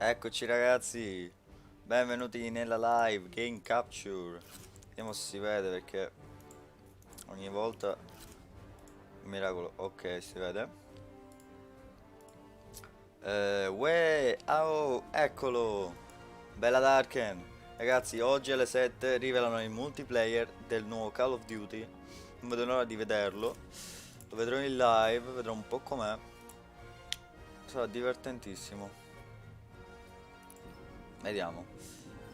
Eccoci ragazzi, benvenuti nella live Game Capture. Vediamo se si vede perché ogni volta un miracolo. Ok, si vede. Oh, eccolo! Bella Darken! Ragazzi, oggi alle 7 rivelano il multiplayer del nuovo Call of Duty. Non vedo l'ora di vederlo. Lo vedrò in live, vedrò un po' com'è. Sarà divertentissimo. Vediamo.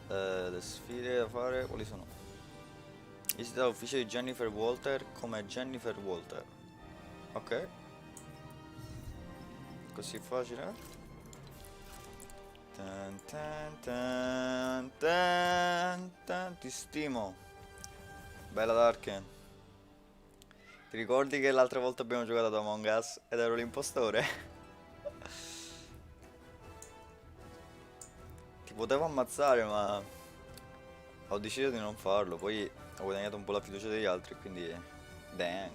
Le sfide da fare, quali sono? Visita l'ufficio di Jennifer Walter come Jennifer Walter. Ok. Così facile. Tan, tan, tan, tan, tan. Ti stimo. Bella Darken. Ti ricordi che l'altra volta abbiamo giocato ad Among Us ed ero l'impostore? Ti potevo ammazzare ma ho deciso di non farlo. Poi ho guadagnato un po' la fiducia degli altri, quindi... Dang.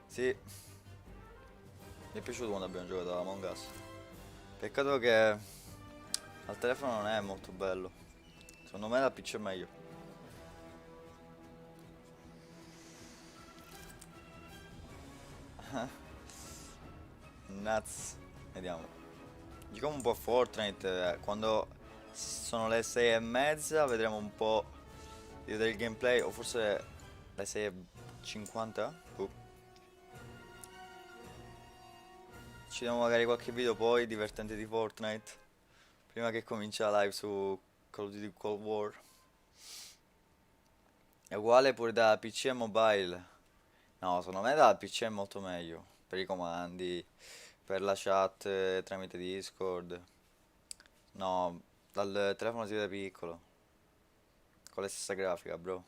Sì, mi è piaciuto quando abbiamo giocato a Among Us. Peccato che al telefono non è molto bello. Secondo me da PC è meglio. Nuts. Vediamo. Giochiamo un po' a Fortnite. Quando sono le 6 e mezza vedremo un po' di vedere il gameplay. O forse le 6 e 50? Ci diamo magari qualche video poi divertente di Fortnite. Prima che cominci la live su Call of Duty Cold War. È uguale pure da PC e mobile. No, secondo me da PC è molto meglio. Per i comandi, per la chat tramite Discord. No, dal telefono si vede piccolo. Con la stessa grafica, bro.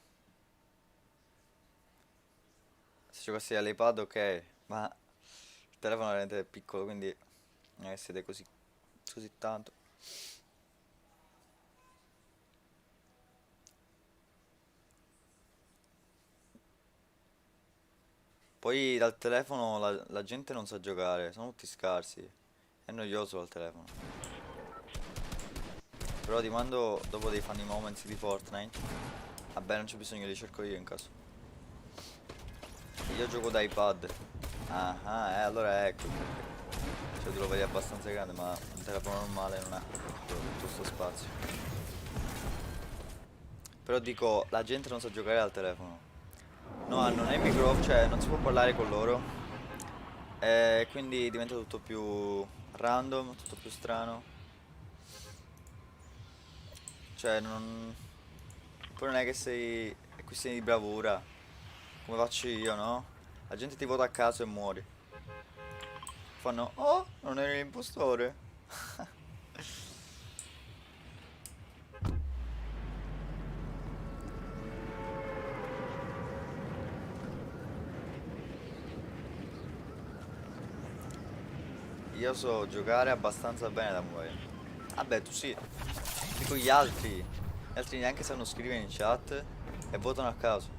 Se giocassi all'iPad ok, ma il telefono è veramente piccolo, quindi non è che siete così tanto. Poi dal telefono la gente non sa giocare, sono tutti scarsi. È noioso dal telefono. Però ti mando dopo dei funny moments di Fortnite. Vabbè, non c'è bisogno, li cerco io in caso. Io gioco da iPad. Allora ecco. Cioè tu lo vedi abbastanza grande, ma un telefono normale non ha tutto sto spazio. Però dico, la gente non sa giocare al telefono. No, hanno né microfono, cioè non si può parlare con loro. E quindi diventa tutto più random, tutto più strano. Cioè non... Poi non è che sei... È questione di bravura. Come faccio io, no? La gente ti vota a caso e muori. Fanno, oh, non eri l'impostore. Io so giocare abbastanza bene da mobile. Vabbè, tu sì. Dico gli altri. Gli altri neanche sanno scrivere in chat e votano a caso.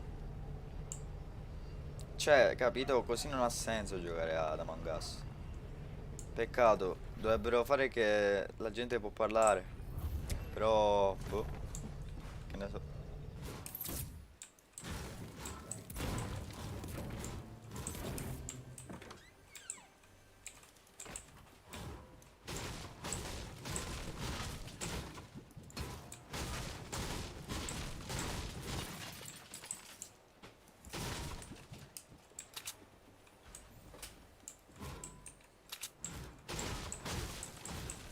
Cioè, capito? Così non ha senso giocare ad Among Us. Peccato, dovrebbero fare che la gente può parlare. Però, boh, che ne so.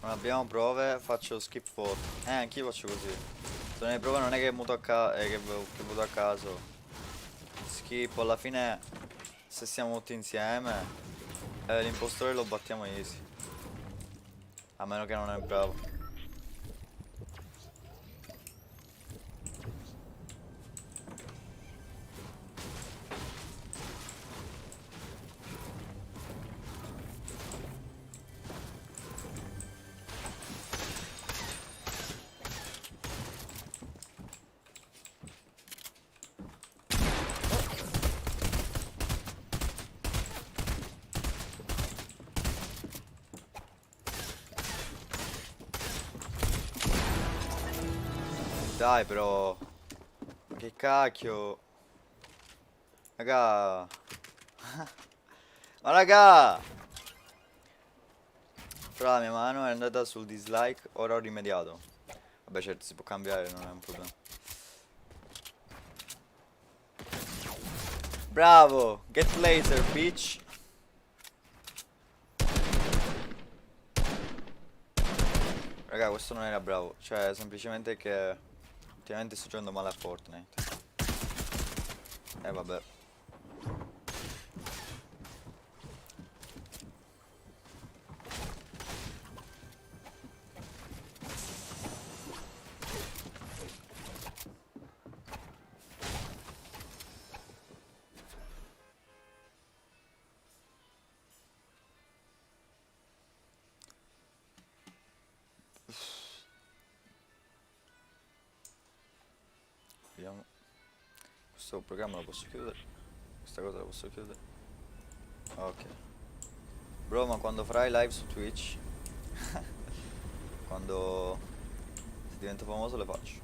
Non abbiamo prove, faccio skip vote. Anch'io faccio così. Se non hai prove non è che muto che voto a caso. Skip, alla fine se siamo tutti insieme, l'impostore lo battiamo easy. A meno che non è bravo. Dai però. Che cacchio. Raga. Ma raga. Però la mia mano è andata sul dislike. Ora ho rimediato. Vabbè certo si può cambiare, non è un problema. Bravo. Get laser bitch. Raga, questo non era bravo. Cioè semplicemente che ultimamente sto giocando male a Fortnite. Vabbè. Vediamo. Questo programma lo posso chiudere. Questa cosa la posso chiudere. Ok. Bro, ma quando farai live su Twitch, quando se divento famoso le faccio.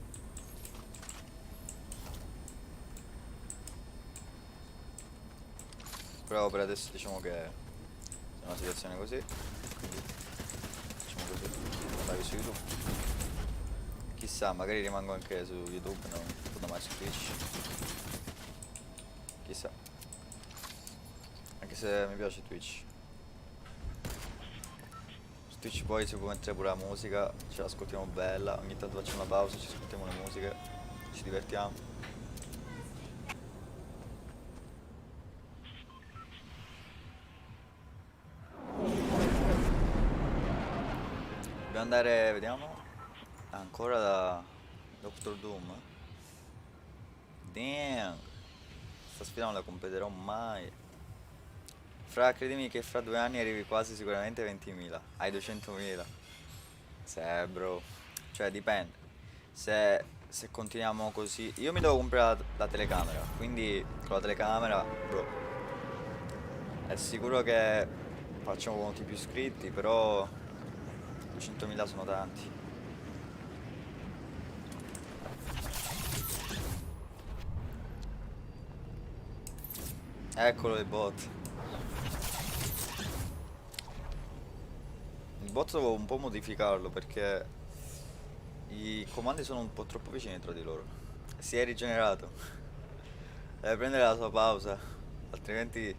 Però per adesso diciamo che è una situazione così. Quindi facciamo così. Live su YouTube. Chissà, magari rimango anche su YouTube, non vado mai su Twitch. Chissà. Anche se mi piace Twitch. Su Twitch poi si può mettere pure la musica, ce l'ascoltiamo bella, ogni tanto facciamo una pausa, ci ascoltiamo le musiche, ci divertiamo. Dobbiamo andare, vediamo. Ancora da Doctor Doom. Damn. Questa sfida non la completerò mai. Credimi che fra 2 anni arrivi quasi sicuramente ai 20.000. Ai 200.000. Se bro. Cioè dipende. Se continuiamo così. Io mi devo comprare la telecamera. Quindi con la telecamera, bro, è sicuro che facciamo molti più iscritti. Però 200.000 sono tanti. Eccolo il bot. Il bot devo un po' modificarlo perché i comandi sono un po' troppo vicini tra di loro. Si è rigenerato. Deve prendere la sua pausa, altrimenti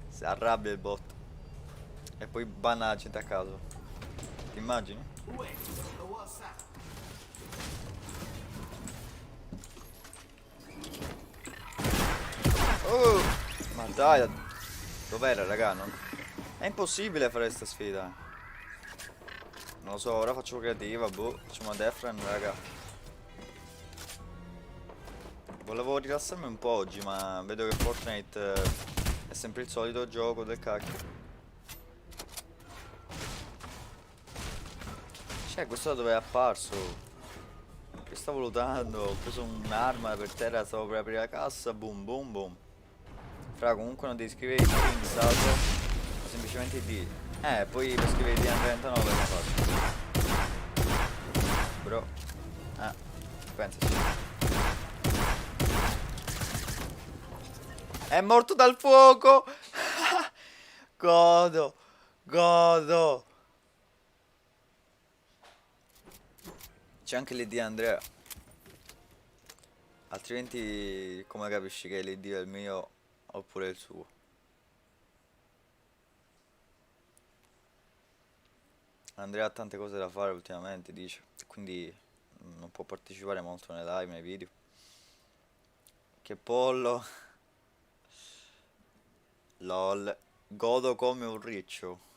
si arrabbia il bot. E poi banna la gente a caso. Ti immagini? Oh! Ma dai, dov'era raga? È impossibile fare questa sfida. Non lo so, ora faccio creativa, boh. Facciamo Death Run, raga. Volevo rilassarmi un po' oggi, ma vedo che Fortnite è sempre il solito gioco del cacchio. Cioè, questo da dove è apparso? Che stavo lootando? Ho preso un'arma per terra, stavo per aprire la cassa, boom boom boom. Fra, comunque non devi scrivere ID in salvo, ma semplicemente ID. Poi per scrivere ID anche 29 come faccio? Bro. Pensaci. È morto dal fuoco! Godo! Godo! C'è anche l'ID Andrea. Altrimenti come capisci che l'ID è il mio oppure il suo? Andrea ha tante cose da fare ultimamente, dice. Quindi non può partecipare molto nelle live, nei video. Che pollo. LOL. Godo come un riccio.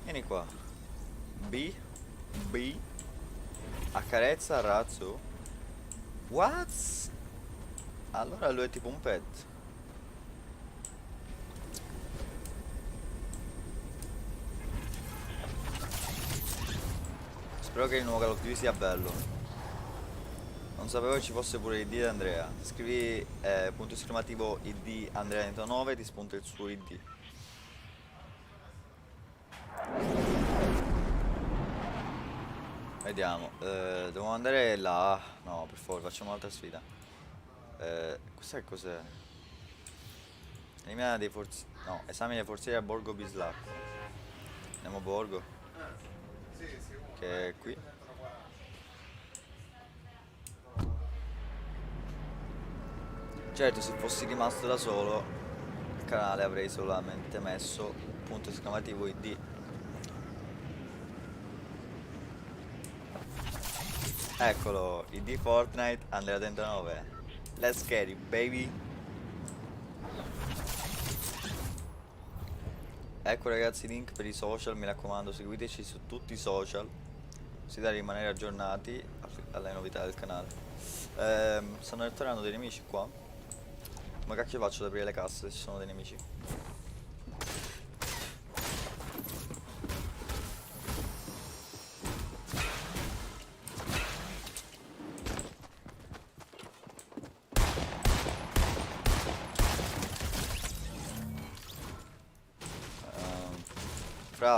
Vieni qua. B. B. Accarezza razzo. What? Allora lui è tipo un pet. Spero che il nuovo Call of Duty sia bello. Non sapevo che ci fosse pure l'ID di Andrea. Scrivi punto esclamativo ID Andrea 99 ti spunta il suo ID. Vediamo. Dobbiamo andare là. No, per favore, facciamo un'altra sfida. Questa che cos'è? Elimina dei forzi. No, esamina i forzieri a Borgo Bislacco. Andiamo a Borgo. Che è qui. Certo, se fossi rimasto da solo, il canale avrei solamente messo punto esclamativo ID. Eccolo, ID Fortnite Andrea 39. Let's get it, baby. Ecco ragazzi, link per i social, mi raccomando, seguiteci su tutti i social, così da rimanere aggiornati alle novità del canale. Stanno ritornando dei nemici qua. Come cacchio faccio ad aprire le casse se ci sono dei nemici?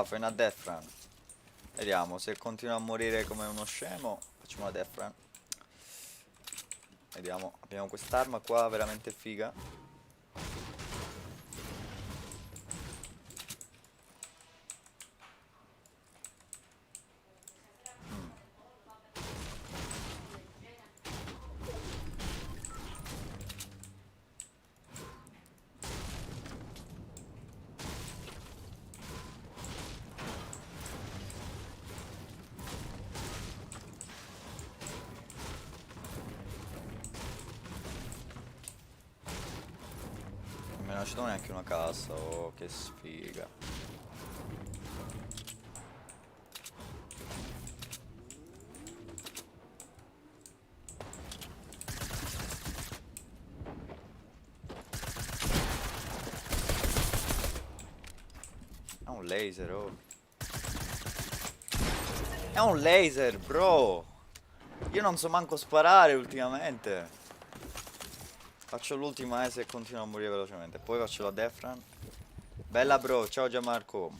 Fai una death run. Vediamo, se continua a morire come uno scemo, facciamo una death run. Vediamo, abbiamo quest'arma qua veramente figa. Non ci do neanche una cassa, oh che sfiga. È un laser, oh. È un laser, bro. Io non so manco sparare ultimamente. Faccio l'ultima se continuo a morire velocemente. Poi faccio la death run. Bella bro, ciao Gianmarco.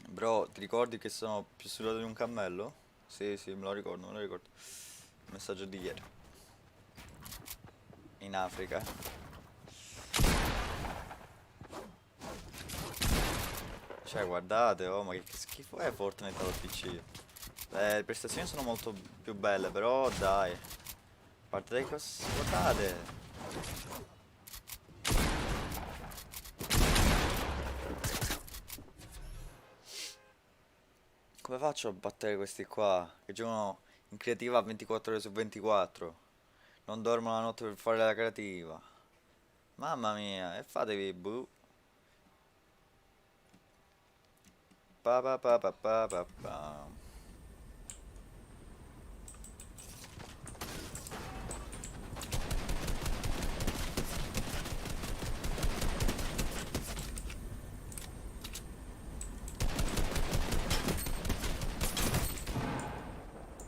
Bro, ti ricordi che sono più sudato di un cammello? Sì, sì, me lo ricordo, me lo ricordo. Messaggio di ieri. In Africa. Cioè, guardate, oh, ma che schifo è Fortnite al PC. Le prestazioni sono molto più belle, però dai. Guardate cosa. Guardate. Come faccio a battere questi qua? Che giocano in creativa 24 ore su 24. Non dormono la notte per fare la creativa. Mamma mia, e fatevi bu. Pa pa pa pa pa pa pa.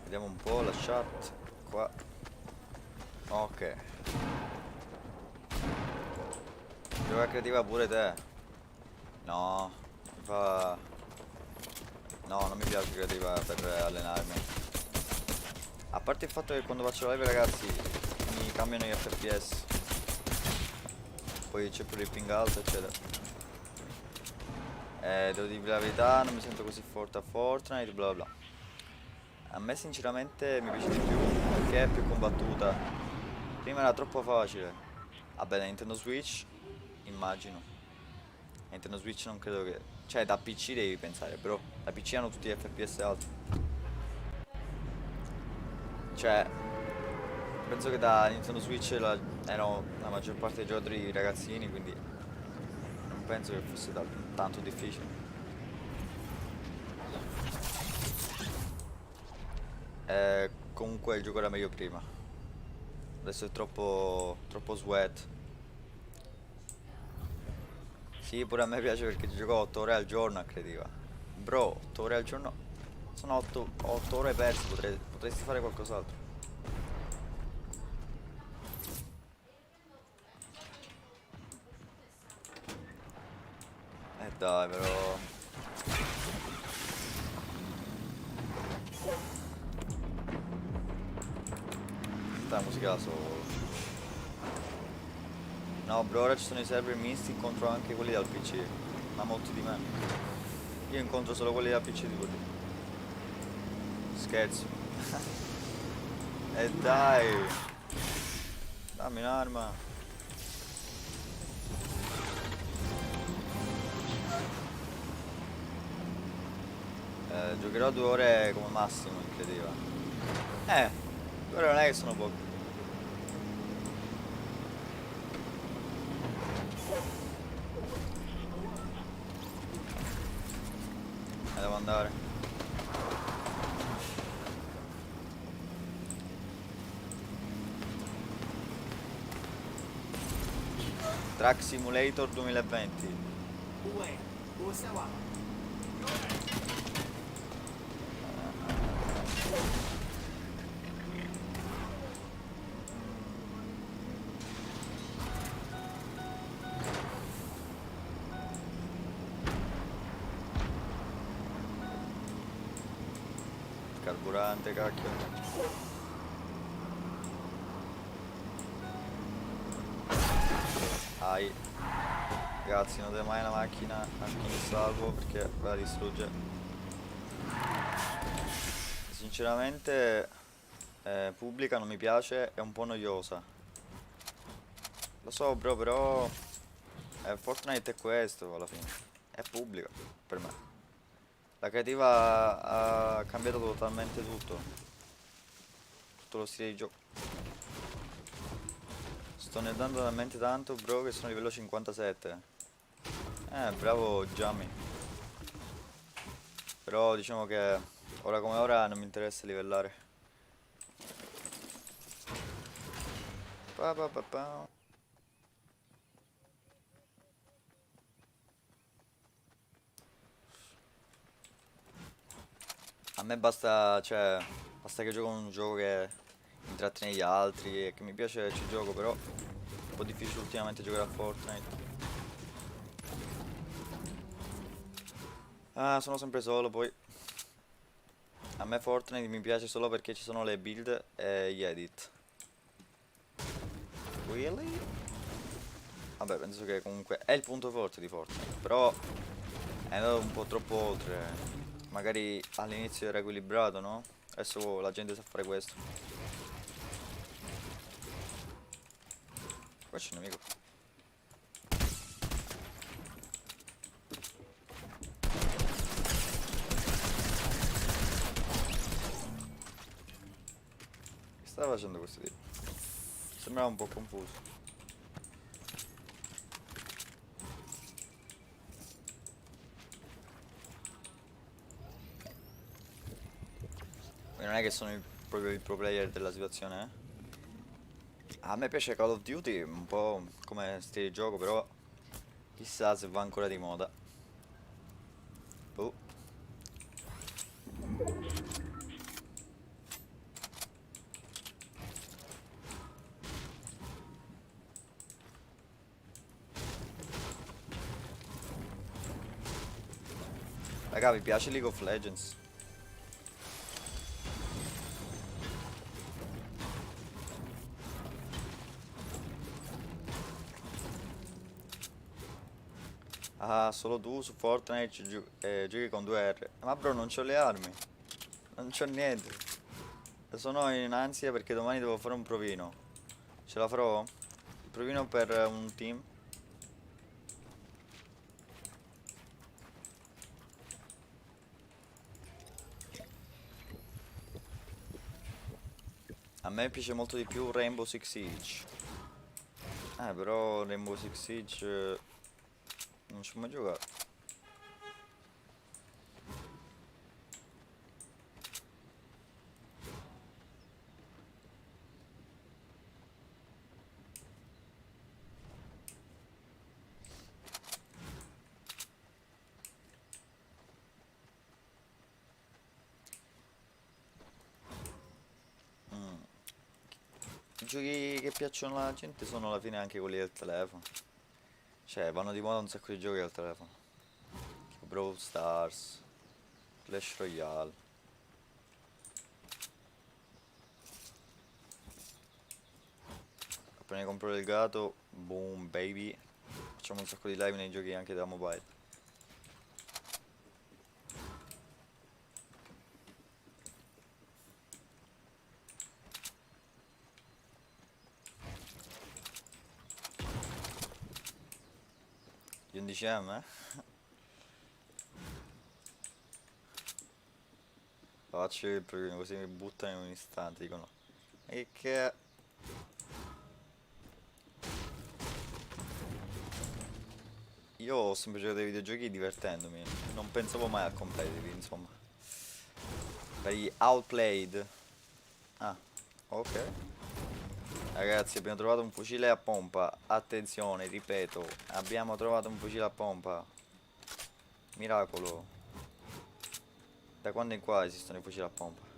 Vediamo un po' la chat qua. Ok. Gioca creativa pure te. No, mi fa. No, non mi piace creativa per allenarmi. A parte il fatto che quando faccio live ragazzi mi cambiano gli FPS. Poi c'è pure il ping alto eccetera. Devo dire la verità, non mi sento così forte a Fortnite, bla bla. A me sinceramente mi piace di più perché è più combattuta. Prima era troppo facile. Vabbè, da Nintendo Switch, immagino. Nintendo Switch non credo che. Cioè, da PC devi pensare, bro. Da PC hanno tutti gli FPS alti. Cioè, penso che da Nintendo Switch erano la maggior parte dei giocatori ragazzini, quindi non penso che fosse tanto difficile. Comunque il gioco era meglio prima. Adesso è troppo sweat. Sì, pure a me piace perché gioco 8 ore al giorno a creativa. Bro, 8 ore al giorno sono 8 ore perse, potresti fare qualcos'altro. Dai però. la musica da solo. No bro, ora ci sono i server misti, incontro anche quelli dal PC. Ma molti di me. Io incontro solo quelli dal PC di quelli. Scherzo. E dai! Dammi un'arma. Giocherò 2 ore come massimo, in creativa. 2 ore non è che sono poche. Devo andare. Truck Simulator 2020. Carburante, cacchio. Ai. Ragazzi, non deve mai una macchina anche in salvo perché ve la distrugge. Sinceramente pubblica non mi piace, è un po' noiosa. Lo so bro, però Fortnite è questo alla fine. È pubblica per me. La creativa ha cambiato totalmente tutto. Tutto lo stile di gioco. Sto ne dando talmente tanto bro che sono a livello 57. Bravo Giammi. Però diciamo che ora come ora non mi interessa livellare. Pa, pa, pa, pa. A me basta, cioè, basta che gioco un gioco che intrattiene gli altri e che mi piace ci gioco, però è un po' difficile ultimamente giocare a Fortnite. Ah, sono sempre solo poi. A me Fortnite mi piace solo perché ci sono le build e gli edit. Really? Vabbè, penso che comunque è il punto forte di Fortnite, però è andato un po' troppo oltre. Magari all'inizio era equilibrato, no? Adesso la gente sa fare questo. Qua c'è un nemico. Che stava facendo questo tipo? Sembrava un po' confuso. Non è che sono proprio il pro player della situazione, eh? A me piace Call of Duty, un po' come stile di gioco, però chissà se va ancora di moda. Oh. Raga, vi piace League of Legends? Ah, solo tu su Fortnite giochi con 2 R. Ma bro, non c'ho le armi. Non c'ho niente. Sono in ansia perché domani devo fare un provino. Ce la farò? Il provino per un team. A me piace molto di più Rainbow Six Siege. Però Rainbow Six Siege non ci ho mai giocato. I giochi che piacciono alla gente sono alla fine anche quelli del telefono. Cioè, vanno di moda un sacco di giochi al telefono. Tipo Brawl Stars, Clash Royale. Appena compro il gato, boom baby. Facciamo un sacco di live nei giochi anche da mobile. Gli 11M, eh? Faccio il primo, così mi buttano in un istante, dicono. E che... Io ho sempre giocato ai videogiochi divertendomi, non pensavo mai a competitive, insomma. Per gli outplayed. Ah, ok. Ragazzi, abbiamo trovato un fucile a pompa. Attenzione, ripeto, abbiamo trovato un fucile a pompa. Miracolo. Da quando in qua esistono i fucili a pompa?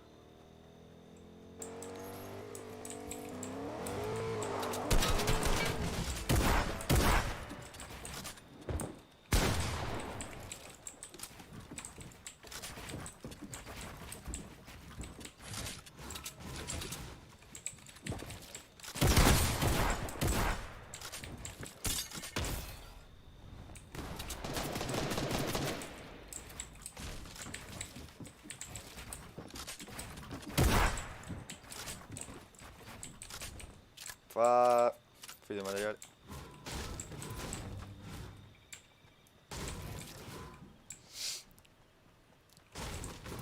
Fa... Video materiale.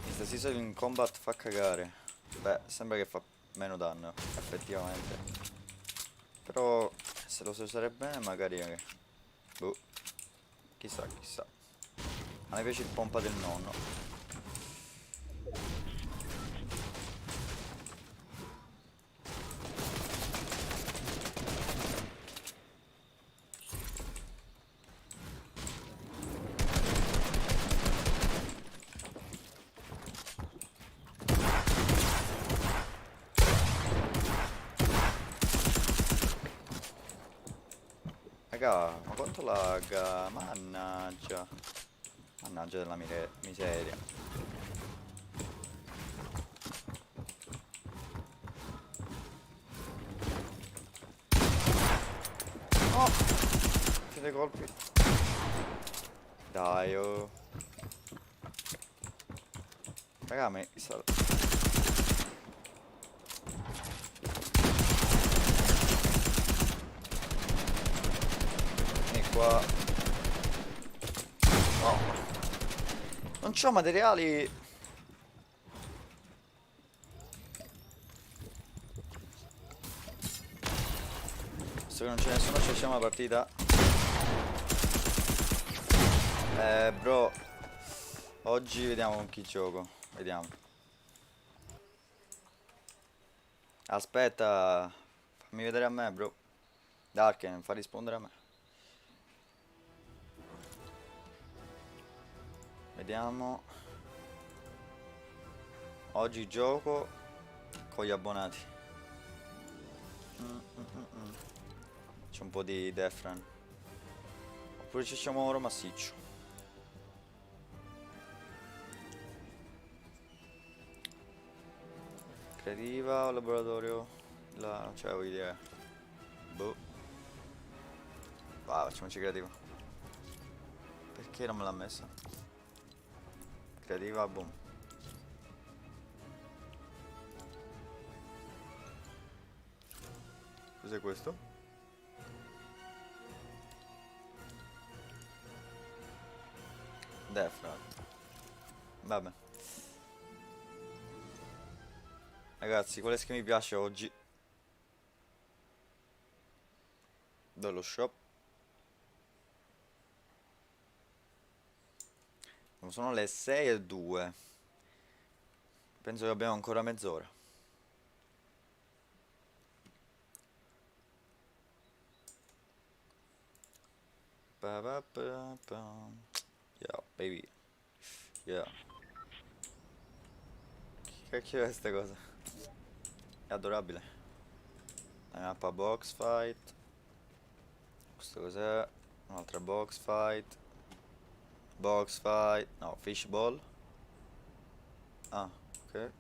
Questa season in combat fa cagare. Beh, sembra che fa meno danno, effettivamente. Però, se lo so usare bene, magari... Boh, chissà, chissà. A me piace il pompa del nonno. Raga, ma quanto lagga? Mannaggia. Mannaggia della miseria. Oh! Siete colpi. Dai, oh. Raga, mi sta... Vieni qua. No. Non c'ho materiali. Visto che non c'è nessuno, ci facciamo la partita. Bro. Oggi vediamo con chi gioco. Vediamo. Aspetta. Fammi vedere a me, bro. Darken, fa rispondere a me. Vediamo. Oggi gioco con gli abbonati. C'è un po' di Defran. Oppure ci facciamo oro massiccio. Creativa o laboratorio? La... cioè voglio dire... Boh. Va, facciamoci creativa. Perché non me l'ha messa? Creativa, boom. Cos'è questo? Defra. Vabbè. Ragazzi, qual è che mi piace oggi? Dallo shop. Sono le 6:02. Penso che abbiamo ancora mezz'ora. Yeah, baby. Yeah. Che cacchio è questa cosa? È adorabile. La mappa box fight. Questo cos'è? Un'altra box fight. Box fight. No, fishball. Ah, ok.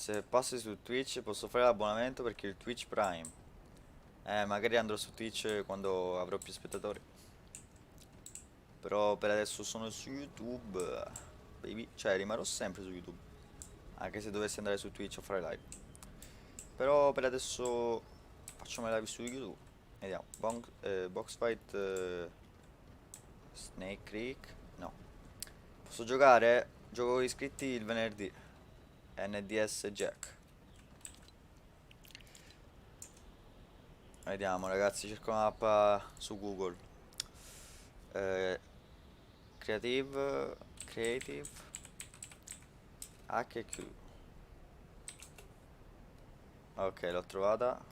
Se passi su Twitch posso fare l'abbonamento perché il Twitch Prime. Magari andrò su Twitch quando avrò più spettatori. Però per adesso sono su YouTube. Baby, cioè rimarrò sempre su YouTube. Anche se dovessi andare su Twitch o fare live. Però per adesso facciamo le live su YouTube. Vediamo. Box fight. Snake Creek. No. Posso giocare? Gioco con iscritti il venerdì. NDS Jack. Vediamo ragazzi, cerco una mappa su Google. Creative HQ. Ok, l'ho trovata.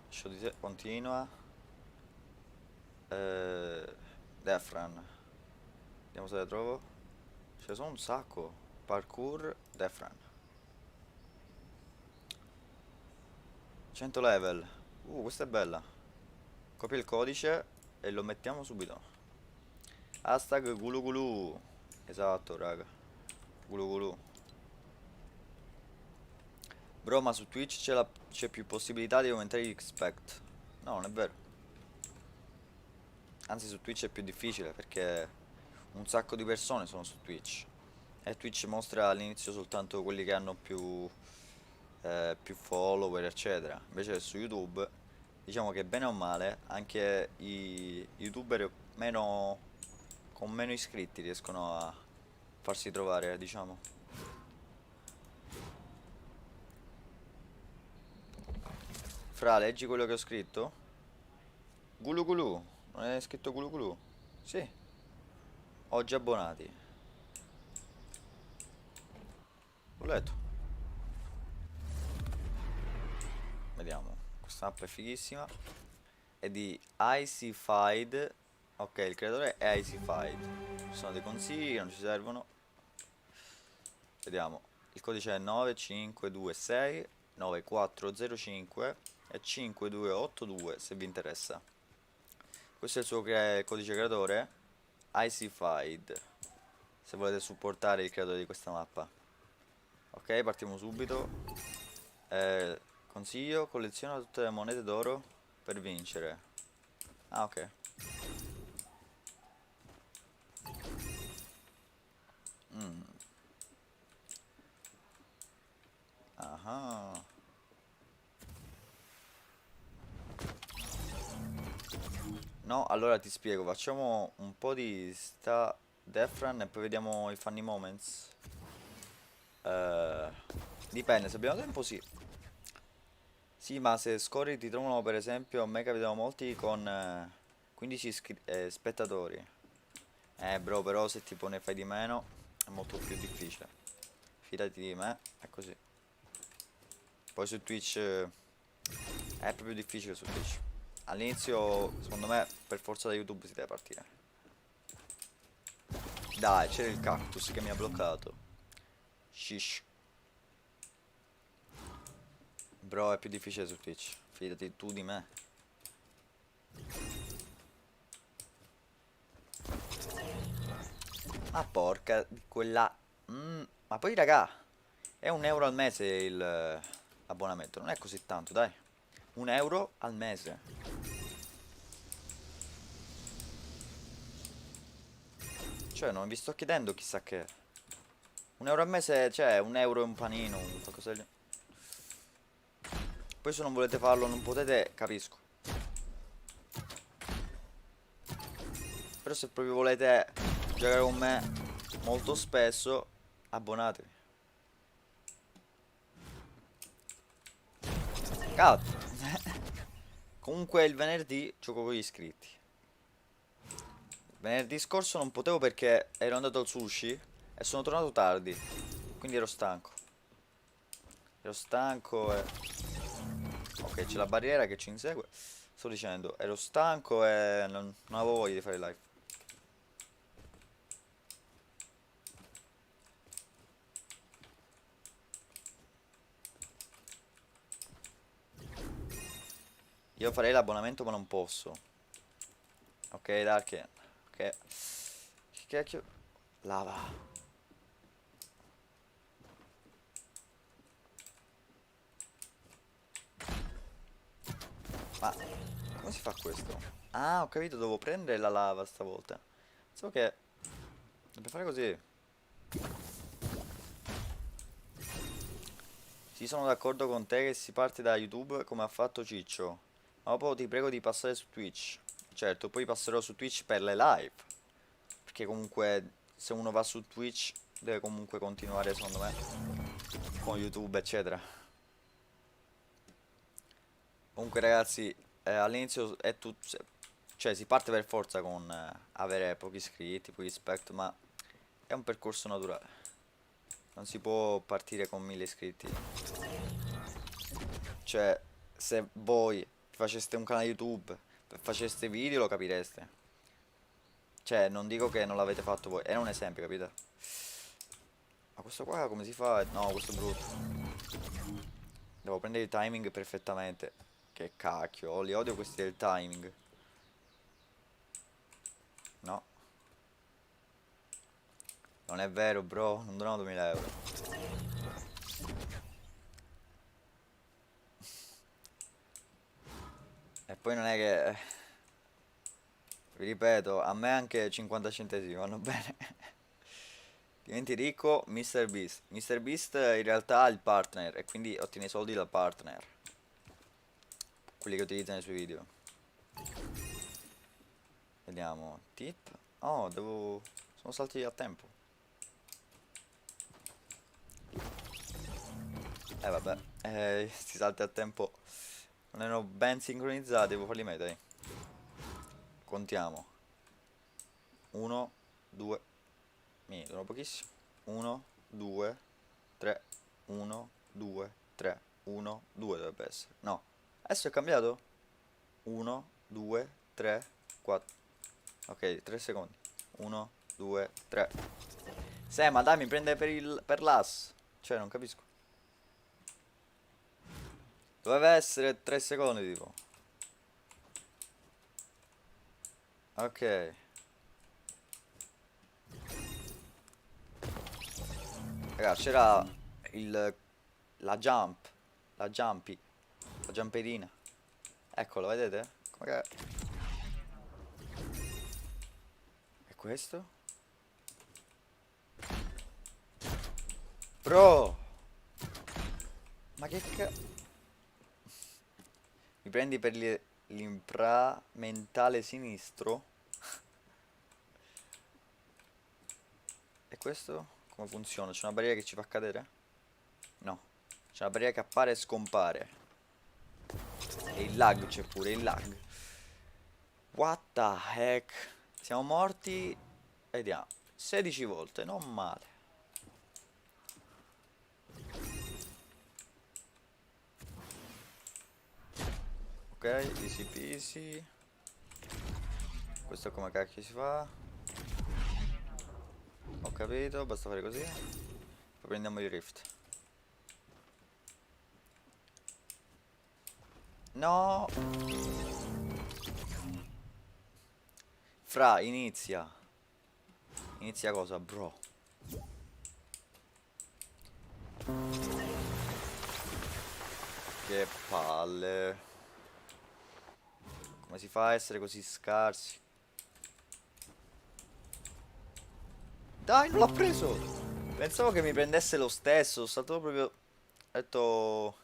Show di continua. Defran. Vediamo se la trovo. Ce ne sono un sacco. Parkour Defran. 100 level. Questa è bella. Copia il codice e lo mettiamo subito. Hashtag gulu gulu. Esatto, raga. Gulu gulu. Bro, ma su Twitch c'è più possibilità di aumentare gli expect. No, non è vero. Anzi, su Twitch è più difficile perché un sacco di persone sono su Twitch. E Twitch mostra all'inizio soltanto quelli che hanno più follower, eccetera. Invece su YouTube, diciamo che bene o male, anche i YouTuber con meno iscritti riescono a farsi trovare, diciamo. Fra, leggi quello che ho scritto? Gulu Gulu, non è scritto Gulu Gulu? Sì, oggi abbonati. Ho letto. Vediamo, questa mappa è fighissima. È di Icyfied. Ok, il creatore è Icyfied. Ci sono dei consigli che non ci servono. Vediamo, il codice è 9526 9405 e 5282 se vi interessa. Questo è il suo codice creatore, Icyfied, se volete supportare il creatore di questa mappa. Ok, partiamo subito. Consiglio, colleziona tutte le monete d'oro per vincere. Ah, ok. Ah. No, allora ti spiego, facciamo un po' di sta Death Run e poi vediamo i funny moments. Eh, Dipende, se abbiamo tempo sì. Sì, ma se scorri ti trovano per esempio, a me capitano molti con 15 spettatori. Bro, però se tipo ne fai di meno è molto più difficile. Fidati di me, è così. Poi su Twitch è proprio difficile su Twitch. All'inizio, secondo me, per forza da YouTube si deve partire. Dai, c'era il cactus che mi ha bloccato. Shish. Bro, è più difficile su Twitch. Fidati tu di me. Ma porca di quella. Ma poi raga, è 1 euro al mese l'abbonamento. Non è così tanto, dai. 1 euro al mese. Cioè, non vi sto chiedendo chissà che. 1 euro al mese, cioè, 1 euro e un panino, qualcosa del. Poi se non volete farlo, non potete, capisco. Però se proprio volete giocare con me molto spesso, abbonatevi. Cazzo. Comunque il venerdì gioco con gli iscritti. Venerdì scorso non potevo perché ero andato al sushi e sono tornato tardi. Quindi ero stanco. Ero stanco e. Ok, c'è la barriera che ci insegue. Sto dicendo, ero stanco e non avevo voglia di fare live. Io farei l'abbonamento ma non posso. Ok, Dark. Ok. Che cacchio. Lava. Ma come si fa questo? Ah, ho capito, devo prendere la lava stavolta. So che devo fare così. Sì, sono d'accordo con te che si parte da YouTube come ha fatto Ciccio. Ma dopo ti prego di passare su Twitch. Certo, poi passerò su Twitch per le live. Perché comunque se uno va su Twitch deve comunque continuare secondo me con YouTube eccetera. Comunque ragazzi, all'inizio è tutto... Cioè si parte per forza con avere pochi iscritti, pochi spect, ma è un percorso naturale. Non si può partire con 1000 iscritti. Cioè, se voi faceste un canale YouTube, faceste video, lo capireste. Cioè, non dico che non l'avete fatto voi, era un esempio, capite? Ma questo qua come si fa? No, questo è brutto. Devo prendere il timing perfettamente. Che cacchio, li odio questi del timing. No, non è vero, bro, non donano 2000 euro. E poi non è che... Vi ripeto, a me anche 50 centesimi vanno bene. Diventi ricco, Mr. Beast. Mr. Beast in realtà è il partner e quindi ottiene i soldi dal partner. Quelli che utilizza nei suoi video. Vediamo. Tip. Oh, devo... Sono salti a tempo. Vabbè. Sti salti a tempo non erano ben sincronizzati, devo farli mettere. Contiamo. 1, 2. Mi sono pochissimo. 1, 2, 3. 1, 2, 3. 1, 2 dovrebbe essere. No. Adesso è cambiato? 1, 2, 3, 4. Ok, 3 secondi. 1, 2, 3. Se, ma dai, mi prende per l'as. Cioè, non capisco. Doveva essere 3 secondi, tipo. Ok. Raga, c'era il... La jump. La jumpy. La jumperina. Eccolo, vedete? Come che... è questo? Bro! Ma che mi prendi per l'impra mentale sinistro? E questo? Come funziona? C'è una barriera che ci fa cadere? No. C'è una barriera che appare e scompare. E il lag c'è pure, il lag. What the heck? Siamo morti. Vediamo. 16 volte, non male. Ok, easy peasy. Questo come cacchio si fa? Ho capito, basta fare così. Poi prendiamo il rift. No! Fra, inizia. Inizia cosa, bro? Che palle. Come si fa a essere così scarsi? Dai, non l'ho preso! Pensavo che mi prendesse lo stesso. Sono stato proprio... Ho detto...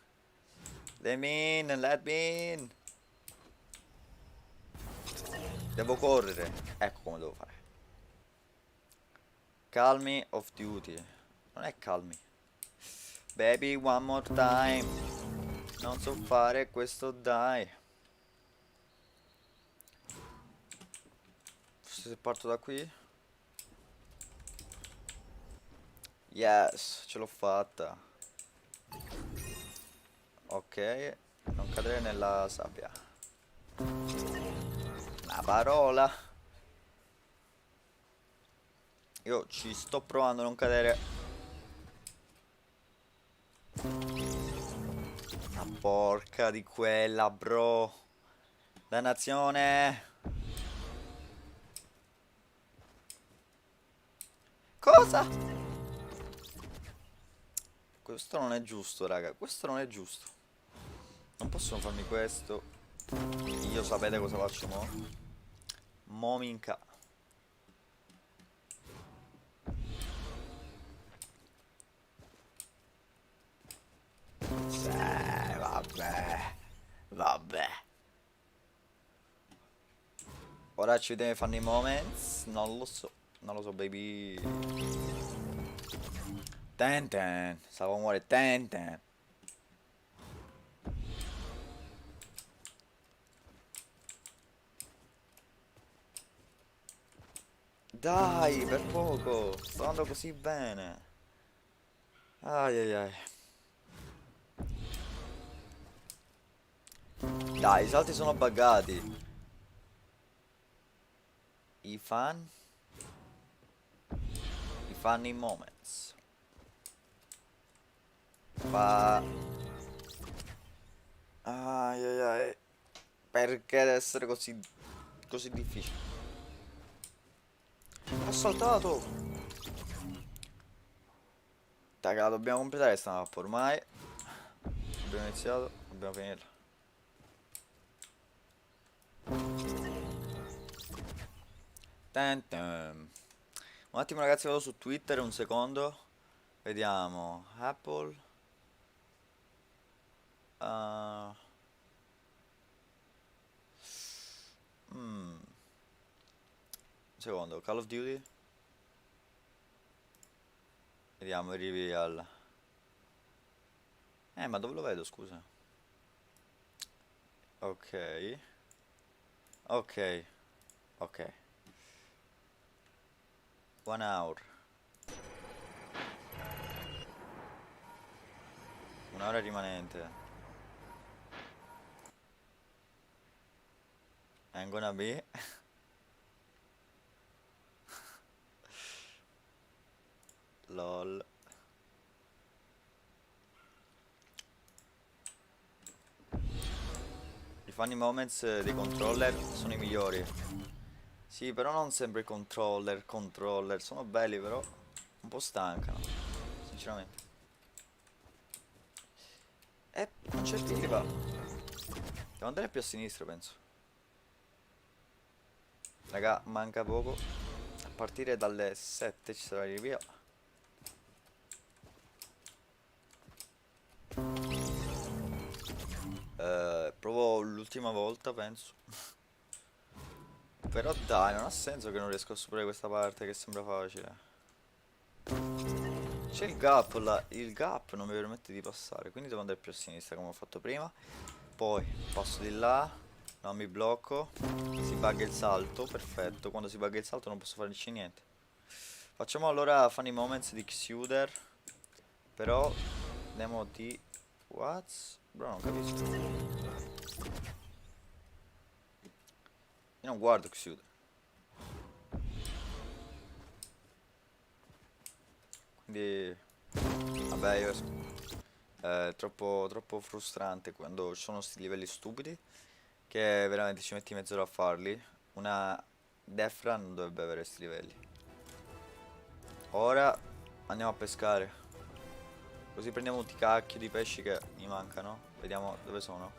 Let me in, let me in. Devo correre. Ecco come devo fare. Call me of duty. Non è call me. Baby, one more time. Non so fare questo, dai. Forse se parto da qui. Yes, ce l'ho fatta. Ok, non cadere nella sabbia. Una parola. Io ci sto provando a non cadere. Una porca di quella, bro. Dannazione. Cosa? Questo non è giusto, raga. Questo non è giusto. Non possono farmi questo. Io sapete cosa faccio mo? Mo minca. Vabbè. Vabbè. Ora ci vediamo i funny moments. Non lo so. Non lo so, baby. Ten ten. Stavo muore ten ten. Dai, per poco. Sto andando così bene. Ai ai ai. Dai, i salti sono buggati. I fan. I funny moments. Fa. Ai ai ai. Perché deve essere così difficile? Ho saltato! Dai, che la dobbiamo completare sta mappa ormai. Abbiamo iniziato, dobbiamo finirla. Tan tan. Un attimo ragazzi, vado su Twitter un secondo. Vediamo. Apple. Uh, un secondo, Call of Duty. Vediamo, arrivi al. Ma dove lo vedo, scusa? Ok. Ok. Ok. 1 hour. 1 ora rimanente. I'm gonna be. LOL. I funny moments dei controller sono i migliori. Sì, però non sempre i controller. Sono belli però un po' stancano. Sinceramente. Non c'è piva. Devo andare più a sinistra, penso. Raga, manca poco. A partire dalle 7 ci sarà il via. Provo l'ultima volta, penso. Però dai, non ha senso che non riesco a superare questa parte che sembra facile. C'è il gap là, il gap non mi permette di passare, quindi devo andare più a sinistra come ho fatto prima. Poi passo di là, non mi blocco, si bugga il salto, perfetto. Quando si bugga il salto non posso farci niente. Facciamo allora funny moments di Xuder. Però andiamo di. What? Bro, non capisco. Io non guardo Xuder. Quindi vabbè, io è troppo frustrante quando ci sono questi livelli stupidi che veramente ci metti mezz'ora a farli. Una Defra non dovrebbe avere questi livelli. Ora andiamo a pescare. Così prendiamo tutti i cacchi di pesci che mi mancano. Vediamo dove sono.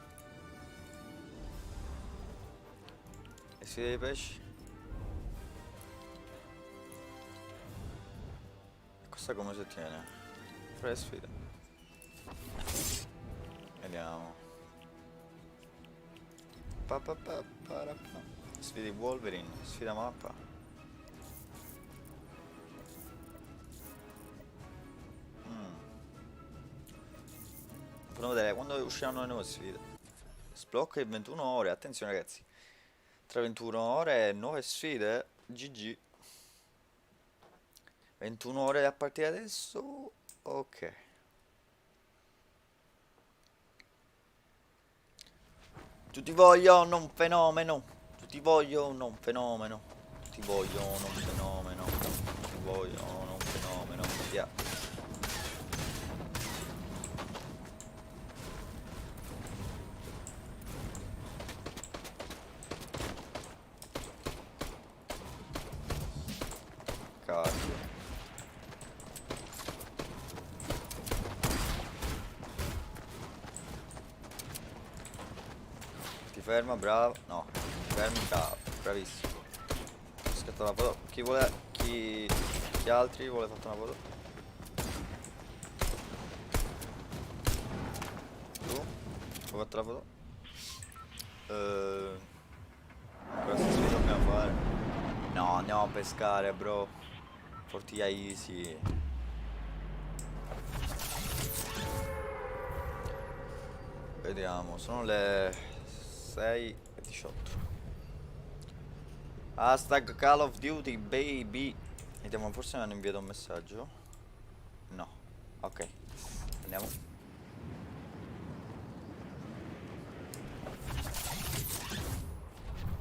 E si dei pesci. Questa come si ottiene? Fare le sfide. Vediamo. Sfida di Wolverine. Sfida mappa. Possiamo vedere quando usciranno le nuove sfide. Sblocca in 21 ore. Attenzione ragazzi. Tra 21 ore e nuove sfide. GG. 21 ore a partire adesso. Ok. Tutti vogliono un fenomeno. Tutti vogliono un fenomeno. Tutti vogliono un fenomeno. Tutti vogliono un fenomeno. Yeah. Cazzo. ferma, bravo. No, ti fermi, bravo, bravissimo. Scatta una foto. Chi vuole. Chi altri vuole fare una foto? Tu? Vuoi fatto la foto? Cosa si dobbiamo fare? No, andiamo a pescare, bro. Fortia easy. Vediamo, sono le 6:18. Hashtag Call of Duty, baby. Vediamo, forse mi hanno inviato un messaggio. No. Ok. Andiamo.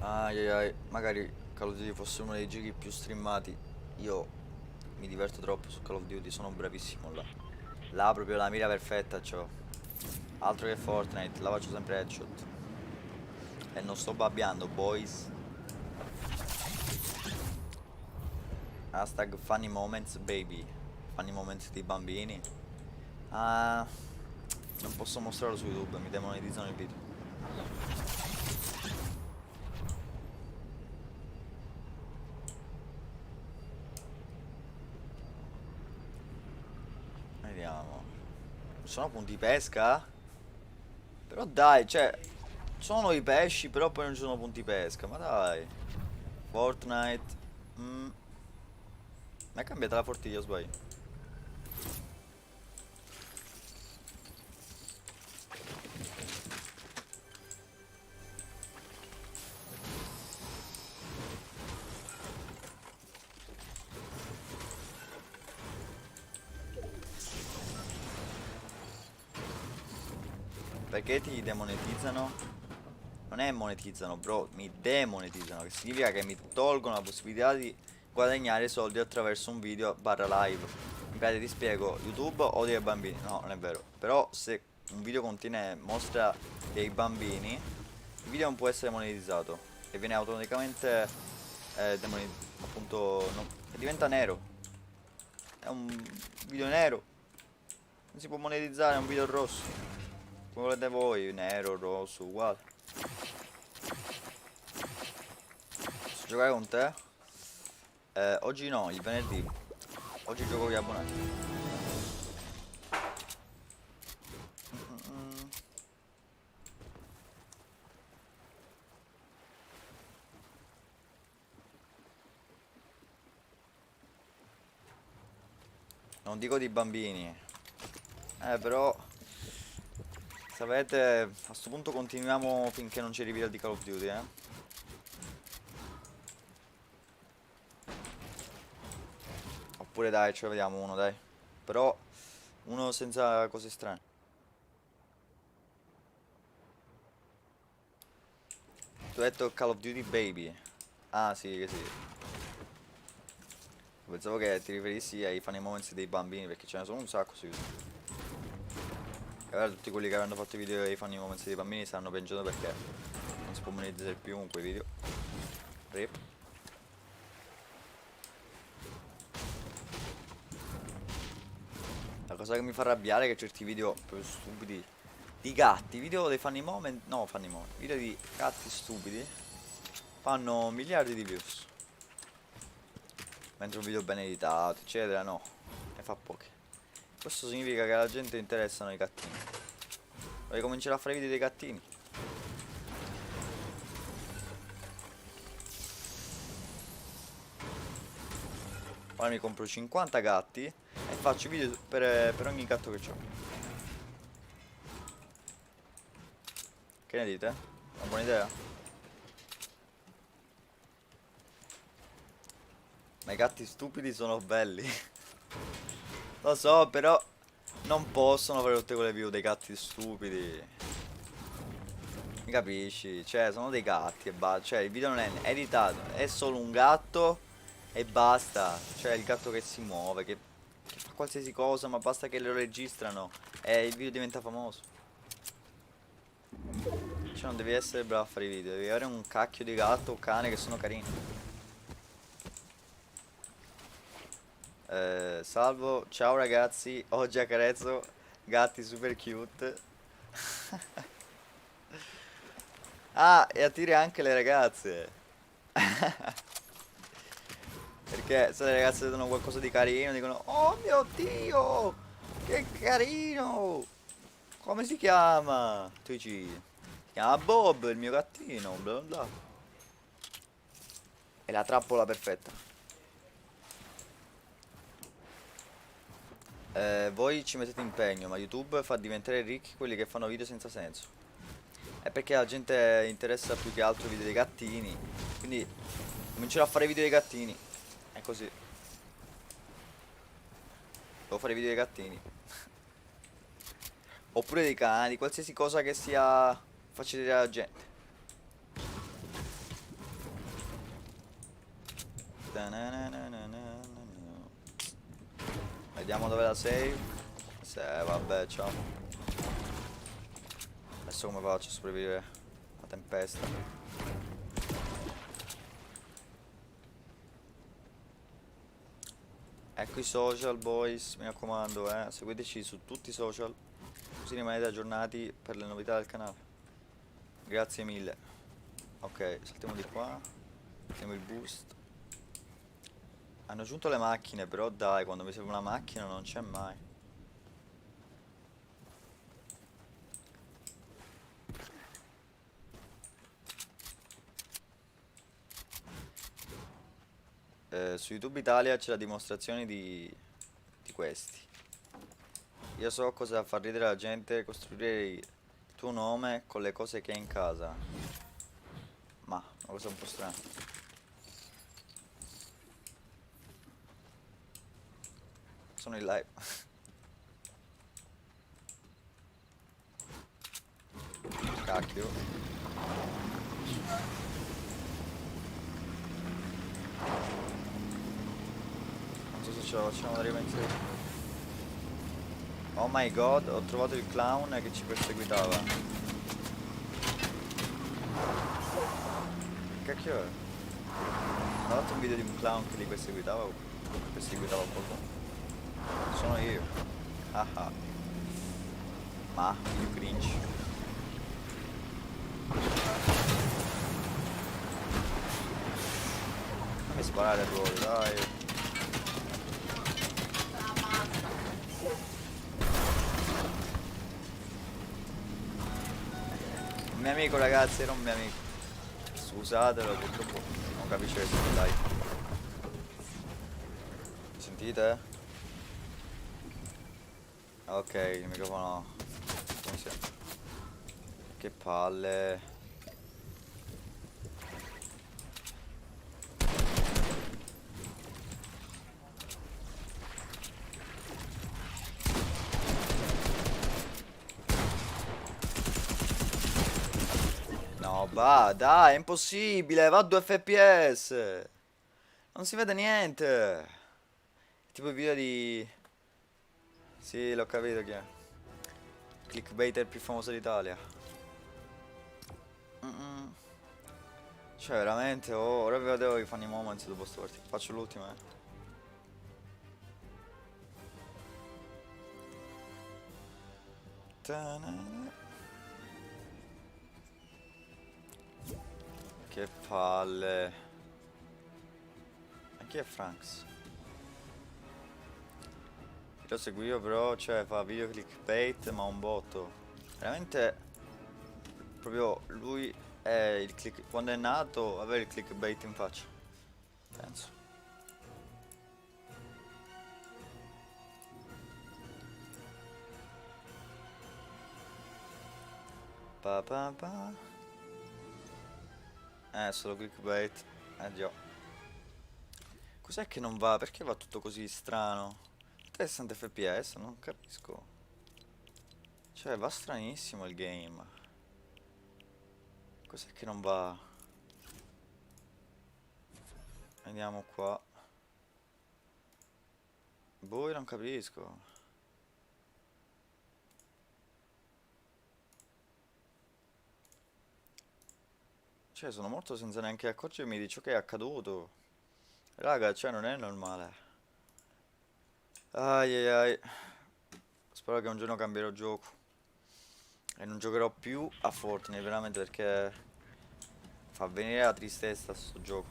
Ai ai ai. Magari Call of Duty fosse uno dei giochi più streamati. Io mi diverto troppo su Call of Duty, sono bravissimo là. Là proprio la mira perfetta c'ho. Altro che Fortnite, la faccio sempre headshot. E non sto babbiando, boys. Hashtag funny moments, baby. Funny moments dei bambini. Ah, non posso mostrarlo su YouTube, mi demonetizzano il video. Vediamo. Sono punti pesca? Però dai, cioè, sono i pesci, però poi non ci sono punti pesca, ma dai. Fortnite. Mm. Ma è cambiata la fortiglia, o sbaglio? Perché ti demonetizzano? Non è monetizzano, bro, mi demonetizzano, che significa che mi tolgono la possibilità di guadagnare soldi attraverso un video barra live. In pratica ti spiego, YouTube odia i bambini, no, non è vero. Però se un video contiene, mostra dei bambini, il video non può essere monetizzato e viene automaticamente appunto, e diventa nero. È un video nero, non si può monetizzare, è un video rosso. Come volete voi, nero, rosso, uguale. Posso giocare con te? Oggi no, il venerdì. Oggi gioco con gli abbonati. Mm. Non dico di bambini. Però sapete, a sto punto continuiamo finché non ci arrivi il di Call of Duty, eh. Oppure dai, ce lo vediamo uno, dai. Però uno senza cose strane. Tu hai detto Call of Duty Baby. Ah, sì, che sì. Pensavo che ti riferissi ai funny moments dei bambini, perché ce ne sono un sacco su YouTube. E ora tutti quelli che avranno fatto i video dei funny moments dei bambini stanno piangendo perché non si può monetizzare più con quei video. Rip. La cosa che mi fa arrabbiare è che certi video proprio stupidi di gatti, video dei funny moment, no funny moment, video di gatti stupidi fanno miliardi di views. Mentre un video ben editato, eccetera, no, ne fa poche. Questo significa che alla gente interessano i gattini. Vorrei cominciare a fare video dei gattini. Ora mi compro 50 gatti e faccio video per ogni gatto che ho. Che ne dite? Una buona idea? Ma i gatti stupidi sono belli. Lo so, però non possono fare tutte quelle view dei gatti stupidi. Mi capisci? Cioè, sono dei gatti e basta. Cioè, il video non è editato, è solo un gatto e basta. Cioè, il gatto che si muove, che fa qualsiasi cosa, ma basta che lo registrano e il video diventa famoso. Cioè, non devi essere bravo a fare i video, devi avere un cacchio di gatto o cane che sono carini. Salvo, ciao ragazzi, oggi accarezzo gatti super cute. Ah, e attiri anche le ragazze. Perché se le ragazze vedono qualcosa di carino dicono: "Oh mio Dio, che carino! Come si chiama?" Tu dici: "Si chiama Bob, il mio gattino, bla bla bla." È la trappola perfetta. Voi ci mettete impegno, ma YouTube fa diventare ricchi quelli che fanno video senza senso. È perché la gente interessa più che altro i video dei gattini. Quindi comincerò a fare video dei gattini. È così. Devo fare video dei gattini. Oppure dei cani, qualsiasi cosa che sia facile vedere alla gente. Vediamo dove la save. Se vabbè, ciao. Adesso come faccio a sopravvivere alla tempesta? Ecco i social, boys, mi raccomando, seguiteci su tutti i social, così rimanete aggiornati per le novità del canale. Grazie mille. Ok, saltiamo di qua, mettiamo il boost. Hanno aggiunto le macchine, però dai, quando mi serve una macchina non c'è mai. Su YouTube Italia c'è la dimostrazione di questi. Io so cosa fa ridere la gente, costruire il tuo nome con le cose che hai in casa. Ma, una cosa un po' strana. Sono in live. Cacchio. Non so se ce la facciamo arrivare in serio. Oh my god, ho trovato il clown che ci perseguitava. Che cacchio è? Ho fatto un video di un clown che li perseguitava. Perseguitava qualcuno. Sono io. Ah ah. Ma, video cringe. Fammi sparare a ruolo, dai. Un mio amico, ragazzi, era un mio amico. Scusatelo, purtroppo non capisce che sono in live. Sentite? Ok, il microfono funziona. Che palle. No, va, dai, è impossibile, va a 2 fps. Non si vede niente. Tipo i video di... Sì, l'ho capito chi è. Clickbaiter più famoso d'Italia. Mm-mm. Cioè, veramente, oh, ora vi vedevo i funny moments dopo sto partito. Faccio l'ultima, eh. Ta-na-na. Che palle. Ma chi è Franks? Lo seguo io però, cioè fa video clickbait ma un botto. Veramente, proprio lui è il click... Quando è nato aveva il clickbait in faccia. Penso. Pa pa pa. Solo clickbait. Già. Cos'è che non va? Perché va tutto così strano? 60 fps, non capisco. Cioè, va stranissimo il game. Cos'è che non va? Andiamo qua. Boh, io non capisco. Cioè, sono morto senza neanche accorgermi di ciò che è accaduto. Raga, cioè, non è normale. Ai ai ai. Spero che un giorno cambierò gioco. E non giocherò più a Fortnite, veramente, perché Fa venire la tristezza sto gioco.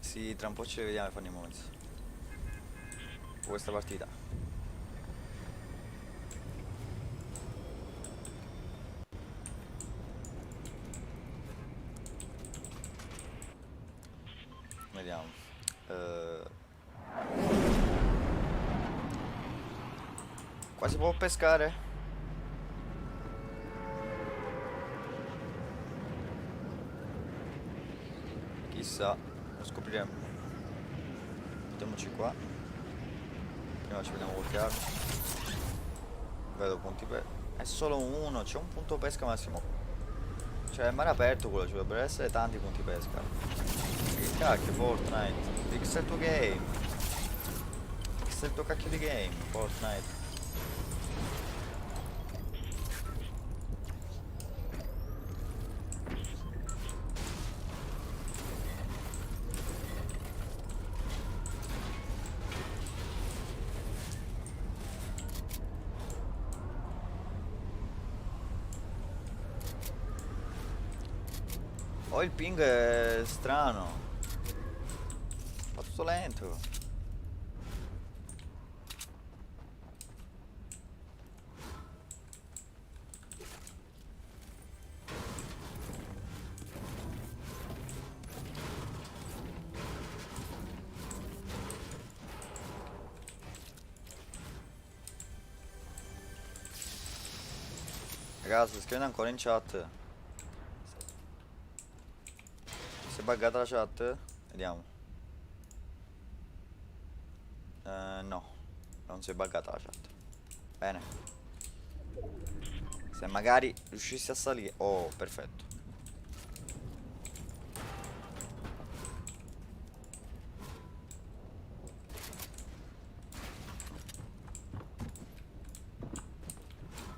Sì, tra un po' ci rivediamo e fanno i moments. Questa partita. Vediamo. Eh, Qua si può pescare? Chissà, lo scopriremo. Mettiamoci qua. Prima ci vediamo qualche arma. Vedo punti pesca. È solo uno, c'è un punto pesca massimo. Cioè, è mare aperto quello, ci dovrebbero essere tanti punti pesca. Che cacchio, Fortnite. Fix il tuo game. Fix il tuo cacchio di game, Fortnite. Oh, il ping è strano. Fa tutto lento. Ragazzi, scrivete ancora in chat. Si è buggata la chat? Vediamo. No, non si è buggata la chat. Bene. Se magari riuscissi a salire. Oh, perfetto.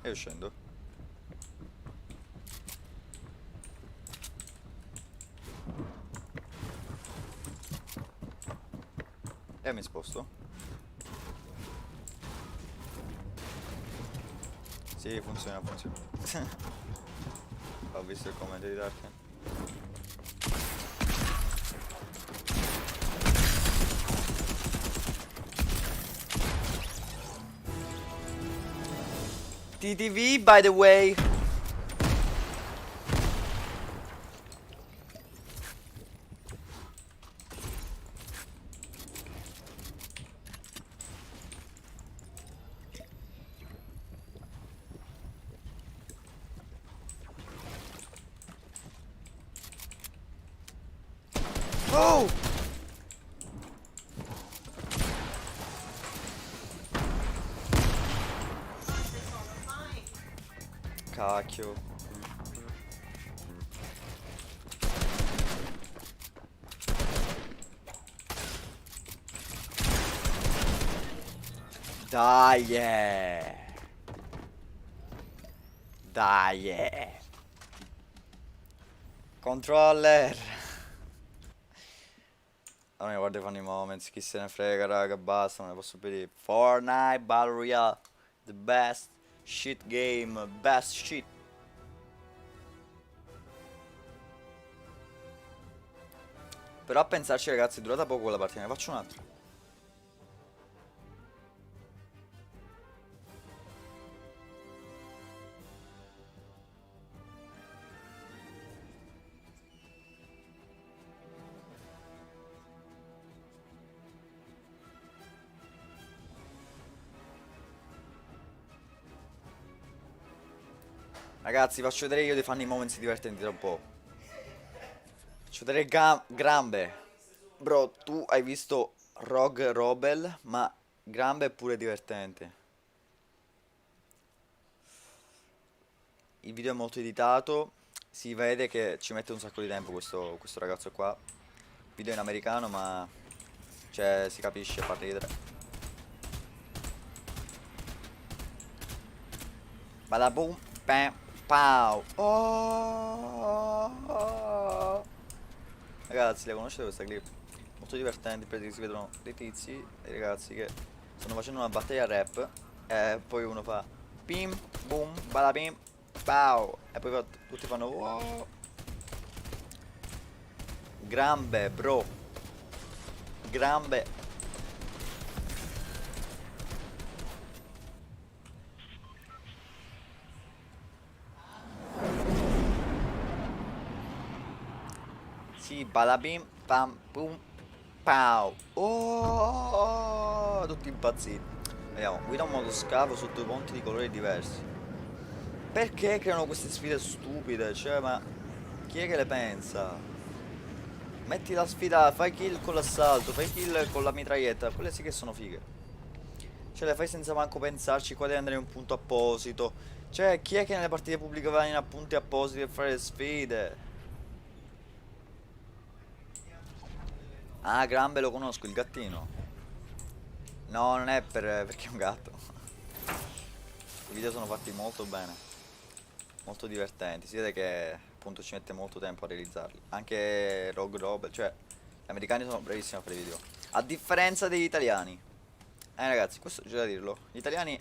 E io scendo. E mi sposto. Sì, funziona, funziona. Ho visto il commento di Darken. TTV, by the way. Oh! Cacchio. Dai! Dai! Controller! Non mi guardo i funny moments, chi se ne frega, raga, basta, non ne posso più dire. Fortnite Battle Royale, the best shit game, best shit. Però a pensarci, ragazzi, è durata poco quella partita, ne faccio un'altra. Ragazzi, faccio vedere io dei funny moments divertenti tra un po'. Faccio vedere Grambe. Bro, tu hai visto Rogue Robel, ma Grambe è pure divertente. Il video è molto editato, si vede che ci mette un sacco di tempo questo ragazzo qua. Video in americano, ma cioè si capisce, fa ridere. Bada boom, pam, pow. Oh. Ragazzi, la conoscete questa clip? Molto divertente perché si vedono dei tizi e ragazzi che stanno facendo una battaglia rap e poi uno fa Pim, boom, bada pim, pow. E poi tutti fanno wow. Grambe, bro. Grambe. Sì, bada bim, pam, boom, pow. Oh, tutti impazziti. Vediamo, guida un modo scavo su due ponti di colori diversi. Perché creano queste sfide stupide? Cioè, ma chi è che le pensa? Metti la sfida, fai kill con l'assalto, fai kill con la mitraglietta, quelle sì che sono fighe. Cioè, le fai senza manco pensarci, qua devi andare in un punto apposito. Cioè, chi è che nelle partite pubbliche va in appunti appositi per fare le sfide? Ah, Grambe lo conosco, il gattino. No, non è perché è un gatto. I video sono fatti molto bene, molto divertenti. Si vede che appunto ci mette molto tempo a realizzarli. Anche Rogue Rob, cioè, gli americani sono bravissimi a fare i video. A differenza degli italiani. Ragazzi, questo c'è da dirlo. Gli italiani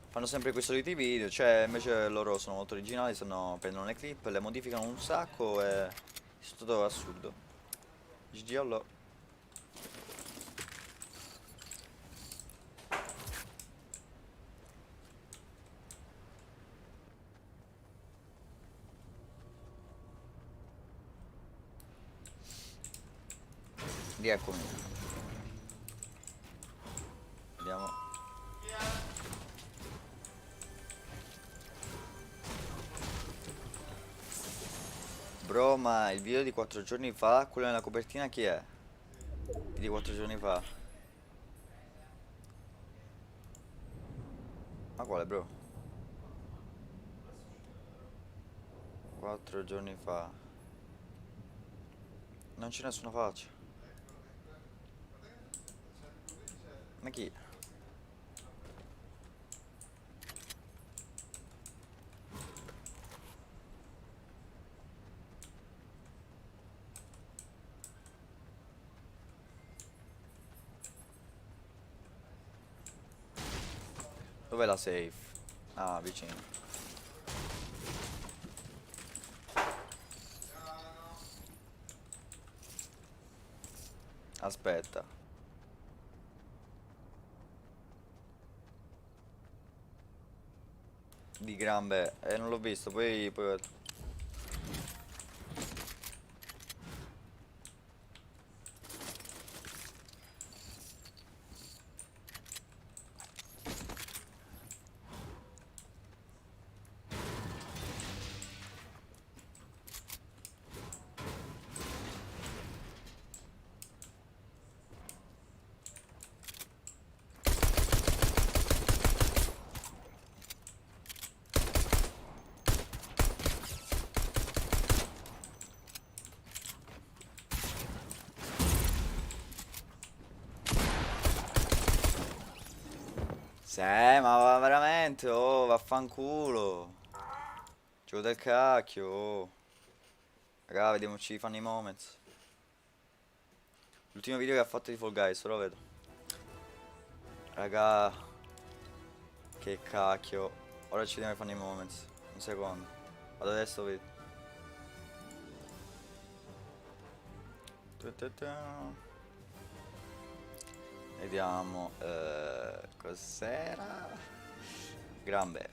fanno sempre quei soliti video, cioè invece loro sono molto originali, prendono le clip, le modificano un sacco e è tutto assurdo. GG Allo. Rieccomi. Vediamo. Bro, ma il video di 4 giorni fa, quello nella copertina chi è? Di 4 giorni fa. Ma quale bro? 4 giorni fa. Non c'è nessuna faccia. Ma chi? Dov'è la safe? Ah, vicino. Aspetta. Di Grambe. Non l'ho visto, poi. Sì, ma veramente, oh, vaffanculo. Gioco del cacchio, oh. Raga, vediamoci i funny moments. L'ultimo video che ha fatto di Fall Guys, ora lo vedo. Raga, che cacchio. Ora ci vediamo i funny moments. Un secondo. Vado adesso, vedo. Vediamo. Cos'era? Grambe.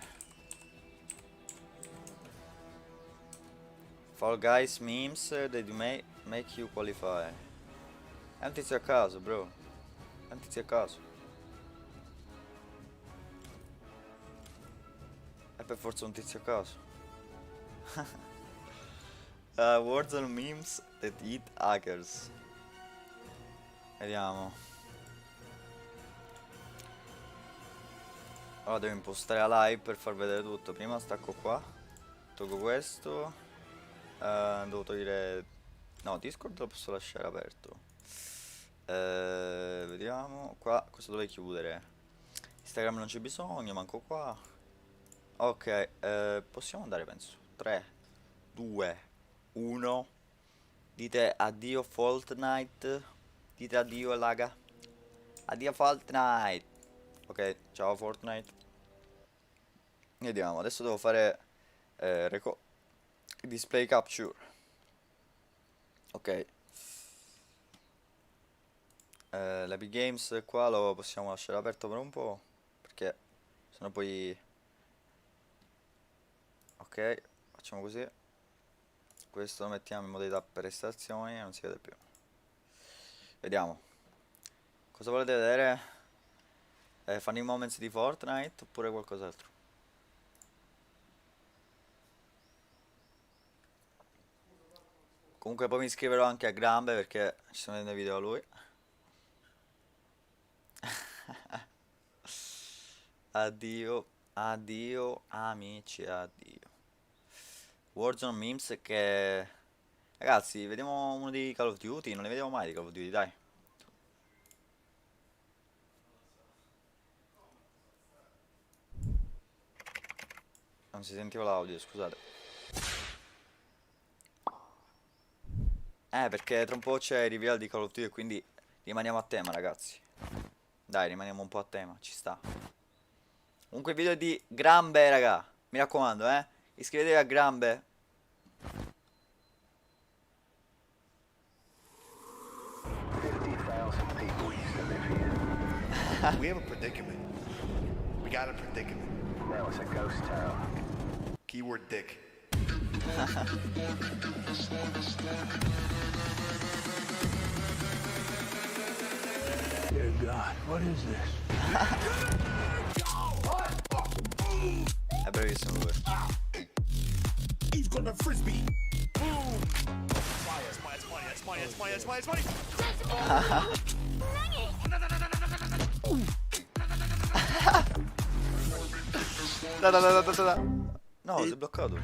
Fall Guys memes that may make you qualify. È un tizio a caso, bro. È un tizio a caso. È per forza un tizio a caso. Words on memes that eat hackers. Vediamo. Ora devo impostare la live per far vedere tutto. Prima stacco qua. Tolgo questo. Devo togliere. No, Discord lo posso lasciare aperto. Vediamo. Qua, questo dove chiudere? Instagram non c'è bisogno, manco qua. Ok, possiamo andare penso. 3, 2, 1. Dite addio Fortnite. Dite addio raga. Addio Fortnite. Ok, ciao Fortnite. Vediamo, adesso devo fare display capture. Ok. L'Epic Games qua lo possiamo lasciare aperto per un po', perché sennò poi... Ok, facciamo così. Questo lo mettiamo in modalità per estrazioni e non si vede più. Vediamo. Cosa volete vedere? Funny moments di Fortnite oppure qualcos'altro? Comunque poi mi iscriverò anche a Grambe perché ci sono dei video a lui. Addio, addio amici, addio. Warzone memes che... Ragazzi, vediamo uno di Call of Duty, non ne vediamo mai di Call of Duty, dai. Non si sentiva l'audio, scusate. Perché tra un po' c'è il reveal di Call of Duty e quindi rimaniamo a tema, ragazzi. Dai, rimaniamo un po' a tema, ci sta. Comunque il video è di Grambe, raga. Mi raccomando, iscrivetevi a Grambe. We have a predicament. We got a predicament. Now it's a ghost town. Keyword dick. Dear God, what is this? È bravissimo lui. He's gonna frisbee. Boom. That's money. That's money. That's money. That's money. That's money. That's money. No, si è bloccato.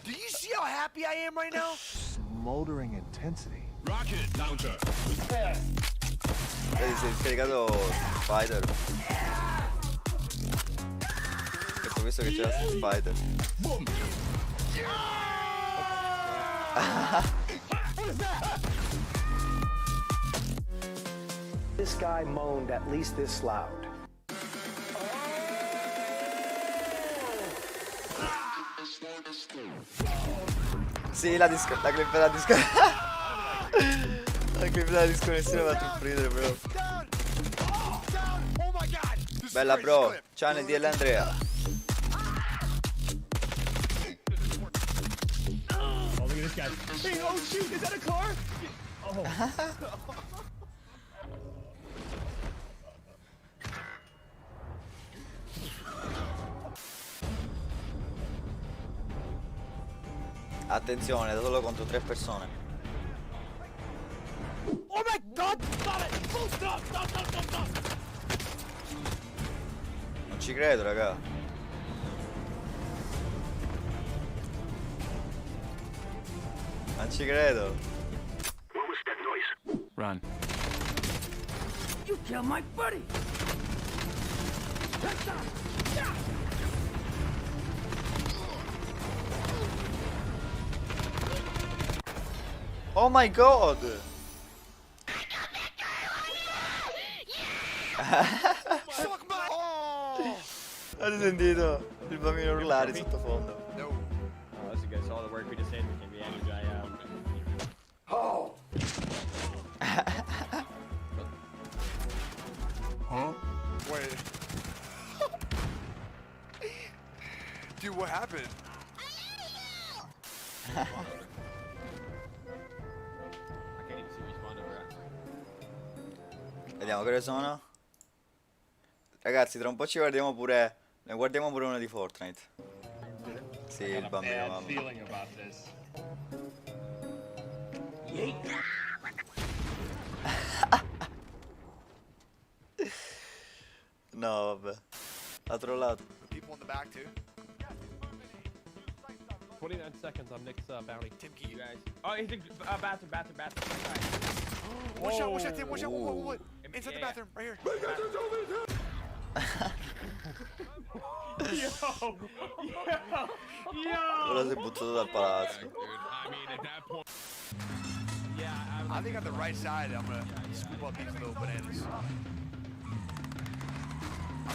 Do you see how happy I am right now? Smoldering intensity. Rocket launcher. Vedi, si è scaricato Spider. Ecco, visto che c'era Spider. Boom. This guy moaned at least this loud. Sì, la clip della la clip della disconnessione mi ha fatto ridere, bro. Bella, bro. Ciao nel DL Andrea. Oh, look at this guy. Hey, oh shoot, is that a car? Oh. Attenzione, da solo contro 3 persone. Oh my god! Stop it! Oh, stop! Stop! Stop! Stop! Stop! Non ci credo, raga. Non ci credo. What was that noise? Run. You killed my buddy! Oh my god! Suck my. Oh. Hai sentito il bambino urlare sottofondo? No. Oh, that's good. So all the work we just did can be energized. Oh! Huh? Wait. Dude, what happened? I can't even see respawn over at. Vediamo che ore sono. Ragazzi, tra un po' ci guardiamo pure. Ne guardiamo pure uno di Fortnite. Sì, il bambino mamma. Feeling about this. No, vabbè. Ha trollato. People in the back too. 29 seconds on Nick's bounty. Tim Key. You guys. Oh, he's in bathroom. Right. Watch out, Tim. Watch out. What? Inside the Yeah. bathroom, right here. Ora si è buttato dal palazzo. Yeah, I think on the right side, I'm gonna scoop up these little bananas. I'm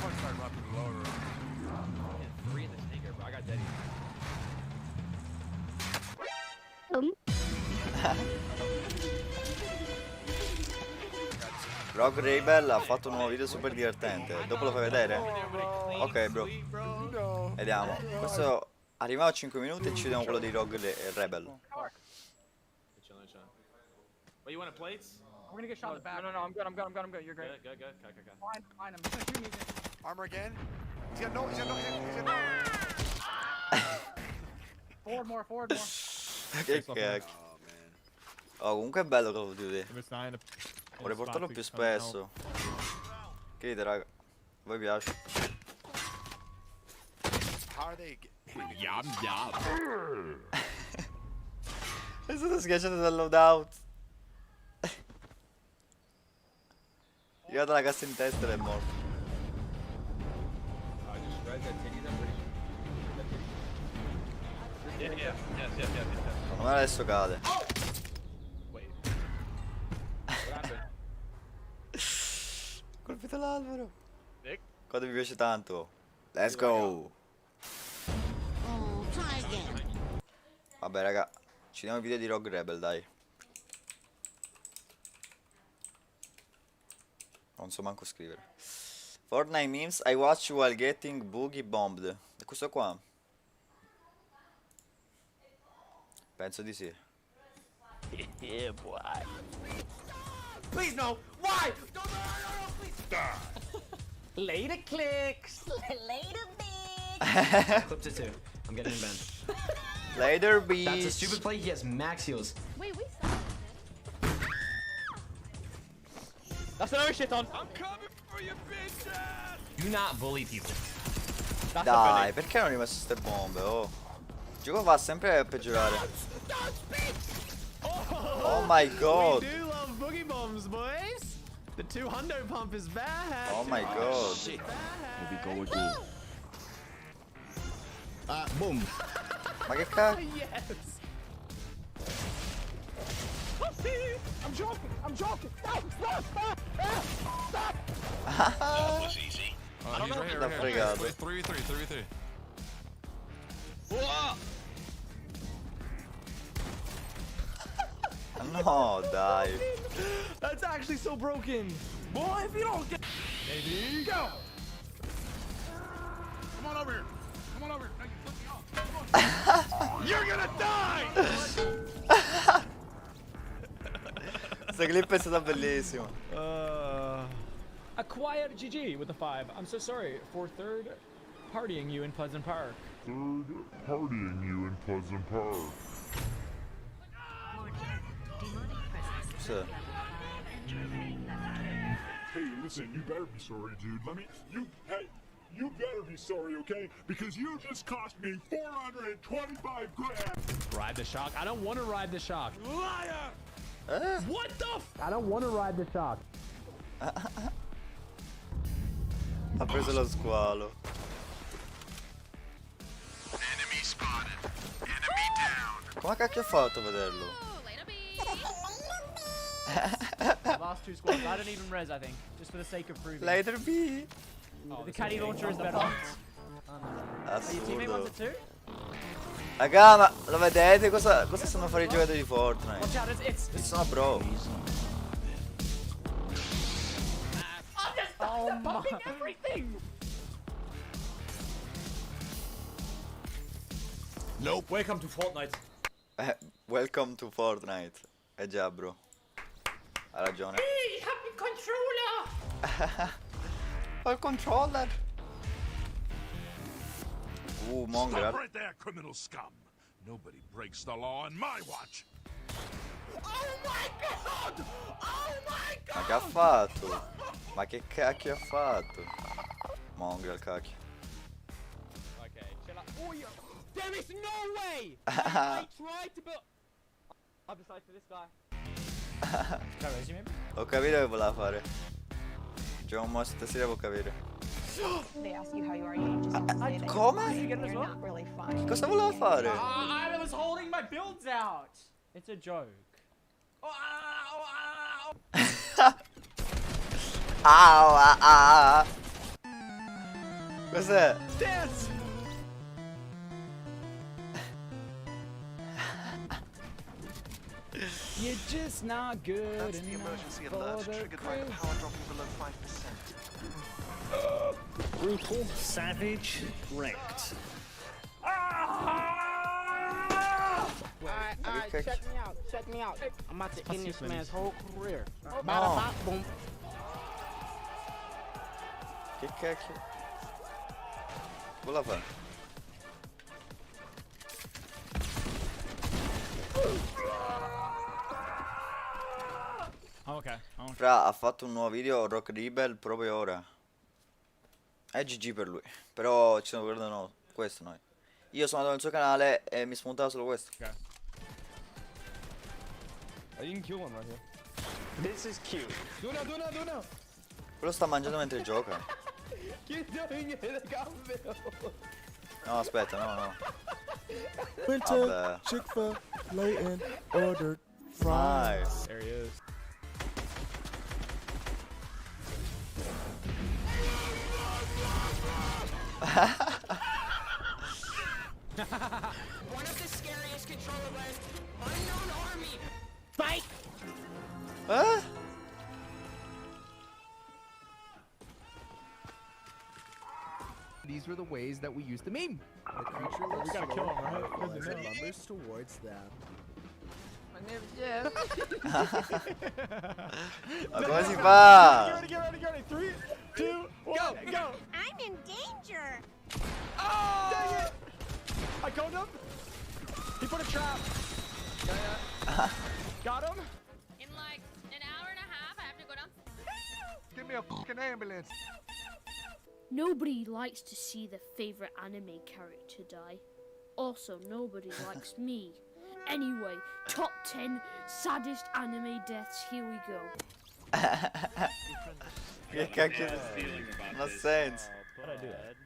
gonna start Rogue Rebel ha fatto un nuovo video super divertente. Dopo lo fai vedere? Ok, bro. Vediamo. Questo arriviamo a 5 minuti e ci vediamo quello di Rogue Rebel. Chilling. Wait, you want a plates? We're gonna get shot in the back. No, I'm good. You're great. Good. Fine. I'm just gonna shoot me. Armor again. He's got no. Forward more. Che cacchio. Oh, comunque è bello Call of Duty. Vorrei portarlo più spesso. Che dite, raga? A voi piace? How are they? È stato schiacciato dal loadout. Gli ho dato la cassa in testa ed è morto. Yeah. Secondo me adesso cade. Wait. What happened? Colpito l'albero. Nick? Quando mi piace tanto. Let's go. Vabbè raga, ci diamo il video di Rogue Rebel, dai. Non so manco scrivere. Fortnite memes I watch while getting boogie bombed. E questo qua? Penso di sì. Yeah, boy. Please no. Why? No, please. Later clicks. Later, bitch. Clipped it too. I'm getting in bend. Later, That's a bitch. stupid play. He has max heals. Wait, we saw it. That's another shit on. I'm coming for you, bitch ass. Do not bully people. That's Dai, perché non ho rimesso ste bombe? Oh. Il gioco va sempre a peggiorare. Oh my god. We do love boogie bombs, boys. The 200 pump is bad. Oh my god. Here we go again. Boom. Ma che cazzo? Yes. I'm joking. Stop. I don't know. L'ha fregato. 3v3. No, dai. That's actually so broken. Boy, if you don't get. Maybe. Go. Come on over here. Now you flip me off. You're gonna die. Questa clip è stata bellissima. Acquired GG with a 5. I'm so sorry for third partying you in Pleasant Park. Sì. Hey, listen, you better be sorry, dude. You better be sorry, okay? Because you just cost me 425 grand. Ride the shock. I don't want to ride the shock. Liar! What the I don't want to ride the shock. Ha preso lo squalo. Enemy spotted. Enemy down. Come cacchio ha fatto a vederlo? Last two squads. I don't even res. I think just for the sake of proving. Later B. The caddy launcher is better. Your teammate wants Assurdo. it too. Raga, ma lo vedete cosa sanno fare i giocatori di Fortnite? Watch out! It's. Ci sono pro. Oh my! Everything. Nope. Welcome to Fortnite. Welcome to Fortnite. Eh già, bro. Ha ragione. Hey, happy controller. Ho il controller. Mongrel. Stop right there, criminal scum. Nobody breaks the law on my watch. Oh my god! Oh my god! Ma che ha fatto? Ma che cacchio ha fatto? Mongrel, cacchio. Okay, chill out. Oh, yeah. There is no way. I tried to build. I've decided for this guy. Ho capito che voleva fare. Giochiamo mo stasera può capire. They ask you how you are, you just have to say that Come? you're not really fine. Cosa voleva fare? I was holding my builds out. It's a joke. Ah. Cos'è? Dance. You're just not good That's the enough emergency for alert the triggered by the crew. power dropping below 5%. Brutal, savage, wrecked. Alright, check me out. I'm about to end this man's whole career. No. Bada bop, boom. Che cacchio? Cosa fa? Ok. Fra, ha fatto un nuovo video Rock Rebel proprio ora. È GG per lui. Però ci stiamo guardando questo noi. Io sono andato nel suo canale e mi spuntava solo questo. Okay. You can kill one right here. This is cute. Do no. Quello sta mangiando mentre gioca. Keep doing it, No, aspetta, no. Went to Vabbè. Chick-fil-A and ordered Vai. fries. There he is. One of the scariest controller was unknown army. Fight! Eh? These were the ways that we used to meme. The creature We gotta kill him, right? as it lumbers towards them. My name is Jeff. Ma come si fa? Get ready. 3, 2, 1, go! I'm in danger. Oh! Dang it! I called him. He put a trap. Got him. In like an hour and a half, I have to go down. Give me a fucking ambulance. Nobody likes to see their favorite anime character die. Also, nobody likes me. Anyway, top 10 saddest anime deaths, here we go. Che cacchio non ha senso. How'd I do that?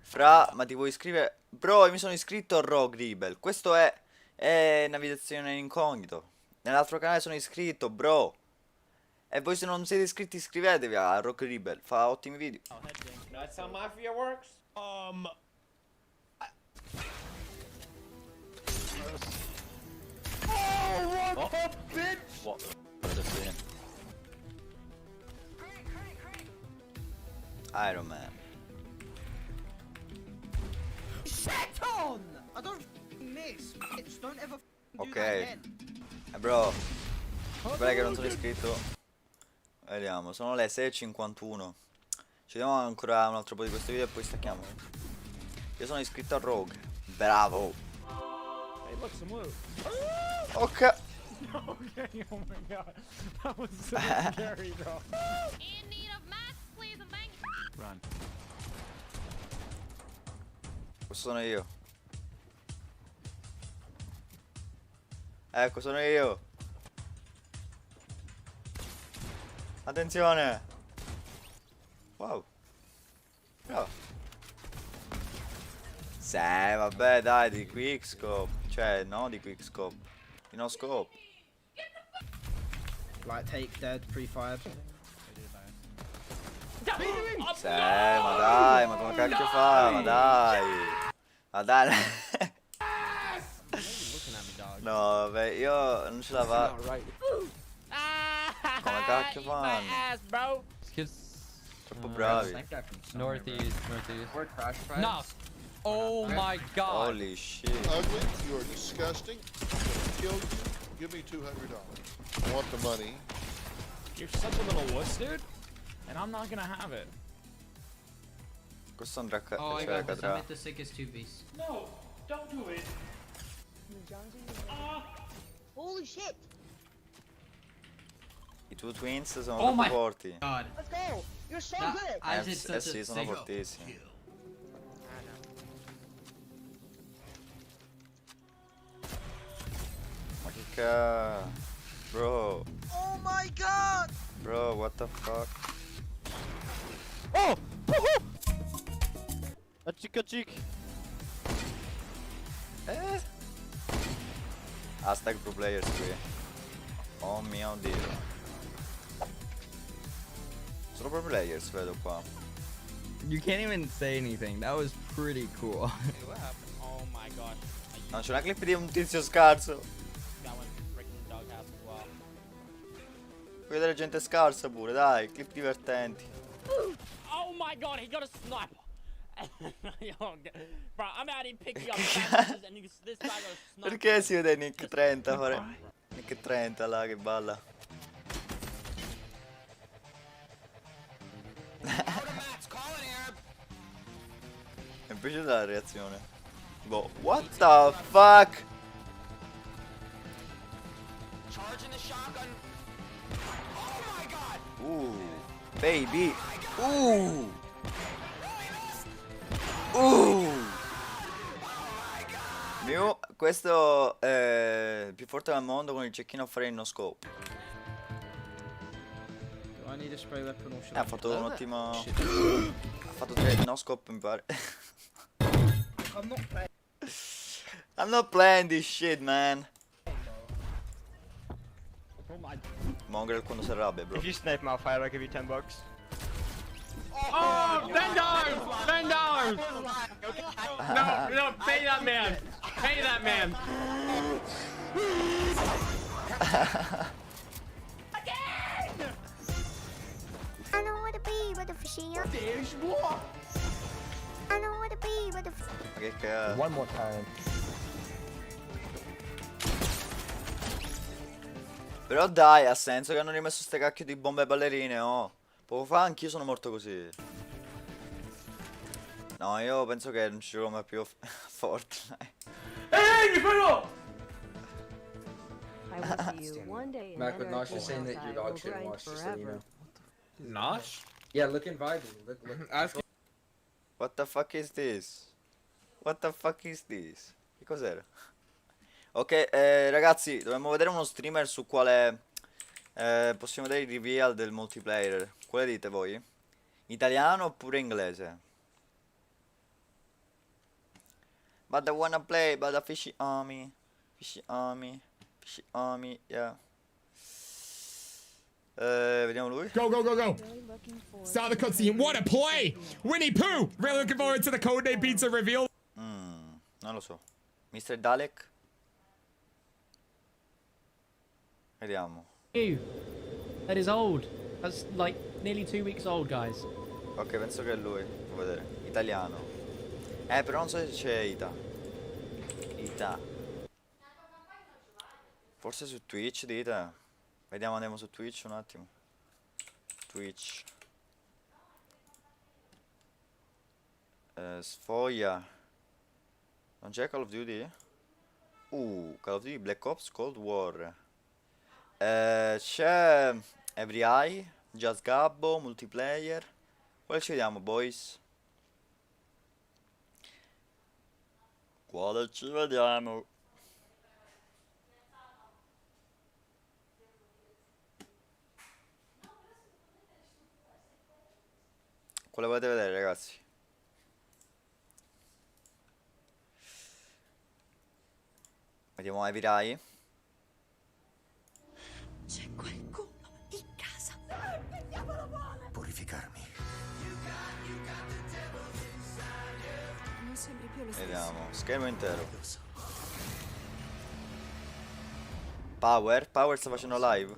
Fra, ma ti vuoi iscrivere? Bro, io mi sono iscritto a Rogue Rebel. Questo è navigazione in incognito. Nell'altro canale sono iscritto, bro. E voi se non siete iscritti iscrivetevi a Rogue Rebel. Fa ottimi video. That's how Mafia works? What? Iron Man. Seton! I don't miss. Bitch. Don't ever do Ok. that again. Bro, spera che non sono iscritto. Vediamo, sono le 6:51. Ci vediamo ancora un altro po' di questo video e poi stacchiamo. Io sono iscritto a Rogue. Bravo. Hey, look, some loot. Ok. Okay, oh my god. That was so scary, bro. In need of max, please, and thank you. Run. Questo sono io. Ecco, sono io. Attenzione. Wow. Bravo. Sì, vabbè, dai, di quickscope. Cioè, no di quickscope. Di no scope. Like take dead, pre-fired. Sì, ma dai, ma come cacchio fa? Ma dai. Ma dai. No, vabbè, io non ce la va. Come cacchio fanno? Troppo bravi. Northeast. We're crash fights. No. Oh my god. Holy shit. Ugly, you are disgusting. I'm gonna kill you. Give me $200. I want the money. You're such a little wuss, dude. And I'm not gonna have it. Questo andrà a Oh, I cioè got this. I cadrà. made the sickest 2-piece. No, don't do it. Holy shit. I tuoi twins sono Oh troppo my forti. god. Let's go. You're so That- good. I did such Sì, a sono sick. fortissimi. Ma che ca... Bro. Oh my god! Bro, what the fuck? Oh! A chick. Hashtag pro players qui. Oh mio dio. Sono pro players, vedo qua. You can't even say anything. That was pretty cool. What happened? Oh my gosh. Non c'è una clip di un tizio scarso. That one freaking Puoi vedere gente scarsa pure, dai, clip divertenti. Oh my god, he got a sniper. Bro, I'm out here picking up badges and this guy got a sniper. Perché si vede Nick 30 fare... Nick 30 là che balla. Mi è piaciuta la reazione. Boh, what the fuck? Baby. Questo è il più forte del mondo con il cecchino a fare il no scope. Ha fatto un ottimo... Ha fatto 3 no scope mi pare. I'm not playing this shit, man. Mongrel quando si arrabbia, bro. If you snipe Malfire, I'll give you $10. Oh, $10! $10! No, pay that man! Pay that man! I don't wanna be with the fishing. There's more. I don't wanna be with the. Ma che cazzo? One more time. Però dai, ha senso che hanno rimesso ste cacchio di bombe ballerine, oh. Poco fa anch'io sono morto così. No, io penso che non ci gioco mai più a Fortnite. Ehi, però! Mac with Nosh is saying that your dog shouldn't wash, just so you know. Nosh? Yeah, look in Vibe. Look. Ask. What the fuck is this? What the fuck is this? Che cos'era? Ok, ragazzi, dobbiamo vedere uno streamer su quale possiamo vedere i reveal del multiplayer. Quale dite voi? Italiano oppure inglese? But I wanna play, but a fishy army. Fishy army. Fishy army, yeah. Vediamo lui. Go, go, go, go! Saw the cutscene. What a play! Winnie Pooh! Really looking forward to the Codename Pizza reveal. Non lo so. Mr. Dalek? Vediamo. That is old. That's like nearly 2 weeks old, guys. Ok, penso che è lui. Devo vedere. Italiano. Però non so se c'è Ita. Ita. Forse su Twitch, dite. Vediamo, andiamo su Twitch un attimo. Twitch. Sfoglia. Non c'è Call of Duty? Call of Duty Black Ops Cold War. C'è Every Eye, Just Gabbo, Multiplayer. Quale ci vediamo, boys? Quale ci vediamo? Quale volete vedere, ragazzi? Vediamo Every Eye. C'è qualcuno in casa. Purificarmi. Non sembri più lo stesso. Vediamo, schermo intero. Power sta facendo live.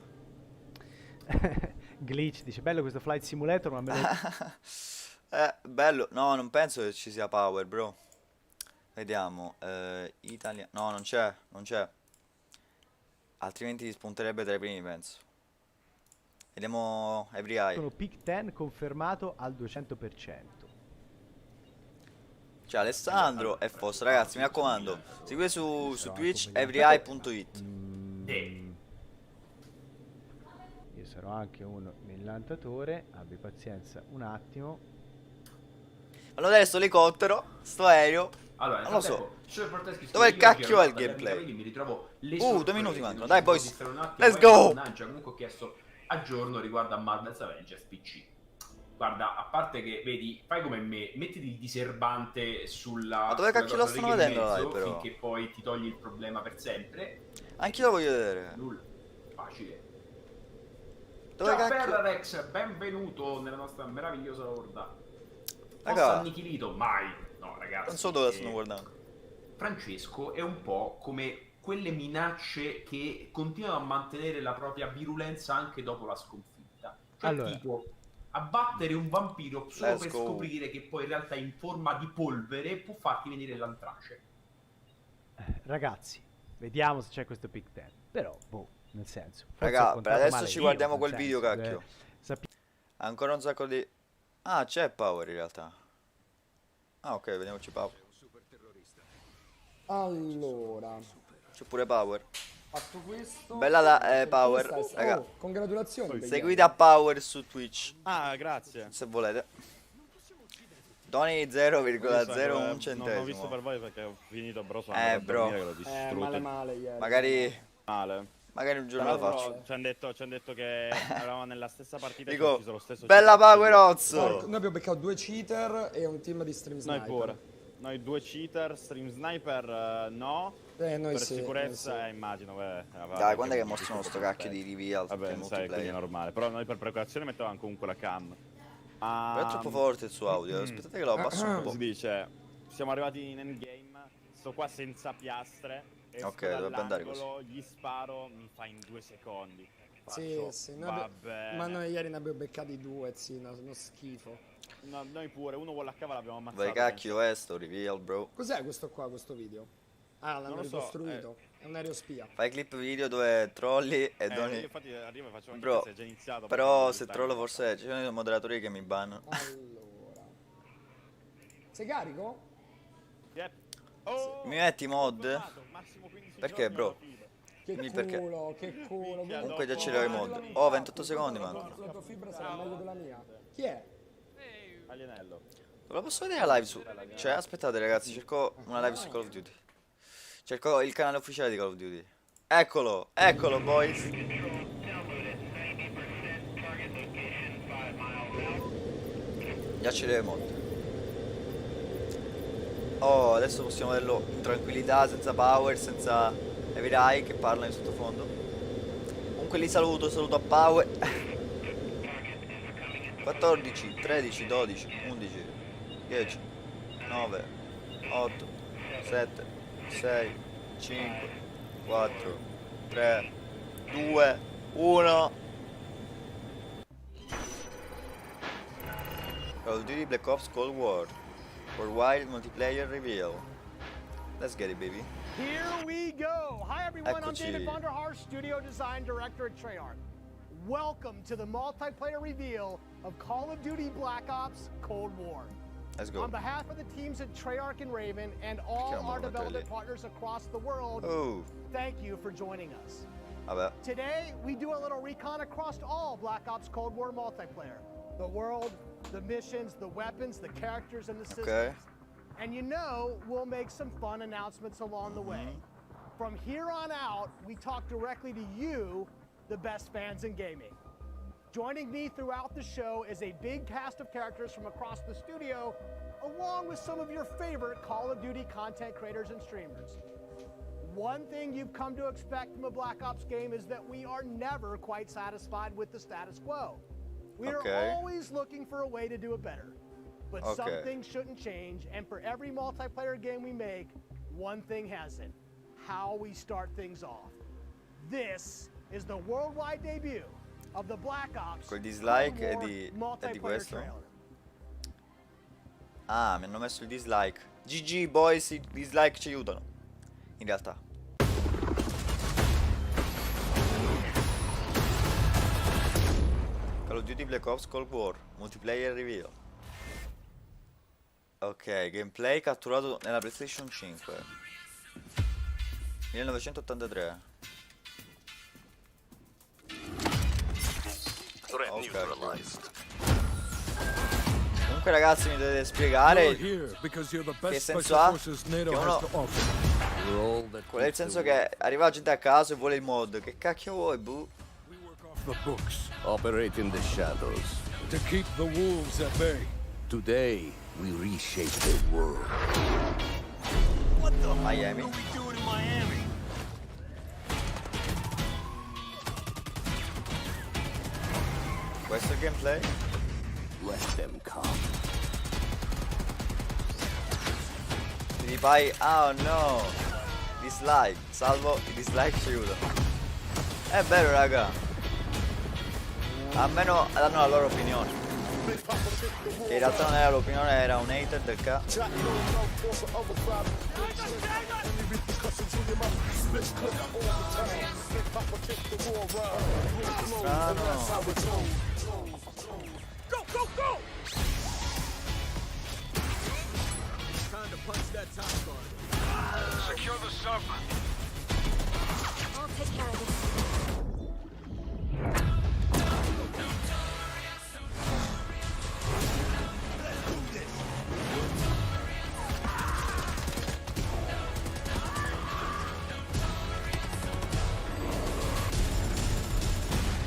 Glitch dice bello questo flight simulator, ma me lo... Bello. No, non penso che ci sia Power, bro. Vediamo, Italia. No, non c'è, non c'è. Altrimenti spunterebbe tra i primi, penso. Vediamo Every Eye. Sono pick 10 confermato al 200%. C'è Alessandro e Foss, ragazzi, mi raccomando. Seguite su Twitch everyeye.it. Io sarò anche un millantatore, abbi pazienza un attimo. Allora adesso elicottero, sto aereo. Allora, non lo so. Dove Dove il cacchio è il gameplay? Mi ritrovo 2 minuti mancano. Dai boys, let's Let's go. Comunque ho chiesto aggiorno riguardo a Marvel's Avengers PC. Guarda, a parte che, vedi, fai come me, mettiti il diserbante sulla... Ma dove cacchio lo stanno vedendo la live, però? Finché poi ti togli il problema per sempre. Anch'io lo voglio vedere. Nulla. Facile. Dove Ciao cacchio? Perrarex, benvenuto nella nostra meravigliosa orda. Raga. Posso annichilito? Mai. No, ragazzi. Non so dove stanno guardando. Francesco è un po' come quelle minacce che continuano a mantenere la propria virulenza anche dopo la sconfitta. Cioè, Allora. tipo, abbattere un vampiro solo Let's per go. scoprire che poi in realtà in forma di polvere può farti venire l'antrace. Ragazzi, vediamo se c'è questo pick 10. Però, boh, nel senso. forse ho Raga, per contato adesso male ci io, guardiamo nel quel senso, video, cacchio. sappi- Ancora un sacco di... Ah, c'è Power in realtà. Ah, ok, vediamoci Power. Allora, C'è pure Power. fatto questo. Bella la Power, Questa- raga. oh, congratulazioni. Seguite a Power su Twitch, Ah, grazie. se volete. Doni 0,01 Non ho visto centesimo. per voi perché ho finito, però sono andato a bro. dormire che l'ho distrutto. male ieri. Magari un giorno lo Però faccio. ci hanno detto che eravamo nella stessa partita e Dico, ci ho ucciso lo stesso bella cheater. Powerozzo! Noi abbiamo beccato 2 cheater e un team di stream Noi sniper. pure. Noi 2 cheater, stream sniper no. Noi Per sì, sicurezza noi sì. immagino Dai, quando è che mostrano sto cacchio di reveal? Vabbè, del sai, quindi è multiplayer? normale. Però noi per precauzione mettevamo comunque la cam. Però è troppo forte il suo audio, aspettate che lo abbasso un po'. Si dice, siamo arrivati in endgame, sto qua senza piastre. Esco Ok, dovrebbe andare dall'angolo, gli sparo, mi fa in 2 secondi. Sì, Faccio, sì. va bene. Ma noi ieri ne abbiamo beccati 2, sì, uno schifo. No, noi pure, uno vuole la cava l'abbiamo ammazzato. Vai cacchio è sto reveal, bro. Cos'è questo qua, questo video? Ah, l'hanno Non lo so, ricostruito. È un aereo spia. Fai clip video dove trolli e Io Doni... infatti arrivo e faccio anche Bro, se è già iniziato. però se trollo forse ci sono dei moderatori che mi bannano. Allora. Sei carico? Yep. Oh, Mi metti mod? massimo 15 Perché, giorni bro? alla fine. Che Dimmi culo, perché. che culo. Comunque già ce l'ho i mod. Oh, 28 secondi manco. La tua fibra sarà meglio della mia. Chi è? Alienello. Lo posso vedere la live su... Cioè, aspettate ragazzi, cerco una live su Call of Duty. Cerco il canale ufficiale di Call of Duty. Eccolo, eccolo boys. Già ce l'ho i mod. Oh, adesso possiamo vederlo in tranquillità, senza power, senza heavy eye che parlano in sottofondo. Comunque li saluto a Power. 14, 13, 12, 11, 10, 9, 8, 7, 6, 5, 4, 3, 2, 1. Call of Duty Black Ops Cold War. Worldwide multiplayer reveal. Let's get it, baby. Here we go. Hi everyone, I'm Eccoci. David Vonderhaar, Studio Design Director at Treyarch. Welcome to the multiplayer reveal of Call of Duty Black Ops Cold War. Let's go. On behalf of the teams at Treyarch and Raven and all Giochiamo, our development fratelli. partners across the world, Oh, thank you for joining us. vabbè. Today, we do a little recon across all Black Ops Cold War multiplayer. The world, the missions, the weapons, the characters, and the systems. Okay. And you know, we'll make some fun announcements along the way. From here on out, we talk directly to you, the best fans in gaming. Joining me throughout the show is a big cast of characters from across the studio, along with some of your favorite Call of Duty content creators and streamers. One thing you've come to expect from a Black Ops game is that we are never quite satisfied with the status quo. We Okay. are always looking for a way to do it better. But some Okay. things shouldn't change, and for every multiplayer game we make, one thing hasn't: how we start things off. This is the worldwide debut of the Black Ops Col dislike Cold War è di multiplayer questo? trailer. Ah, mi hanno messo il dislike. GG boys, i dislike ci aiutano. In realtà. Call of Duty Black Ops Cold War multiplayer reveal. Ok, gameplay catturato nella PlayStation 5 1983. Ok. Comunque ragazzi mi dovete spiegare che senso ha che uno... Qual è il senso che arriva la gente a caso e vuole il mod? Che cacchio vuoi, bu? The books operate in the shadows to keep the wolves at bay. Today, we reshape the world. What the Miami? What are we doing in Miami? Questo è il gameplay? Let them come. Ti fai... Oh no! dislike, salvo i dislike ci aiutano. È vero raga, almeno danno la loro opinione, che in realtà non era l'opinione, era un hater del cazzo. Strano. Go, go, go! Time to punch that top guard. Secure the sub. I'll take care of this.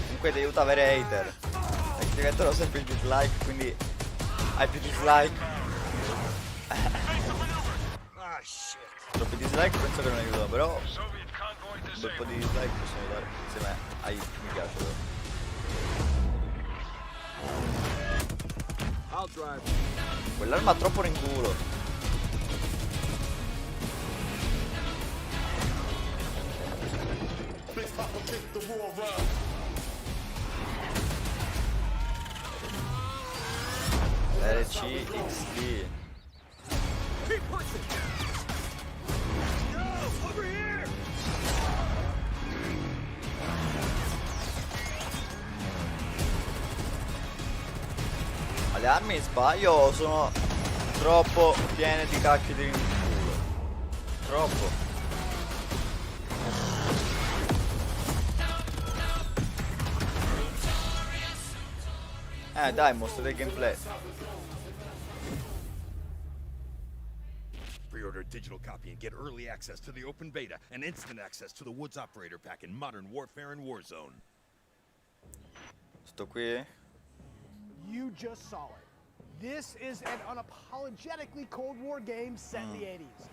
Comunque ti aiuta a avere hater, perché ti mettono sempre il dislike, quindi hai più dislike. Troppi dislike penso che non aiutano, però un bel po' di dislike possono aiutare insieme ai mi piace però. Quell'arma ha troppo rinculo. RCXD. Ma le armi sbaglio o sono troppo piene di cacchio di rinculo? Troppo. Dai, mostro del gameplay. Pre-order a digital copy and get early access to the open beta and instant access to the Woods Operator Pack in Modern Warfare and Warzone. Sto qui. You just saw it. This is an unapologetically Cold War game set in the 80s,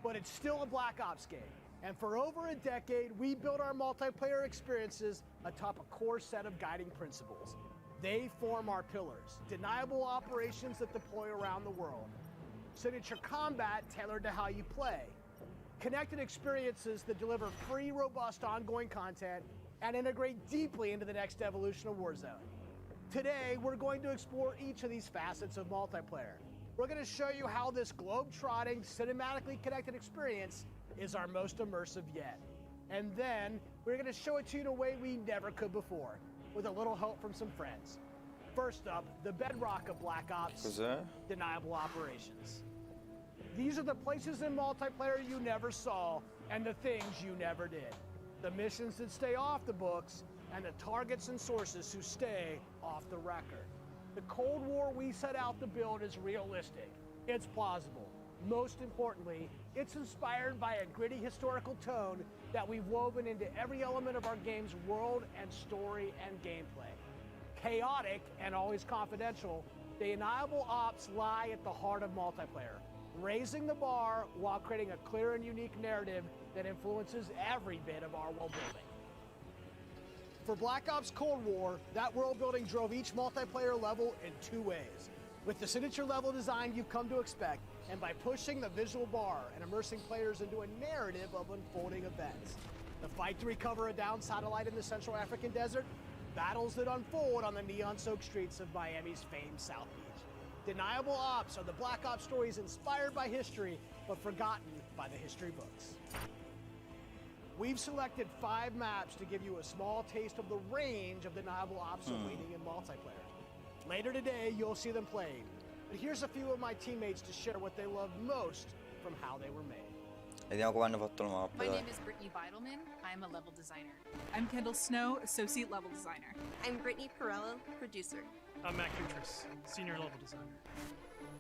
but it's still a Black Ops game. And for over a decade, we built our multiplayer experiences atop a core set of guiding principles. They form our pillars, deniable operations that deploy around the world, signature combat tailored to how you play, connected experiences that deliver free, robust, ongoing content, and integrate deeply into the next evolution of Warzone. Today, we're going to explore each of these facets of multiplayer. We're going to show you how this globe-trotting, cinematically connected experience is our most immersive yet. And then, we're going to show it to you in a way we never could before, with a little help from some friends. First up, the bedrock of Black Ops, deniable operations. These are the places in multiplayer you never saw, and the things you never did. The missions that stay off the books, and the targets and sources who stay off the record. The Cold War we set out to build is realistic. It's plausible. Most importantly, it's inspired by a gritty historical tone that we've woven into every element of our game's world and story and gameplay. Chaotic and always confidential, the deniable ops lie at the heart of multiplayer, raising the bar while creating a clear and unique narrative that influences every bit of our world building. For Black Ops Cold War, that world building drove each multiplayer level in two ways. With the signature level design you've come to expect, and by pushing the visual bar and immersing players into a narrative of unfolding events. The fight to recover a downed satellite in the Central African desert, battles that unfold on the neon-soaked streets of Miami's famed South Beach. Deniable Ops are the Black Ops stories inspired by history, but forgotten by the history books. We've selected 5 maps to give you a small taste of the range of deniable ops awaiting in multiplayer. Later today, you'll see them played. But here's a few of my teammates to share what they love most from how they were made. Vediamo come hanno fatto la mappa. My dai. name is Brittany Beidelman. I'm a level designer. I'm Kendall Snow, associate level designer. I'm Brittany Perello, producer. I'm Matt Kutris, senior level designer.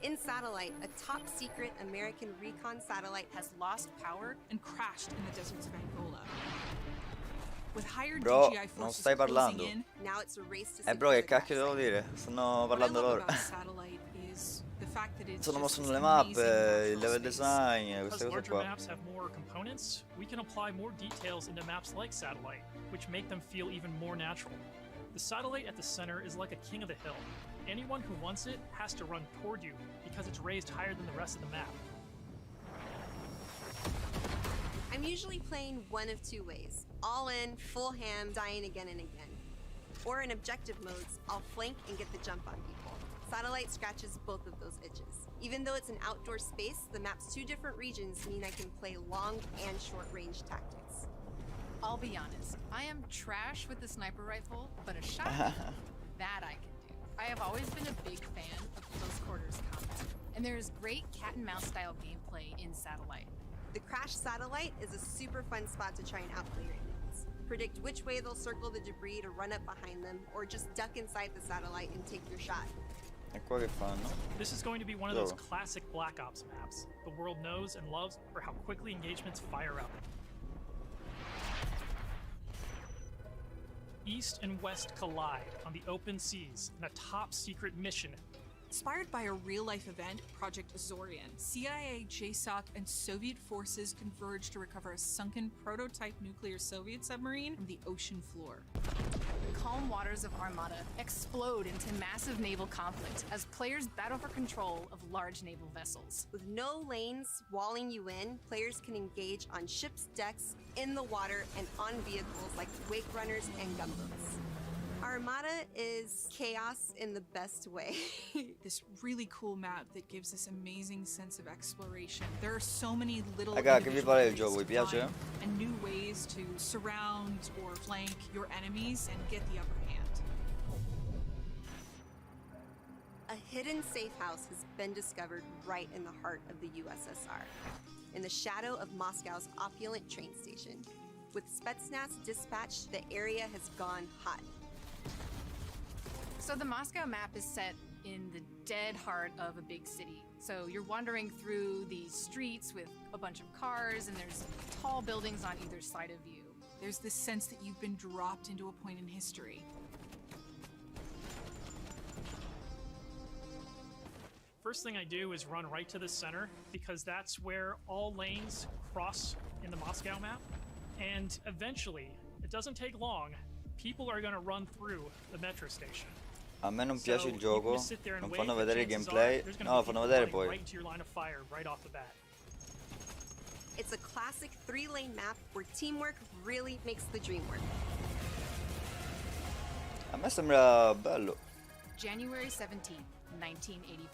In Satellite, a top secret American recon satellite Has lost power and crashed in the deserts of Angola. With higher Bro, DGI non forces stai closing parlando. in, now it's a race to Bro, che cacchio devo dire? Stanno what I parlando love loro. about Satellite is the fact that it's Stanno just mostrando this le mappe, amazing il level natural space. design, queste Because cose larger qua. maps have more components, we can apply more details into maps like Satellite, which make them feel even more natural. The satellite at the center is like a king of the hill. Anyone who wants it has to run toward you because it's raised higher than the rest of the map. I'm usually playing one of two ways. All in, full ham, dying again and again. Or in objective modes, I'll flank and get the jump on people. Satellite scratches both of those itches. Even though it's an outdoor space, the map's two different regions mean I can play long and short range tactics. I'll be honest, I am trash with the sniper rifle, but a shotgun, that I can do. I have always been a big fan of close quarters combat, and there is great cat and mouse style gameplay in Satellite. The Crash Satellite is a super fun spot to try and outplay your enemies. Predict which way they'll circle the debris to run up behind them, or just duck inside the satellite and take your shot. E qua che fanno? This is going to be one of those classic Black Ops maps the world knows and loves for how quickly engagements fire up. East and West collide on the open seas in a top secret mission. Inspired by a real-life event, Project Azorian, CIA, JSOC, and Soviet forces converged to recover a sunken prototype nuclear Soviet submarine from the ocean floor. The calm waters of Armada explode into massive naval conflict as players battle for control of large naval vessels. With no lanes walling you in, players can engage on ships' decks, in the water, and on vehicles like wake runners and gunboats. Armada is chaos in the best way. This really cool map that gives this amazing sense of exploration. There are so many little Raga, che vi pare del individual gioco? Vi ways to piace? find and new ways to surround or flank your enemies and get the upper hand. A hidden safe house has been discovered right in the heart of the USSR, in the shadow of Moscow's opulent train station. With Spetsnaz dispatched, the area has gone hot. So the Moscow map is set in the dead heart of a big city. So you're wandering through these streets with a bunch of cars, and there's tall buildings on either side of you. There's this sense that you've been dropped into a point in history. First thing I do is run right to the center because that's where all lanes cross in the Moscow map. And eventually, it doesn't take long, people are going to run through the metro station. A me non piace il gioco, non fanno vedere il Chances gameplay. are there's No, lo gonna be fanno people vedere running poi. right into your line of fire right off the bat. It's a classic 3-lane map where teamwork really makes the dream work. A me sembra bello. January 17th, 1984.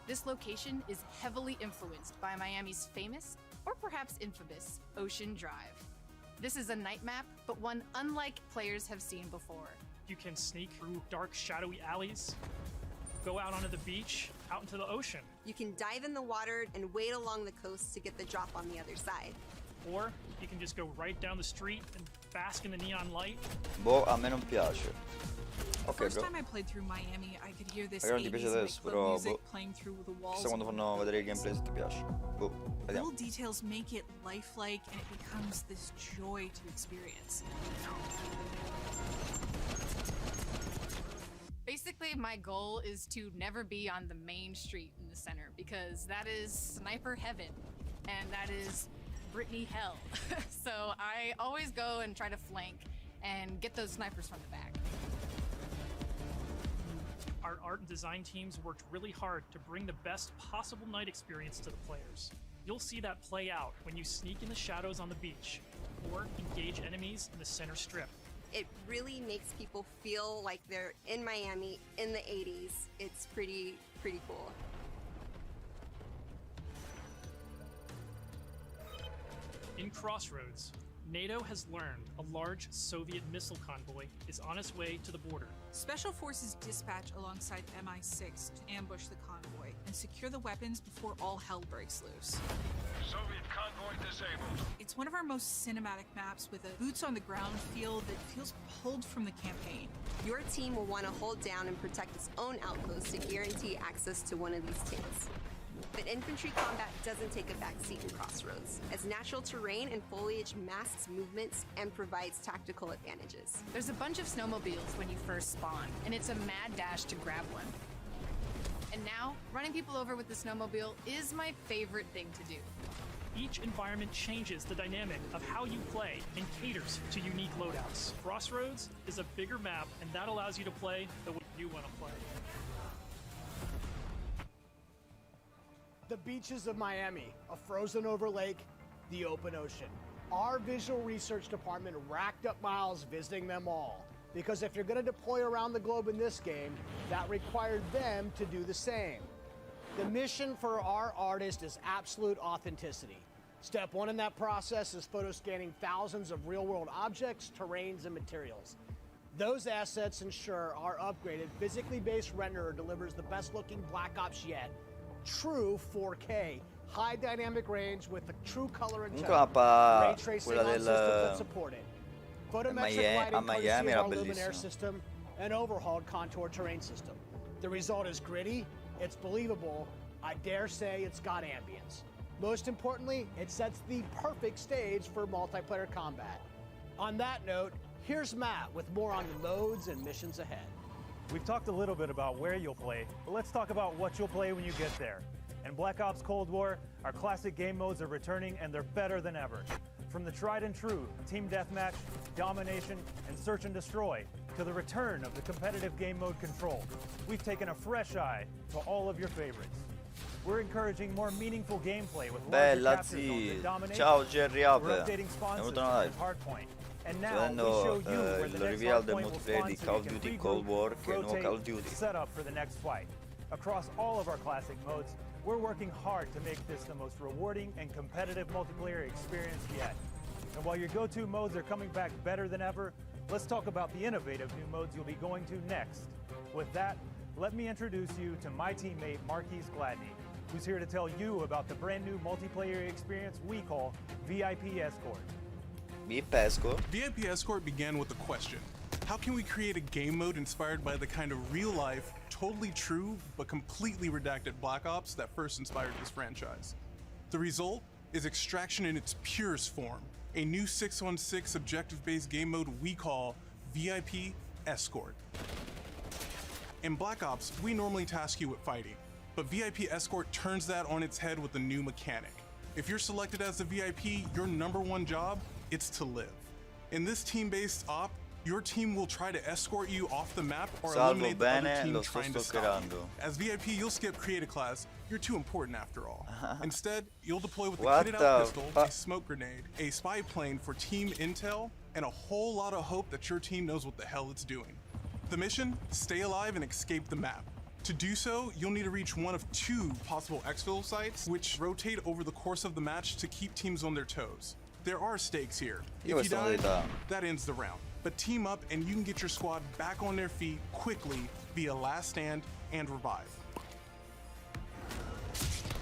This location is heavily influenced by Miami's famous, or perhaps infamous, Ocean Drive. This is a night map, but one unlike players have seen before. You can sneak through dark, shadowy alleys, go out onto the beach, out into the ocean. You can dive in the water and wade along the coast to get the drop on the other side. Or you can just go right down the street and bask in the neon light. Boh, a me non piace. The Ok, first bro. time I played through Miami, I could hear this Magari non ti 80s piace adesso, nightclub però music boh. playing through the walls. Chissà quando fanno vedere il gameplay se ti piace. Boh, vediamo. Little details make it lifelike, and it becomes this joy to experience. Basically, my goal is to never be on the main street in the center because that is sniper heaven and that is Brittany hell. So I always go and try to flank and get those snipers from the back. Our art and design teams worked really hard to bring the best possible night experience to the players. You'll see that play out when you sneak in the shadows on the beach or engage enemies in the center strip. It really makes people feel like they're in Miami in the 80s. It's pretty cool. In Crossroads, NATO has learned a large Soviet missile convoy is on its way to the border. Special forces dispatch alongside MI6 to ambush the convoy and secure the weapons before all hell breaks loose. Soviet convoy disabled. It's one of our most cinematic maps with a boots-on-the-ground feel that feels pulled from the campaign. Your team will want to hold down and protect its own outpost to guarantee access to one of these tanks. But infantry combat doesn't take a backseat in Crossroads, as natural terrain and foliage masks movements and provides tactical advantages. There's a bunch of snowmobiles when you first spawn, and it's a mad dash to grab one. And now, running people over with the snowmobile is my favorite thing to do. Each environment changes the dynamic of how you play and caters to unique loadouts. Crossroads is a bigger map, and that allows you to play the way you want to play. The beaches of Miami, a frozen over lake, the open ocean. Our visual research department racked up miles visiting them all. Because if you're going to deploy around the globe in this game, that required them to do the same. The mission for our artist is absolute authenticity. Step one in that process is photo scanning thousands of real-world objects, terrains, and materials. Those assets ensure our upgraded, physically based renderer delivers the best-looking Black Ops yet. True 4K, high dynamic range with a true color and Comunque la mappa, ray tracing quella on systems that del support it. Photometric lighting a Miami courtesy era of our Luminaire bellissima. system, and overhauled contour terrain system. The result is gritty, it's believable, I dare say it's got ambience. Most importantly, it sets the perfect stage for multiplayer combat. On that note, here's Matt with more on the modes and missions ahead. We've talked a little bit about where you'll play, but let's talk about what you'll play when you get there. In Black Ops Cold War, our classic game modes are returning and they're better than ever. From the tried and true Team Deathmatch, Domination, and Search and Destroy, to the return of the competitive game mode Control, we've taken a fresh eye to all of your favorites. We're encouraging more meaningful gameplay with larger Bella capture zones zii, and domination. ciao Jerry Up, We're updating spawn benvenuto systems nella and live. Hardpoint. And Sto now we vedendo show you where the il next reveal del hardpoint will multiplayer spawn di so Call you of can Duty regroup, Cold War che è il nuovo rotate, Call of Duty. set up for the next fight. Across all of our classic modes, we're working hard to make this the most rewarding and competitive multiplayer experience yet. And while your go-to modes are coming back better than ever, let's talk about the innovative new modes you'll be going to next. With that, let me introduce you to my teammate Marquise Gladney, who's here to tell you about the brand new multiplayer experience we call VIP Escort. VIP Escort? VIP Escort began with a question. How can we create a game mode inspired by the kind of real-life, totally true, but completely redacted Black Ops that first inspired this franchise? The result is Extraction in its purest form, a new 6-on-6 objective-based game mode we call VIP Escort. In Black Ops, we normally task you with fighting, but VIP Escort turns that on its head with a new mechanic. If you're selected as the VIP, your #1 job, it's to live. In this team-based op, your team will try to escort you off the map or Salvo eliminate the other bene, team lo sto trying to stop you. stalkerando. As VIP, you'll skip create a class. You're too important after all. Instead, you'll deploy with the What kitted the out pistol, fu- a smoke grenade, a spy plane for team intel, and a whole lot of hope that your team knows what the hell it's doing. The mission? Stay alive and escape the map. To do so, you'll need to reach one of 2 possible exfil sites, which rotate over the course of the match to keep teams on their toes. There are stakes here. Io If you questa die, modalità. that ends the round. But team up and you can get your squad back on their feet quickly via last stand and revive.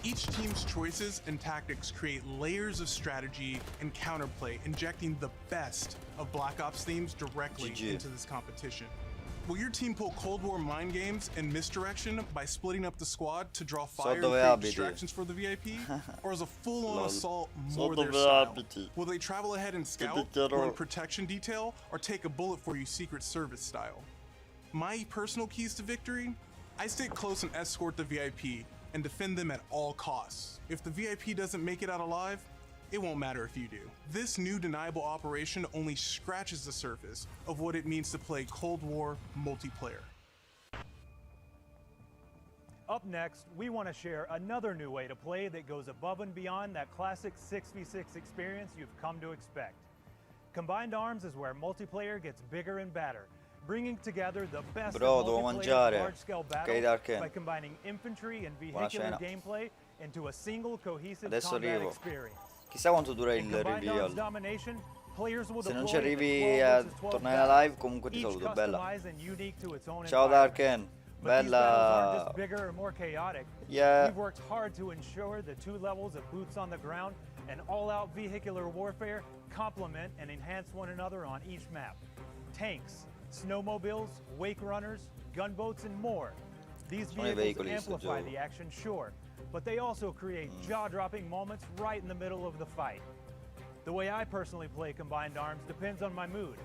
Each team's choices and tactics create layers of strategy and counterplay, injecting the best of Black Ops themes directly GG. into this competition. Will your team pull Cold War mind games and misdirection by splitting up the squad to draw So fire and dove create abiti. distractions for the VIP? Or is a full-on Lol. assault So more their dove style? abiti. Will they travel ahead and scout, dichiaro- run protection detail, or take a bullet for you Secret Service style? My personal keys to victory? I stick close and escort the VIP and defend them at all costs. If the VIP doesn't make it out alive, it won't matter if you do. This new deniable operation only scratches the surface of what it means to play Cold War multiplayer. Up next, we want to share another new way to play that goes above and beyond that classic 6v6 experience you've come to expect. Combined Arms is where multiplayer gets bigger and badder, bringing together the best Bro, of devo multiplayer's mangiare. large-scale Ok, battles Darken. by combining infantry and Buona vehicular cena. gameplay into a single cohesive Adesso combat arrivo. experience. Chissà quanto dura il In Combined reveal. Arms Domination, players will Se non deploy ci into arrivi 12 a versus 12 tornare alla live, comunque ti each saluto, bella. customized and unique to its own Ciao environment. Darken, But these battles aren't bella. just bigger or more chaotic. Yeah. We've worked hard to ensure the 2 levels of boots on the ground and all-out vehicular warfare complement and enhance one another on each map. Tanks, snowmobiles, wake runners, gunboats, and more. These Sono i vehicles veicoli di sto amplify gioco. the action, sure, but they also create jaw-dropping moments right in the middle of the fight. The way I personally play Combined Arms depends on my mood.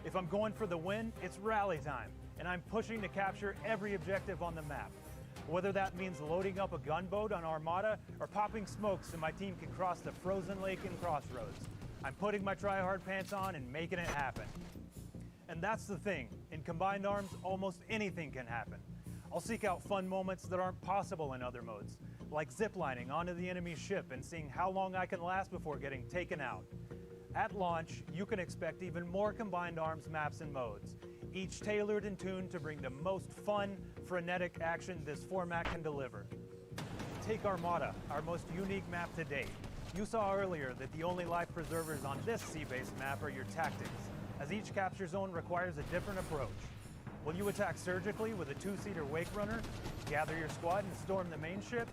If I'm going for the win, it's rally time, and I'm pushing to capture every objective on the map. Whether that means loading up a gunboat on Armada or popping smokes so my team can cross the frozen lake in Crossroads, I'm putting my try-hard pants on and making it happen. And that's the thing, in Combined Arms, almost anything can happen. I'll seek out fun moments that aren't possible in other modes, like ziplining onto the enemy's ship and seeing how long I can last before getting taken out. At launch, you can expect even more Combined Arms maps and modes, each tailored and tuned to bring the most fun, frenetic action this format can deliver. Take Armada, our most unique map to date. You saw earlier that the only life preservers on this sea-based map are your tactics, as each capture zone requires a different approach. Will you attack surgically with a two-seater Wake Runner, gather your squad and storm the main ship?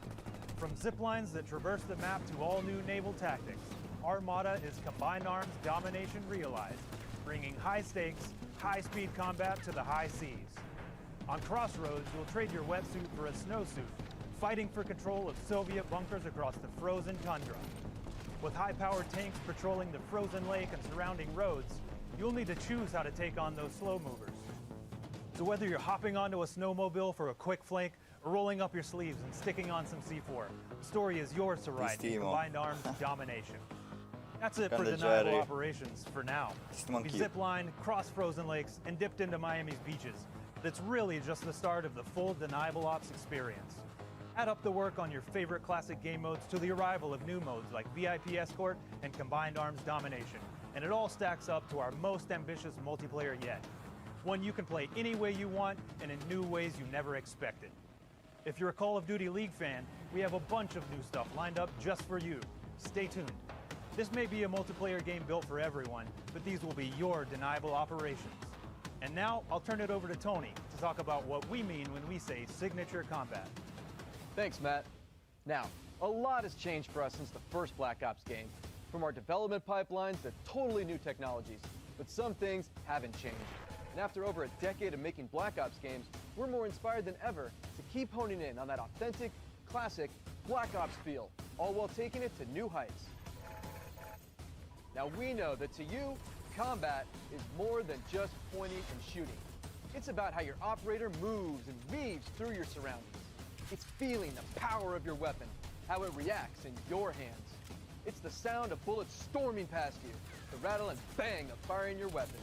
From zip lines that traverse the map to all new naval tactics, Armada is Combined Arms domination realized, bringing high stakes, high-speed combat to the high seas. On Crossroads, you'll trade your wetsuit for a snowsuit, fighting for control of Soviet bunkers across the frozen tundra. With high-powered tanks patrolling the frozen lake and surrounding roads, you'll need to choose how to take on those slow movers. So whether you're hopping onto a snowmobile for a quick flank or rolling up your sleeves and sticking on some C4, the story is yours to write in Combined Arms domination. That's it for deniable operations for now. We've ziplined, crossed frozen lakes, and dipped into Miami's beaches. That's really just the start of the full deniable ops experience. Add up the work on your favorite classic game modes to the arrival of new modes like VIP Escort and Combined Arms Domination, and it all stacks up to our most ambitious multiplayer yet. One you can play any way you want and in new ways you never expected. If you're a Call of Duty League fan, we have a bunch of new stuff lined up just for you. Stay tuned. This may be a multiplayer game built for everyone, but these will be your deniable operations. And now, I'll turn it over to Tony to talk about what we mean when we say signature combat. Thanks, Matt. Now, a lot has changed for us since the first Black Ops game, from our development pipelines to totally new technologies, but some things haven't changed. And after over a decade of making Black Ops games, we're more inspired than ever to keep honing in on that authentic, classic Black Ops feel, all while taking it to new heights. Now we know that to you, combat is more than just pointing and shooting. It's about how your operator moves and weaves through your surroundings. It's feeling the power of your weapon, how it reacts in your hands. It's the sound of bullets storming past you, the rattle and bang of firing your weapon.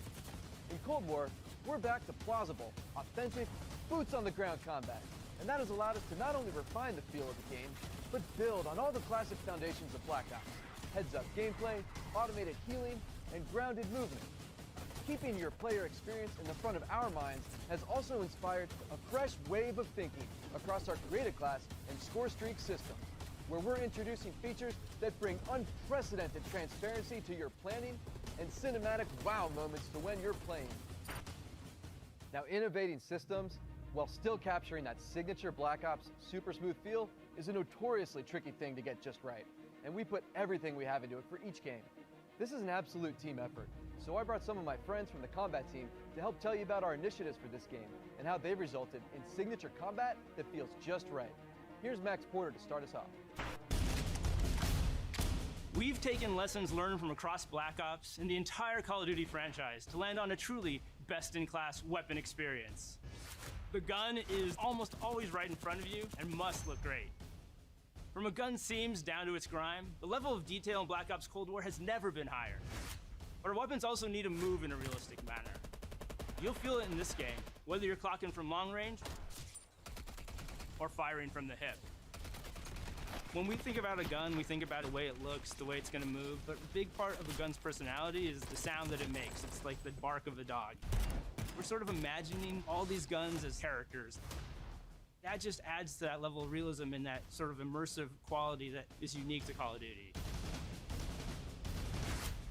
In Cold War, we're back to plausible, authentic, boots-on-the-ground combat, and that has allowed us to not only refine the feel of the game, but build on all the classic foundations of Black Ops. Heads-up gameplay, automated healing, and grounded movement. Keeping your player experience in the front of our minds has also inspired a fresh wave of thinking across our created class and score streak system, where we're introducing features that bring unprecedented transparency to your planning and cinematic wow moments to when you're playing. Now, innovating systems while still capturing that signature Black Ops super smooth feel is a notoriously tricky thing to get just right, and we put everything we have into it for each game. This is an absolute team effort, so I brought some of my friends from the combat team to help tell you about our initiatives for this game and how they've resulted in signature combat that feels just right. Here's Max Porter to start us off. We've taken lessons learned from across Black Ops and the entire Call of Duty franchise to land on a truly best-in-class weapon experience. The gun is almost always right in front of you and must look great. From a gun's seams down to its grime, the level of detail in Black Ops Cold War has never been higher. But our weapons also need to move in a realistic manner. You'll feel it in this game, whether you're clocking from long range or firing from the hip. When we think about a gun, we think about the way it looks, the way it's gonna move, but a big part of a gun's personality is the sound that it makes. It's like the bark of a dog. We're sort of imagining all these guns as characters. That just adds to that level of realism and that sort of immersive quality that is unique to Call of Duty.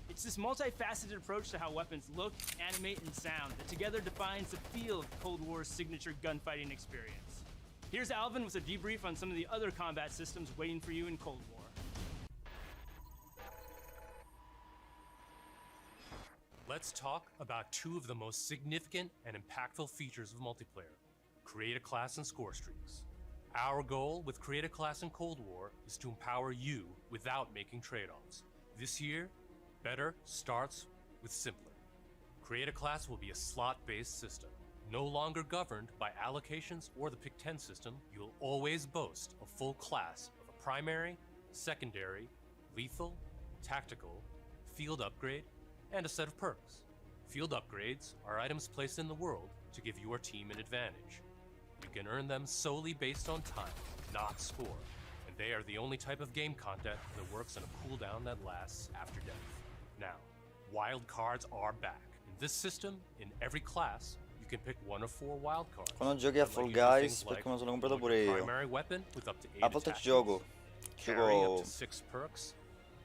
It's this multifaceted approach to how weapons look, animate, and sound that together defines the feel of Cold War's signature gunfighting experience. Here's Alvin with a debrief on some of the other combat systems waiting for you in Cold War. Let's talk about two of the most significant and impactful features of multiplayer: create a class and score streaks. Our goal with Create a Class in Cold War is to empower you without making trade-offs. This year, better starts with simpler. Create a Class will be a slot-based system. No longer governed by allocations or the Pick-10 system, you'll always boast a full class of a primary, secondary, lethal, tactical, field upgrade, and a set of perks. Field upgrades are items placed in the world to give your team an advantage. You can earn them solely based on time, not score, and they are the only type of game content that works on a cooldown that lasts after death. Now, Wild cards are back. In this system, in every class, you can pick one of 4 wild cards. Quando giochi a Fall Guys, perché me lo sono comprato pure io. Primary weapon with up to 8 A volte ci gioco. carrying up Gioco. to 6 perks,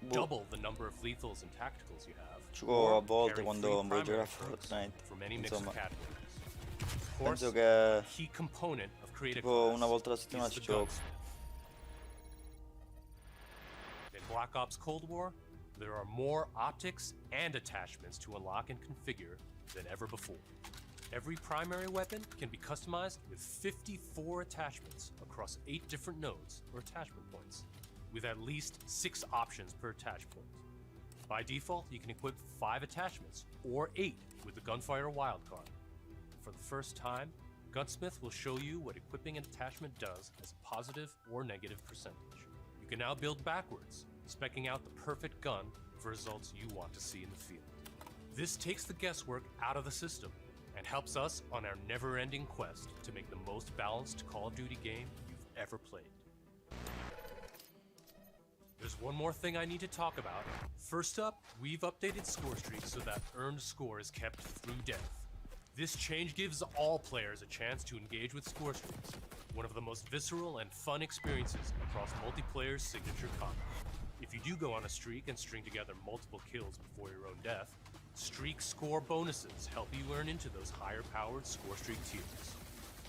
Boh. double the number of lethals and tacticals you have. Gioco or a volte carry quando 3 voglio giocare a primary perks Fortnite. for many mixed Insomma, categories. Of course, penso che key component of creating tipo una volta alla settimana ci gioco. In Black Ops Cold War, there are more optics and attachments to unlock and configure than ever before. Every primary weapon can be customized with 54 attachments across 8 different nodes or attachment points, with at least 6 options per attach point. By default, you can equip 5 attachments, or 8 with the Gunfighter wildcard. For the first time, Gunsmith will show you what equipping an attachment does as a positive or negative percentage. You can now build backwards, speccing out the perfect gun for results you want to see in the field. This takes the guesswork out of the system and helps us on our never-ending quest to make the most balanced Call of Duty game you've ever played. There's one more thing I need to talk about. First up, we've updated score streaks so that earned score is kept through death. This change gives all players a chance to engage with score streaks, one of the most visceral and fun experiences across multiplayer's signature combat. If you do go on a streak and string together multiple kills before your own death, streak score bonuses help you earn into those higher-powered score streak tiers.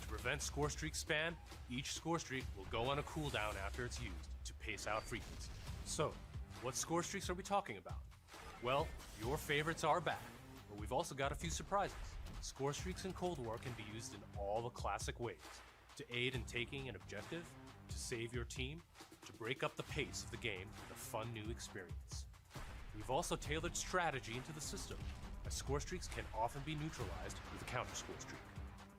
To prevent score streak spam, each score streak will go on a cooldown after it's used to pace out frequency. So, what score streaks are we talking about? Well, your favorites are back, but we've also got a few surprises. Score streaks in Cold War can be used in all the classic ways: to aid in taking an objective, to save your team, to break up the pace of the game with a fun new experience. We've also tailored strategy into the system, as score streaks can often be neutralized with a counter score streak.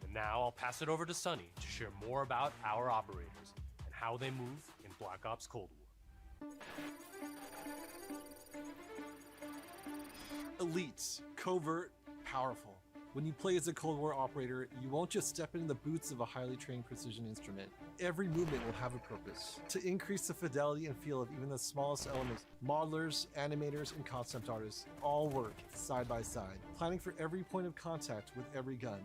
And now I'll pass it over to Sunny to share more about our operators and how they move in Black Ops Cold War. Elite, covert, powerful. When you play as a Cold War operator, you won't just step into the boots of a highly trained precision instrument. Every movement will have a purpose. To increase the fidelity and feel of even the smallest elements, modelers, animators, and concept artists all work side by side, planning for every point of contact with every gun,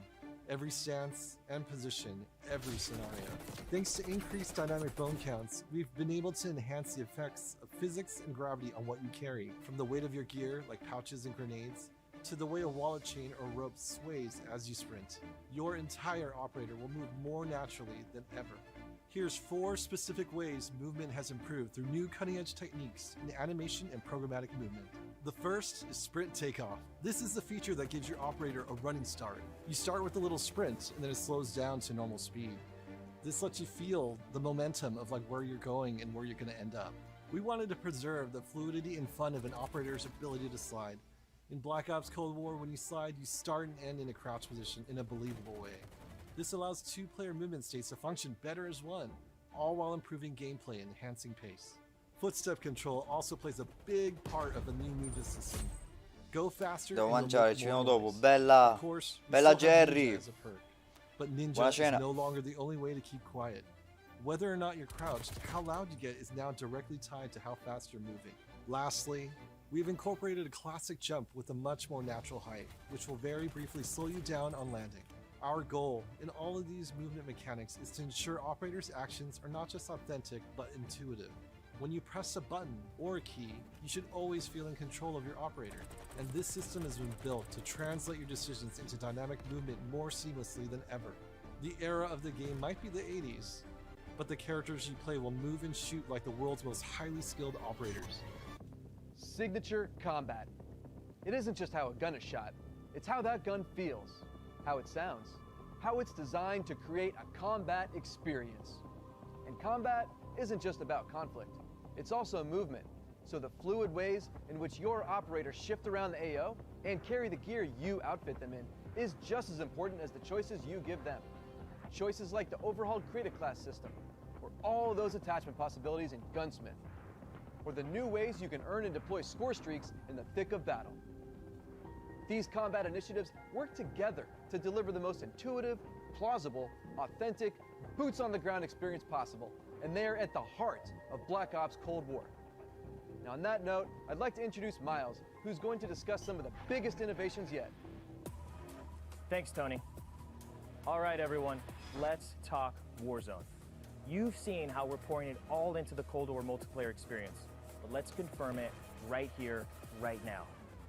every stance and position, every scenario. Thanks to increased dynamic bone counts, we've been able to enhance the effects of physics and gravity on what you carry, from the weight of your gear, like pouches and grenades, to the way a wallet chain or rope sways as you sprint. Your entire operator will move more naturally than ever. Here's 4 specific ways movement has improved through new cutting-edge techniques in animation and programmatic movement. The first is sprint takeoff. This is the feature that gives your operator a running start. You start with a little sprint and then it slows down to normal speed. This lets you feel the momentum of like where you're going and where you're going to end up. We wanted to preserve the fluidity and fun of an operator's ability to slide. In Black Ops Cold War, when you slide, you start and end in a crouch position in a believable way. This allows 2-player movement states to function better as one, all while improving gameplay and enhancing pace. Footstep control also plays a big part of the new movement system. Go faster. Devo and mangiare, you'll ci make vediamo more dopo. noise. Bella, Of course, we bella still have Jerry. Ninja as a perk, but Ninja Buona is cena. no longer the only way to keep quiet. Whether or not you're crouched, how loud you get is now directly tied to how fast you're moving. Lastly, we've incorporated a classic jump with a much more natural height, which will very briefly slow you down on landing. Our goal in all of these movement mechanics is to ensure operators' actions are not just authentic, but intuitive. When you press a button or a key, you should always feel in control of your operator, and this system has been built to translate your decisions into dynamic movement more seamlessly than ever. The era of the game might be the 80s, but the characters you play will move and shoot like the world's most highly skilled operators. Signature combat. It isn't just how a gun is shot, it's how that gun feels, how it sounds, how it's designed to create a combat experience. And combat isn't just about conflict, it's also movement. So the fluid ways in which your operators shift around the AO and carry the gear you outfit them in is just as important as the choices you give them. Choices like the overhauled Create a Class system, or all those attachment possibilities in Gunsmith, or the new ways you can earn and deploy score streaks in the thick of battle. These combat initiatives work together to deliver the most intuitive, plausible, authentic, boots-on-the-ground experience possible, and they are at the heart of Black Ops Cold War. Now, on that note, I'd like to introduce Miles, who's going to discuss some of the biggest innovations yet. Thanks, Tony. All right, everyone, let's talk Warzone. You've seen how we're pouring it all into the Cold War multiplayer experience, but let's confirm it right here, right now.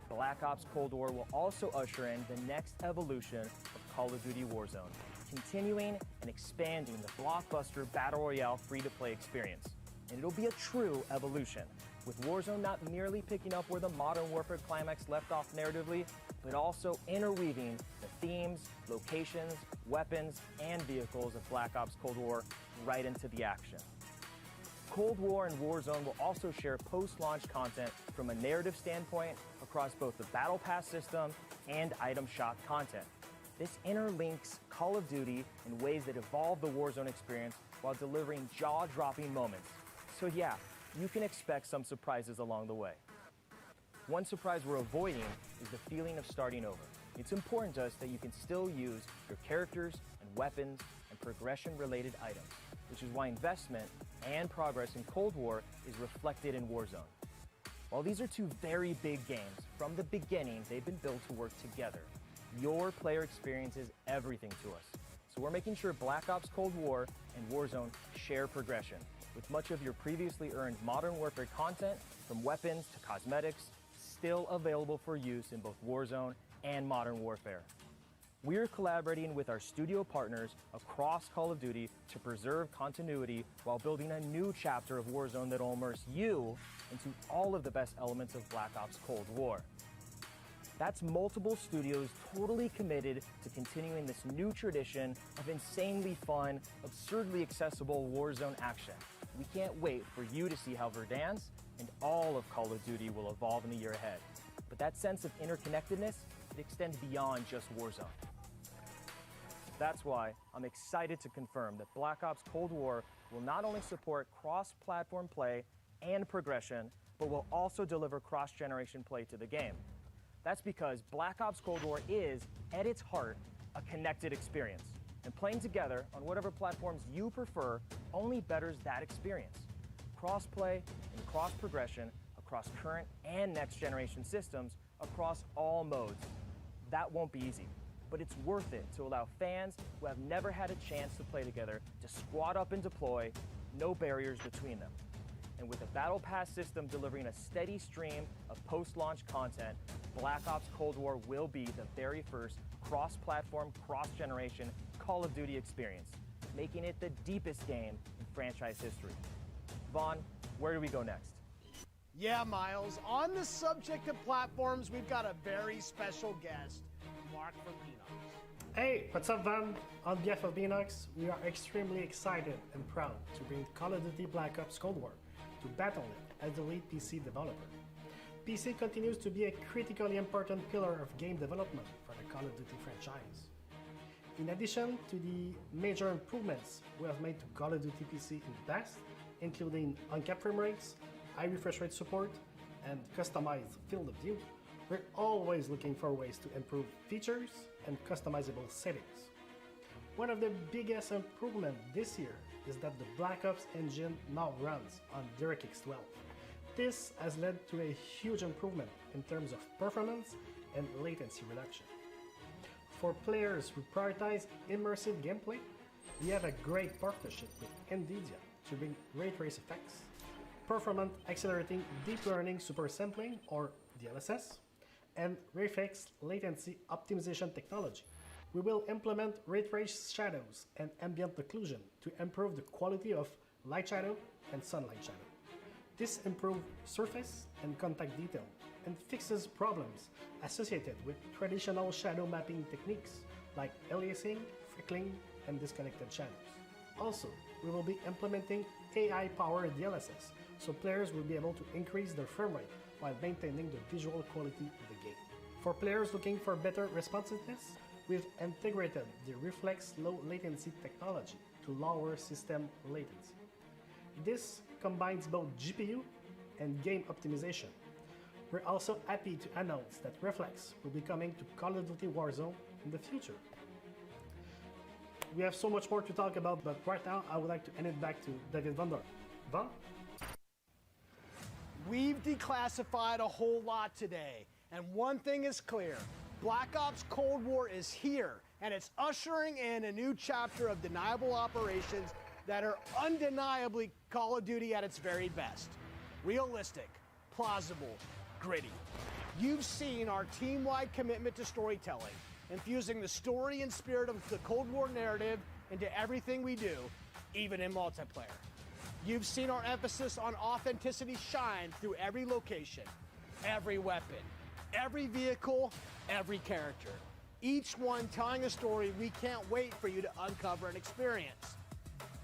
Black Ops Cold War will also usher in the next evolution of Call of Duty Warzone, continuing and expanding the blockbuster Battle Royale free-to-play experience. And it'll be a true evolution, with Warzone not merely picking up where the Modern Warfare climax left off narratively, but also interweaving the themes, locations, weapons, and vehicles of Black Ops Cold War right into the action. Cold War and Warzone will also share post-launch content from a narrative standpoint across both the Battle Pass system and item shop content. This interlinks Call of Duty in ways that evolve the Warzone experience while delivering jaw-dropping moments. So yeah, you can expect some surprises along the way. One surprise we're avoiding is the feeling of starting over. It's important to us that you can still use your characters and weapons and progression-related items, which is why investment and progress in Cold War is reflected in Warzone. While these are two very big games, from the beginning they've been built to work together. Your player experience is everything to us. So we're making sure Black Ops Cold War and Warzone share progression, with much of your previously earned Modern Warfare content, from weapons to cosmetics, still available for use in both Warzone and Modern Warfare. We're collaborating with our studio partners across Call of Duty to preserve continuity while building a new chapter of Warzone that'll immerse you into all of the best elements of Black Ops Cold War. That's multiple studios totally committed to continuing this new tradition of insanely fun, absurdly accessible Warzone action. We can't wait for you to see how Verdansk and all of Call of Duty will evolve in the year ahead. But that sense of interconnectedness, it extends beyond just Warzone. That's why I'm excited to confirm that Black Ops Cold War will not only support cross-platform play and progression, but will also deliver cross-generation play to the game. That's because Black Ops Cold War is, at its heart, a connected experience. And playing together on whatever platforms you prefer only betters that experience. Cross-play and cross-progression across current and next-generation systems across all modes. That won't be easy, but it's worth it to allow fans who have never had a chance to play together to squad up and deploy, no barriers between them. And with the Battle Pass system delivering a steady stream of post-launch content, Black Ops Cold War will be the very first cross-platform, cross-generation Call of Duty experience, making it the deepest game in franchise history. Vaughn, where do we go next? Yeah, Miles, on the subject of platforms, we've got a very special guest, Mark from Enox. Hey, what's up, Van? On behalf of Enox, we are extremely excited and proud to bring Call of Duty Black Ops Cold War to Battle.net as the lead PC developer. PC continues to be a critically important pillar of game development for the Call of Duty franchise. In addition to the major improvements we have made to Call of Duty PC in the past, including uncapped frame rates, high refresh rate support, and customized field of view, we're always looking for ways to improve features and customizable settings. One of the biggest improvements this year is that the Black Ops engine now runs on DirectX 12. This has led to a huge improvement in terms of performance and latency reduction. For players who prioritize immersive gameplay, we have a great partnership with NVIDIA to bring ray trace effects, performant accelerating deep learning super sampling or DLSS, and ray-fixed latency optimization technology. We will implement ray trace shadows and ambient occlusion to improve the quality of light shadow and sunlight shadow. This improves surface and contact detail and fixes problems associated with traditional shadow mapping techniques like aliasing, freckling, and disconnected shadows. Also, we will be implementing AI-powered DLSS, so players will be able to increase their frame rate while maintaining the visual quality of the game. For players looking for better responsiveness, we've integrated the Reflex low latency technology to lower system latency. This combines both GPU and game optimization. We're also happy to announce that Reflex will be coming to Call of Duty Warzone in the future. We have so much more to talk about, but right now I would like to hand it back to David Van Dorn. Van? We've declassified a whole lot today, and one thing is clear. Black Ops Cold War is here, and it's ushering in a new chapter of deniable operations that are undeniably Call of Duty at its very best. Realistic, plausible, gritty. You've seen our team-wide commitment to storytelling, infusing the story and spirit of the Cold War narrative into everything we do, even in multiplayer. You've seen our emphasis on authenticity shine through every location, every weapon, every vehicle, every character. Each one telling a story we can't wait for you to uncover and experience.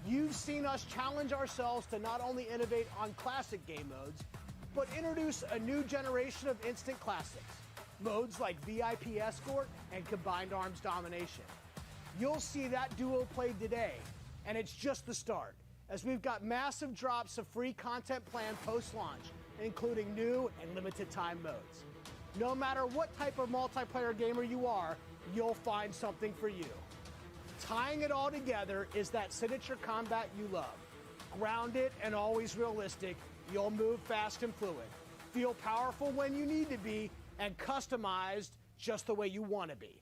You've seen us challenge ourselves to not only innovate on classic game modes, but introduce a new generation of instant classics. Modes like VIP Escort and Combined Arms Domination. You'll see that duo played today, and it's just the start, as we've got massive drops of free content planned post-launch, including new and limited time modes. No matter what type of multiplayer gamer you are, you'll find something for you. Tying it all together is that signature combat you love. Grounded and always realistic, you'll move fast and fluid, feel powerful when you need to be, and customized just the way you want to be.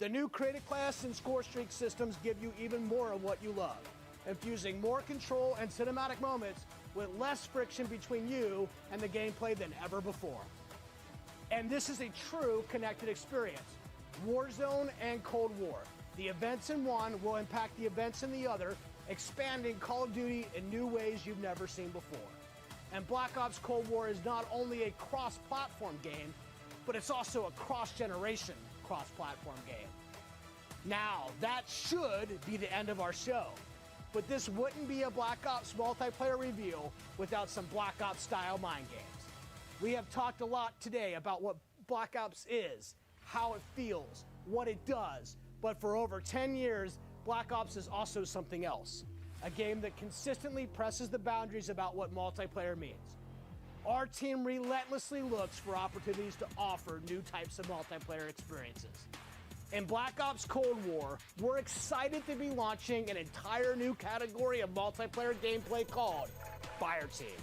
The new Creative Class and Score Streak systems give you even more of what you love, infusing more control and cinematic moments with less friction between you and the gameplay than ever before. And this is a true connected experience. Warzone and Cold War. The events in one will impact the events in the other, expanding Call of Duty in new ways you've never seen before. And Black Ops Cold War is not only a cross-platform game, but it's also a cross-generation cross-platform game. Now, that should be the end of our show, but this wouldn't be a Black Ops multiplayer reveal without some Black Ops style mind games. We have talked a lot today about what Black Ops is, how it feels, what it does, but for over 10 years, Black Ops is also something else. A game that consistently presses the boundaries about what multiplayer means. Our team relentlessly looks for opportunities to offer new types of multiplayer experiences. In Black Ops Cold War, we're excited to be launching an entire new category of multiplayer gameplay called Fireteam.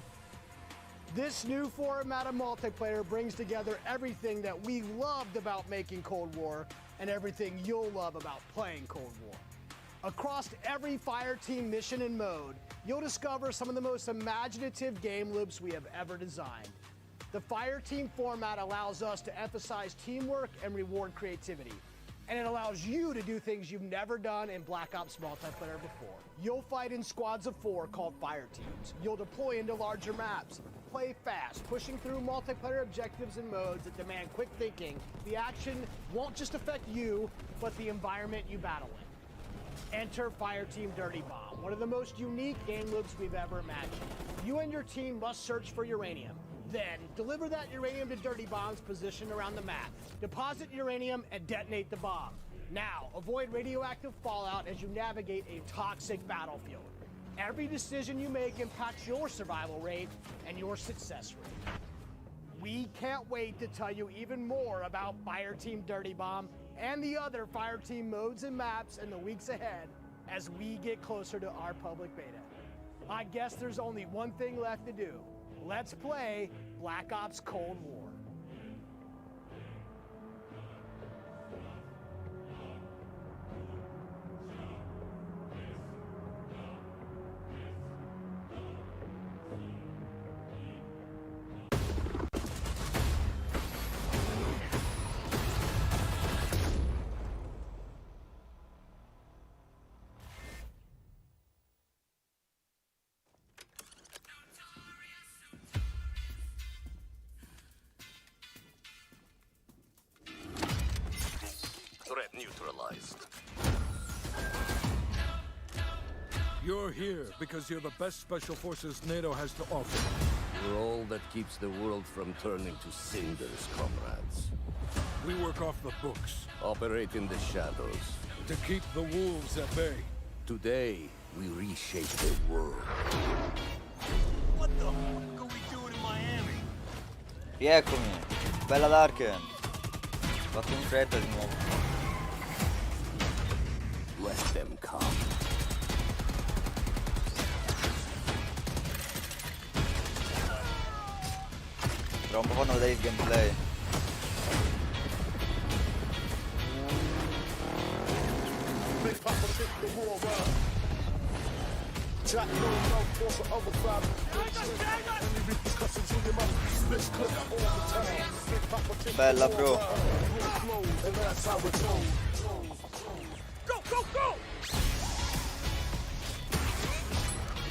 This new format of multiplayer brings together everything that we loved about making Cold War and everything you'll love about playing Cold War. Across every Fireteam mission and mode, you'll discover some of the most imaginative game loops we have ever designed. The Fireteam format allows us to emphasize teamwork and reward creativity, and it allows you to do things you've never done in Black Ops multiplayer before. You'll fight in squads of 4 called Fireteams. You'll deploy into larger maps, play fast, pushing through multiplayer objectives and modes that demand quick thinking. The action won't just affect you, but the environment you battle in. Enter Fireteam Dirty Bomb, one of the most unique game loops we've ever imagined. You and your team must search for uranium. Then, deliver that uranium to Dirty Bomb's position around the map. Deposit uranium and detonate the bomb. Now, avoid radioactive fallout as you navigate a toxic battlefield. Every decision you make impacts your survival rate and your success rate. We can't wait to tell you even more about Fireteam Dirty Bomb and the other Fireteam modes and maps in the weeks ahead as we get closer to our public beta. I guess there's only one thing left to do. Let's play Black Ops Cold War. Threat neutralized. You're here because you're the best special forces NATO has to offer. You're all that keeps the world from turning to cinders, comrades. We work off the books. Operate in the shadows. To keep the wolves at bay. Today, we reshape the world. What the fuck are we doing in Miami? Rieccomi, bella Darken. Fatto in fretta di nuovo. Let them come. Tra un po' fanno vedere il gameplay. Bella, bro.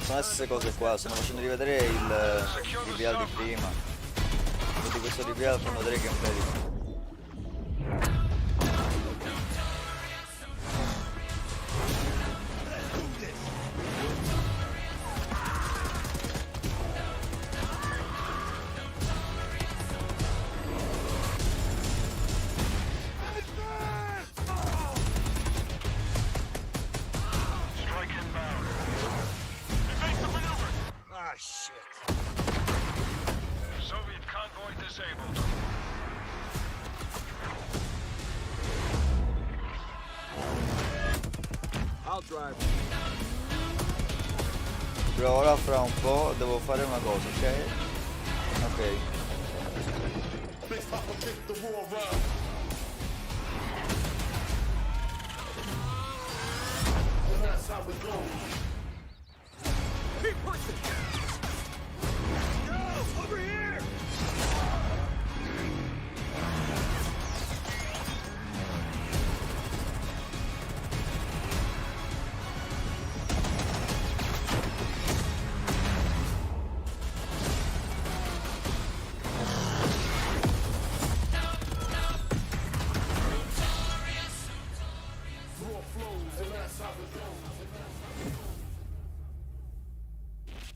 Sono le stesse cose qua, stanno facendo rivedere il reveal di prima. Tutti questo reveal fanno vedere il gameplay di prima. Ah, shit. Soviet convoy disabled. I'll drive. Bro, ora fra un po' devo fare una cosa, ok? Ok. Big Papa kick the war run. And that's how we go. Keep pushing. No, over here.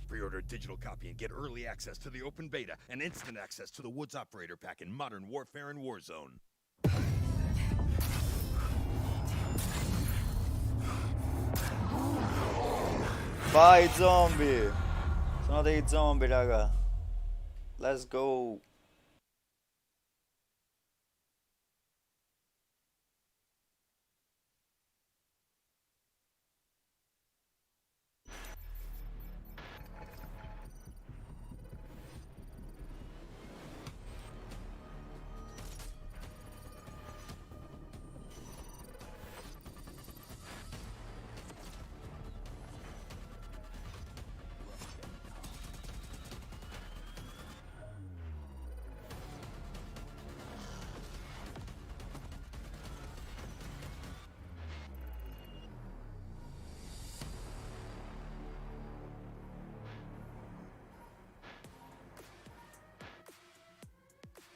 Pre-order a digital copy and get early access to the open beta and instant access to the Woods Operator Pack in Modern Warfare and Warzone. Vai zombie! Sono dei zombie, raga. Let's go.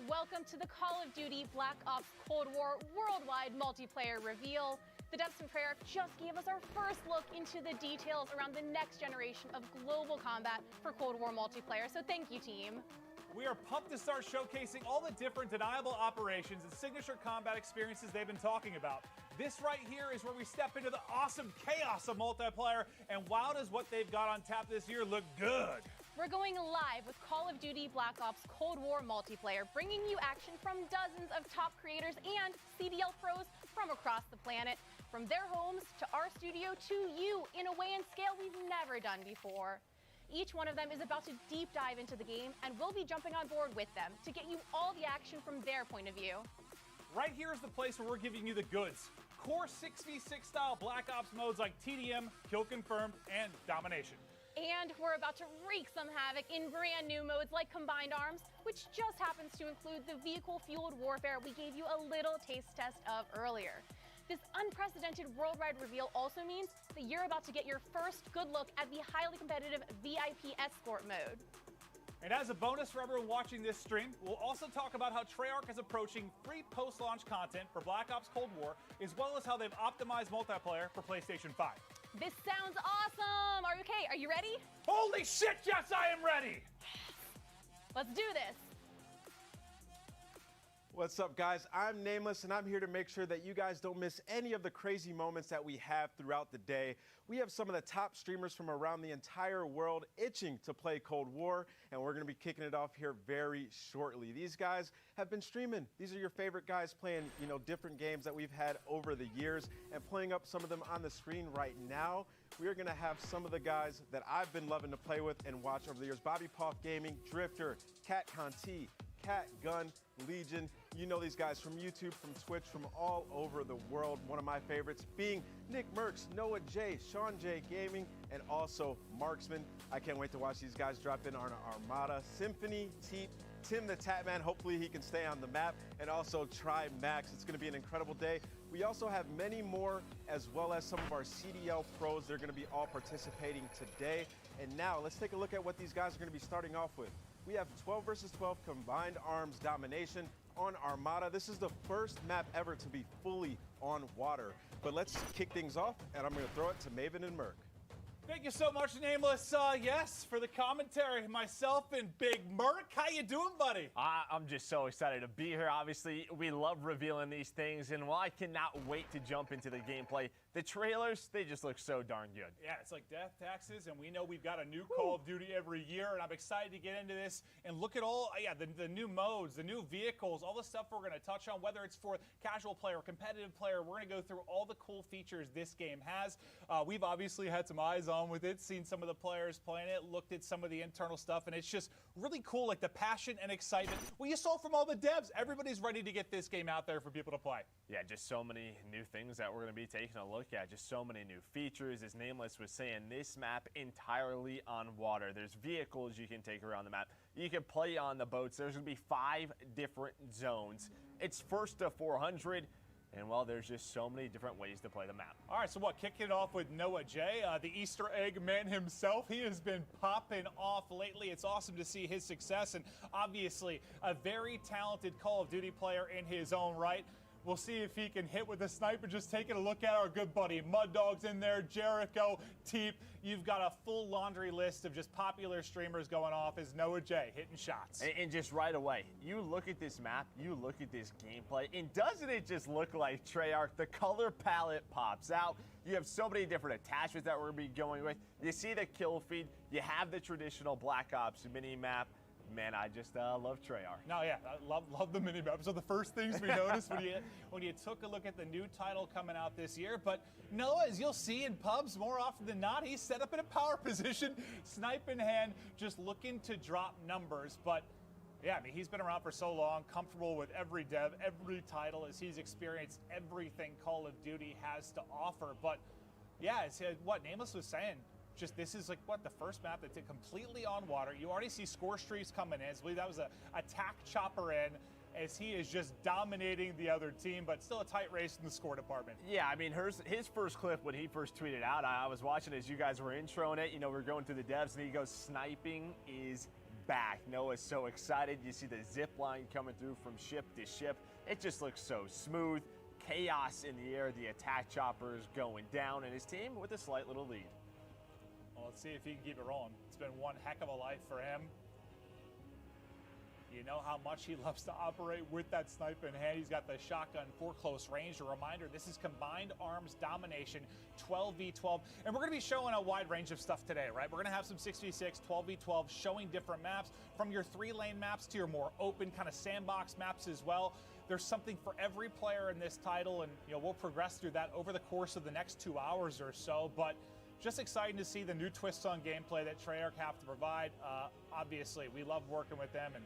Welcome to the Call of Duty Black Ops Cold War worldwide multiplayer reveal. The devs from Treyarch just gave us our first look into the details around the next generation of global combat for Cold War multiplayer, so thank you, team. We are pumped to start showcasing all the different deniable operations and signature combat experiences they've been talking about. This right here is where we step into the awesome chaos of multiplayer, and wow, does what they've got on tap this year look good. We're going live with Call of Duty Black Ops Cold War multiplayer, bringing you action from dozens of top creators and CDL pros from across the planet, from their homes to our studio to you in a way and scale we've never done before. Each one of them is about to deep dive into the game, and we'll be jumping on board with them to get you all the action from their point of view. Right here is the place where we're giving you the goods. Core 6v6 style Black Ops modes like TDM, Kill Confirmed, and Domination. And we're about to wreak some havoc in brand new modes like Combined Arms, which just happens to include the vehicle-fueled warfare we gave you a little taste test of earlier. This unprecedented worldwide reveal also means that you're about to get your first good look at the highly competitive VIP Escort mode. And as a bonus for everyone watching this stream, we'll also talk about how Treyarch is approaching free post-launch content for Black Ops Cold War, as well as how they've optimized multiplayer for PlayStation 5. This sounds awesome! Are you okay? Are you ready? Holy shit, yes, I am ready! Let's do this! What's up, guys? I'm Nameless, and I'm here to make sure that you guys don't miss any of the crazy moments that we have throughout the day. We have some of the top streamers from around the entire world itching to play Cold War, and we're going to be kicking it off here very shortly. These guys have been streaming. These are your favorite guys playing, different games that we've had over the years, and playing up some of them on the screen right now. We are going to have some of the guys that I've been loving to play with and watch over the years. Bobby Poff Gaming, Drifter, Cat Conti, Cat, Gun, Legion. You know these guys from YouTube, from Twitch, from all over the world. One of my favorites being Nick Merckx, Noah J, Sean J Gaming, and also Marksman. I can't wait to watch these guys drop in on our Armada. Symphony, Teep, Tim the Tatman, hopefully he can stay on the map, and also Try Max. It's going to be an incredible day. We also have many more, as well as some of our CDL pros. They're going to be all participating today. And now let's take a look at what these guys are going to be starting off with. We have 12 versus 12 combined arms domination on Armada. This is the first map ever to be fully on water. But let's kick things off, and I'm going to throw it to Maven and Merc. Thank you so much, Nameless. Yes, for the commentary. Myself and Big Merc. How you doing, buddy? I'm just so excited to be here. Obviously, we love revealing these things, and while I cannot wait to jump into the gameplay, the trailers, they just look so darn good. Yeah, it's like death taxes, and we know we've got a new Call of Duty every year, and I'm excited to get into this and look at all, the new modes, the new vehicles, all the stuff we're going to touch on, whether it's for casual player, competitive player. We're going to go through all the cool features this game has. We've obviously had some eyes on with it, seen some of the players playing it, looked at some of the internal stuff, and it's just really cool, like the passion and excitement. Well, you saw from all the devs, everybody's ready to get this game out there for people to play. Yeah, just so many new things that we're going to be taking a look at, just so many new features. As Nameless was saying, this map entirely on water. There's vehicles you can take around the map. You can play on the boats. There's going to be 5 different zones. It's first to 400. And, well, there's just so many different ways to play the map. All right, so kicking it off with Noah J, the Easter egg man himself. He has been popping off lately. It's awesome to see his success, and obviously a very talented Call of Duty player in his own right. We'll see if he can hit with a sniper. Just taking a look at our good buddy Mud Dog's in there, Jericho, Teep. You've got a full laundry list of just popular streamers going off as Noah J hitting shots. And just right away, you look at this map, you look at this gameplay, and doesn't it just look like Treyarch? The color palette pops out. You have so many different attachments that we're going to be going with. You see the kill feed. You have the traditional Black Ops mini map. Man, I just love Treyarch. No, yeah, I love the mini map. So the first things we noticed when you took a look at the new title coming out this year, but Noah, as you'll see in pubs more often than not, he's set up in a power position, snipe in hand, just looking to drop numbers. But yeah, I mean, he's been around for so long, comfortable with every dev, every title, as he's experienced everything Call of Duty has to offer. But yeah, it's what Nameless was saying. Just this is the first map that's completely on water. You already see score streaks coming in. I believe that was a attack chopper in, as he is just dominating the other team, but still a tight race in the score department. Yeah, I mean, his first clip when he first tweeted out, I was watching as you guys were introing it. You know, we're going through the devs, and he goes, "Sniping is back." Noah's so excited. You see the zip line coming through from ship to ship. It just looks so smooth. Chaos in the air. The attack chopper is going down, and his team with a slight little lead. Well, let's see if he can keep it rolling. It's been one heck of a life for him. You know how much he loves to operate with that sniper in hand. He's got the shotgun for close range. A reminder, this is combined arms domination, 12v12. And we're going to be showing a wide range of stuff today, right? We're going to have some 6v6, 12v12, showing different maps, from your 3-lane maps to your more open kind of sandbox maps as well. There's something for every player in this title, and we'll progress through that over the course of the next 2 hours or so. But just exciting to see the new twists on gameplay that Treyarch have to provide. Obviously, we love working with them, and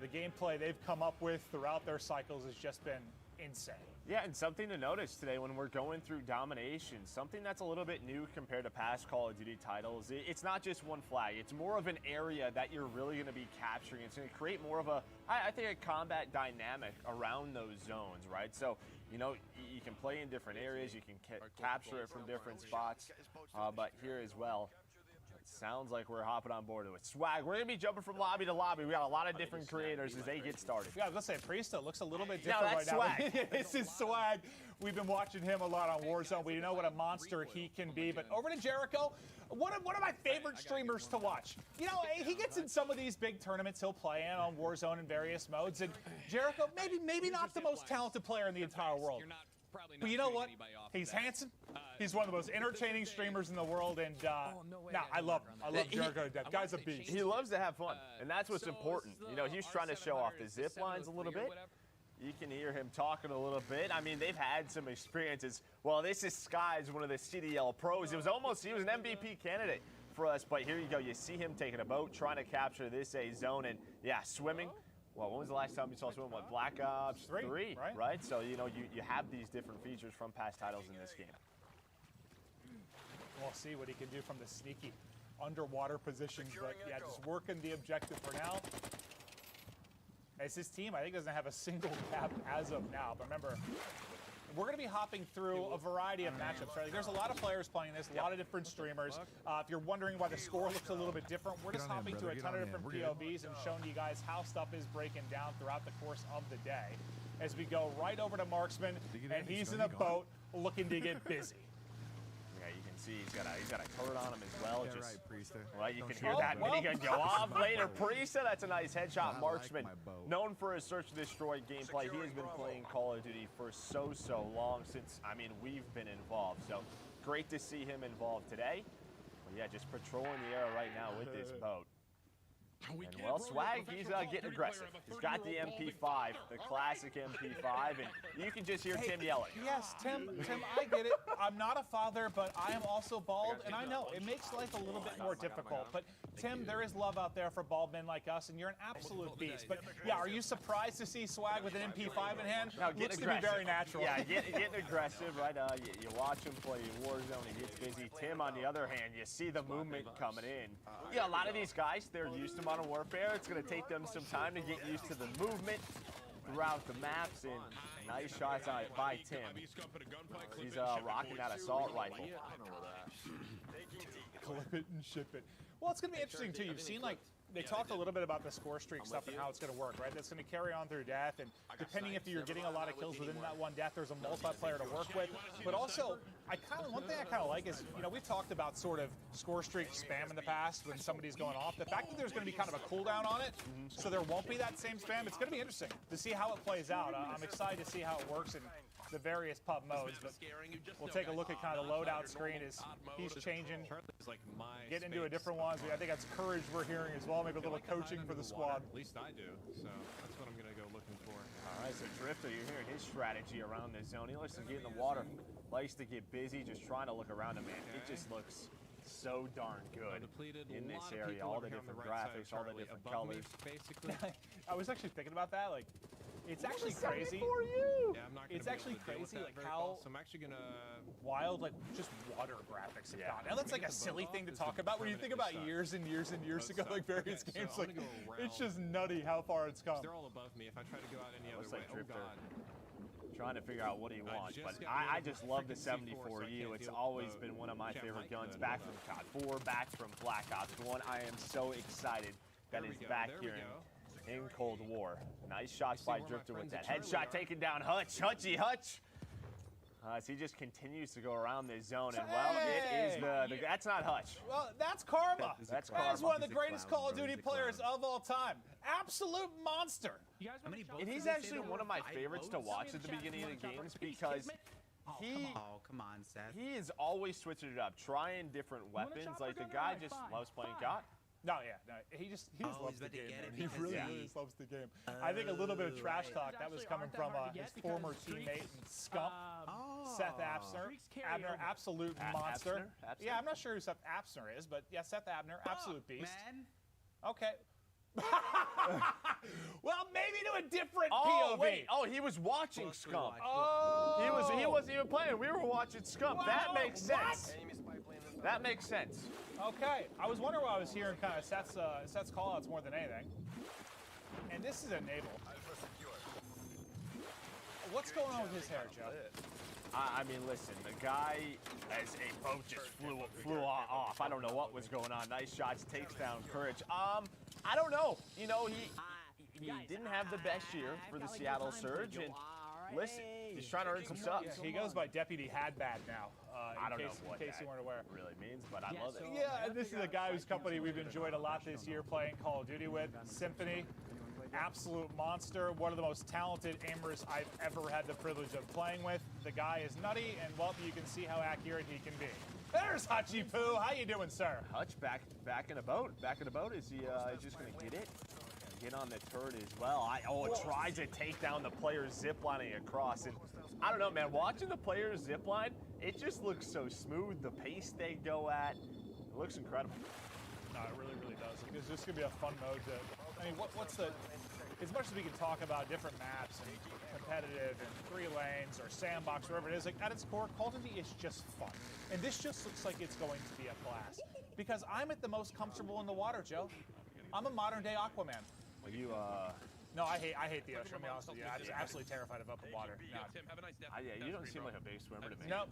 the gameplay they've come up with throughout their cycles has just been insane. Yeah, and something to notice today when we're going through domination, something that's a little bit new compared to past Call of Duty titles. It's not just one flag. It's more of an area that you're really going to be capturing. It's going to create more of I think, a combat dynamic around those zones, right? So, you can play in different areas. You can capture it from different spots. But here as well, sounds like we're hopping on board with swag. We're going to be jumping from lobby to lobby. We got a lot of different creators as they get started. Yeah, I was going to say, Priesta looks a little bit different right swag. now. This is swag. We've been watching him a lot on Warzone. We know what a monster he can be. But over to Jericho, one of my favorite streamers to watch. He gets in some of these big tournaments he'll play in on Warzone in various modes. And Jericho, maybe not the most talented player in the entire world. But you know what? He's handsome. He's one of the most entertaining streamers in the world, and I love him. I love Jericho to death. Guy's a beast. He loves to have fun, and that's what's important. He's trying to show off the zip lines a little bit. You can hear him talking a little bit. I mean, they've had some experiences. Well, this is Sky's one of the CDL pros. He was an MVP candidate for us, but here you go. You see him taking a boat, trying to capture this A zone, and yeah, swimming. Well, when was the last time you saw someone with Black Ops 3, right? So, you know, you have these different features from past titles in this game. We'll see what he can do from the sneaky underwater positions, but yeah, just working the objective for now. As his team, I think, doesn't have a single cap as of now, but remember, we're going to be hopping through a variety of matchups, right? Like, there's a lot of players playing this, a lot of different streamers. If you're wondering why the score looks a little bit different, we're just hopping to a ton of different POVs and showing you guys how stuff is breaking down throughout the course of the day. As we go right over to Marksman, and he's in a boat looking to get busy. Yeah, you can see he's got a turret on him as well. Yeah, just, right, Priester. Right, you can hear that minigun go off later. Priester, that's a nice headshot. Marksman, known for his search and destroy gameplay. He has been playing Call of Duty for so long since, I mean, we've been involved. So great to see him involved today. But yeah, just patrolling the area right now with this boat. And well, Swag, he's getting aggressive. He's got the MP5, the classic MP5, and you can just hear Tim yelling. Yes, Tim, I get it. I'm not a father, but I am also bald, and I know it makes life a little bit more difficult. But Tim, there is love out there for bald men like us, and you're an absolute beast. But yeah, are you surprised to see Swag with an MP5 in hand? No, Looks to be very natural. Yeah, getting aggressive, right? You watch him play Warzone, he gets busy. Tim, on the other hand, you see the movement coming in. Yeah, a lot of these guys, they're used to Modern Warfare. It's going to take them some time to get used to the movement throughout the maps, and nice shots on it by Tim. He's rocking that assault rifle. Clip it and ship it. Well, it's going to be interesting, too. You've seen, like, they talked a little bit about the score streak stuff and how it's going to work, right? That's going to carry on through death, and depending if you're getting a lot of kills within that one death, there's a multiplayer to work with. But also, one thing I kind of like is, you know, we've talked about sort of score streak spam in the past when somebody's going off. The fact that there's going to be kind of a cooldown on it, so there won't be that same spam, it's going to be interesting to see how it plays out. I'm excited to see how it works in the various pub modes, but we'll take a look at kind of the loadout screen as he's changing, getting into a different one. I think that's courage we're hearing as well, maybe a little coaching for the squad. At least I do, so that's what I'm going to go looking for. All right, so Drifter, you're hearing his strategy around this zone. He likes to get in the water, likes to get busy, just trying to look around him, man. It just looks so darn good in this area. All the different graphics, all the different colors. Basically. I was actually thinking about that, like, it's actually crazy. Yeah, I'm not It's actually crazy, like how so I'm actually gonna wild, like just water graphics have gone. Now that's like a silly thing to talk about when you think about years and years and years ago, like various games. Like it's just nutty how far it's come. They're all above me. If I try to go out any other way, oh God. Trying to figure out what he wants, but I just love the 74U. It's always been one of my favorite guns. Back from COD 4, back from Black Ops 1. I am so excited that it's back here in Cold War. Nice shots by Drifter with that headshot, taking down Hutch. Hutch. As he just continues to go around this zone, and well, it is the that's not Hutch. Well, that's Karma. That's That is one of the greatest Call of Duty players of all time. Absolute monster. And he's actually one of my favorites to watch at the beginning of the games because come on, Seth. He is always switching it up, trying different weapons. Like the guy just loves playing COD. No, he just loves the game. He really loves the game. I think a little bit of trash talk that was coming from his former teammate and Scump, Seth Absner. Abner, absolute monster. Absner? Yeah, I'm not sure who Seth Absner is, but yeah, Seth Abner, absolute beast. Okay. Well, maybe to a different POV. Wait. Oh, he was watching Scump. Oh. He wasn't even playing. We were watching Scump. That makes sense. That makes sense. Okay, I was wondering why I was hearing kind of Seth's call-outs more than anything. And this is Enable. What's going on with his hair, Joe? I mean, listen, the guy, as a boat just flew off. I don't know what was going on. Nice shots, takes down Courage. I don't know. You know, he didn't have the best year for the Seattle Surge, and listen, he's trying to earn some subs. Yeah, he goes by Deputy Hadbad now. I don't know what in case you weren't aware. Really means, but I love it. Yeah, and this is a guy whose company we've enjoyed a lot this year playing Call of Duty with. Symphony, absolute monster, one of the most talented aimers I've ever had the privilege of playing with. The guy is nutty, and well, you can see how accurate he can be. There's Hutchy Poo. How you doing, sir? Hutch back in a boat. Back in a boat. Is he just gonna get it? Get on the turret as well. Tries to take down the player's ziplining across. And I don't know, man, watching the player's zipline, it just looks so smooth. The pace they go at, it looks incredible. No, it really, really does. Like, it's just going to be a fun mode to, I mean, what's the, as much as we can talk about different maps and competitive and 3 lanes or sandbox, wherever it is, like at its core, Call of Duty is just fun. And this just looks like it's going to be a blast. Because I'm at the most comfortable in the water, Joe. I'm a modern day Aquaman. Are you, No, I hate the ocean, I'll be honest with you. I'm just absolutely terrified of open water. No. yeah, you don't seem like a big swimmer to me. Nope.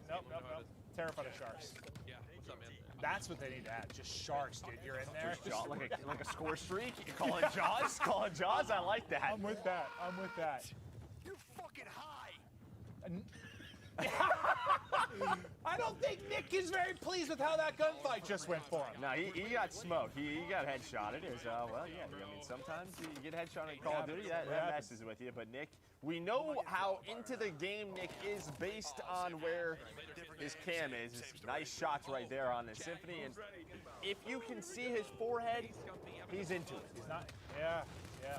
Terrified of sharks. Yeah, what's up, man? That's what they need to add. Just sharks, dude. You're in there. Just like a score streak? You call it Jaws? Call it Jaws? I like that. I'm with that. You're fucking high. I don't think Nick is very pleased with how that gunfight just went for him. No, he got smoked. He got headshotted. It was, well, yeah. I mean, sometimes you get headshot in Call of Duty, that messes with you. But Nick, we know how into the game Nick is based on where his cam is. Nice shots right there on the Symphony. And if you can see his forehead, he's into it. He's not, yeah,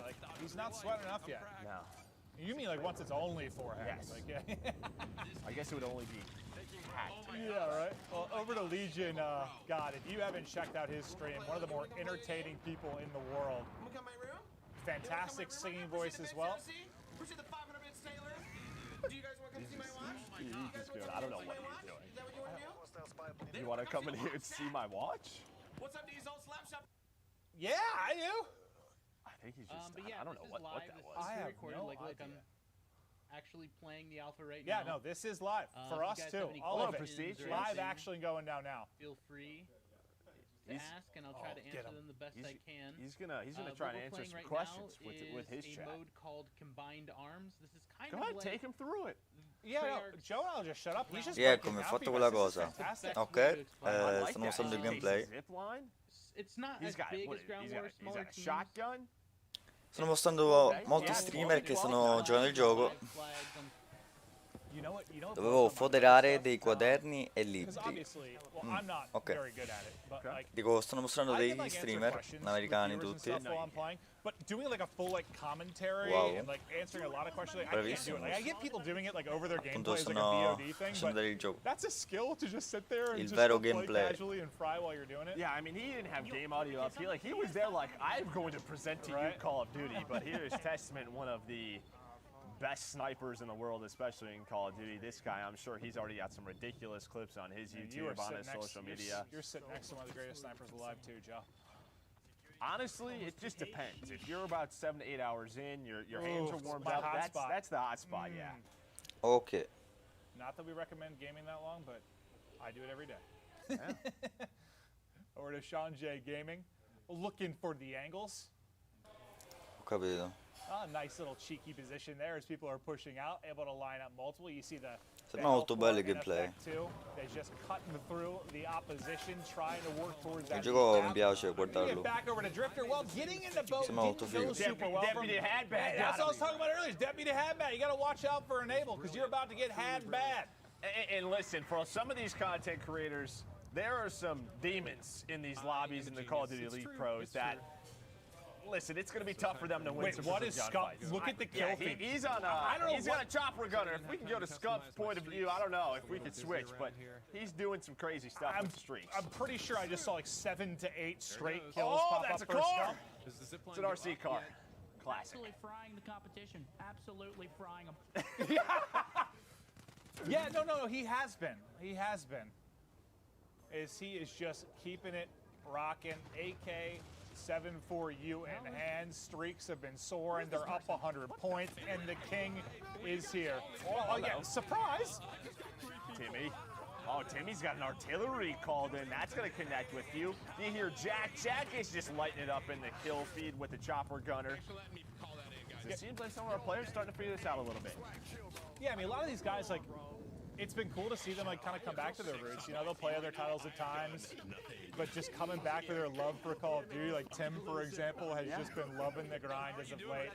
like, he's not sweating enough yet. No. You mean like once it's only forehead? Yes. Like, yeah. I guess it would only be hat. Yeah, right. Well, over to Legion. God, if you haven't checked out his stream, one of the more entertaining people in the world. Fantastic singing voice as well. Appreciate the 500 bits, Taylor. Do you guys want to come see my watch? He's good. I don't know what he's doing. Is that what you want to do? You want to come in here and see my watch? What's up, Diesel? Slapshot. Yeah, I do. I think he's just. But yeah, I don't know this what is live. that This was. is I have recorded. no Like, look, idea. I'm actually playing the alpha right Yeah, now. no, this is live for If you us guys too. have any All of it. questions or Live anything, action going down now. Feel free to He's- ask, and I'll try to get answer him. them the best I can. He's gonna What try we're to answer playing some right questions now with his is chat. a mode called Combined Arms. This is kind Go of ahead, like take him through it. Yeah, no, Joe and I'll just shut up. He's just Eccomi, breaking ho down fatto for you quella guys. This is cosa. fantastic. Ok, sto mostrando il gameplay. Zip line. It's not He's as got big what as is- Ground he's War, got- he's smaller got a teams. shotgun. Sto mostrando molti streamer che sono giocano il gioco. You know what? Dovevo foderare dei quaderni e Because libri. obviously, well, I'm not Ok. very good at it, but like. Dico, stanno mostrando I degli can, like, answer streamer questions americani with viewers tutti. and stuff while I'm playing, but doing like a full like commentary Wow. and like answering a lot of questions, like, I can't do it. Like, I get people doing it like over their Appunto gameplay as like a sto VOD thing, facendo vedere il but gioco. that's a skill to just sit there and Il just vero play gameplay. casually and fry while you're doing it. Yeah, I mean, he didn't have game audio up. He was there like, I'm going to present to you Call of Duty, but here is Testament, one of the best snipers in the world, especially in Call of Duty. This guy, I'm sure he's already got some ridiculous clips on his And you are YouTube, on sitting his next- social you're s- media. You're sitting next to one of the greatest snipers alive too, Joe. Honestly, it just depends. If you're about 7 to 8 hours in, your hands are Ooh, warmed my up, hot spot. that's the hot spot, yeah. Ok. Not that we recommend gaming that long, but I do it every day. Over to Sean J Gaming, looking for the angles. Ho capito. Nice little cheeky position there as people are pushing out, able to line up multiple. You see the Sembra molto bello il in gameplay. effect, too. They're just cutting through the opposition, trying to work towards Il that. gioco mi piace Get guardarlo. back over to Drifter. Well, getting in the boat Sembra molto didn't go figo. super well. Deputy had bad. That's what I was talking about earlier. Deputy had bad. You got to watch out for Enable because you're about to get had bad. And listen, for some of these content creators, there are some demons in these lobbies in the Call of Duty Elite Pros that, listen, it's going to be tough for them to win. Wait, some what of is the Scump? gunfights. Look at the kill feed. He's on a, I don't know he's got a chopper gunner. If we can go to Scump's point of view, I don't know if we could switch, but he's doing some crazy stuff with the streaks. I'm pretty sure I just saw like 7 to 8 straight kills Oh, pop that's up a for car. Scump. It's an RC car. Classic. Absolutely frying the competition. Absolutely frying them. Yeah, no, he has been. He has been. He is just keeping it rocking. AK-74U in hand. Streaks have been soaring. They're up 100 points, and the king is here. Oh, yeah, surprise! Timmy. Oh, Timmy's got an artillery called in. That's going to connect with you. You hear Jack. Jack is just lighting it up in the kill feed with the chopper gunner. It seems like some of our players starting to figure this out a little bit. Yeah, I mean, a lot of these guys, like, it's been cool to see them, like, kind of come back to their roots. You know, they'll play other titles at times, but just coming back to their love for Call of Duty. Like, Tim, for example, has just been loving the grind as of late.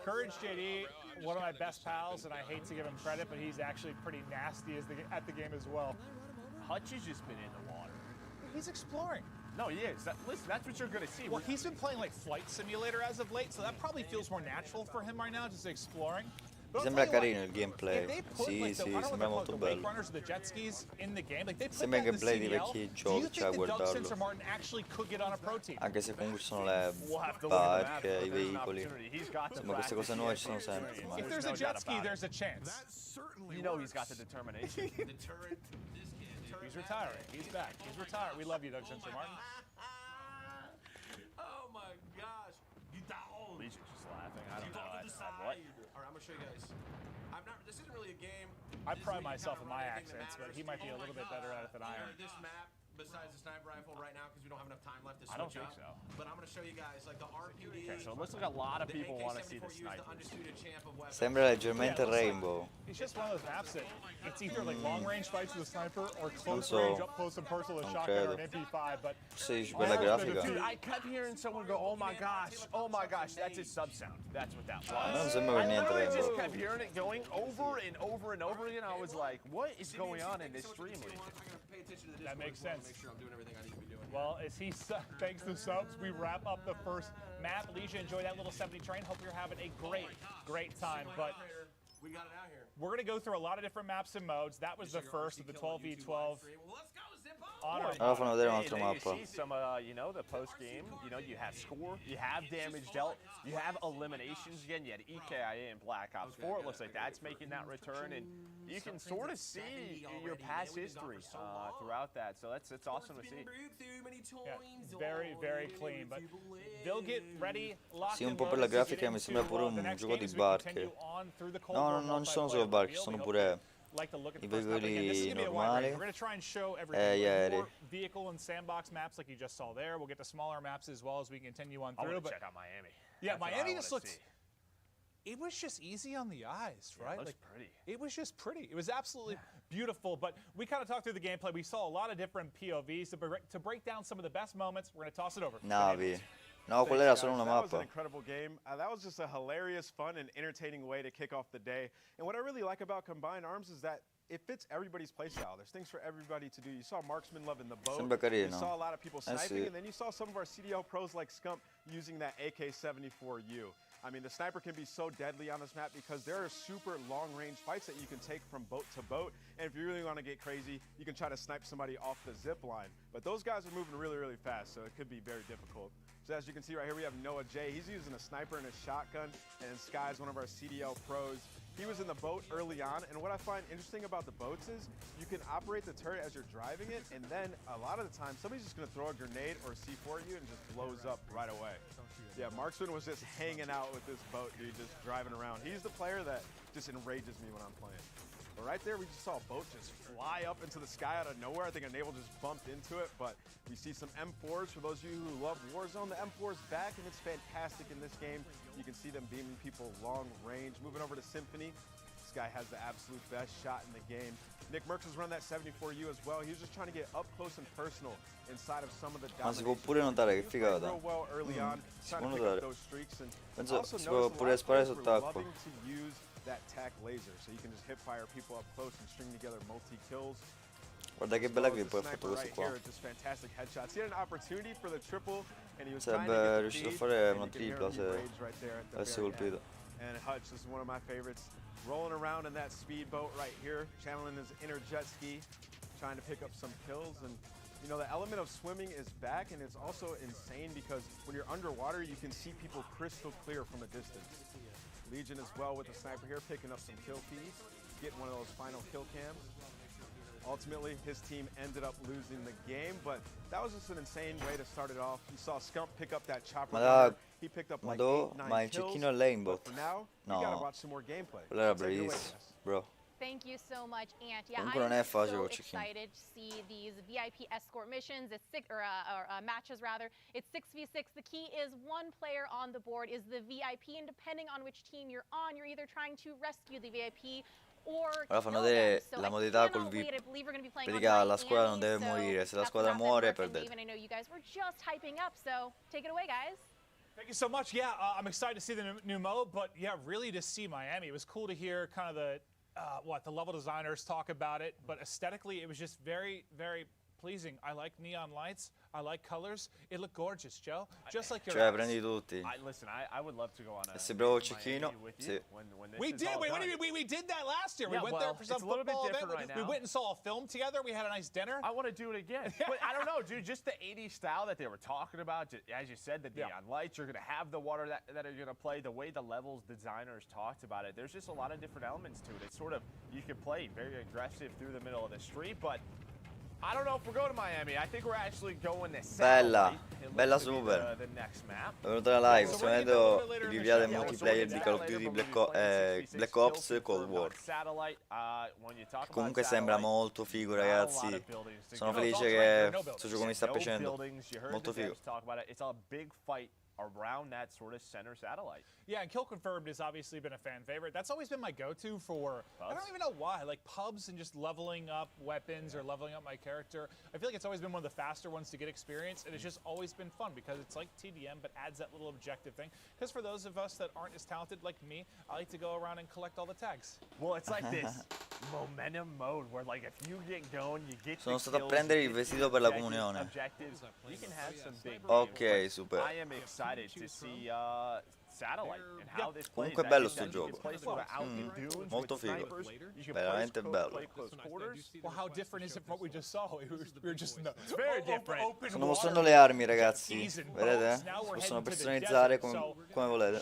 Courage JD, one of my best pals, and I hate to give him credit, but he's actually pretty nasty at the game as well. Hutch has just been in the water. He's exploring. No, he is. Listen, that's what you're going to see. Well, he's been playing, like, Flight Simulator as of late, so that probably feels more natural for him right now, just exploring. But I'll sembra tell you carino il what, gameplay. if they put, Sì, like, the, sì, I don't know sembra what molto they're called, the wake bello. runners or the jet skis in the game, like they put Sembra that in the gameplay di CDL. vecchi Do you giochi, cioè a think that Doug guardarlo. Sensor Martin actually could get on a pro team? Anche se comunque ci sono le We'll have to look at the map, barche, but i there's an veicoli. opportunity. He's got the Insomma, queste cose practice, nuove he ci sono has the sempre. experience. ormai. If there's a no jet doubt ski, about there's it. a chance. You know he's got the determination. He's retiring. He's back. He's retired. We love you, Doug Sensor Martin. Oh my gosh. You down. Legion just laughing. I don't know. All right, What? I'm gonna show you guys. This isn't really a game. I This is pride where you myself kinda in my run anything that accents, but matters. he might be a Oh little my bit better at it than I God. am. This map, besides the sniper rifle right now, because we don't have enough time left to switch I don't think up. so. But I'm gonna show you guys like the RPD. Okay, so it looks like a lot of people want to see the AK-74U is the sniper. undisputed champ of weapons. Sembra leggermente Rainbow. It's just one of those maps that it's either like long range fights with a sniper or close so. range up close and personal with a Non shotgun or credo. an MP5. But Sì, per la grafica. Dude, I kept hearing someone go, oh my gosh, that's his sub sound. That's what that was. Non sembra per niente I just Rainbow. kept hearing it going over and over and over again. I was like, what is going on in this stream, Legion? Pay attention to this. that makes sense. Make sure I'm doing everything I need to be doing. Well, as he thanks the subs, we wrap up the first map. Leisha, enjoy that little 70 train. Hope you're having a great time. But We got it out here. we're going to go through a lot of different maps and modes. That was the first of the 12v12 honor. Allora fanno vedere And un'altra then mappa. you see some, the post game. You have score, you have damage dealt, you have eliminations again. You had EKIA in Black Ops 4. It looks like that's making that return, and you can sort of see your past history throughout that. So it's awesome to see. Yeah, very clean. But they'll get ready. Sì, un po' per la grafica mi sembra pure un gioco di barche. No, non ci sono solo barche, ci sono pure i veicoli normali We're going to try and show e gli everything. aerei. More vehicle and sandbox maps like you just saw there. We'll get to smaller maps as well as we continue on I through. want to But check out Miami. yeah, That's what I Miami wanna just looked. see. It was just easy on the eyes, Yeah, right? it looks pretty. It was just pretty. It was absolutely beautiful. But we kind of talked through the gameplay. We saw a lot of different POVs. To break down some of the best moments, we're going to toss it over. Navi. No, quella era solo una That was an mappa. incredible game. That was just a hilarious, fun, and entertaining way to kick off the day. And what I really like about Combined Arms is that it fits everybody's playstyle. There's things for everybody to do. You saw Marksman loving the bow. Sembra carino. You saw a lot of people Eh sniping, sì. and then you saw some of our CDL pros like Scump using that AK-74U. I mean, the sniper can be so deadly on this map because there are super long-range fights that you can take from boat to boat. And if you really want to get crazy, you can try to snipe somebody off the zip line. But those guys are moving really fast, so it could be very difficult. So as you can see right here, we have Noah J. He's using a sniper and a shotgun, and Sky's one of our CDL pros. He was in the boat early on, and what I find interesting about the boats is you can operate the turret as you're driving it, and then a lot of the time, somebody's just gonna throw a grenade or C4 at you and it just blows up right away. Yeah, Marksman was just hanging out with this boat, dude, just driving around. He's the player that just enrages me when I'm playing. But right there, we just saw a boat just fly up into the sky out of nowhere. I think a naval just bumped into it, but we see some M4s. For those of you who love Warzone, the M4 is back, and it's fantastic in this game. You can see them beaming people long range. Moving over to Symphony, this guy has the absolute best shot in the game. Nick Merckx was running that 74U as well. He was just trying to get up close and personal inside of some of the Ma si può dominations. pure notare che He was playing figata. real well early on, Si trying può to pick up notare. those streaks. And Penso also si può noticed a pure lot of sparare players were sott'acqua. loving to use that tac laser, so you can just hip fire people up close and string together multi-kills. Guarda che bella clip poi ha fatto questo Right qua. here, just fantastic headshots. He had an opportunity for the triple, and he was Sarebbe trying to get riuscito a the fare feed, una and you can hear tripla him se rage right there at the avesse very colpito. end. And Hutch, this is one of my favorites, rolling around in that speedboat right here, channeling his inner jet ski, trying to pick up some kills. And you know, the element of swimming is back, and it's also insane because when you're underwater, you can see people crystal clear from a distance. Legion as well with the sniper here, picking up some kill feeds, getting one of those final kill cams. Ultimately, his team ended up losing the game, but that was just an insane way to start it off. You saw Scump pick up that chopper. Ma da- He picked up ma like do- 8-9 ma il kills. cecchino all'aimbot? But for now, No. you gotta watch some more gameplay. Quello era Take it away, bravissimo, Jess. bro. Thank you so much, Ant. Yeah, Comunque non è I'm facile so col cecchino. excited to see these VIP escort missions. It's matches rather. It's 6v6. The key is one player on the board is the VIP, and depending on which team you're on, you're either trying to rescue the VIP or Ora fanno kill vedere them. So la I modalità col cannot VIP. wait. I believe we're going to be playing Perché on la squadra non deve Miami, so morire, se la that's squadra the map that muore Mark and perdete. Dave, and I know you guys were just hyping up, so take it away, guys. Thank you so much. Yeah, I'm excited to see the new mode, but yeah, really to see Miami. It was cool to hear kind of the level designers talk about it, but aesthetically, it was just very pleasing. I like neon lights. I like colors. It looked gorgeous, Joe. Just like your Cioè, ass. prendi tutti. Listen, I would love to go on a. Se provo il cecchino, sì. We did. We did that last year. Yeah, we went there for some it's a little bit football different event. right We now. went and saw a film together. We had a nice dinner. I want to do it again. But I don't know, dude. Just the 80s style that they were talking about, as you said, the neon lights. You're gonna have the water that are gonna play. The way the levels designers talked about it. There's just a lot of different elements to it. It's sort of you can play very aggressive through the middle of the street, but. I don't know if we're going to Miami. I think we're actually going to Bella, Satellite. bella super. The next map. È venuta la live, sto vedendo il rivia del multiplayer di Call of Duty Black Ops Cold War. Comunque sembra molto figo, ragazzi. Sono felice che questo gioco mi sta piacendo. Molto figo. It's a big fight around that sort of center satellite. Yeah, and Kill Confirmed has obviously been a fan favorite. That's always been my go-to for, I don't even know why, like pubs and just leveling up weapons or leveling up my character. I feel like it's always been one of the faster ones to get experience, and it's just always been fun because it's like TDM, but adds that little objective thing. Because for those of us that aren't as talented like me, I like to go around and collect all the tags. Well, it's like this momentum mode where like if you get going, you get Sono stato a prendere il vestito per la comunione. Objectives. You can have some big Ok, super. I am excited to see Satellite and how this plays. Comunque è bello sto gioco. Molto figo. Veramente bello. Well, how different is it from what we just saw? We were just It's very different. Sto mostrando le armi, ragazzi. Vedete? Si possono personalizzare come volete.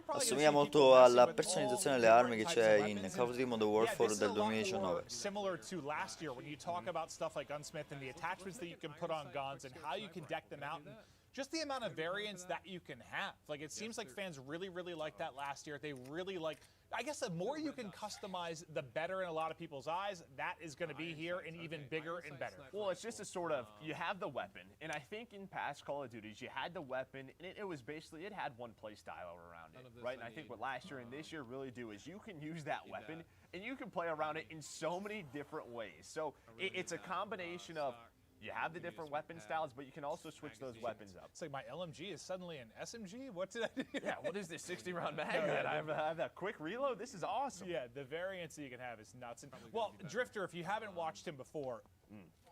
Assomiglia molto alla personalizzazione delle armi che c'è in Call of Duty Modern Warfare del 2019. Similar to last year when you talk about stuff like Gunsmith and the attachments that you can put on guns and how you can deck them out and just the amount of variance that you can have. Like, it seems like fans really, really liked that last year. They really like, I guess the more you can customize, the better in a lot of people's eyes. That is going to be here and even bigger and better. Well, it's just a sort of, you have the weapon, and I think in past Call of Duties, you had the weapon, and it was basically, it had one play style around it, right? And I think what last year and this year really do is you can use that weapon, and you can play around it in so many different ways. So it's a combination of, you have the different weapon styles, but you can also switch those weapons up. It's like my LMG is suddenly an SMG? What did I do? Yeah, what is this 60-round mag? I have that quick reload? This is awesome. Yeah, the variance that you can have is nuts. And, well, Drifter, if you haven't watched him before,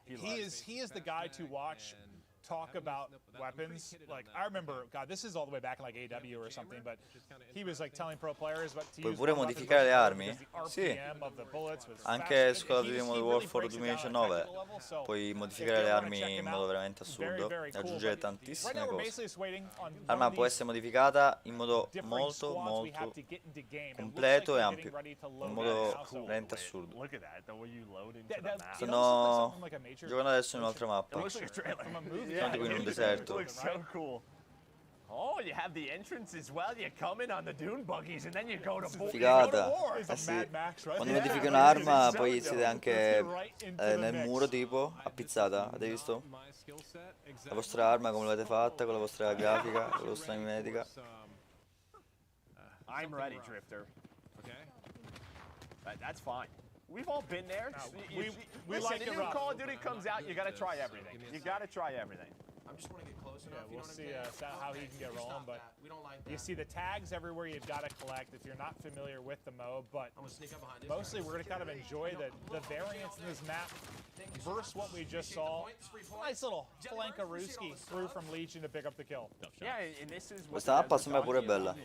he is the guy to watch talk about weapons. Like, I remember, God, this is all the way back in like AW or something, but he was like telling pro players what to Puoi use. pure modificare le armi? Sì. Anche su Call of Duty Modern Warfare 2019 puoi modificare le armi in modo veramente assurdo e aggiungere tantissime cose. L'arma può essere modificata in modo molto completo e ampio, in modo veramente assurdo. Stanno giocando adesso in un'altra mappa. Sono tipo in un deserto. Oh, you have the entrance as well. You come in on the dune buggies and then you go to Figata. Eh sì. Quando modifichi un'arma poi siete anche nel muro tipo, appizzata. Avete visto? La vostra arma come l'avete fatta, con la vostra grafica, con la vostra mimetica. I'm ready, Drifter. Okay. That's fine. We've all been there. We listen, like the new Call of Duty comes out, you gotta try everything. You gotta try everything. I just want to get close enough. Yeah, we'll see how he can get rolling, but you see the tags everywhere you've got to collect if you're not familiar with the mode, but mostly we're going to kind of enjoy the variance in this map versus what we just saw. Nice little flankarooski through from Legion to pick up the kill. Yeah, and this is what Questa mappa sembra pure bella.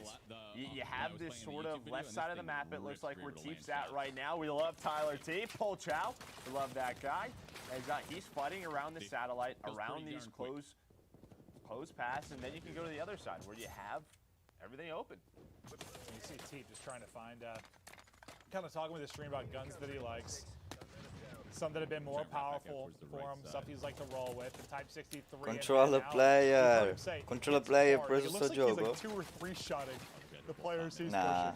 You have this sort of left side of the map, it looks like where Teep's at right now. We love Tyler Teep, Pol Chow, we love that guy. As he's fighting around the satellite, around these close paths, and then you can go to the other side where you have everything open. You see Teep just trying to find, kind of talking with the stream about guns that he likes. Some that have been more powerful for him, stuff he's like to roll with. The Type 63. Controller player. Controller player preso sto gioco? He's like 2 or 3 shotting the players he's nah.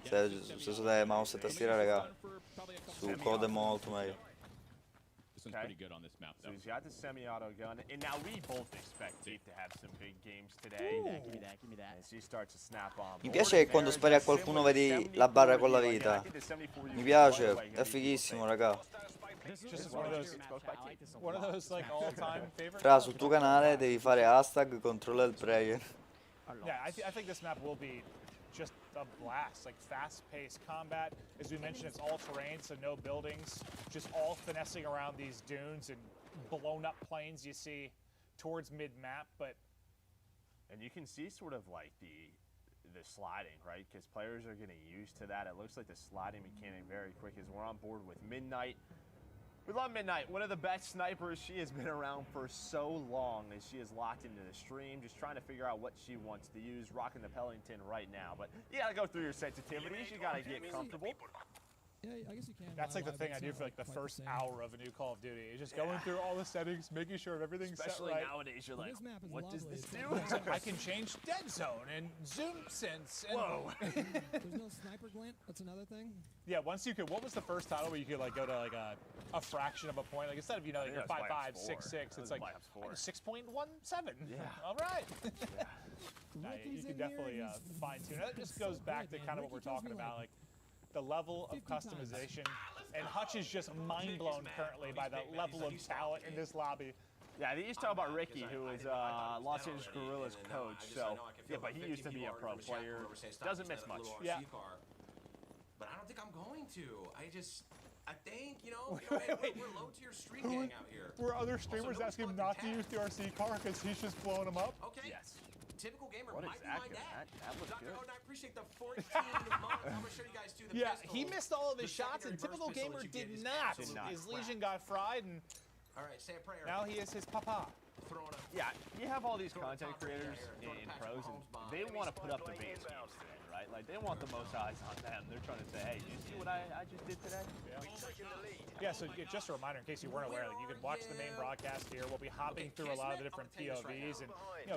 Se usate mouse e tastiera, raga. Su code è molto meglio. This one's pretty good on this map, though. So he's got the semi-auto gun, and now we both expect Teep to have some big games today. Give me that. As he starts to snap on. Mi piace che quando spari a qualcuno vedi la barra con la vita. Mi piace, è fighissimo, raga. Just one of those like all-time favorites. Fra, sul tuo canale devi fare hashtag controller player. Yeah, I think this map will be just a blast, like fast-paced combat. As we mentioned, it's all terrain, so no buildings, just all finessing around these dunes and blown up planes you see towards mid-map, but... And you can see sort of like the sliding, right? Because players are getting used to that. It looks like the sliding mechanic very quick as we're on board with Midnight. We love Midnight, one of the best snipers. She has been around for so long as she is locked into the stream, just trying to figure out what she wants to use, rocking the Pellington right now. But you gotta go through your sensitivities, you gotta get comfortable. Yeah, I guess you can. That's like the thing I do for like the first hour of a new Call of Duty. Is just going through all the settings, making sure everything's Especially set right. nowadays, you're like, what does this do? I can change dead zone and zoom sense. And whoa. There's no sniper glint. That's another thing. Yeah, once you could. What was the first title where you could like go to like a fraction of a point? Like instead of like you're 5.5, 6.6, it's like 6.17. Yeah. All right. You can definitely fine tune. That just goes back to kind of what we're talking about, like the level of customization. And Hutch is just mind blown currently by the level of talent in this lobby. Yeah, they used to talk about Ricky, who is Los Angeles Guerrillas coach. So, yeah, but he used to be a pro player. Doesn't miss much. Yeah. But I don't think I'm going to. I think, we're low tier street gang out here. Were other streamers asking him not to use the RC car because he's just blowing them up? Okay. Yes. Typical gamer What might is be that my good? dad. That looks Dr. good. Odin, I appreciate the 14 months. I'm going to show you guys too. The Yeah, pistol, he missed all of his the shots, and secondary typical burst pistol gamer that you did get is not. absolutely His crap. Legion got fried, and All right, say a prayer. now he is his papa. Throwing a Yeah, you have all these content creators in pros, and they want to put up the biggest games today, right? Like, they want the most eyes on them. They're trying to say, hey, did you see what I just did today? Yeah, so just a reminder in case you weren't aware, like you can watch the main broadcast here. We'll be hopping through a lot of the different POVs, and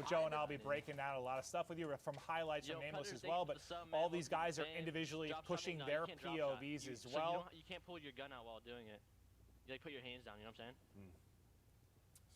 Joe and I'll be breaking down a lot of stuff with you from highlights from Nameless as well. But all these guys are individually pushing their POVs as well. You can't pull your gun out while doing it. You put your hands down, you know what I'm saying?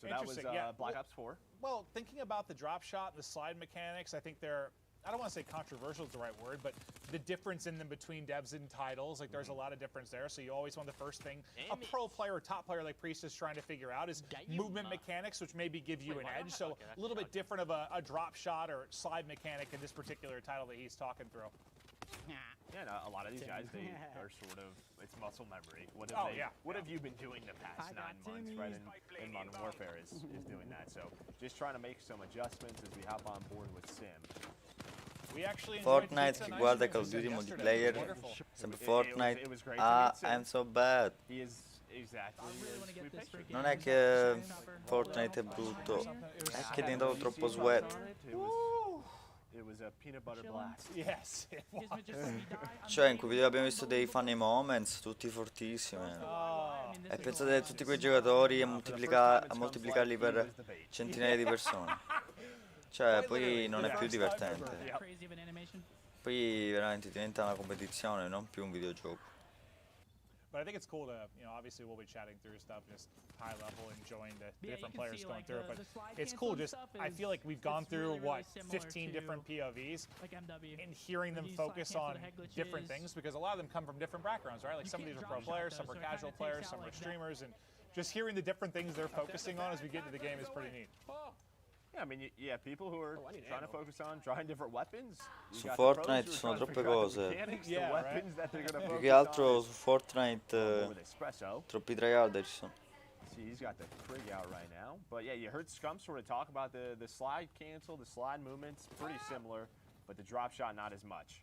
So that was Black Ops 4. Well, thinking about the drop shot and the slide mechanics, I think they're, I don't want to say controversial is the right word, but the difference in them between devs and titles, like there's a lot of difference there. So you always want the first thing a pro player or top player like Priest is trying to figure out is movement mechanics, which maybe give you an edge. So a little bit different of a drop shot or slide mechanic in this particular title that he's talking through. Yeah, no, a lot of these guys, they are sort of, it's muscle memory. What have you been doing the past 9 months, right? And Modern Warfare is doing that. So just trying to make some adjustments as we hop on board with Sim. Fortnite, chi guarda Call of Duty multiplayer, sempre Fortnite. I'm so bad. He is exactly. Non è che Fortnite è brutto, è che è diventato troppo sweat. It was a peanut butter blast. Yes. Cioè, in quei video abbiamo visto dei funny moments, tutti fortissimi. E pensate a tutti quei giocatori a moltiplicarli per centinaia di persone. Cioè, poi non è più divertente. Poi veramente diventa una competizione, non più un videogioco. But I think it's cool to, obviously we'll be chatting through stuff just high level, enjoying the different players going through it. But it's cool just, I feel like we've gone through, what, 15 different POVs? And hearing them focus on different things, because a lot of them come from different backgrounds, right? Like some of these are pro players, some are casual players, some are streamers, and just hearing the different things they're focusing on as we get into the game is pretty neat. Yeah, I mean, people who are trying to focus on trying different weapons. Su Fortnite ci sono troppe cose. Più che altro su Fortnite troppi tryharder ci sono. See, he's got the Krig out right now. But yeah, you heard Scum sort of talk about the slide cancel, the slide movements, pretty similar, but the drop shot not as much.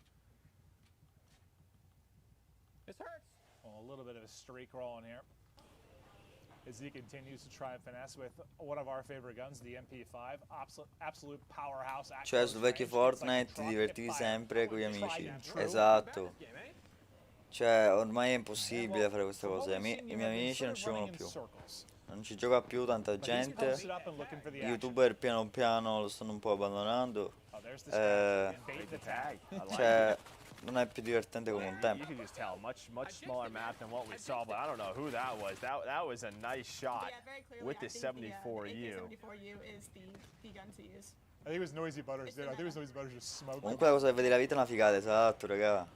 This hurts. Well, a little bit of a streak rolling here as he continues to try and finesse with one of our favorite guns, the MP5, absolute powerhouse. Cioè, sul vecchio Fortnite ti divertivi sempre con gli amici. Esatto. Cioè, ormai è impossibile fare queste cose. I miei amici non ci giocano più. Non ci gioca più tanta gente. Gli YouTuber piano piano lo stanno un po' abbandonando. Cioè, non è più divertente come un tempo. You can just tell, much smaller map than what we saw, but I don't know who that was. That was a nice shot with the 74U. The 74U is the gun to use. I think it was Noisy Butters, dude. I think it was Noisy Butters just smoking. Comunque la cosa che vedi la vita è una figata, esatto, raga.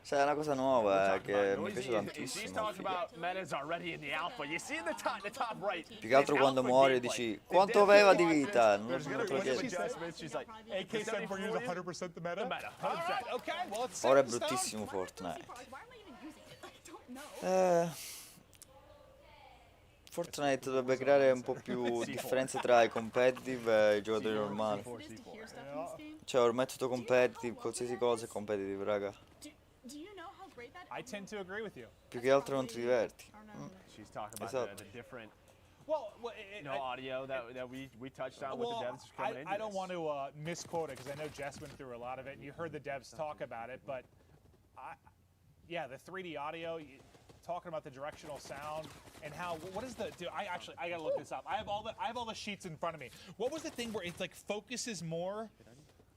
Cioè, è una cosa nuova che mi piace She's tantissimo. talking about metas already in the alpha. You see in the top right. Più che altro quando muori dici quanto aveva di vita, non There's te gonna lo be some chiedi. adjustments. She's like, AK said for you is 100% the meta. The meta, All 100%. right, okay. Well, it's Ora è set in stone. bruttissimo Fortnite. Fortnite dovrebbe creare un po' più differenze tra i competitive e i giocatori normali. Cioè ormai è tutto competitive, qualsiasi cosa è competitive, raga. I tend to agree with you. Più che altro non ti diverti. She's talking about Esatto. the different Well, audio that we touched on with well, the devs coming into I don't this. want to misquote it because I know Jess went through a lot of it, and you heard the devs talk about it. But yeah, the 3D audio, talking about the directional sound and how what is the? Dude, I gotta look this up. I have all the sheets in front of me. What was the thing where it like focuses more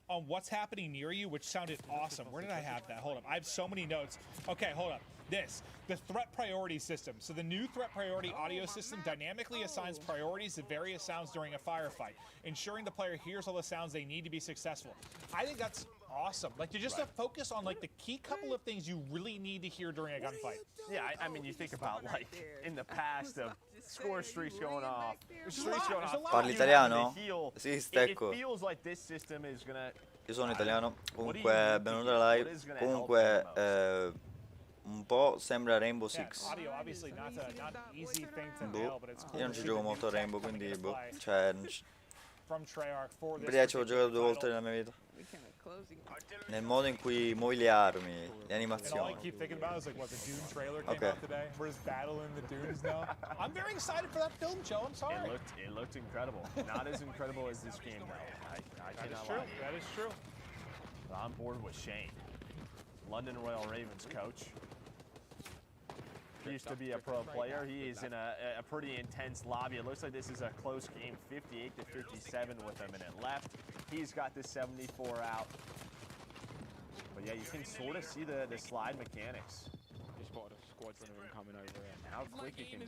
on what's happening near you, which sounded awesome. Where did I have that? Hold up. I have so many notes. Okay, hold up. The threat priority system. So the new threat priority audio system dynamically assigns priorities to various sounds during a firefight, ensuring the player hears all the sounds they need to be successful. I think that's awesome. Like to just focus on like the key couple of things you really need to hear during a gunfight. Yeah, I mean, you think about like in the past of score streaks going off. Parli italiano? Sì, It stecco. feels like this system is gonna. Io sono italiano. Comunque, benvenuto alla live. Comunque, un po' sembra Rainbow Six. Audio obviously not an easy thing to Boh, nail, but it's cool. io non ci gioco molto a Rainbow, quindi boh. Cioè, From Treyarch for this ci ho giocato 2 particular volte nella mia vita. Nel modo in cui muovi le armi, le And all I animazioni. keep thinking about is like what the Dune trailer came Okay. out today. We're just battling the dunes now. I'm very excited for that film, Joe. I'm sorry. It looked incredible. Not as incredible as this game though. I That is cannot true. lie. That is true. But I'm bored with Shane, London Royal Ravens coach. He used to be a pro player. He is in a pretty intense lobby. It looks like this is a close game, 58 to 57 with a minute left. He's got the 74 out. But yeah, you can sort of see the slide mechanics. You spotted a squadron of them coming over. And how quick you can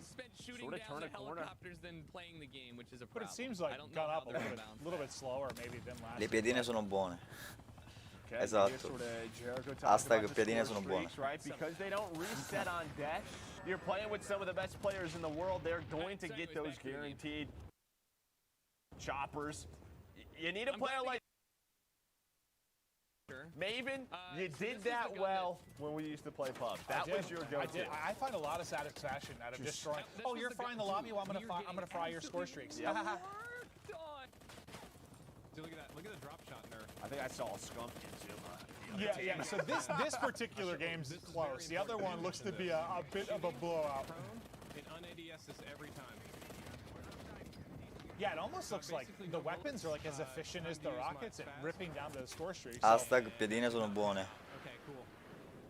sort of turn a corner. Than playing the game, which is a But problem. it seems like I don't gone know how up a they're gonna little bit slower maybe than last. Le piedine sono buone. Okay, Esatto. sort of Jericho talking Hashtag about the piedine score sono buone. streaks, right? Because they don't reset on deck. You're playing with some of the best players in the world. They're going to get those guaranteed choppers. You need a player like Maven. You did that well when we used to play pub. That was your go-to. I find a lot of satisfaction out of destroying. Oh, you're frying the lobby. Well, I'm gonna fry your score streaks. Yep. See, look at that. Look at the drop shot in there. I think I saw a skunk into Yeah. So this particular game's close. The other one looks to be a bit of a blowout. It un-ADS this every time. Yeah, it almost looks like the weapons are like as efficient as the rockets at ripping down those score streaks. Hashtag piedine sono buone. Okay, cool.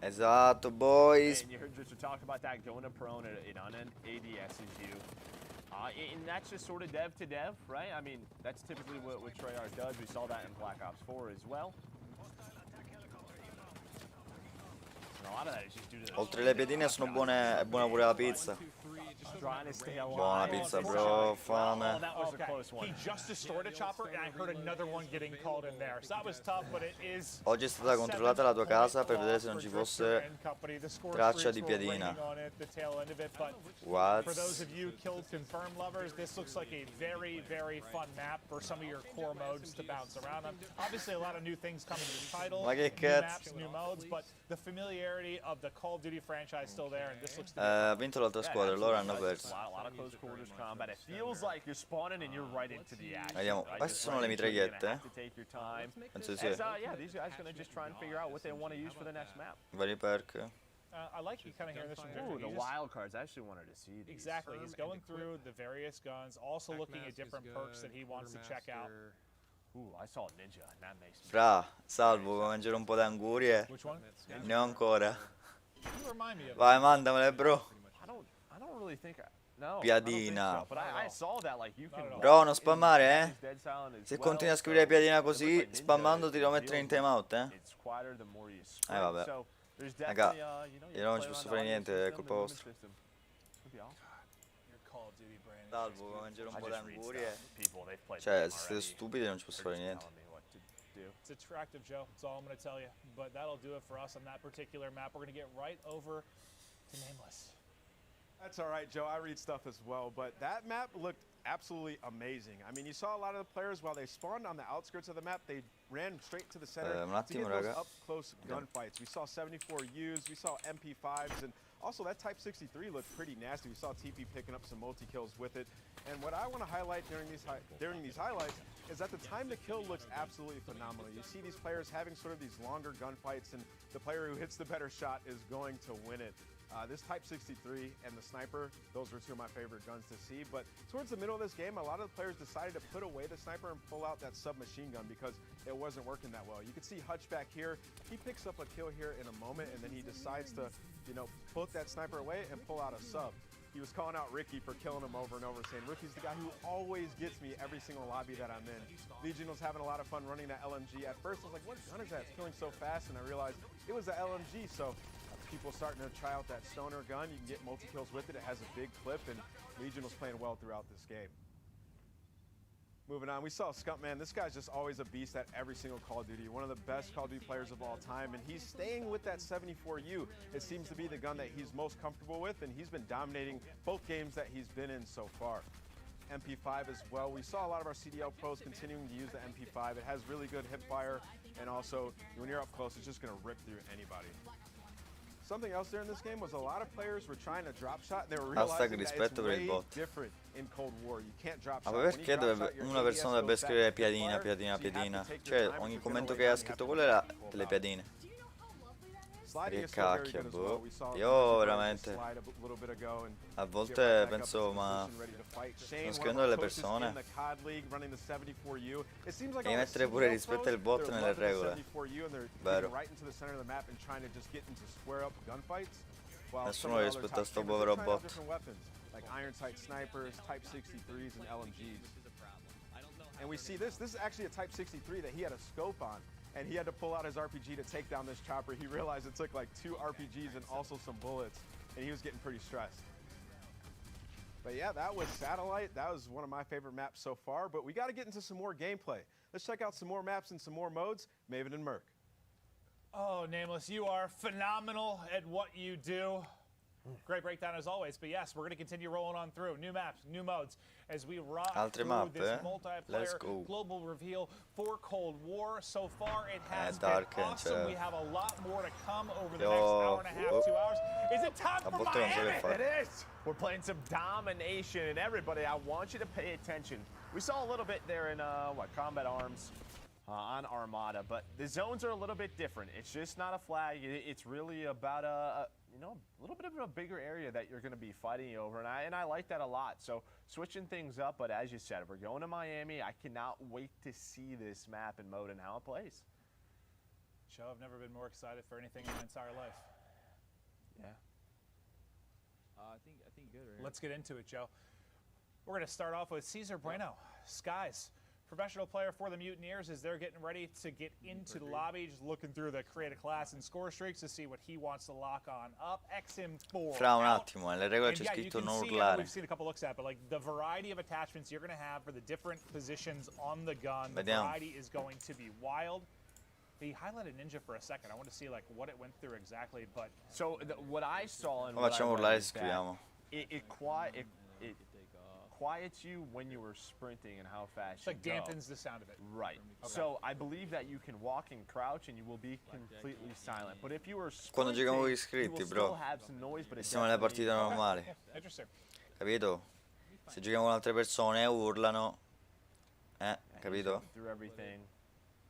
Esatto, boys. And you heard Richard talk about that going to prone. It un-ADSs you. And that's just sort of dev to dev, right? I mean, that's typically what Treyarch does. We saw that in Black Ops 4 as well. And a lot of that is just due to the Oltre le piedine sono buone, è buona pure la pizza. trying to stay alive. Buona pizza, bro, fame. That was a close one. He just destroyed a chopper, and I heard another one getting called in there. So that was tough, but it is. Oggi è stata controllata la tua casa per vedere se non ci fosse traccia di piedina. What? For those of you killed confirmed lovers, this looks like a very, very fun map for some of your core modes to bounce around on. Obviously, a lot of new things coming to the title, Ma che new cazzo? maps, new modes, but the familiarity of the Call of Duty franchise is still there, and this looks to be. Ha vinto l'altra squadra, loro hanno perso. A lot of close quarters combat. It feels like you're spawning and you're right into the action. Vediamo, right? queste Just sono le right into it. You're gonna mitragliette. have to take your time. Penso di sì. As, yeah, these guys are gonna just try and figure out what they want to use for the next map. Vari perk. I like you kind of hearing this from Ooh, Victor. the He just- wild cards. I actually wanted to see these. Exactly. He's going through the various guns, also looking at different perks that he wants to check out. Ooh, I saw Ninja, and that makes me. Fra, salvo, vuoi mangiare un po' di angurie? Which one? Ne ho ancora. You remind me of Vai, mandamele, bro. I don't really think. No. Piadina. But I saw that like you can. Bro, non spammare, eh? Se continui a scrivere piadina così, spammando ti devo mettere in timeout, eh? It's quieter the more you sprint. Vabbè. So there's Raga, definitely, you know, io non ci posso fare niente, è colpa vostra. Your Call of Duty brand. Salvo, vuoi mangiare un po' di angurie? People, they've played Cioè, them se siete already. stupidi non ci posso fare niente. do. It's attractive, Joe. That's all I'm going to tell you. But that'll do it for us on that particular map. We're going to get right over to Nameless. That's all right, Joe. I read stuff as well, but that map looked absolutely amazing. I mean, you saw a lot of the players, while they spawned on the outskirts of the map, they ran straight to the center to get those up-close gunfights. We saw 74Us, we saw MP5s, and also that Type 63 looked pretty nasty. We saw TP picking up some multi-kills with it. And what I want to highlight during these highlights is that the time to kill looks absolutely phenomenal. You see these players having sort of these longer gunfights, and the player who hits the better shot is going to win it. This Type 63 and the sniper, those were two of my favorite guns to see. But towards the middle of this game, a lot of the players decided to put away the sniper and pull out that submachine gun because it wasn't working that well. You can see Hutch back here. He picks up a kill here in a moment, and then he decides to, you know, put that sniper away and pull out a sub. He was calling out Ricky for killing him over and over, saying Ricky's the guy who always gets me every single lobby that I'm in. Legion was having a lot of fun running that LMG. At first, I was like, what gun is that? It's killing so fast, and I realized it was the LMG. So people starting to try out that stoner gun. You can get multi-kills with it. It has a big clip, and Legion was playing well throughout this game. Moving on, we saw Skuntman. This guy's just always a beast at every single Call of Duty. One of the best Call of Duty players of all time, and he's staying with that 74U. It seems to be the gun that he's most comfortable with, and he's been dominating both games that he's been in so far. MP5 as well. We saw a lot of our CDL pros continuing to use the MP5. It has really good hip fire, and also when you're up close, it's just going to rip through anybody. Something else there in this game was a lot of players were trying to drop shot, and they were realizing that it's way different in Cold War. You can't drop shot. Ma perché una persona dovrebbe scrivere piadina, piadina, piadina? Cioè, ogni commento che ha scritto quello era delle piadine. Che cacchio, boh. Io veramente a volte penso, ma sto scrivendo delle persone. Devi mettere pure rispetto al bot nelle regole. Vero. Nessuno rispetta sto povero bot. Like iron sight snipers, Type 63s, and LMGs. And we see this. This is actually a Type 63 that he had a scope on, and he had to pull out his RPG to take down this chopper. He realized it took like 2 RPGs and also some bullets, and he was getting pretty stressed. But yeah, that was Satellite. That was one of my favorite maps so far, but we got to get into some more gameplay. Let's check out some more maps and some more modes. Maven and Merc. Oh, Nameless, you are phenomenal at what you do. Great breakdown as always, but yes, we're going to continue rolling on through. New maps, new modes, as we rock through this multiplayer global reveal for Cold War. So far, it has been awesome. We have a lot more to come over the next hour and a half, 2 hours. Is it time for Miami? It is! We're playing some domination, and everybody, I want you to pay attention. We saw a little bit there in, Combat Arms on Armada, but the zones are a little bit different. It's just not a flag. It's really about a little bit of a bigger area that you're going to be fighting over, and I like that a lot. So switching things up, but as you said, we're going to Miami. I cannot wait to see this map and mode and how it plays. Joe, I've never been more excited for anything in my entire life. Yeah. I think good. Right? Let's get into it, Joe. We're going to start off with Cesar Bueno, Skies. Professional player for the Mutineers as they're getting ready to get into the lobby, just looking through the create a class and score streaks to see what he wants to lock on up. XM4 Fra un attimo, nelle regole c'è scritto non urlare. We've seen a couple looks at, but like the variety of attachments you're going to have for the different positions on the gun, the variety is going to be wild. He highlighted Ninja for a second. I want to see like what it went through exactly, but so what I saw and facciamo urlare, scriviamo. It quiets you when you were sprinting and how fast you go. Dampens the sound of it. Right. Okay. So I believe that you can walk and crouch and you will be completely silent. But if you were sprinting, quando giochiamo con gli iscritti, bro, siamo nelle partite normali. Capito? Se giochiamo con altre persone urlano. Capito? Through everything.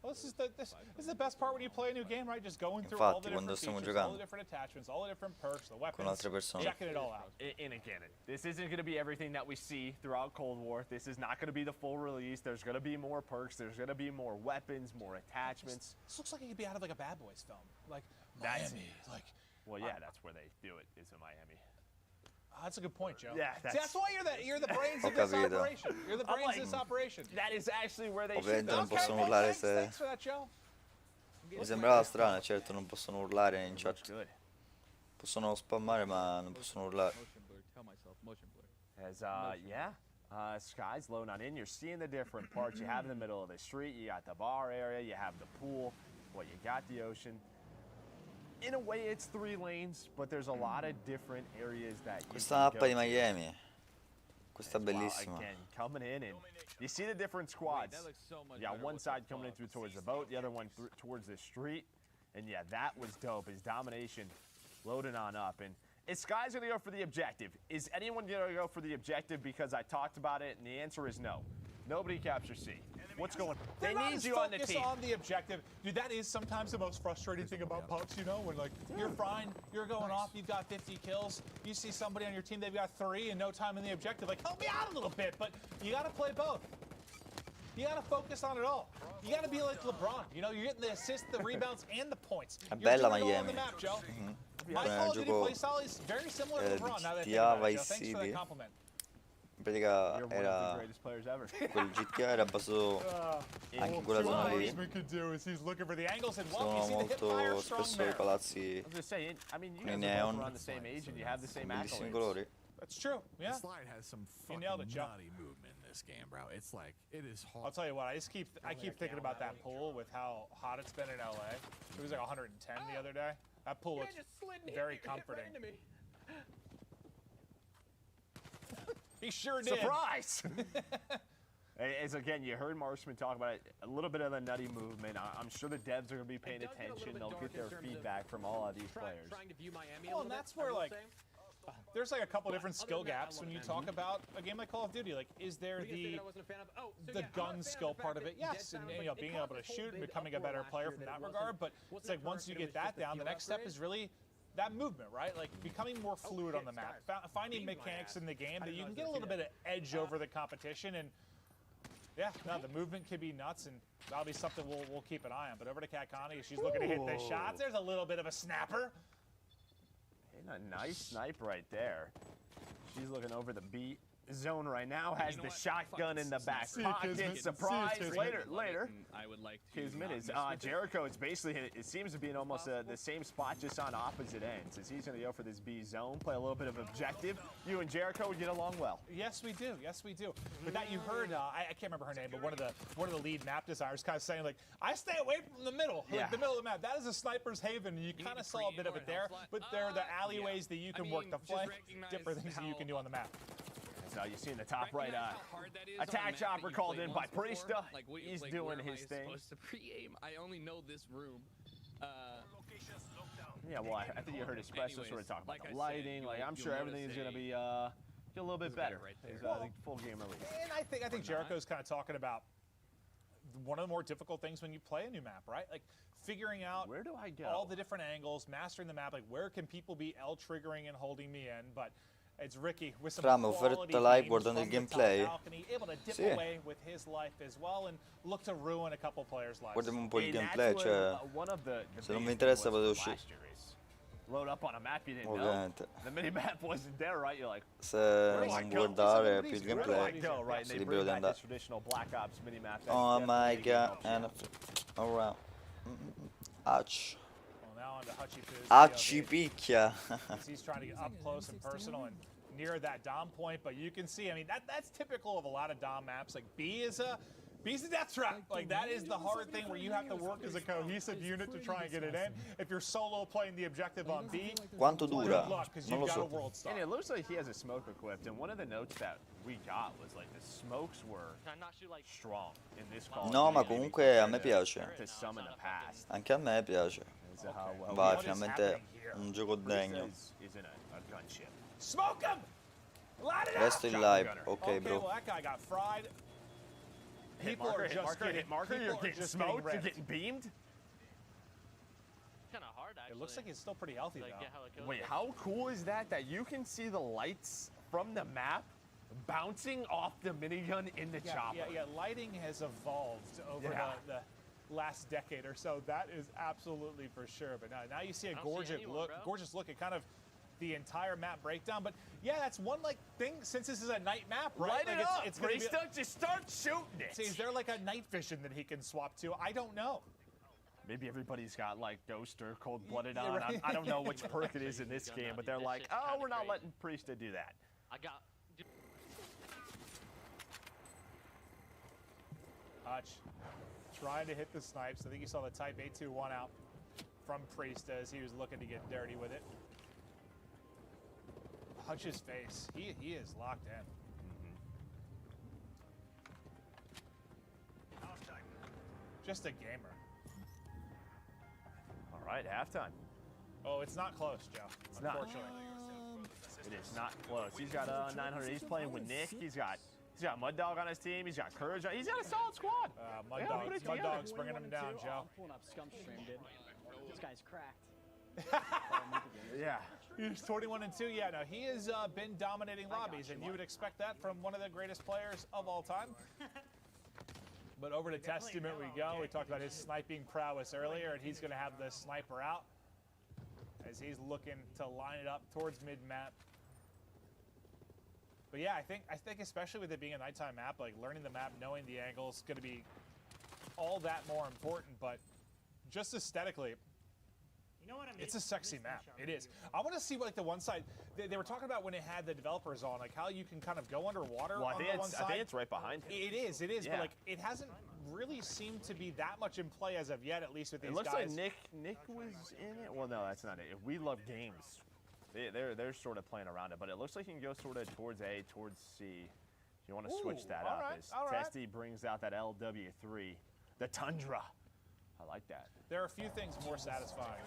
Well, this is the best part when you play a new game, right? Just going through all the different features, all the different attachments, all the different perks, the weapons, checking it all out. And again, this isn't going to be everything that we see throughout Cold War. This is not going to be the full release. There's going to be more perks. There's going to be more weapons, more attachments. This looks like it could be out of like a Bad Boys film, like Miami. Well, yeah, that's where they do it. Is in Miami. That's a good point, Joe. Yeah, that's why you're the brains of this operation. You're the brains of this operation. That is actually where they should go. Non possono urlare se... Thanks for that, Joe. Mi sembrava strano, certo, non possono urlare in chat. Possono spammare, ma non possono urlare. As yeah, Sky's low, not in. You're seeing the different parts. You have in the middle of the street, you got the bar area, you have the pool, you got the ocean. In a way, it's 3 lanes, but there's a lot of different areas that you Questa can mappa go di to. Miami. Questa è Well, bellissima. again, coming in, and you see the different squads. that looks so much You got better one with side the coming in club. through towards the boat, the other one towards the street. And yeah, that was dope. His domination loading on up. And is Sky's going to go for the objective? Is anyone going to go for the objective because I talked about it? And the answer is no. Nobody captures C. What's going on? They They're not need as you on the focused team. on the objective. Dude, that is sometimes the most frustrating thing about pubs, you know, when like you're fine, you're going off, you've got 50 kills, you see somebody on your team, they've got 3 and no time in the objective. Like, help me out a little bit, but you got to play both. You got to focus on it all. You got to be like LeBron. You know, you're getting the assists, the rebounds, and the points. È You're bella doing it all on Miami. the map, Joe. Mhm. My Come Call of Duty gioco play style is very similar to LeBron. Now that I think GTA about it, Joe. Vice Thanks for that City. compliment. In pratica You're one of the era greatest players ever. quel GTA era basato anche quella zona What lì. Marksman could do is he's looking for the angles and well, Sono you see the hip fire molto strong spesso there. i palazzi I was just saying, I mean, you con i guys are both neon, around the same age and you have the same bellissimi accolades. colori. That's true. Yeah. The slide has some fucking nailed it, Joe. nutty movement in this game, bro. It's like, it is hard. I'll tell you what, I keep thinking about that pool with how hot it's been in LA. It was like 110 the other day. That pool looks very comforting. He sure did. Surprise! As again, you heard Marksman talk about it, a little bit of the nutty movement. I'm sure the devs are going to be paying attention. They'll get their feedback from all of these players. Well, and that's where like there's like a couple different skill gaps when you talk about a game like Call of Duty. Like, is there the gun skill part of it? Yes, and you know, being able to shoot and becoming a better player from that regard. But it's like once you get that down, the next step is really that movement, right? Like becoming more fluid on the map, finding mechanics in the game that you can get a little bit of edge over the competition. And yeah, no, the movement could be nuts, and that'll be something we'll keep an eye on. But over to Kat Connie, she's looking to hit the shots. There's a little bit of a snapper. And a nice snipe right there. She's looking over the B zone right now, has the shotgun in the back pocket. Surprise! Later. I would like to. Kismet is Jericho. It's basically it seems to be in almost the same spot, just on opposite ends. As he's going to go for this B zone, play a little bit of objective. You and Jericho would get along well. Yes, we do. Yes, we do. But that you heard, I can't remember her name, but one of the lead map designers kind of saying like, I stay away from the middle, like the middle of the map. That is a sniper's haven, and you kind of saw a bit of it there. But there are the alleyways that you can work the flank, different things that you can do on the map. So you see in the top right, attack chopper called in by Priesta. He's doing his thing. Supposed to pre-aim. I only know this room. Yeah, well, I think you heard Espresso sort of talk about the lighting. Like, I'm sure everything is going to be a little bit better. It's full game release. And I think Jericho's kind of talking about one of the more difficult things when you play a new map, right? Like figuring out where do I go, all the different angles, mastering the map. Like where can people be L triggering and holding me in? But it's Ricky with some Fra, mi ho offerto live guardando il gameplay. able to dip Sì. away with his life as well and look to ruin a couple players' lives. Guardiamo un po' il gameplay, cioè se non mi interessa vado uscire. Load up on a map you didn't know. Ovviamente. The mini map wasn't there, right? You're like, Se non guardare più il gameplay, right? si libero di andare. Traditional Black Ops mini map. Oh my god, and around. Ach. Acci picchia. He's trying to get up close and personal and near that Dom point, but you can see, I mean, that's typical of a lot of Dom maps. Like B's a death trap. Like that is the hard thing where you have to work as a cohesive unit to try and get it in. If you're solo playing the objective on B, Quanto dura? good luck because Non you've lo got a so. world star. And it looks like he has a smoke equipped, and one of the notes that we got was like the smokes were strong in this call. No, ma comunque a me piace. To some in the past. Anche a me piace. Vai, finalmente un gioco degno. Is in a gunship. Smoke him! Light it up! Resto in live. Ok, Okay, bro. well, that guy got fried. Hit People marker, are hit just marker, getting, hit marker. people You're are getting just smoked. You're wrecked. getting beamed. Kind of hard, actually. It looks like he's still pretty healthy, Like, though. get how it goes. Wait, how cool is that? That you can see the lights from the map bouncing off the minigun in the chopper. Yeah, lighting has evolved over the last decade or so. That is absolutely for sure. But now you see a gorgeous look at kind of the entire map breakdown. But yeah, that's one like thing since this is a night map, right? Light like it up. it's gonna be, Just start shooting it. See, is there like a night vision that he can swap to? I don't know. Maybe everybody's got like Ghost or Cold-Blooded Yeah, on. right. I don't know which perk it is in this game, but they're like, oh, we're not letting Priesta do that. I got. Hutch trying to hit the snipes. I think you saw the Type 821 out from Priest as he was looking to get dirty with it. Hutch's face, he is locked in. Just a gamer. All right, halftime. Oh, it's not close, Joe. It's not. Unfortunately. It is not close. He's got 900. He's playing with Nick. He's got Mud Dog on his team. He's got Courage. He's got a solid squad. Mud Dog's bringing him down, Joe. Pulling up Scump stream, dude. This guy's cracked. Yeah. He's 21-2. Yeah, no, he has been dominating lobbies, and you would expect that from one of the greatest players of all time. But over to Testament we go. We talked about his sniping prowess earlier, and he's going to have the sniper out as he's looking to line it up towards mid-map. But yeah, I think especially with it being a nighttime map, like learning the map, knowing the angles, is going to be all that more important. But just aesthetically, it's a sexy map. It is. I want to see what, like, the one side they were talking about when it had the developers on, like how you can kind of go underwater. Well, on the one side. I think it's right behind him. It is. Yeah. But like it hasn't really seemed to be that much in play as of yet, at least with these guys. It looks like Nick was in it. Well, no, that's not it. We Love Games. They're sort of playing around it, but it looks like you can go sort of towards A, towards C. If you want to switch that up, all right. Testy brings out that LW3, the Tundra. I like that. There are a few things more satisfying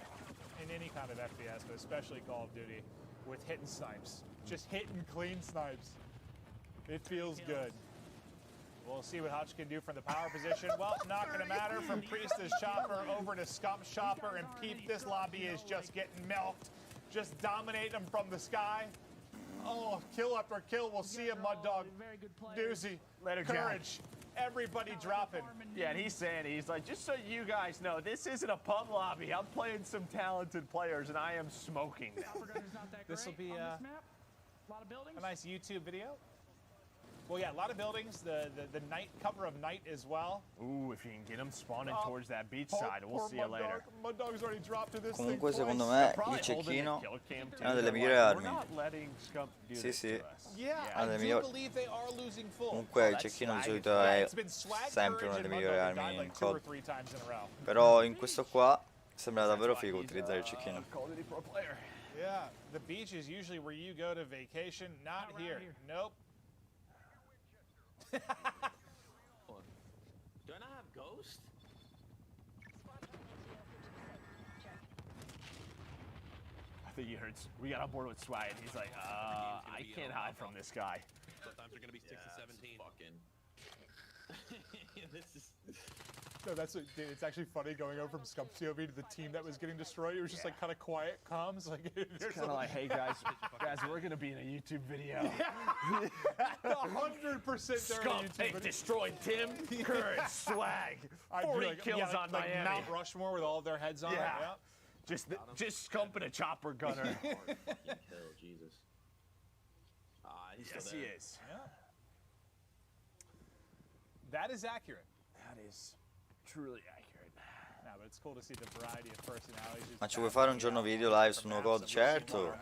in any kind of FPS, but especially Call of Duty, with hitting snipes. Just hitting clean snipes. It feels good. We'll see what Hutch can do from the power position. Well, not going to matter. From Priest's chopper over to Scump's chopper, and Peep, this lobby is just getting milked. Just dominating them from the sky. Oh, kill after kill. We'll see him, Mud Dog. Doozy. Later, Courage. Everybody dropping. Yeah, and he's saying, he's like, just so you guys know, this isn't a pub lobby. I'm playing some talented players, and I am smoking them. This will be a lot of buildings. a nice YouTube video. Well, yeah, a lot of buildings. The night cover of night as well. Ooh, if you can get them spawning towards that beach side, we'll see you later. Mud Dog's already dropped to this Comunque thing secondo twice. me il cecchino è una delle migliori armi. Sì, sì. Yeah, Una I delle do migliori. believe they are losing full. Comunque il cecchino di solito è sempre una delle migliori armi in COD. Però in questo qua sembra davvero figo utilizzare il cecchino. Yeah, the beach is usually where you go to vacation, not here. Nope. Do I not have Ghost? I think you heard, we got on board with Swag, and he's like, I can't hide from this guy. Sometimes they're going to be 6 to 17. Fucking. This is... No, that's what, dude, it's actually funny going over from Scump's POV to the team that was getting destroyed. It was just like kind of quiet, calm. It's like It's kind of like, hey guys, we're gonna be in a YouTube video. 100% they're Scump, in YouTube they video. destroyed Tim, Courage, Swag, 40 kills on like Miami. Mount Rushmore with all of their heads on it. Yeah. Just Scump and a chopper gunner. Hell, Jesus. He's Yes, still he there. is. Yeah. That is accurate. That is truly accurate. No, but it's cool to see the variety of personalities. Ma ci vuoi fare un giorno video live su nuovo COD? Certo.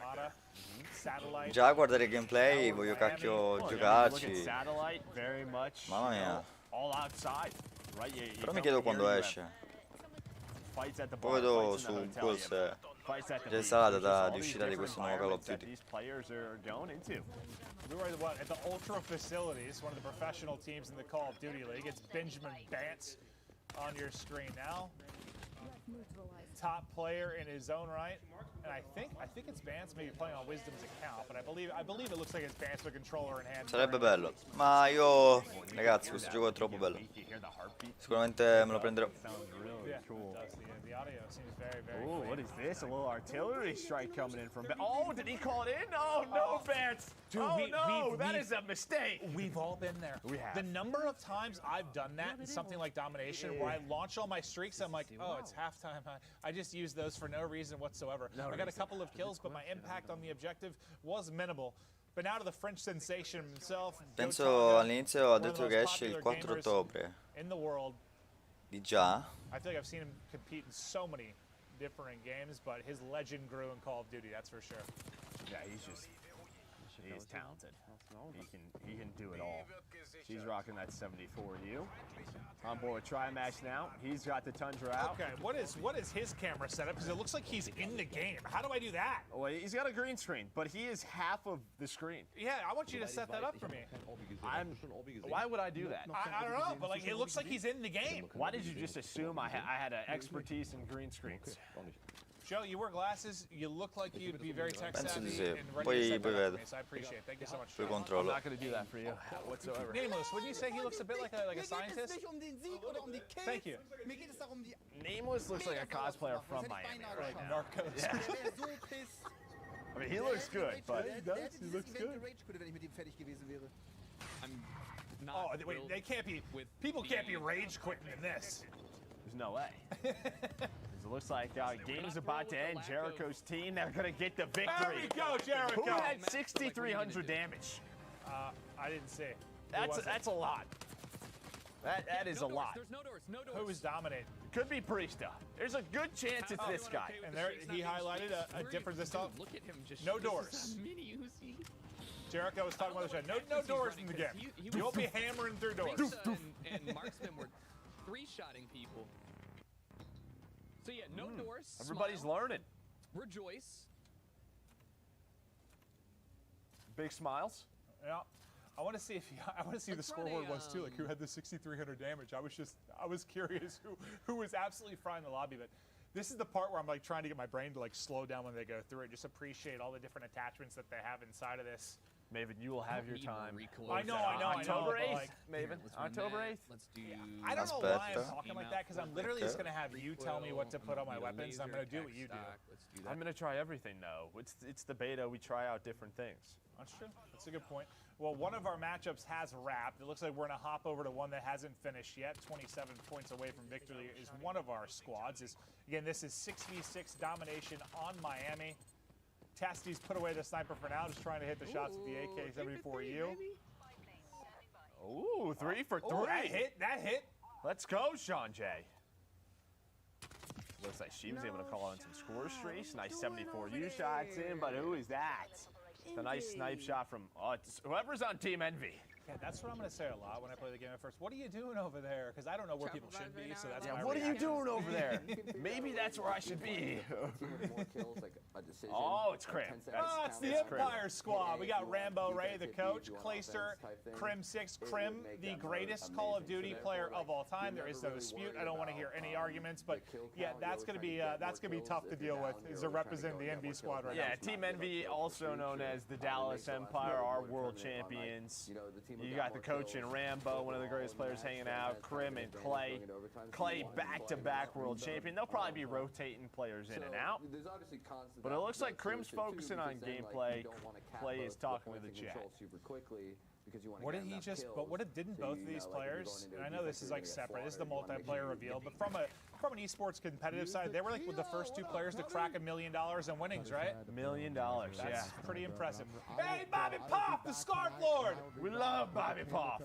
Satellite. Già a guardare il gameplay voglio cacchio giocarci. Satellite, very much. Mamma mia. All outside. Right? Però mi chiedo quando esce. Fights at the Poi bar, vedo fights in the su hotel, Google yeah. se Fights at the già beach. sarà la There's just data all di these uscita di different questo nuovo Call of environments that Duty. these players are going into. We were at the Ultra Facilities, one of the professional teams in the Call of Duty League. It's Benjamin Bance on your screen now. Top player in his own right, and I think it's Bance maybe playing on Wisdom's account, but I believe it looks like it's Bance with controller in hand. Sarebbe bello. Ma io, ragazzi, questo gioco è troppo bello. Sicuramente me lo prenderò. Yeah, cool. The audio seems very, very Oh, clean. what is this? A little artillery strike coming in from. Oh, did he call it in? Oh no, Vance! Dude, Oh no, that is a mistake. We've all been there. We have. The number of times I've done that in something like Domination, where I launch all my streaks, I'm like, oh, it's halftime. I just use those for no reason whatsoever. I got a couple of kills, but my impact on the objective was minimal. But now to the French sensation himself. Penso all'inizio ha detto che esce il 4 ottobre. In the world. Di già? I feel like I've seen him compete in so many different games, but his legend grew in Call of Duty, that's for sure. Yeah, he's just He's talented. He can do it all. She's rocking that 74U. On board with Tri-Match now. He's got the Tundra out. Okay, what is his camera setup? Because it looks like he's in the game. How do I do that? Well, he's got a green screen, but he is half of the screen. Yeah, I want you to set that up for me. Why would I do that? I don't know, but like it looks like he's in the game. Why did you just assume I had an expertise in green screens? Joe, you wear glasses. You look like you'd be very tech savvy Penso di sì. and ready to Poi set poi that up for vedo. me, so I appreciate it. Thank you so much. Poi I'm controllo. not going to do that for you whatsoever. Nameless, wouldn't you say he looks a bit like a scientist? Thank you. Nameless looks like a cosplayer from Miami right now. Narcos. Yeah. I mean, he looks good, but he does. He looks good. I'm not. Oh, wait, they can't be. People can't be rage quitting in this. there's no way. It looks like game's about to end. Jericho's team, they're going to get the victory. There we go, Jericho. Who had 6,300 damage? I didn't see. That's a lot. That is a lot. There's no doors. No doors. Who is dominating? Could be Priesta. There's a good chance it's this guy. And there, he highlighted a difference this time. Look at him just. No doors. Mini Uzi. Jericho was talking about the show. No doors in the game. You won't be hammering through doors. And Marksman were three-shotting people. So yeah, no doors. Everybody's smile, learning. Rejoice. Big smiles. Yeah. I want to see the scoreboard was too, like who had the 6,300 damage. I was curious who was absolutely frying the lobby, but this is the part where I'm like trying to get my brain to like slow down when they go through it, just appreciate all the different attachments that they have inside of this. Maven, you will have your time. I know. October 8th, like, Maven. October 8th. Let's do. I don't know why I'm talking like that, because I'm literally just gonna have you tell me what to put on my weapons. And I'm gonna do what you do. Let's do that. I'm gonna try everything though. It's the beta. We try out different things. That's true. That's a good point. Well, one of our matchups has wrapped. It looks like we're going to hop over to one that hasn't finished yet. 27 points away from victory is one of our squads. Again, this is 6v6 domination on Miami. Tasty's put away the sniper for now, just trying to hit the shots with the AK-74U. Ooh, 3 for 3. Oh, that hit. Let's go, Sean J. Looks like she was able to call on some score streaks. Nice 74U shots in, but who is that? The nice snipe shot from whoever's on Team Envy. Yeah, that's what I'm going to say a lot when I play the game at first. What are you doing over there? Because I don't know where people should be, so that's my what are you reaction. doing over there? Maybe that's where I should be. Oh, it's Crim. Oh, it's the Empire squad. We got Rambo Ray, the coach, Clayster, Crim6, Crim, the greatest Call of Duty player of all time. There is no dispute. I don't want to hear any arguments, but yeah, that's gonna be tough to deal with. Is to represent the Envy squad right now. Yeah, Team Envy, also known as the Dallas Empire, our world champions. You got the coach in Rambo, one of the greatest players hanging out, Crim and Clay. Clay back-to-back world champion. They'll probably be rotating players in and out. But it looks like Crim's focusing on gameplay. Clay is talking to the chat. What did he just? But didn't both of these players? And I know this is like separate. This is the multiplayer reveal, but from an esports competitive side, they were like the first two players to crack $1 million in winnings, right? $1 million, yeah. That's pretty impressive. Hey, Bobby Pop, the Scarf Lord. We love Bobby Pop.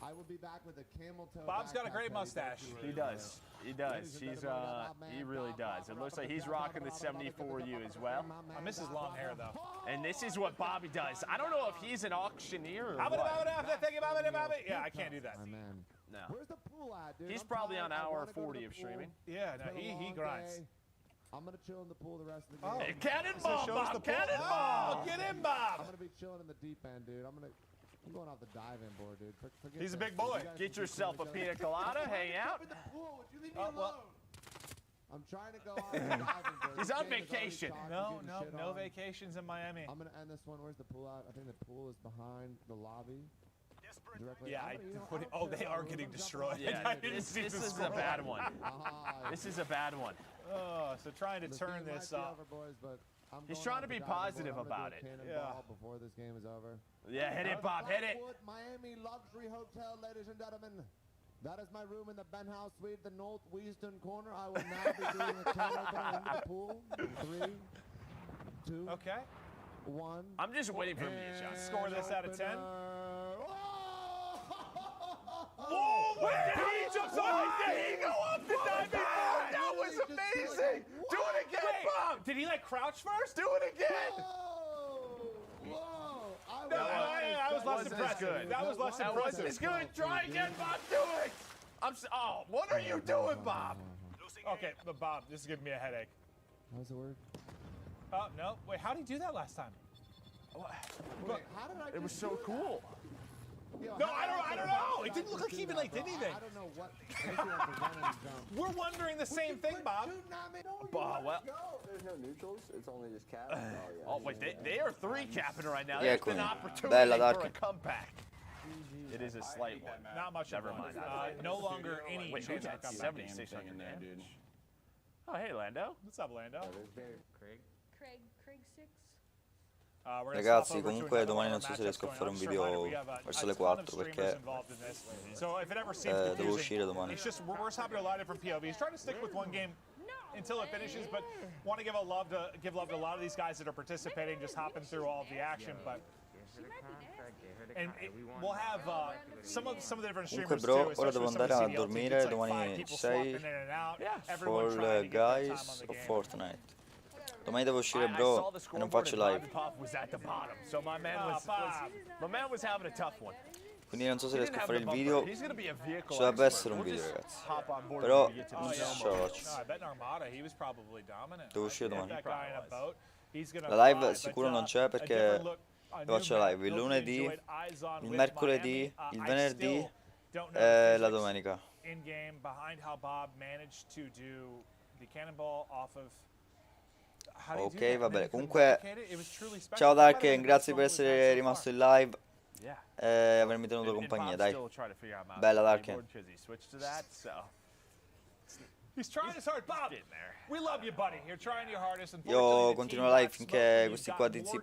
I will be back with a camel toe. Bob's got a great mustache. He does. He does. He really does. It looks like he's rocking the 74U as well. I miss his long hair though. And this is what Bobby does. I don't know if he's an auctioneer or what. Yeah, I can't do that. No. Where's the pool at, dude? He's probably on hour 40 of streaming. Yeah, no, he grinds. I'm gonna chill in the pool the rest of the game. Hey, cannonball, Bob! Cannonball! Get in, Bob! I'm gonna be chilling in the deep end, dude. I'm going off the dive-in board, dude. Forget He's a this, big boy. Get yourself a pina colada, hang out. Would you leave me alone? I'm trying to go off the diving board. He's on vacation. No vacations in Miami. I'm gonna end this one. Where's the pool at? I think the pool is behind the lobby. Yeah, they are getting destroyed. Yeah, this is a bad one. This is a bad one. Oh, so trying to turn this up. He's trying to be positive about it. Yeah. Before this game is over. Yeah, hit it, Bob, hit it. Miami Luxury Hotel, ladies and gentlemen. That is my room in the penthouse suite, the northeastern corner. I will now be doing a can opener into the pool. 3, 2, okay. 1. I'm just waiting for him to get shot. Score this out of 10. Whoa! Where did he jump off? Did he go off the diving board? That was amazing! Do it again, Bob! Did he like crouch first? Do it again! less impressive. That was less That wasn't as impressive. good. Try again, Bob. Do it. Oh, what are you doing, Bob? Okay, but Bob, this is giving me a headache. How's it work? Oh, no. Wait, how did he do that last time? Wait, how did I It was just so do cool. that? Yo, No, how I did don't just know. It not didn't look like do he even that, like did bro? anything. I don't know what. Basically, I have to run and jump. We're wondering the same thing, Bob. Well, There's no neutrals. It's only just cap. oh wait, they are 3 capping right now. Yeah, There's an cool. opportunity Bella for a Darkin. comeback. It is a slight one. Not much Never of one. mind. No longer any Wait, who's chance at of comeback. 7,600 damage? Oh, hey, Lando. What's up, Lando? Craig 6. Ragazzi, comunque domani non so se riesco a fare un video verso le 4 perché devo uscire domani. It's just we're stopping a lot of different POVs, trying to stick with one game until it finishes, but want to give love to a lot of these guys that are participating, just hopping through all of the action. But we'll have some of the different Comunque streamers bro, too, ora devo especially andare some a of the CDL teams. dormire, It's like 5 domani people 6 swapping in and out, everyone Fall trying to get their time Guys on the o game. Fortnite. Domani devo uscire I bro saw the e non scoreboard faccio and live. Bob Pop was at the bottom, so my man was having a tough one. Quindi non so se He riesco a didn't fare have il the video. bumper. He's gonna be a vehicle Ci dovrebbe expert. essere un We'll video just ragazzi. hop on board Però when we get to the non show. ce la faccio. No, I bet in Armada he was probably dominant. Devo uscire If domani. that guy in a boat, he's gonna La live fly, sicuro but, non c'è a perché different look, a devo new faccio map. live il Hope you lunedì, enjoyed Eyes On il with mercoledì, Miami. il I venerdì still don't know e the la physics domenica. in game behind how Bob managed to do the cannonball off of. How do you do Ok, that? va And then bene. he couldn't Comunque, replicate it. It was truly special. ciao That might have Darken, been the grazie best per one we've had essere so rimasto far. in live Yeah. e avermi tenuto And compagnia, Bob's dai. still trying to figure out mouse Bella keyboard Darken. because he switched to that, so. He's trying his hard, Bob. We love you, buddy. You're trying your hardest. Io continuo la live finché questi qua tizi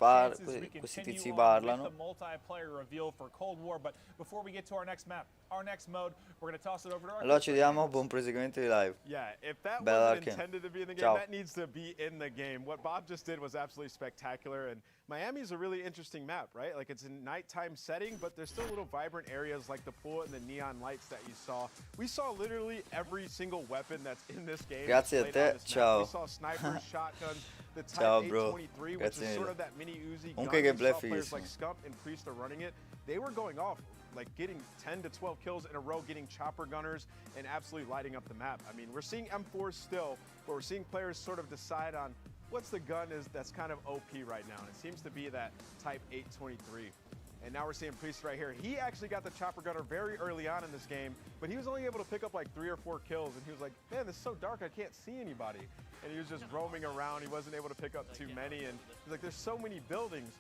parlano. The multiplayer reveal for Cold War, but before we get to our next map, our next mode, we're going to toss it over to our Allora ci vediamo, buon proseguimento di live. Yeah, if that Bella wasn't Darken. intended to be in the game, Ciao. that needs to be in the game. What Bob just did was absolutely spectacular, and Miami's a really interesting map, right? Like, it's a nighttime setting, but there's still little vibrant areas like the pool and the neon lights that you saw. We saw literally every single weapon that's in this game. Grazie a displayed te, on this map. ciao. We saw snipers, shotguns, the Type Ciao, bro. 823, which Grazie is sort mille. of that mini Uzi gun. Comunque We gameplay saw players fighissimo. like Scump and Priest are running it. They were going off, like getting 10 to 12 kills in a row, getting chopper gunners, and absolutely lighting up the map. I mean, we're seeing M4s still, but we're seeing players sort of decide on what's the gun that's kind of OP right now, and it seems to be that Type 823. And now we're seeing Priest right here. He actually got the chopper gunner very early on in this game, but he was only able to pick up like 3 or 4 kills, and he was like, man, this is so dark, I can't see anybody. And he was just roaming around. He wasn't able to pick up too many, and he's like, there's so many buildings,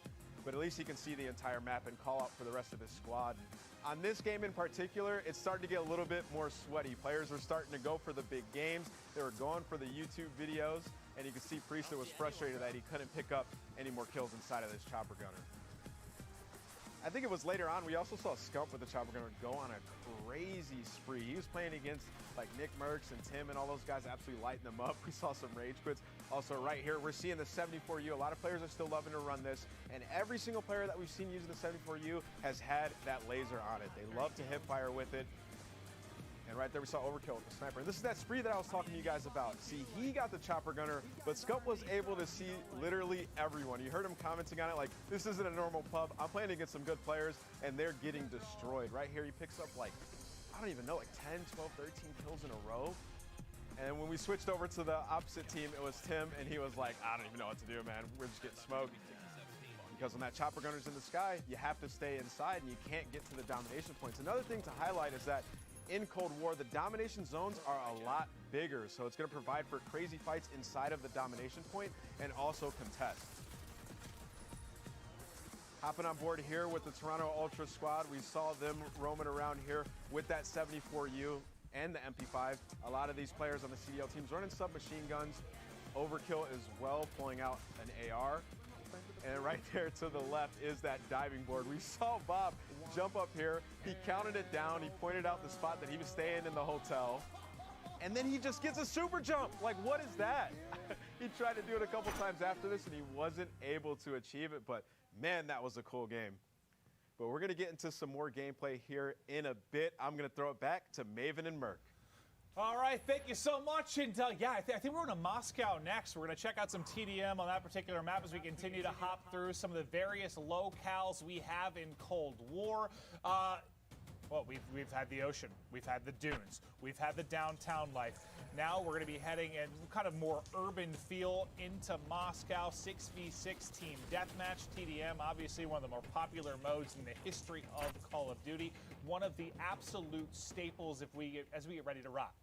but at least he can see the entire map and call out for the rest of his squad. On this game in particular, it's starting to get a little bit more sweaty. Players are starting to go for the big games. They were going for the YouTube videos, and you can see Priest was frustrated that he couldn't pick up any more kills inside of this chopper gunner. I think it was later on, we also saw Scump with the chopper gunner go on a crazy spree. He was playing against like Nick Merckx and Tim and all those guys, absolutely lighting them up. We saw some rage quits. Also right here, we're seeing the 74U. A lot of players are still loving to run this, and every single player that we've seen using the 74U has had that laser on it. They love to hip fire with it. And right there we saw Overkill with the sniper. And this is that spree that I was talking to you guys about. See, he got the chopper gunner, but Scump was able to see literally everyone. You heard him commenting on it like, this isn't a normal pub. I'm playing against some good players, and they're getting destroyed. Right here, he picks up like, I don't even know, like 10, 12, 13 kills in a row. And when we switched over to the opposite team, it was Tim, and he was like, I don't even know what to do, man. We're just getting smoked. Because when that chopper gunner's in the sky, you have to stay inside, and you can't get to the domination points. Another thing to highlight is that in Cold War, the domination zones are a lot bigger, so it's going to provide for crazy fights inside of the domination point and also contests. Hopping on board here with the Toronto Ultra squad, we saw them roaming around here with that 74U and the MP5. A lot of these players on the CDL teams running submachine guns. Overkill as well, pulling out an AR. And right there to the left is that diving board. We saw Bob jump up here. He counted it down. He pointed out the spot that he was staying in the hotel. And then he just gets a super jump. Like, what is that? He tried to do it a couple times after this, and he wasn't able to achieve it. But, man, that was a cool game. But we're going to get into some more gameplay here in a bit. I'm going to throw it back to Maven and Merc. All right, thank you so much. And yeah, I think we're going to Moscow next. We're going to check out some TDM on that particular map as we continue to hop through some of the various locales we have in Cold War. Well, we've had the ocean, we've had the dunes, we've had the downtown life. Now we're going to be heading in kind of more urban feel into Moscow. 6v6 team deathmatch. TDM, obviously one of the more popular modes in the history of Call of Duty. One of the absolute staples as we get ready to rock.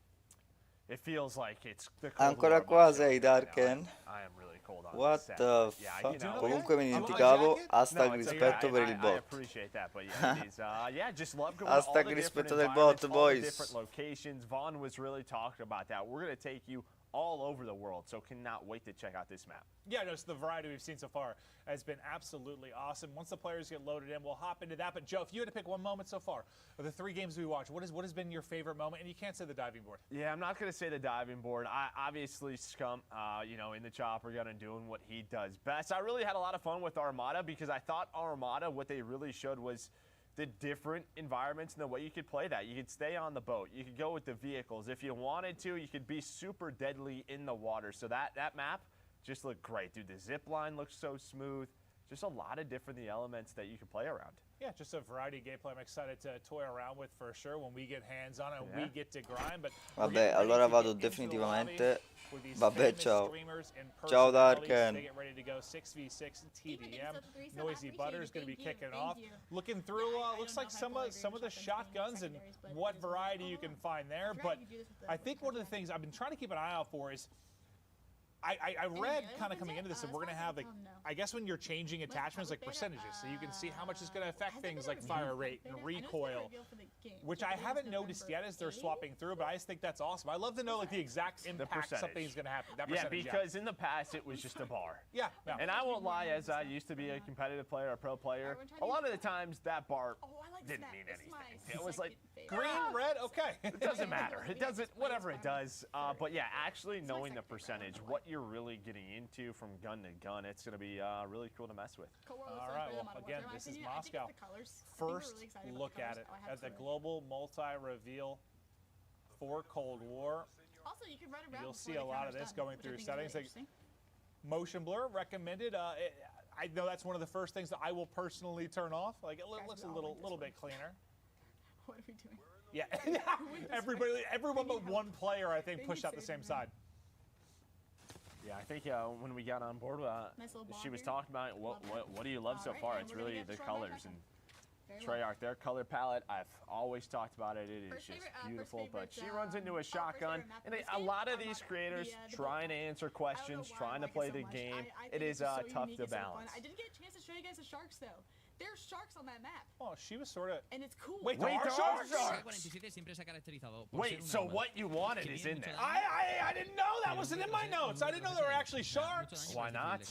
It feels like it's the Cold Ancora War qua Moscow sei, right now. Darken? I am really cold on What set. the Yeah, fuck? you know, Comunque mi dimenticavo, hashtag No, it's okay. rispetto per il I bot. appreciate that, but yeah, it is, yeah, just love going to all Hashtag the different rispetto del bot, environments, all the boys. different locations. Vaughn was really talking about that. We're going to take you all over the world, so cannot wait to check out this map. Yeah, just the variety we've seen so far has been absolutely awesome. Once the players get loaded in, we'll hop into that. But Joe, if you had to pick one moment so far of the 3 games we watched, what has been your favorite moment? And you can't say the diving board. Yeah, I'm not going to say the diving board. Obviously, Scump, you know, in the chopper gun and doing what he does best. I really had a lot of fun with Armada because I thought Armada, what they really showed was the different environments and the way you could play that. You could stay on the boat. You could go with the vehicles. If you wanted to, you could be super deadly in the water. So that map just looked great, dude. The zip line looks so smooth. Just a lot of different elements that you can play around. Yeah, just a variety of gameplay I'm excited to toy around with for sure when we get hands on it and we get to grind. But Vabbè, allora vado definitivamente. Vabbè, ciao. Ciao Darken. They get ready to go 6v6 TDM. Noisy Butter is going to be kicking off. Looking through, looks like some of the shotguns and what variety you can find there. But I think one of the things I've been trying to keep an eye out for is I read kind of coming into this that we're going to have, like, I guess when you're changing attachments, like percentages, so you can see how much it's going to affect things like fire rate and recoil, which I haven't noticed yet as they're swapping through, but I just think that's awesome. I love to know, like, the exact impact something's going to happen. That Yeah, because in the past it was just a bar. Yeah. And I won't lie, as I used to be a competitive player, a pro player, a lot of the times that bar didn't mean anything. It was like green, red, okay. It doesn't matter. It doesn't, whatever it does. But yeah, actually knowing the percentage, what you're really getting into from gun to gun, it's going to be really cool to mess with. All right, well, again, this is Moscow. First look at it, at the global multi-reveal for Cold War. Also, you can run around. You'll see a lot of this going through settings. Like motion blur recommended. I know that's one of the first things that I will personally turn off. Like it looks a little bit cleaner. What are we doing? Yeah, everyone but one player, I think, pushed out the same side. Yeah, I think when we got on board, she was talking about what do you love so far? It's really the colors and Treyarch, their color palette. I've always talked about it. It is just beautiful. But she runs into a shotgun, and a lot of these creators trying to answer questions, trying to play the game. It is tough to balance. I didn't get a chance to show you guys the sharks though. There's sharks on that map. Oh, she was sort of. And it's cool. Wait, there are sharks? Wait, so what you wanted is in there? I didn't know that wasn't in my notes. I didn't know there were actually sharks. Why not?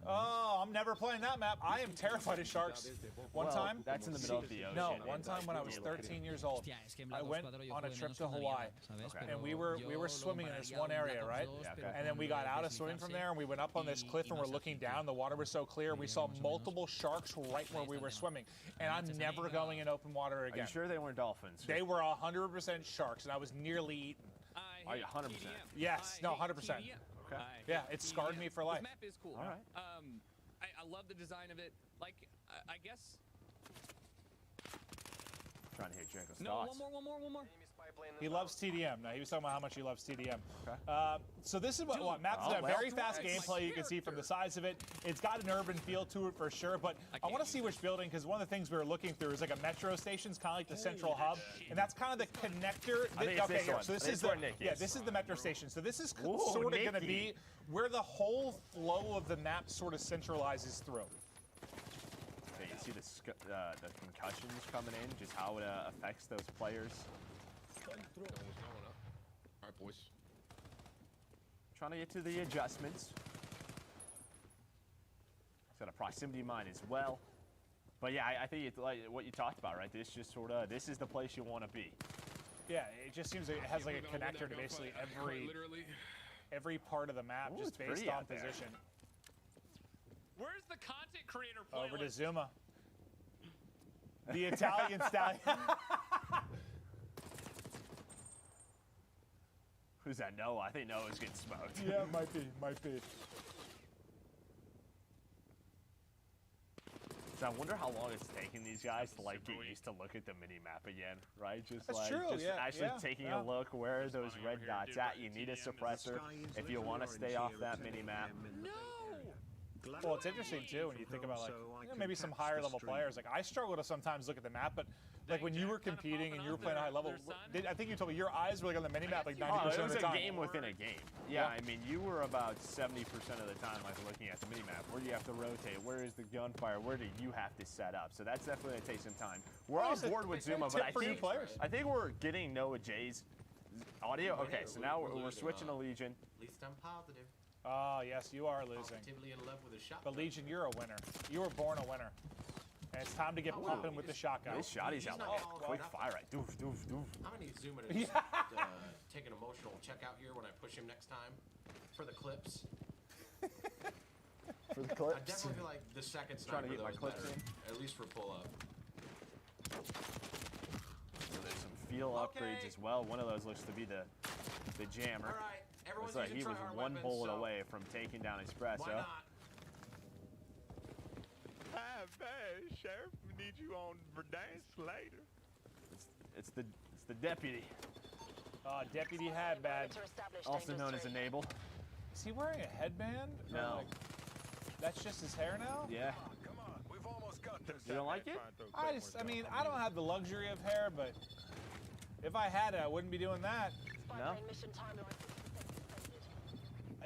Oh, I'm never playing that map. I am terrified of sharks. One time. That's in the middle of the ocean. No, one time when I was 13 years old, I went on a trip to Hawaii, and we were swimming in this one area, right? And then we got out of swimming from there, and we went up on this cliff, and we're looking down. The water was so clear, we saw multiple sharks right where we were swimming. And I'm never going in open water again. Are you sure they weren't dolphins? They were 100% sharks, and I was nearly eaten. Are you 100%? Yes, no, 100%. Okay. Yeah, it scarred me for life. This map is cool. All right. I love the design of it. Like, I guess. Trying to hear Jacob's No, thoughts. one more. He loves TDM. Now, he was talking about how much he loves TDM. Okay. So this is what maps a very fast gameplay. You can see from the size of it. It's got an urban feel to it for sure, but I want to see which building, because one of the things we were looking through is like a metro station, kind of like the central hub, and that's kind of the connector. So this is this is the metro station. So this is sort of going to be where the whole flow of the map sort of centralizes through. Okay, you see the concussions coming in, just how it affects those players. All right, boys. Trying to get to the adjustments. It's got a proximity mine as well. But yeah, I think it's like what you talked about, right? This just sort of, this is the place you want to be. Yeah, it just seems like it has like a connector to basically every part of the map, just based on position. Where's the content creator playlist? Over to Zuma. The Italian stallion. Who's that? Noah? I think Noah's getting smoked. Yeah, might be. So I wonder how long it's taking these guys to like get used to look at the mini map again, right? Just That's like true, just yeah, actually yeah, taking yeah. a look. Where are those red dots at? You need a suppressor if you want to stay off that mini map. Well, it's interesting too when you think about like maybe some higher level players. Like I struggle to sometimes look at the map, but like when you were competing and you were playing a high level, I think you told me your eyes were like on the mini map like 90% Oh, it of was the a time. game within a game. Yeah, I mean, you were about 70% of the time like looking at the mini map. Where do you have to rotate? Where is the gunfire? Where do you have to set up? So that's definitely going to take some time. We're on board with Zuma, but I think we're getting Noah J's audio. Okay, so now we're switching to Legion. At least I'm positive. Oh, yes, you are losing. Positively in love with a shotgun. But Legion, you're a winner. You were born a winner. And it's time to get popping with the shotgun. This shotty's out like quick fire right. Doof, doof, doof. I'm going to need Zuma to take an emotional check out here when I push him next time for the clips. For the clips? I definitely feel like the second Trying to sniper get my though is clips better, in. at least for pull-up. So there's some feel upgrades as well. One of those looks to be the jammer. All right, everyone's Looks like he using was tryhard one weapons, bullet so away from taking down Espresso. why not? Hi, man, Sheriff. We need you on Verdansk later. It's the deputy. Deputy Hadbad. Also known as Enable. Is he wearing a headband? Or No. like, that's just his hair now? Yeah. Come on, we've almost got this. You don't like it? I mean, I don't have the luxury of hair, but if I had it, I wouldn't be doing that. No.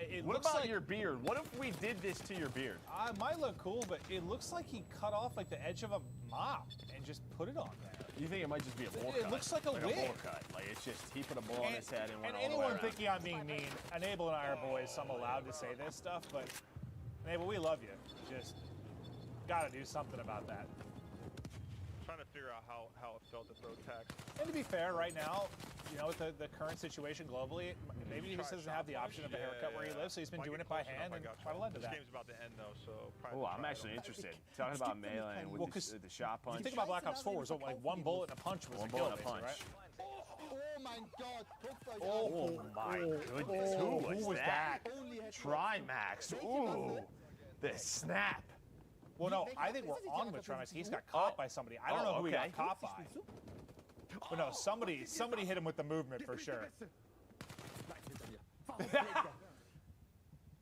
It What looks about like, your beard? What if we did this to your beard? It might look cool, but it looks like he cut off like the edge of a mop and just put it on there. You think it might just be a bowl cut? It looks like a wig. bowl cut. Like it's just he put a bowl on his head and went And all the way anyone around. thinking I'm being mean, Enable and I are boys, so I'm allowed to say this stuff, but Enable, we love you. Just gotta do something about that. Trying to figure out how it felt to throw tax. And to be fair, right now, you know, with the current situation globally, maybe he just doesn't have the option of a haircut where he lives, so he's been doing it by hand and quite led to This that. game's about to end though, so. Oh, I'm actually interested. Talking about melee and with the shot punch. You think about Black Ops 4, so like one bullet and a punch was One a kill, bullet and a punch. basically, right? Oh my God! Oh my goodness, who was that? Trimax. Ooh, the snap. Well, no, I think we're on with Trimax. He's got caught by somebody. I don't know who he got caught by. But no, somebody hit him with the movement for sure.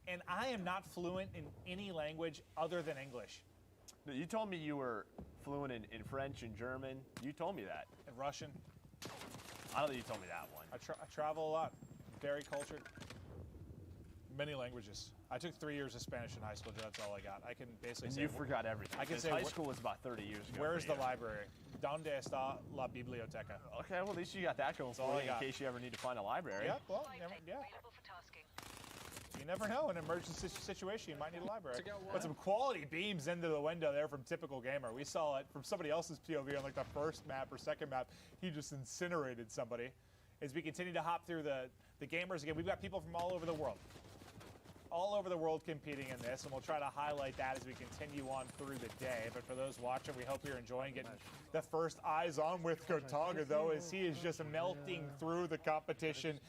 And I am not fluent in any language other than English. You told me you were fluent in French and German. You told me that. And Russian. I don't think you told me that one. I travel a lot. Very cultured. Many languages. I took 3 years of Spanish in high school, Joe. That's all I got. I can basically And say... you forgot everything. I can 'Cause say... high school was about 30 years ago. Where's for the you. library? ¿Dónde está la biblioteca? Okay, well, at least you got that going That's all for I you in got. case you ever need to find a library. Yeah, well, you never know. In an emergency situation, you might need a library. Put some quality beams into the window there from Typical Gamer. We saw it from somebody else's POV on like the first map or second map. He just incinerated somebody. As we continue to hop through the gamers again, we've got people from all over the world. All over the world competing in this, and we'll try to highlight that as we continue on through the day. But for those watching, we hope you're enjoying getting the first eyes on with Gotaga, though, as he is just melting through the competition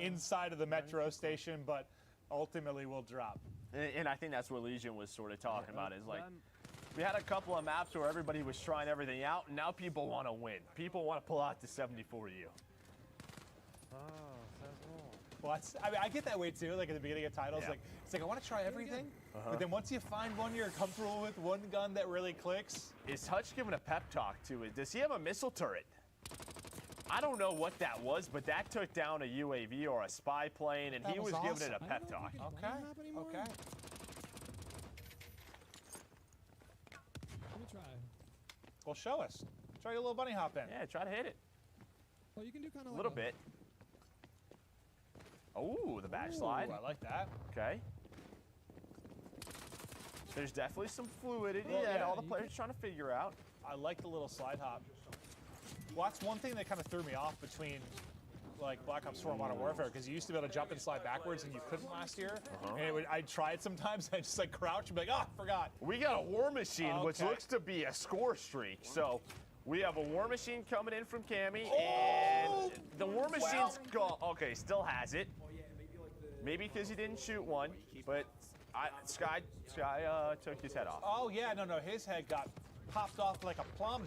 inside of the metro station, but ultimately will drop. And I think that's what Legion was sort of talking about is like, we had a couple of maps where everybody was trying everything out, and now people want to win. People want to pull out the 74U. Well, I mean, I get that way too. Like at the beginning of titles, Yeah. it's like I want to try everything, but then once you find one you're comfortable with, one gun that really clicks. Is Hutch giving a pep talk to it? Does he have a missile turret? I don't know what that was, but that took down a UAV or a spy plane, and he was giving it a pep talk. Okay. Okay. Let me try. Well, show us. Try your little bunny hop in. Yeah, try to hit it. Well, you can do kind of A little bit. Oh, the backslide. Ooh, I like that. Okay. There's definitely some fluidity Well, that yeah, all the players are trying to figure out. I like the little slide hop. Well, that's one thing that kind of threw me off between like Black Ops 4 and Modern Warfare, because you used to be able to jump and slide backwards, and you couldn't last year. And I tried sometimes, I just like crouch and be like, oh, forgot. We got a War Machine, which Okay. looks to be a score streak. So we have a War Machine coming in from Cammy, and the War Machine's gone. Okay, still has it. Maybe because he didn't shoot one, but Sky took his head off. Oh yeah, no, his head got popped off like a plum.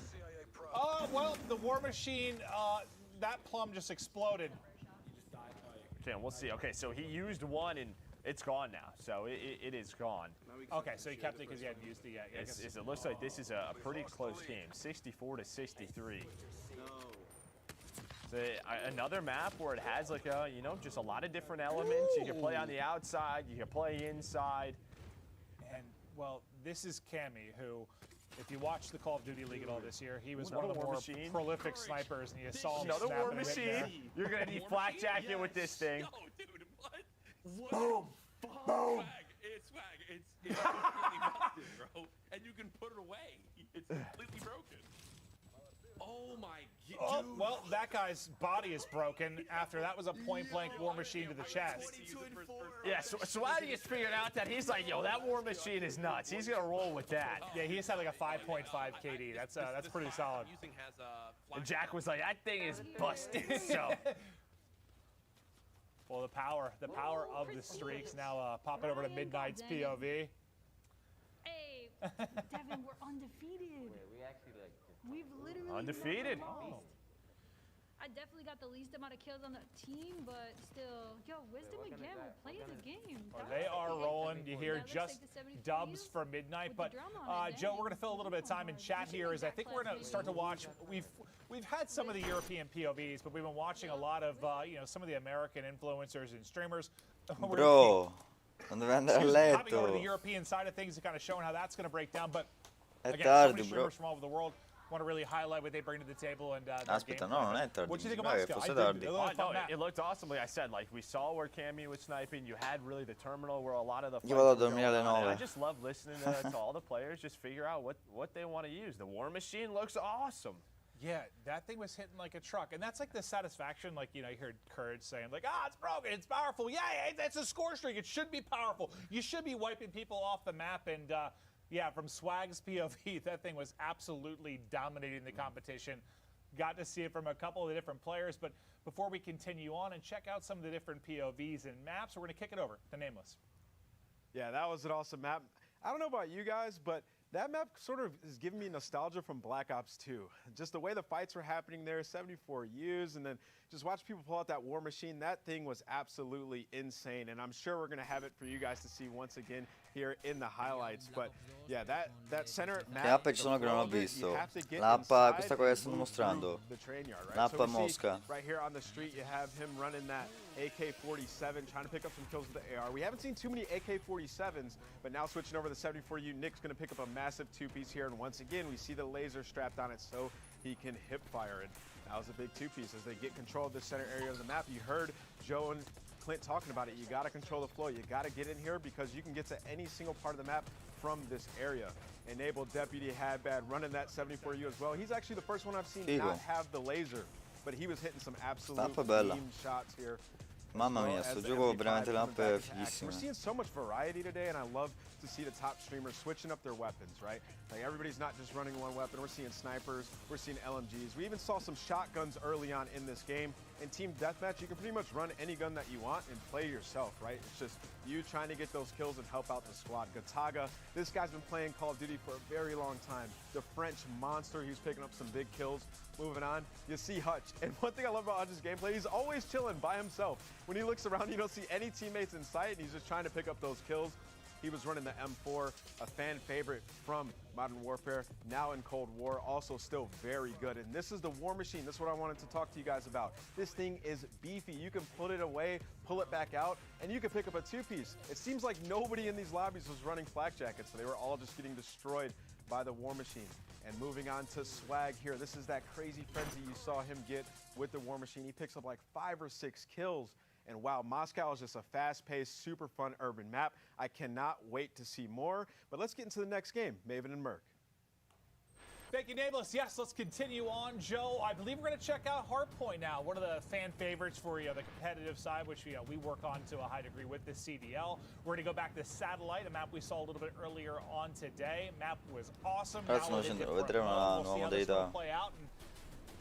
Oh well, the War Machine, that plum just exploded. Okay, we'll see. Okay, so he used one and it's gone now. So it is gone. Okay, so he kept it because he hadn't used it yet. Yeah, It looks like this is a pretty close game, 64-63. So another map where it has like just a lot of different elements. You can play on the outside, you can play inside. And well, this is Cammy, who, if you watch the Call of Duty League at all this year, he was one of the more prolific snipers, and you saw him Another snap War and hit Machine. there. You're gonna need flak jacket with this thing. Yo, dude, what? Boom! Boom! It's swag. It's completely busted, bro. And you can put it away. It's completely broken. Oh my god. Oh, well, that guy's body is broken after that was a point-blank War Machine to the chest. Yeah, so Swaggy has figured out that he's like, yo, that War Machine is nuts. He's gonna roll with that. Yeah, he just had like a 5.5 KD. That's pretty solid. And Jack was like, that thing is busted. So. Well, the power of the streaks now popping over to Midnight's POV. Hey, Devin, we're undefeated. We actually like. We've literally Undefeated. never lost. I definitely got the least amount of kills on the team, but still, yo, Wisdom again. We're playing the game. Well, they are rolling. You hear just dubs for Midnight, but Joe, we're going to fill a little bit of time in chat here. As I think we're going to start to watch. We've had some of the European POVs, but we've been watching a lot of some of the American influencers and streamers. Bro, non deve andare a Hopping over to the letto. European side of things and kind of showing how that's going to break down. But È again, so many tardi, bro. streamers from all over the world want to really highlight what they bring to the table and their Aspetta, gameplay. no, non è tardi. What do you think of Magari Moscow? fosse I tardi. did. It looked fun map. It looked awesome. Like I said, like we saw where Cammy was sniping. You had really the terminal where a lot of the Io vado a fights were dormire going alle on, and 9. I just love listening to all the players just figure out what they want to use. The War Machine looks awesome. Yeah, that thing was hitting like a truck. And that's like the satisfaction, like, you heard Courage saying, like, it's broken, it's powerful. Yeah, it's a score streak. It should be powerful. You should be wiping people off the map. And, yeah, from Swag's POV, that thing was absolutely dominating the competition. Got to see it from a couple of the different players. But before we continue on and check out some of the different POVs and maps, we're going to kick it over to Nameless. Yeah, that was an awesome map. I don't know about you guys, but that map sort of is giving me nostalgia from Black Ops 2. Just the way the fights were happening there, 74 U's, and then just watch people pull out that War Machine. That thing was absolutely insane, and I'm sure we're going to have it for you guys to see once again here in the highlights. But yeah, that center map, Che app ci sono che non ho visto? L'app, questa qua che stanno mostrando. L'app Mosca. Right here on the street, you have him running that AK-47, trying to pick up some kills with the AR. We haven't seen too many AK-47s, but now switching over to the 74U, Nick's going to pick up a massive two-piece here, and once again, we see the laser strapped on it so he can hip fire it. That was a big two-piece as they get control of the center area of the map. You heard Joe and Clint talking about it. You got to control the flow. You got to get in here because you can get to any single part of the map from this area. Enabled Deputy Hadbad running that 74U as well. He's actually the first one I've seen not have the laser, but he was hitting some absolute beam shots here. Mamma mia, sto gioco veramente l'app è We're fighissima. seeing so much variety today, and I love to see the top streamers switching up their weapons, right? Like everybody's not just running one weapon. We're seeing snipers, we're seeing LMGs. We even saw some shotguns early on in this game. In Team Deathmatch, you can pretty much run any gun that you want and play yourself, right? It's just you trying to get those kills and help out the squad. Gataga, this guy's been playing Call of Duty for a very long time. The French monster, he's picking up some big kills. Moving on, you see Hutch. And one thing I love about Hutch's gameplay, he's always chilling by himself. When he looks around, you don't see any teammates in sight, and he's just trying to pick up those kills. He was running the M4, a fan favorite from Modern Warfare, now in Cold War, also still very good. And this is the War Machine. This is what I wanted to talk to you guys about. This thing is beefy. You can put it away, pull it back out, and you can pick up a two-piece. It seems like nobody in these lobbies was running flak jackets, so they were all just getting destroyed by the War Machine. And moving on to Swag here. This is that crazy frenzy you saw him get with the War Machine. He picks up like 5 or 6 kills. And wow, Moscow is just a fast-paced, super fun urban map. I cannot wait to see more. But let's get into the next game, Maven and Merc. Thank you, Nameless. Yes, let's continue on. Joe, I believe we're going to check out Hardpoint now, one of the fan favorites for the competitive side, which we work on to a high degree with the CDL. We're going to go back to Satellite, a map we saw a little bit earlier on today. Map was awesome. Adesso noi vedremo una nuova modalità.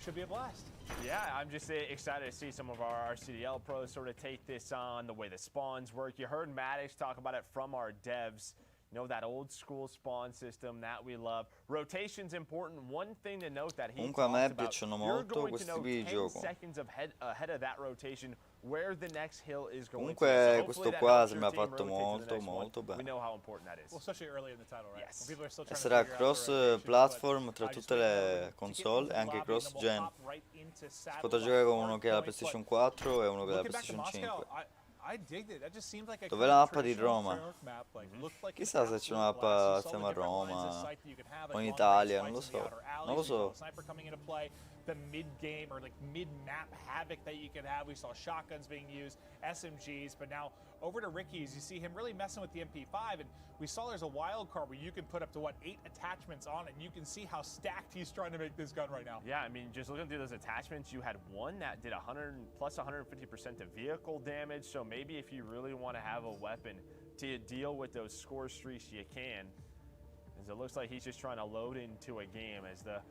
should be a blast. Yeah, I'm just excited to see some of our CDL pros sort of take this on, the way the spawns work. You heard Maddox talk about it from our devs. You know, that old school spawn system that we love. Rotation's important. One thing to note that he Comunque a me talks about, piacciono you're molto going to questi know tipi di 10 gioco. seconds ahead of that rotation where the next hill is going to. Comunque So questo hopefully that qua helps se your mi ha team fatto rotate to the molto next one. molto We bene. know how important that is. Well, especially early in the title, right? Yes. When people are still E trying to sarà figure out cross their rotations, platform but tra I just tutte wait now le to get console into e anche lobby, cross and then we'll gen. hop right into Si potrà satellite giocare con uno hard che ha la points, PlayStation but 4 e uno che ha la looking back to PlayStation Moscow, 5. I digged it. That just seems like a Dov'è kind la of mappa di traditional Roma? framework map. Like, looked like an Chissà se c'è una absolute blast. mappa You saw the siamo a different lines of Roma sight that you could have, o in like Italia, long-range non lo fights in the so. outer alleys. Non lo We saw so. the sniper coming into play, the mid-game or like mid-map havoc that you could have. We saw shotguns being used, SMGs, but now over to Ricky's, you see him really messing with the MP5, and we saw there's a wild card where you can put up to, what, 8 attachments on it, and you can see how stacked he's trying to make this gun right now. Yeah, I mean, just looking through those attachments, you had one that did 100 plus 150% of vehicle damage. So maybe if you really want to have a weapon to deal with those score streaks, you can. As it looks like he's just trying to load into a game as the,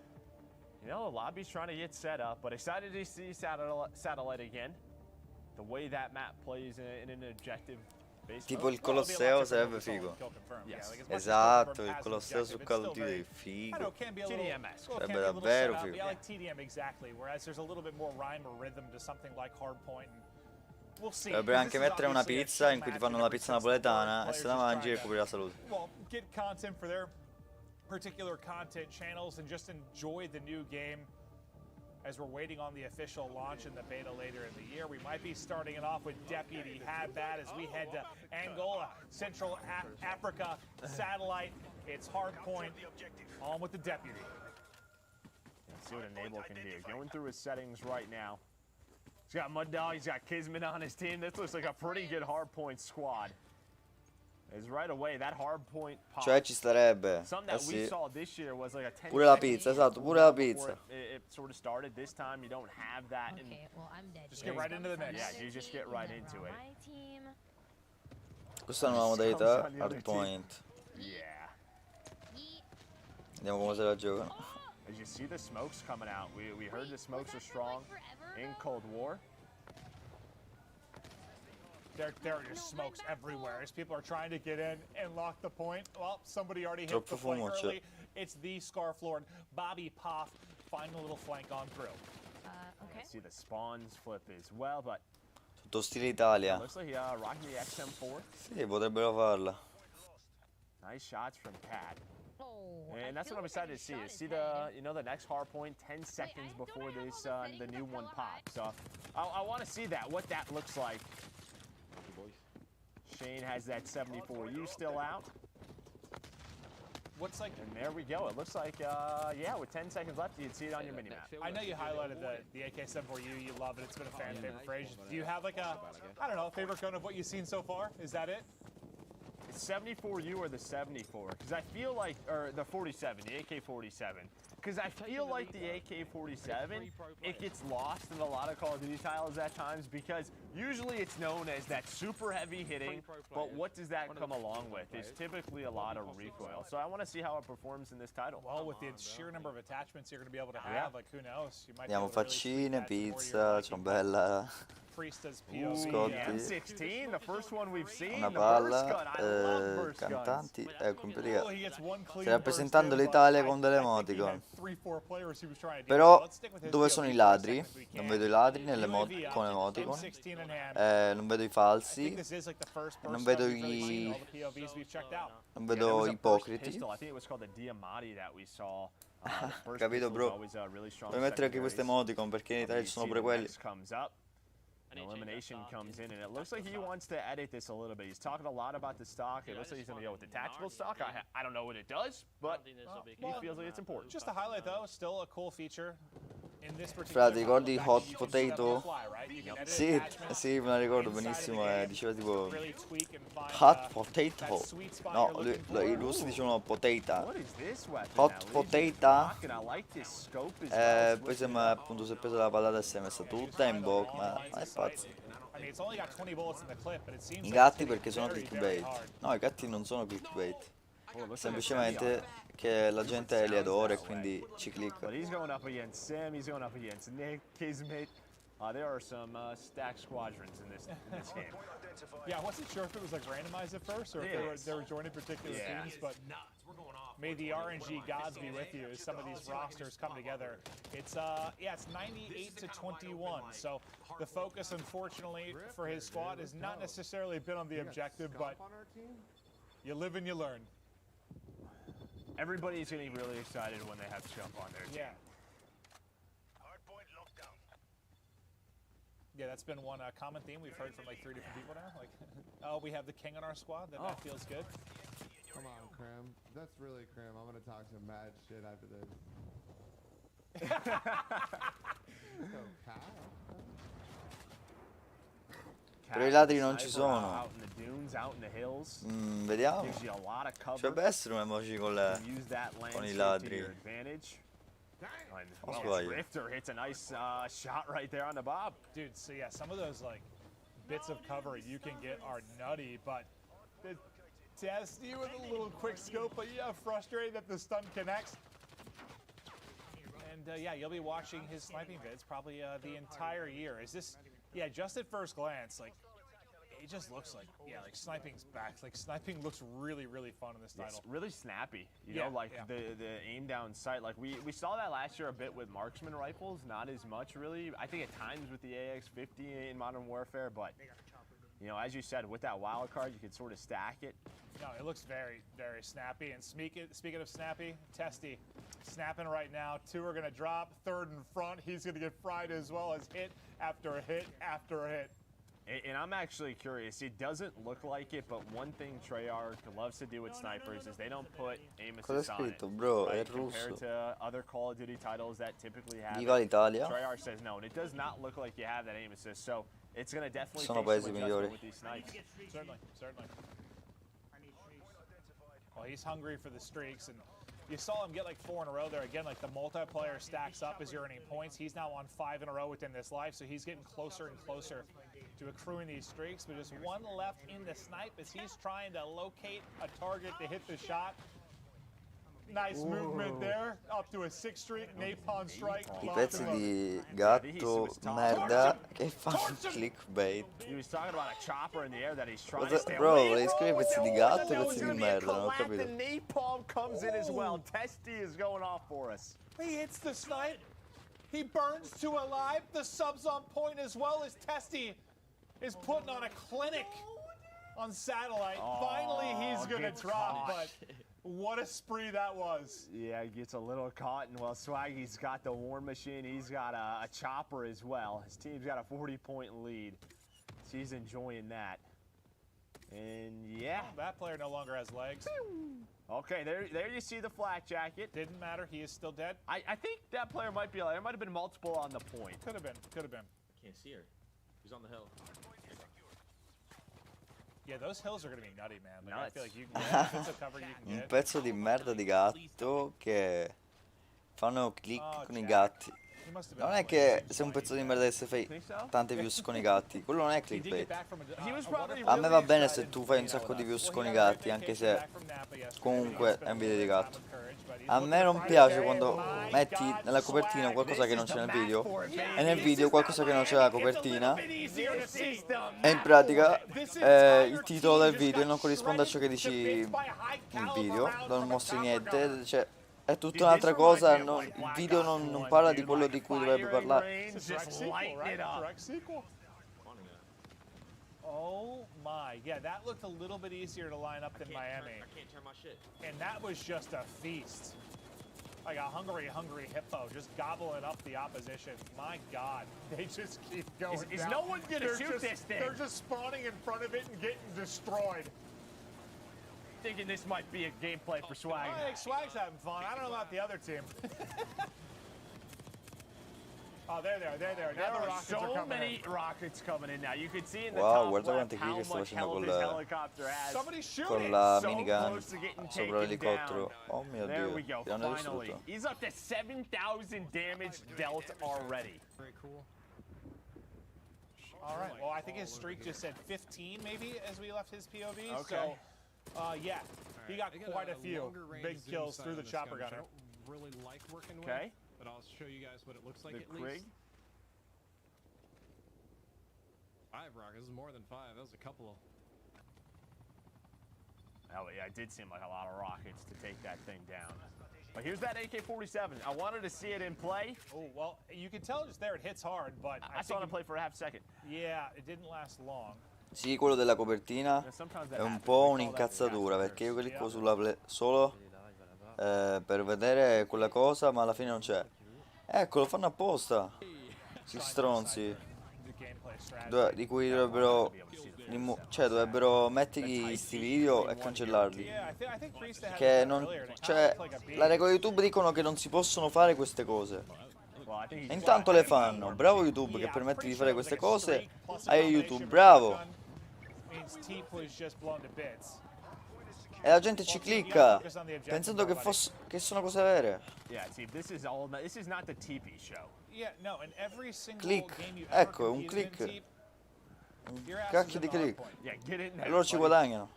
the lobby's trying to get set up. But excited to see Satellite again. The way that map plays in an objective. Tipo il Colosseo sarebbe figo. Yes. Esatto, il Colosseo su Call of Duty, figo. Sarebbe davvero figo. Yeah, like TDM exactly. Whereas there's a little bit more rhyme or rhythm to something like Hardpoint. We'll see. Dovrebbe anche mettere una pizza in cui ti fanno la pizza napoletana e se la mangi recuperi la salute. Well, get content for their particular content channels and just enjoy the new game. As we're waiting on the official launch in the beta later in the year, we might be starting it off with Deputy Hadbat as we head to Angola, Central Africa, Satellite. It's Hardpoint, on with the Deputy. Let's see what Enable can do. Going through his settings right now. He's got Mud Dog, he's got Kismet on his team. This looks like a pretty good Hardpoint squad. Is right away that Hardpoint pop. Cioè ci starebbe. Something that we saw this year was like a 10 Pure la pizza, esatto, pure la pizza. It sort of started. This time you don't have that. Okay, well, I'm dead. Just get right into the mix. Yeah, you just get right into it. My team. Questa è una nuova modalità, Hardpoint. Yeah. Vediamo come se la giocano. As you see the smokes coming out, we heard the smokes are strong in Cold War. There are just smokes everywhere as people are trying to get in and lock the point. Well, somebody already hit the flank early. It's the Scarflord, Bobby Poff, finding a little flank on through. Okay. See the spawns flip as well, but Tutto stile Italia. looks like rocking the XM4. Sì, potrebbero farla. Nice shots from Cat. Oh, And that's what I'm excited to see. Is see the the next hard point 10 seconds before this the new one pops. So I want to see that, what that looks like. Shane has that 74U still out. What's like? And there we go. It looks like yeah, with 10 seconds left, you'd see it on your minimap. I know you highlighted the AK-74U. You love it. It's been a fan favorite for ages. Do you have like a, I don't know, favorite gun of what you've seen so far? Is that it? It's 74U or the 74? Because I feel like, or the 47, the AK-47. Because I feel like the AK-47, it gets lost in a lot of Call of Duty titles at times because usually it's known as that super heavy hitting, but what does that come along with? It's typically a lot of recoil. So I want to see how it performs in this title. Well, with the sheer number of attachments you're going to be able to have, like who knows? You might be Andiamo able to really faccine, pizza, ciambella. Priesta's Ooh, POV. M16, the first one we've seen. Una The burst palla, gun. I love burst guns. cantanti, ecco in pratica Oh, he gets one clean stai rappresentando l'Italia con delle emoticon. 3-4 players he was trying to deal with. Però Let's stick with his dove POV sono i for a ladri? second if we Non can. vedo i ladri nelle UAV up, con emoticon. M16 in hand. Non vedo i I think falsi. this is like the first Non burst vedo gun we've really seen i all the POVs we've checked out. non Yeah, there vedo was a burst ipocriti. pistol. I think it was called the Diamati that we saw. The burst Capito, pistol is bro? always a really strong Puoi mettere anche queste secondaries. emoticon perché in Italia ci sono You pure see the quelli. next comes up. Elimination comes in, and it looks like he wants to edit this a little bit. He's talking a lot about the stock. It looks like he's going to go with the tactical stock. I don't know what it does, but he feels like it's important. Just to highlight though, still a cool feature in this particular. Fra, ti ricordi model, Hot you can Potato? fly, right? You can edit Sì, attachments sì, me la ricordo inside of the benissimo. game, Diceva tipo really tweak and find, Hot Potato. that sweet spot No, you're looking for. i russi dicevano potato. What is this weapon Hot now? potato. I like this scope as well. Poi sembra appunto si è preso la pallata e si è messa tutta in bocca, ma è pazzo. I mean, it's only got 20 bullets in the clip, but it seems I like gatti it's perché sono very, clickbait. very hard. No, i gatti non sono clickbait. semplicemente che la gente li adora e quindi ci clicca. But he's going up against Sam. He's going up against Nick, Kismet. There are some stacked squadrons in this game. Yeah, I wasn't sure if it was like randomized at first or if they were joining particular teams, but may the RNG gods be with you as some of these rosters come together. It's it's 98 to 21. So the focus, unfortunately, for his squad has not necessarily been on the objective, but you live and you learn. Everybody's getting really excited when they have Chump on their team. Yeah, that's been one common theme we've heard from like 3 different people now. Like, oh, we have the king on our squad. Then that feels good. Come on, Cram. That's really Cram. I'm gonna talk some mad shit after this. Go, Però i ladri non ci sono. Out in the dunes, out in the hills. Vediamo. Gives you a lot of cover. Dovrebbe essere un emoji con i ladri. Oh, Drifter hits a nice shot right there on the bob. Dude, so yeah, some of those like bits of cover you can get are nutty, but the Testy with a little quick scope, but yeah, frustrating that the stun connects. And yeah, you'll be watching his sniping vids probably the entire year. Is this, yeah, just at first glance, like, it just looks like, yeah, like sniping's back. Like sniping looks really, really fun in this title. It's really snappy, you know, like the aim down sight. Like we saw that last year a bit with marksman rifles, not as much really. I think at times with the AX-50 in Modern Warfare, but you know, as you said, with that wild card, you can sort of stack it. No, it looks very, very snappy. And speaking of snappy, Testy snapping right now. 2 are gonna drop. 3rd in front. He's gonna get fried as well as hit after a hit after a hit. And I'm actually curious. It doesn't look like it, but one thing Treyarch loves to do with snipers is they don't put aim assist on it. Bro, right? è russo. Compared to other Call of Duty titles that typically have Viva l'Italia. Treyarch says no, and it does not look like you have that aim assist. So it's going to definitely Sono take paesi some migliori. adjustment with these snipes. Certainly, certainly. Well, he's hungry for the streaks, and you saw him get like 4 in a row there. Again, like the multiplayer stacks up as you're earning points. He's now on 5 in a row within this life, so he's getting closer and closer to accruing these streaks. But just 1 left in the snipe as he's trying to locate a target to hit the shot. Nice movement there, up to a 6 streak, napalm strike. I pezzi di gatto merda che fanno clickbait. He was talking about a chopper in the air that he's trying to stay Bro, away volevi scrivere pezzi di gatto o pezzi di merda? Non ho capito. The napalm comes in as well. Testy is going off for us. He hits the snipe. He burns to alive. The sub's on point as well as Testy is putting on a clinic on Satellite. Finally, he's going to drop, but what a spree that was. Yeah, he gets a little caught, and well, Swaggy's got the War Machine. He's got a chopper as well. His team's got a 40-point lead. So he's enjoying that. And yeah. Well, that player no longer has legs. Okay, there you see the flak jacket. Didn't matter. He is still dead. I think that player might be alive. There might have been multiple on the point. Could have been. Could have been. I can't see her. She's on the hill. Yeah, those hills are going to be nutty, man. Like, I feel like you can get a cover you can Un get. pezzo di merda di gatto che fanno click con i gatti. Non è che sei un pezzo di merda che se fai tante views con i gatti, quello non è clickbait. A me va bene se tu fai un sacco di views con i gatti, anche se comunque è un video di gatto. A me non piace quando metti nella copertina qualcosa che non c'è nel video e nel video qualcosa che non c'è nella copertina e in pratica il titolo del video non corrisponde a ciò che dici nel video, non mostri niente, cioè è tutta un'altra cosa, il video non parla di quello di cui dovrebbe parlare. Oh my, yeah, that looked a little bit easier to line up than Miami. I can't turn my shit. And that was just a feast. Like a hungry hippo, just gobbling up the opposition. My God, they just keep going Is down. no one gonna shoot this thing? They're just spawning in front of it and getting destroyed. Thinking this might be a gameplay for Swag. I think Swag's having fun. I don't know about the other team. Oh, they're there. Now the rockets are so coming many in. rockets coming in now. You can see in the Wow, top guarda left quanti how kill che sta much facendo health his helicopter has. Somebody shoot con it. la So minigun close to getting sopra taken l'elicottero. down. Oh mio There Dio, we go, li hanno finally. distrutto. He's up to 7,000 damage dealt already. Very cool. All right. Well, I think his streak just said 15 maybe as we left his POV. Okay. So Yeah. He got They quite a few longer-range big zoom kills sight through on the this chopper gun, which gunner. I don't really like working Okay. with, but I'll show you guys what it looks like The at Krig. least. 5 rockets. This is more than 5. That was a couple. Oh, yeah, it did seem like a lot of rockets to take that thing down. But here's that AK-47. I wanted to see it in play. Oh, well, you can tell just there it hits hard, but I saw it in play for a half second. Yeah, it didn't last long. Sì, quello della copertina è un po' un'incazzatura perché io clicco sulla solo per vedere quella cosa, ma alla fine non c'è. Ecco, lo fanno apposta. Sti stronzi. Di cui dovrebbero dovrebbero mettergli sti video e cancellarli. Che non, cioè, la regola YouTube dicono che non si possono fare queste cose. E intanto le fanno. Bravo YouTube che permette di fare queste cose. Hai YouTube, bravo. E la gente ci clicca pensando che sono cose vere. Click, ecco, è un click. Un cacchio di click. E loro ci guadagnano.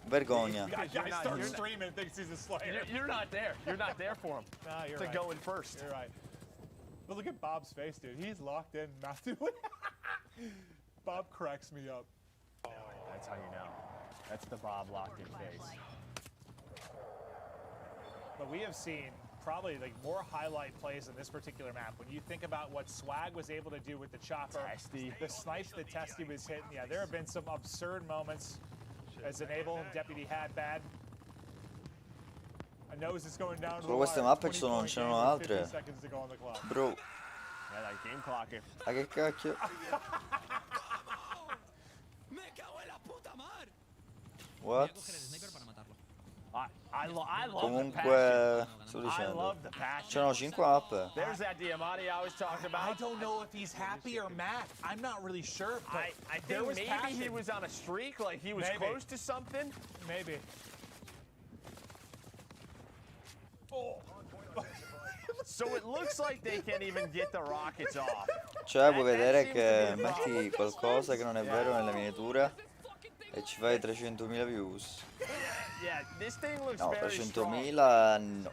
Vergogna. You're not there. You're not there for him. Nah, you're to right. go in first. You're right. But look at Bob's face, dude. He's locked in. Bob cracks me up. That's how you know. That's the Bob locked in face. But we have seen probably like more highlight plays in this particular map. When you think about what Swag was able to do with the chopper, the snipes that Testy was hitting, yeah, there have been some absurd moments as Enable Deputy had bad. A nose is going down to the Solo queste wire, mappe ci sono, non 20 ce ne point sono game, altre. 50 seconds to go on the clock. Bro. Yeah, that game clock. Ma che cacchio? What? I love Comunque, sto dicendo, c'erano 5 mappe. There's that Diamante I was talking about. I don't know if he's happy or mad. I'm not really sure. But I there think was maybe passion. he was on a streak, like he was close to something. Maybe. Oh. So it looks like they can't even get the rockets off. Cioè puoi vedere che metti qualcosa che non è vero nella miniatura e ci fai 300.000 views. Yeah, this thing looks No, very 300.000 no.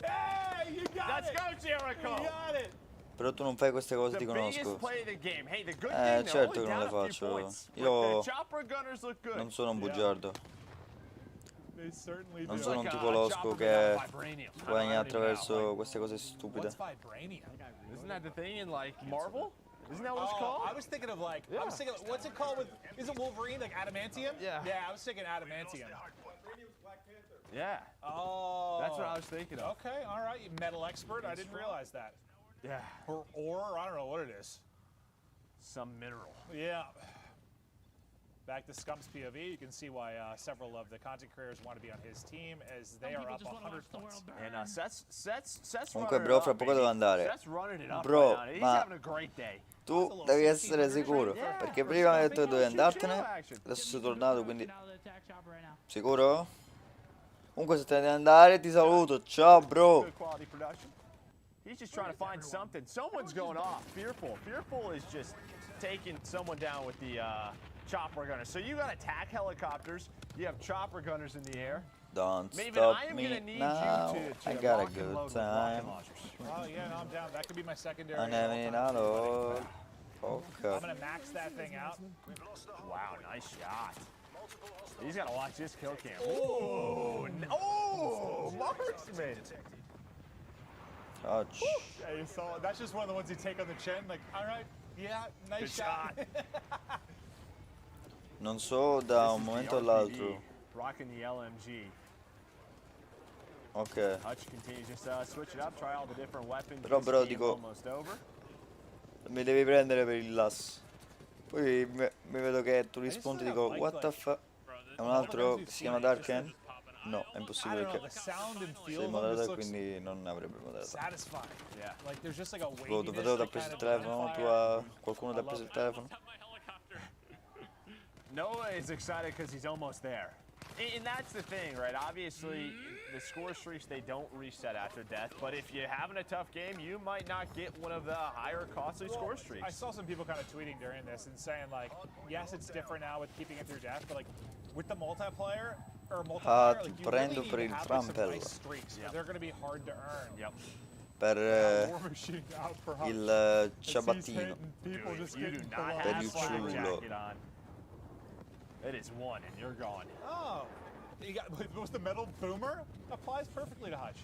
Hey, you got Let's it. go, Jericho. You got it. Però tu non fai queste cose, ti The biggest conosco. play of the game. Hey, the good thing, they're Certo only che non le down a few faccio. points. Io The chopper gunners look good. non sono un bugiardo. They certainly Non do. sono un tipo losco che guadagna attraverso queste cose stupide. What's vibranium? Isn't that the thing in like Marvel? Isn't that what it's called? I was thinking of like, I was thinking, what's it called with, is it Wolverine, like adamantium? Yeah. Yeah, I was thinking adamantium. Yeah. Oh. That's what I was thinking of. Okay, all right, you metal expert. I didn't realize that. Yeah. Or I don't know what it is. Some mineral. Yeah. Back to Scump's POV, you can see why several of the content creators want to be on his team as they are up 100 points. And Seth's Comunque running bro, it fra up, poco baby. devo andare. Seth's running it up Bro, right now. He's ma having a great day. tu devi essere sicuro, perché prima hai detto che dovevi andartene, adesso sei tornato, quindi sicuro? Comunque se te ne devi andare ti saluto, ciao bro. Good quality production. He's just trying to find something. Someone's going off. Fearful. Fearful is just taking someone down with the chopper gunner. So you got attack helicopters. You have chopper gunners in the air. Don't Maven, stop I am me gonna need now, you to I got a lock and good load with time. rocket launchers. Oh yeah, no, I'm down. That could be my secondary. Non è venuto. I'm gonna max that thing out. Wow, nice shot. He's got to watch this kill cam. Oh, oh, marksman. Touch. Yeah, you saw it. That's just one of the ones you take on the chin. Like, all right, yeah, nice Good shot. Non so da un momento all'altro. Rocking the LMG. Ok. Hutch continues just switch it up, try all the different weapons. Però This bro game's dico, almost over. mi devi prendere per il lasso. Poi mi vedo che tu rispondi e dico what the fuck. È un altro che si chiama Darken? No, è impossibile perché sei moderato quindi non avrebbe moderato. Satisfying. Yeah. Like there's just like a Bro, tu vedevo ti ha preso il telefono, qualcuno ti ha preso il telefono? Noah is excited because he's almost there. And that's the thing, right? Obviously, the score streaks, they don't reset after death, but if you're having a tough game, you might not get one of the higher costly score streaks. I saw some people kind of tweeting during this and saying, like, yes, it's different now with keeping it through death, but, like, with the multiplayer, like, you really prendo need per to il have, like, some Frattempo. nice streaks, because they're going to be hard to earn. Yep. Per War Machine out for Hutch. il As he's ciabattino. hitting people just You do getting not below. Per have il flak ciullo. jacket on. It is one, and you're gone. Oh, you got, was the metal boomer? Applies perfectly to Hutch.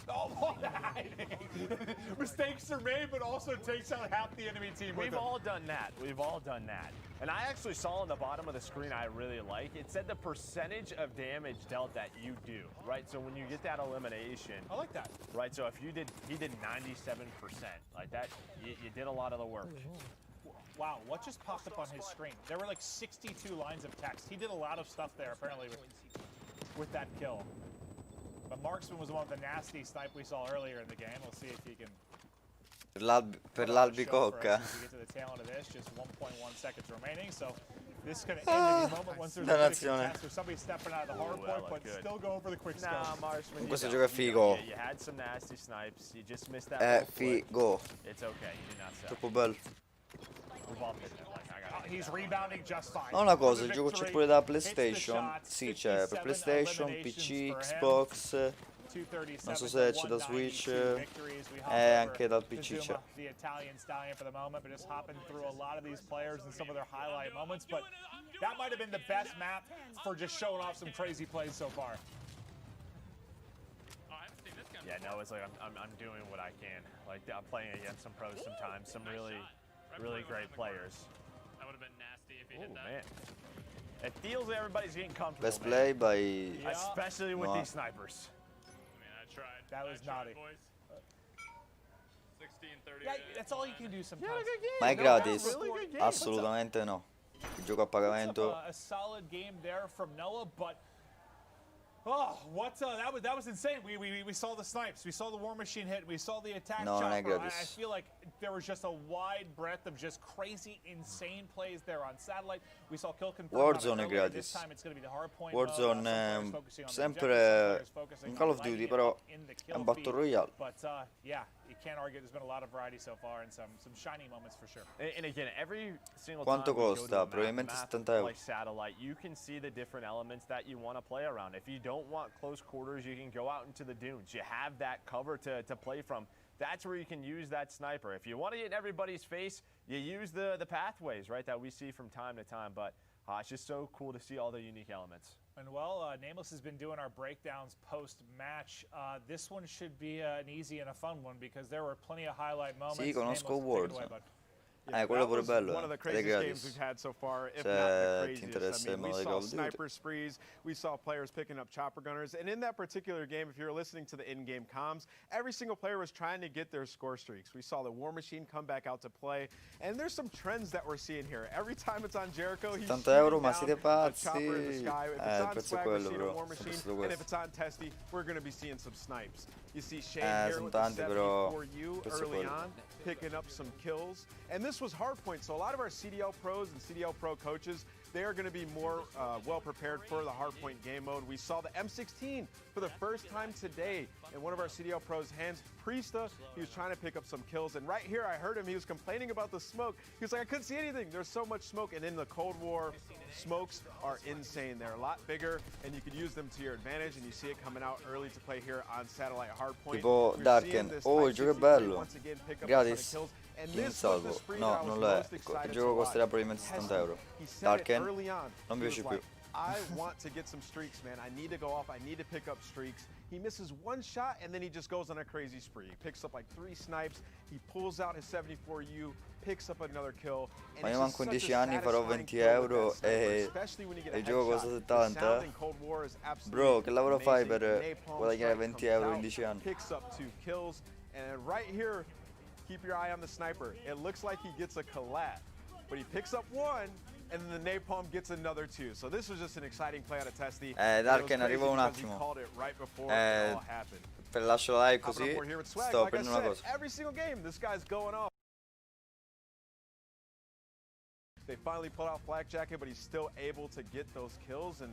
Oh, mistakes are made, but also takes out half the enemy team. We've all done that. We've all done that. And I actually saw on the bottom of the screen I really like, it said the percentage of damage dealt that you do, right? So when you get that elimination. I like that. Right, so if he did 97%, like that, you did a lot of the work. Wow, what just popped up on his screen? There were like 62 lines of text. He did a lot of stuff there, apparently, with that kill. But Marksman was one of the nasty snipe we saw earlier in the game. We'll see if he can... Per l'albicocca. As we get to the tail end of this, just 1.1 seconds remaining, so this is going to end any moment once there's a contest or somebody stepping out of the hard point, but still going for the quick scope. Nah, Marksman, Questo gioco è figo. You had some nasty snipes, you just missed that. È figo. It's okay, you did not sell. Troppo bello. We've all been there, like, I got He's rebounding just fine. Ma una cosa, il gioco c'è pure da PlayStation. Sì, c'è per PlayStation, PC, Xbox. Non so se c'è da Switch e anche dal PC c'è. The Italian stallion for the moment, but just hopping through a lot of these players and some of their highlight moments. But that might have been the best map for just showing off some crazy plays so far. Yeah, no, it's like I'm doing what I can. Like I'm playing against some pros sometimes, some really great players. That would have been nasty if he hit that. Man. It feels like everybody's getting comfortable. Best play by... Especially with these snipers. That was naughty. 16-30. Yeah, that's all you can do sometimes. Ma è gratis? Assolutamente no. Il gioco a pagamento. A solid game there from Noah, but oh, what that was insane. We saw the snipes, we saw the War Machine hit, we saw the attack No, non è chopper. gratis. I feel like there was just a wide breadth of just crazy, insane plays there on satellite. We saw kill confirmed. Warzone è This gratis. time it's going to be the hard point Warzone mode. sempre un Call of Duty, però è un Battle Royale. But yeah, you can't argue. There's been a lot of variety so far and some shining moments for sure. And again, every single Quanto time we go to costa? a Probabilmente map 70 euro. like satellite, you can see the different elements that you want to play around. If you don't want close quarters, you can go out into the dunes. You have that cover to play from. That's where you can use that sniper. If you want to get in everybody's face, you use the pathways, right, that we see from time to time. But it's just so cool to see all the unique elements. And well, Nameless has been doing our breakdowns post-match. This one should be an easy and a fun one because there were plenty of highlight moments. Sì, conosco Nameless, take it away, Warzone. bud. Quello pure bello, one of the ed è craziest games gratis. we've had so far, if Se not the ti craziest. interessa il We modo di saw Call of Duty. sniper sprees, we saw players picking up chopper gunners, and in that particular game, if you're listening to the in-game comms, every single player was trying to get their score streaks. We saw the War Machine come back out to play, and there's some trends that we're seeing here. Every time it's on Jericho, he's 80 euro, ma shooting siete down a chopper in the pazzi? sky. If Il it's on prezzo è Swag quello, Machine bro. or War Sempre Machine, stato and if questo. it's on Testy, we're going to be seeing some snipes. You see Shane here sono with the tanti, però 74U questo è early quello. on, picking up some kills. And this was hardpoint, so a lot of our CDL pros and CDL pro coaches, they are going to be more well prepared for the hardpoint game mode. We saw the M16 for the first time today in one of our CDL pros' hands. Priesta, he was trying to pick up some kills, and right here I heard him, he was complaining about the smoke. He was like, I couldn't see anything. There's so much smoke, and in the Cold War, smokes are insane. They're a lot bigger, and you can use them to your advantage, and you see it coming out early to play here on Satellite Hardpoint. Tipo We're Darken. seeing this Oh, il Type gioco è 63 bello. once again pick up a ton of Gratis. kills, and In this was salvo. the spree No, that I was non lo è. most excited Il to gioco watch. costerà probabilmente 70 euro. He said it Darken early on. non mi He piace was più. like, I want to get some streaks, man. I need to go off. I need to pick up streaks. He misses one shot, and then he just goes on a crazy spree. He picks up like 3 snipes. He pulls out his 74U, picks up another kill. And Ma it's io just manco in such a 10 anni farò satisfying 20 kill with euro that sniper, e especially when you get a il gioco costa headshot. The 70. sound in Cold War is absolutely Bro, che lavoro fai amazing. per Napalm guadagnare strike 20 comes euro in out, 10 anni? Picks up 2 kills, and right here, keep your eye on the sniper. It looks like he gets a collat, but he picks up 1, and then the Napalm gets another 2. So this was just an exciting play out of Testy. Darken, arrivo un attimo. Per lascio la live così, sto Like I prendendo una said, cosa. every single game, this guy's going off. They finally pulled out Flak Jacket, but he's still able to get those kills, and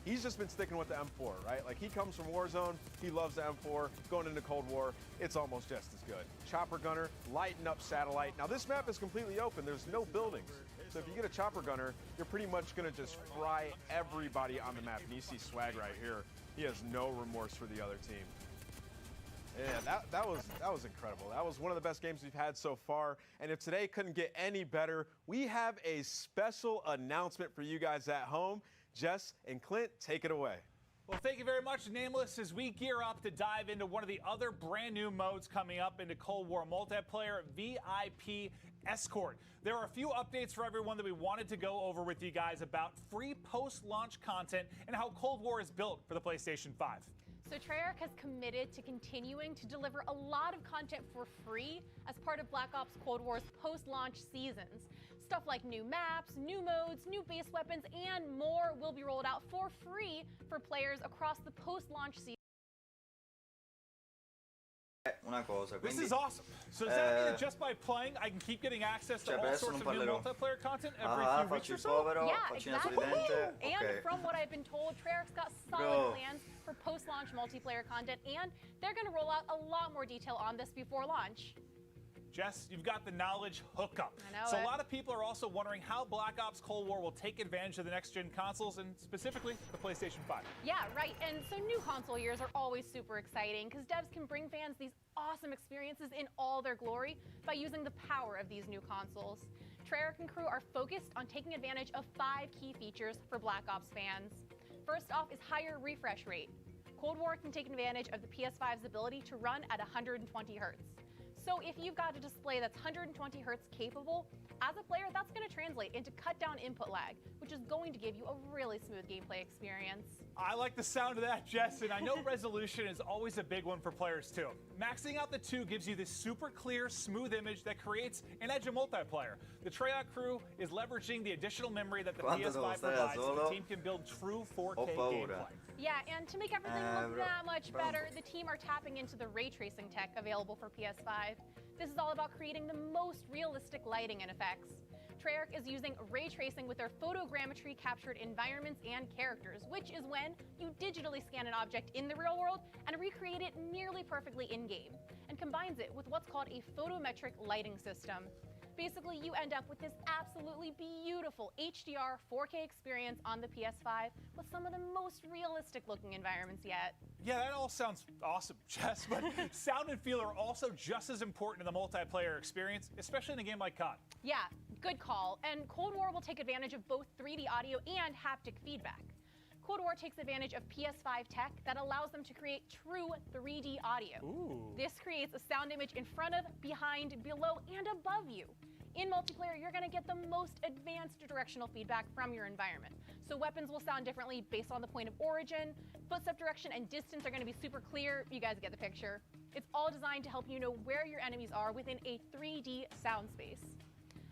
he's just been sticking with the M4, right? Like, he comes from Warzone, he loves the M4. Going into Cold War, it's almost just as good. Chopper Gunner, lighting up Satellite. Now, this map is completely open. There's no buildings. So if you get a Chopper Gunner, you're pretty much going to just fry everybody on the map. And you see Swag right here. He has no remorse for the other team. Yeah, that was incredible. That was one of the best games we've had so far. And if today couldn't get any better, we have a special announcement for you guys at home. Jess and Clint, take it away. Well, thank you very much, Nameless, as we gear up to dive into one of the other brand new modes coming up into Cold War multiplayer, VIP Escort. There are a few updates for everyone that we wanted to go over with you guys about free post-launch content and how Cold War is built for the PlayStation 5. So Treyarch has committed to continuing to deliver a lot of content for free as part of Black Ops Cold War's post-launch seasons. Stuff like new maps, new modes, new base weapons, and more will be rolled out for free for players across the post-launch season. Una cosa, This quindi, is awesome. So does that mean that just by playing, I can keep getting access to all sorts of new multiplayer content every few weeks or so? povero, Yeah, faccio una exactly. sorridente. And Ok. from what I've been told, Treyarch's got solid Go. plans for post-launch multiplayer content, and they're going to roll out a lot more detail on this before launch. Jess, you've got the knowledge hookup. I know So it. a lot of people are also wondering how Black Ops Cold War will take advantage of the next-gen consoles, and specifically the PlayStation 5. Yeah, right. And so new console years are always super exciting because devs can bring fans these awesome experiences in all their glory by using the power of these new consoles. Treyarch and crew are focused on taking advantage of 5 key features for Black Ops fans. First off is higher refresh rate. Cold War can take advantage of the PS5's ability to run at 120 Hz. So if you've got a display that's 120 Hz capable, as a player, that's going to translate into cut down input lag, which is going to give you a really smooth gameplay experience. I like the sound of that, Jess, and I know resolution is always a big one for players too. Maxing out the 2 gives you this super clear, smooth image that creates an edge of multiplayer. The Treyarch crew is leveraging the additional memory that the PS5 provides so the team can build true 4K gameplay. Yeah, and to make everything look that much better, the team are tapping into the ray tracing tech available for PS5. This is all about creating the most realistic lighting and effects. Treyarch is using ray tracing with their photogrammetry captured environments and characters, which is when you digitally scan an object in the real world and recreate it nearly perfectly in-game, and combines it with what's called a photometric lighting system. Basically, you end up with this absolutely beautiful HDR 4K experience on the PS5 with some of the most realistic looking environments yet. Yeah, that all sounds awesome, Jess, but sound and feel are also just as important in the multiplayer experience, especially in a game like COD. Yeah, good call. And Cold War will take advantage of both 3D audio and haptic feedback. Cold War takes advantage of PS5 tech that allows them to create true 3D audio. Ooh. This creates a sound image in front of, behind, below, and above you. In multiplayer, you're going to get the most advanced directional feedback from your environment. So weapons will sound differently based on the point of origin. Footstep direction and distance are going to be super clear. You guys get the picture. It's all designed to help you know where your enemies are within a 3D sound space.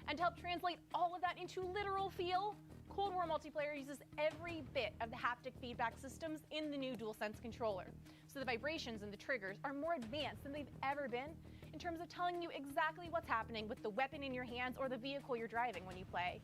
And to help translate all of that into literal feel, Cold War multiplayer uses every bit of the haptic feedback systems in the new DualSense controller. So the vibrations and the triggers are more advanced than they've ever been in terms of telling you exactly what's happening with the weapon in your hands or the vehicle you're driving when you play.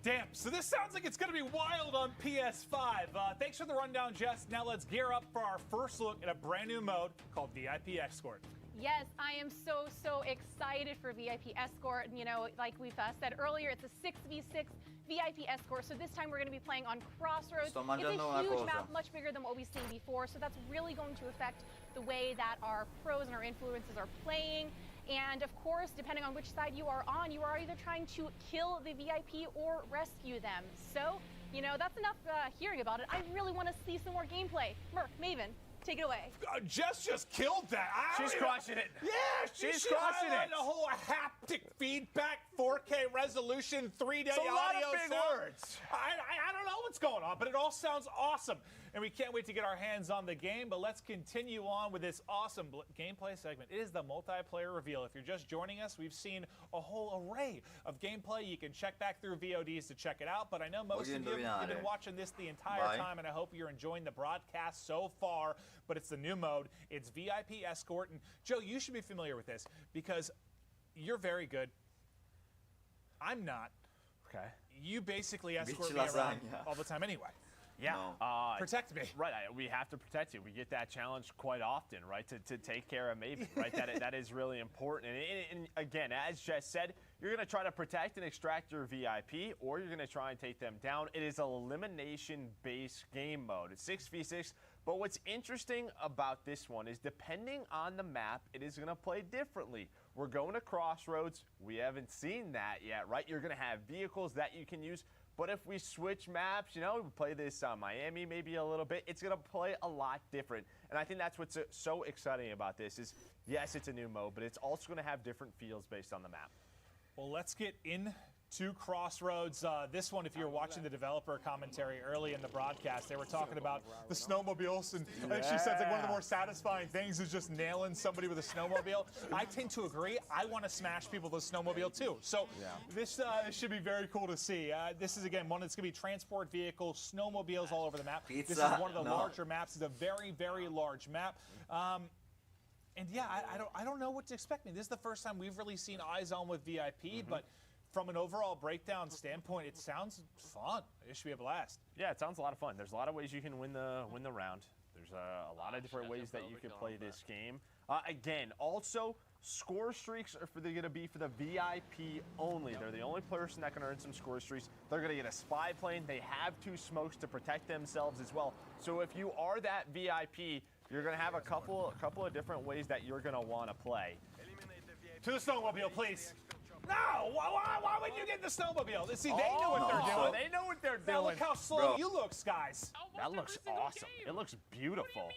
Damn, so this sounds like it's going to be wild on PS5. Thanks for the rundown, Jess. Now let's gear up for our first look at a brand new mode called VIP Escort. Yes, I am so excited for VIP Escort. And, you know, like we've said earlier, it's a 6v6 VIP Escort. So this time we're going to be playing on Crossroads. It's a huge map, much bigger than what we've seen before. So that's really going to affect the way that our pros and our influencers are playing. And of course, depending on which side you are on, you are either trying to kill the VIP or rescue them. So, you know, that's enough hearing about it. I really want to see some more gameplay. Merc, Maven, take it away. Jess just killed that. She's crushing it. Yeah, she's crushing it. The whole haptic feedback, 4K resolution, 3D It's a audio. lot of big sound. words. I don't know what's going on, but it all sounds awesome. And we can't wait to get our hands on the game, but let's continue on with this awesome gameplay segment. It is the multiplayer reveal. If you're just joining us, we've seen a whole array of gameplay. You can check back through VODs to check it out, but I know most of you have been watching this the entire time, and I hope you're enjoying the broadcast so far, but it's the new mode. It's VIP Escort, and Joe, you should be familiar with this because you're very good. I'm not. Okay. You basically escort me around all the time anyway. Yeah. No. Protect me. Right, we have to protect you. We get that challenge quite often, right, to take care of Maven, right? that is really important. And again, as Jess said, you're going to try to protect and extract your VIP, or you're going to try and take them down. It is an elimination-based game mode. It's 6v6, but what's interesting about this one is depending on the map, it is going to play differently. We're going to Crossroads. We haven't seen that yet, right? You're going to have vehicles that you can use. But if we switch maps, we play this Miami maybe a little bit, it's going to play a lot different. And I think that's what's so exciting about this is, yes, it's a new mode, but it's also going to have different feels based on the map. Well, let's get into Crossroads. This one, if you were watching the developer commentary early in the broadcast, they were talking about the snowmobiles, and I think she said like one of the more satisfying things is just nailing somebody with a snowmobile. I tend to agree. I want to smash people with a snowmobile too. So this should be very cool to see. This is again one that's going to be transport vehicles, snowmobiles all over the map. This is one of the larger maps. It's a very, very large map. And yeah, I don't know what to expect. I mean, this is the first time we've really seen Eyes On with VIP, but from an overall breakdown standpoint, it sounds fun. It should be a blast. Yeah, it sounds a lot of fun. There's a lot of ways you can win the round. There's a lot of different ways that you can play this game. Again, also, score streaks are going to be for the VIP only. They're the only person that can earn some score streaks. They're going to get a spy plane. They have 2 smokes to protect themselves as well. So if you are that VIP, you're going to have a couple of different ways that you're going to want to play. To the snowmobile, please. No! Why would you get the snowmobile? See, they know what they're doing. They know what they're doing. Now look how slow you look, guys. That looks awesome. It looks beautiful.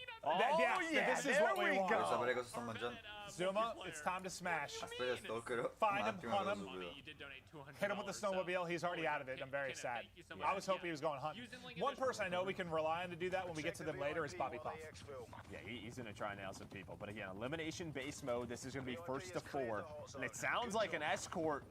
This is what we want. Sapere cosa sto mangiando? Zuma, it's time to smash. Aspetta, stalkerò. Find him, hunt him. You did donate $200. Hit him with the snowmobile. He's already out of it. I'm very sad. Thank you so much. I was hoping he was going hunting. One person I know we can rely on to do that when we get to them later is Bobby Puff. Yeah, he's going to try and nail some people. But again, elimination-based mode. This is going to be 1st to 4. And it sounds like an escort.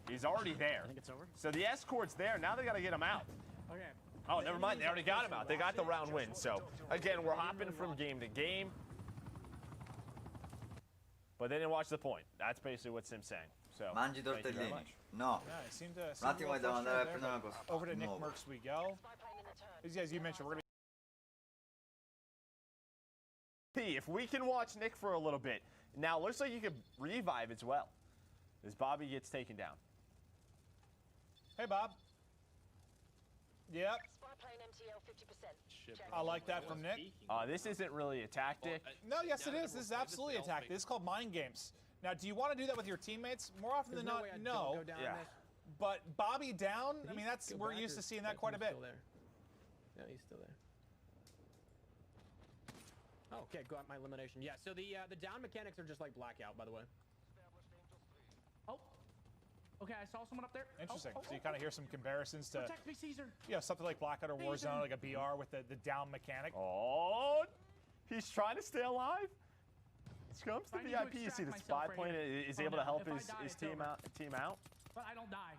He's already there. I think it's over. So the escort's there. Now they got to get him out. Okay. Oh, never mind. They already got him out. They got the round win. So, again, we're hopping from game to game. But they didn't watch the point. That's basically what Sim's saying. So, Mangi tortellini. No. Yeah, it seemed to Un attimo, devo andare a prendere una cosa. Over to Nick Nuovo. Merckx we go. As you mentioned, we're going to if we can watch Nick for a little bit. Now, looks like you could revive as well as Bobby gets taken down. Hey, Bob. Yep. I like that from Nick. This isn't really a tactic. No, yes, it is. This is absolutely a tactic. This is called mind games. Now, do you want to do that with your teammates? More often than not, no. Yeah. But Bobby down, I mean, we're used to seeing that quite a bit. No, he's still there. Oh, okay, got my elimination. Yeah, so the down mechanics are just like blackout, by the way. Oh. Okay, I saw someone up there. Interesting. So you kind of hear some comparisons to Protect me, Caesar. something like Blackout or Warzone, like a BR with the down mechanic. Oh, he's trying to stay alive. Comes to VIP. You see the spy plane is able to help his team out. But I don't die.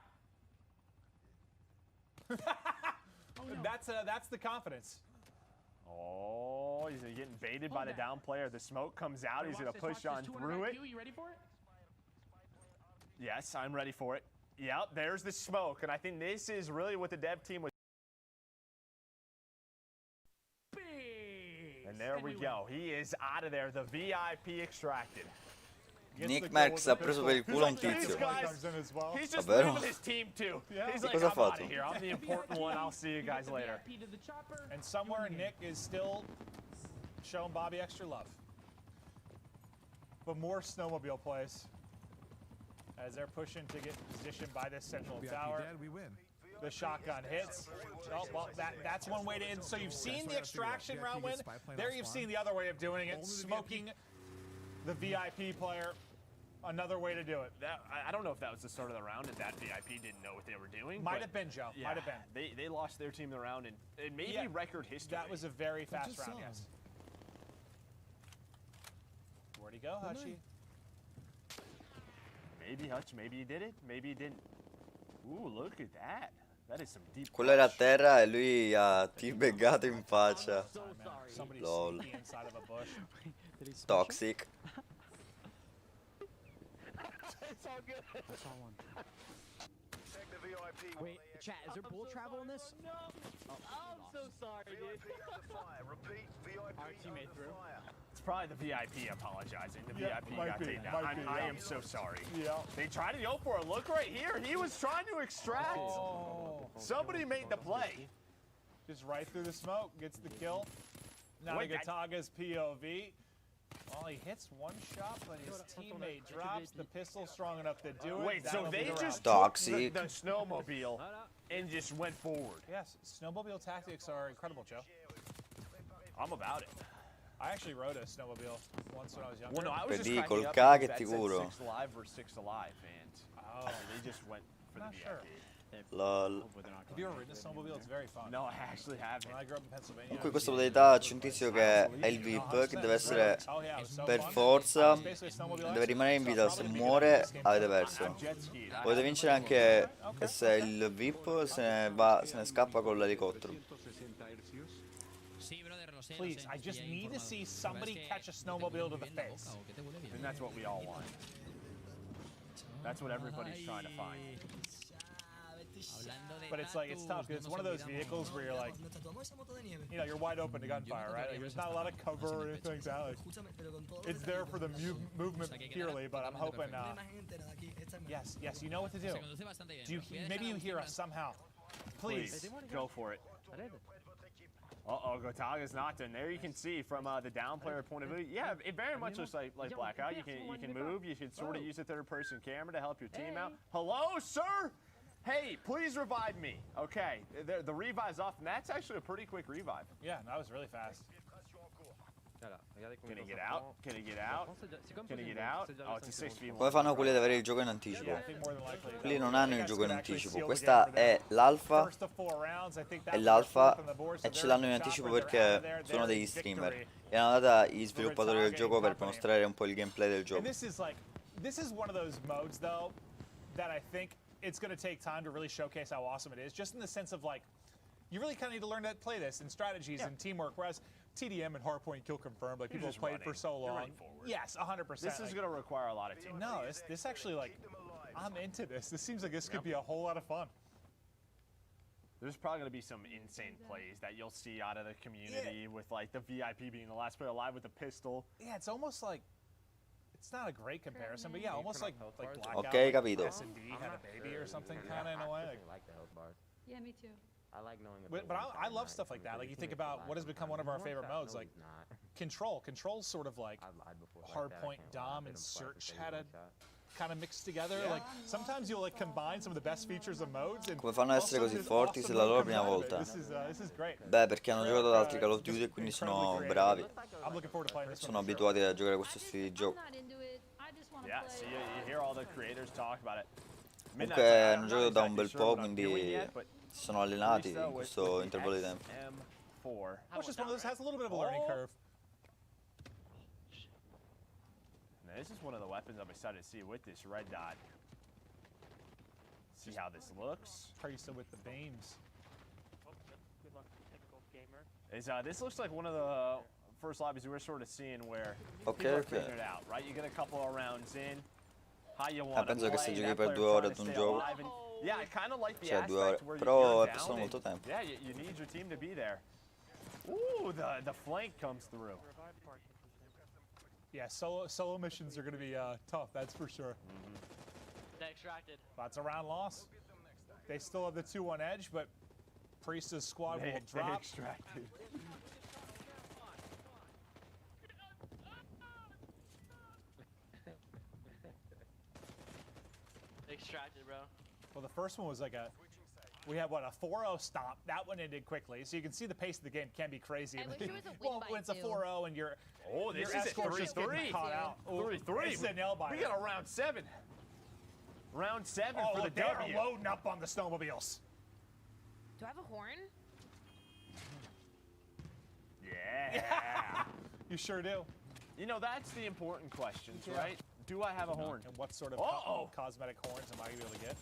That's the confidence. Oh, he's getting baited by the down player. The smoke comes out. He's going to push on through it. You ready for it? Yes, I'm ready for it. Yep, there's the smoke. And I think this is really what the dev team was. And there we go. He is out of there. The VIP extracted. Nick Merckx ha preso per il culo un tizio. He's just Davvero? leaving his team too. He's like, Cosa ha I'm out fatto? of here. I'm the important one. I'll see you guys later. And somewhere Nick is still showing Bobby extra love. But more snowmobile plays as they're pushing to get positioned by this central tower. We win. The shotgun hits. Oh, well, that's one way to end. So you've seen the extraction round win. There you've seen the other way of doing it, smoking the VIP player. Another way to do it. I don't know if that was the start of the round, if that VIP didn't know what they were doing. Might have been, Joe. Yeah, Might have been. They lost their team the round, and it may be record history. That was a very fast round, yes. Where'd he go, Hutchie? Maybe Hutch, maybe he did it, maybe he didn't. Ooh, look at that. That is some deep. Quello era a terra e lui ha teabaggato in faccia. Lol. Toxic. It's all good. That's all one. Wait, chat, is there bull travel in this? No. I'm so sorry, dude. Our teammate threw. It's probably the VIP apologizing. The Yeah, VIP might got be, taken might down. be, I yeah. am so sorry. Yeah. They tried to go for it. Look right here. He was trying to extract. Oh. Somebody made the play. Just right through the smoke, gets the kill. Now Wait, Nagataga's POV. Well, he hits one shot, but his teammate drops the pistol strong enough to do it. Wait, so That'll be they the just round. took the snowmobile and just went forward. Yes, snowmobile tactics are incredible, Joe. I'm about it. I actually rode a snowmobile once when I was younger. Well, no, I was just Vedi, cracking col up ca because che ti that said curo. 6 alive versus 6 alive, and they just went for the VIP. Lol. Have you ever ridden a snowmobile? It's very fun. No, I actually haven't. When I grew up in Pennsylvania. Comunque in questa modalità c'è un tizio che è il VIP che deve essere per forza, deve rimanere in vita, se muore avete perso. Potete vincere anche che se il VIP se ne va, se ne scappa con l'elicottero. Please, I just need to see somebody catch a snowmobile to the face. And that's what we all want. That's what everybody's trying to find. But it's like, it's tough, because it's one of those vehicles where you're like, you know, you're wide open to gunfire, right? Like, there's not a lot of cover or anything like that. Like, it's there for the movement purely, but I'm hoping, yes, you know what to do. Maybe you hear us somehow. Please. Go for it. Uh-oh, Gotaga's knocked in. There you can see from the down player point of view. Yeah, it very much looks like Blackout. You can move. You can sort of use a third-person camera to help your team out. Hello, sir? Hey, please revive me. Okay, the revive's off, and that's actually a pretty quick revive. Yeah, that was really fast. Can he get out? Can he get out? Can he get out? Oh, it's a 6v1. Come fanno quelli ad avere il gioco in anticipo? Quelli non hanno il gioco in anticipo. Questa è l'alfa e ce l'hanno in anticipo perché sono degli streamer e hanno dato gli sviluppatori del gioco per mostrare un po' il gameplay del gioco. This is one of those modes though that I think it's going to take time to really showcase how awesome it is, just in the sense of like you really kind of need to learn to play this and strategies and teamwork, whereas TDM and Hardpoint Kill Confirmed, like people have played for so long. Yes, 100%. This is going to require a lot of teamwork. No, this actually, like, I'm into this. This seems like this could be a whole lot of fun. There's probably going to be some insane plays that you'll see out of the community with, like, the VIP being the last player alive with a pistol. Yeah, it's almost like, it's not a great comparison, but yeah, almost like Blackout. Ok, capito. S&D had a baby or something, kind of in a way. like the health bars. Yeah, me too. I like knowing. But I love stuff like that. Like you think about what has become one of our favorite modes, like Control. Control's sort of like Hardpoint, Dom, and Search had a kind of mixed together. Like sometimes you'll like combine some of the best features of modes. And Come fanno ad essere così forti se è la loro prima volta? This is great. Beh, perché hanno giocato ad altri Call of Duty e quindi sono bravi. I'm looking forward to playing this one. Sono abituati a giocare questo stile di gioco. Yeah, see, you hear all the creators talk about it. Comunque hanno giocato da un bel po', quindi si sono allenati in questo intervallo di tempo. Which is one of those has a little bit of a learning curve. Now, this is one of the weapons I'm excited to see with this red dot. See how this looks. Tracer with the beams. Good luck, typical gamer. This looks like one of the first lobbies we were sort of seeing where people are figuring it out, right? You get a couple of rounds in, how you want to penso che se play, giochi that per player 2 ore trying ad to un stay gioco, alive, and yeah, I kind of like the cioè 2 ore, aspect where però you're è passato down molto and, tempo. yeah, you need your team to be there. Ooh, the flank comes through. Yeah, solo missions are going to be tough, that's for sure. They extracted. That's a round loss. They still have the 2-1 edge, but Priest's squad will drop. They extracted. Extracted, bro. Well, the first one was like we had what, a 4-0 stomp. That one ended quickly, so you can see the pace of the game can be crazy. I wish it was a well, win when it's a by 2. And you're this your is escort's just getting 3-3. caught out. 3-3. This is a nail biter. We got a round 7. Round 7 for the they are W. loading up on the snowmobiles. Do I have a horn? Yeah. You sure do. You know, that's the important questions, right? Do I have a horn? And what sort of cosmetic horns am I going to be able to get?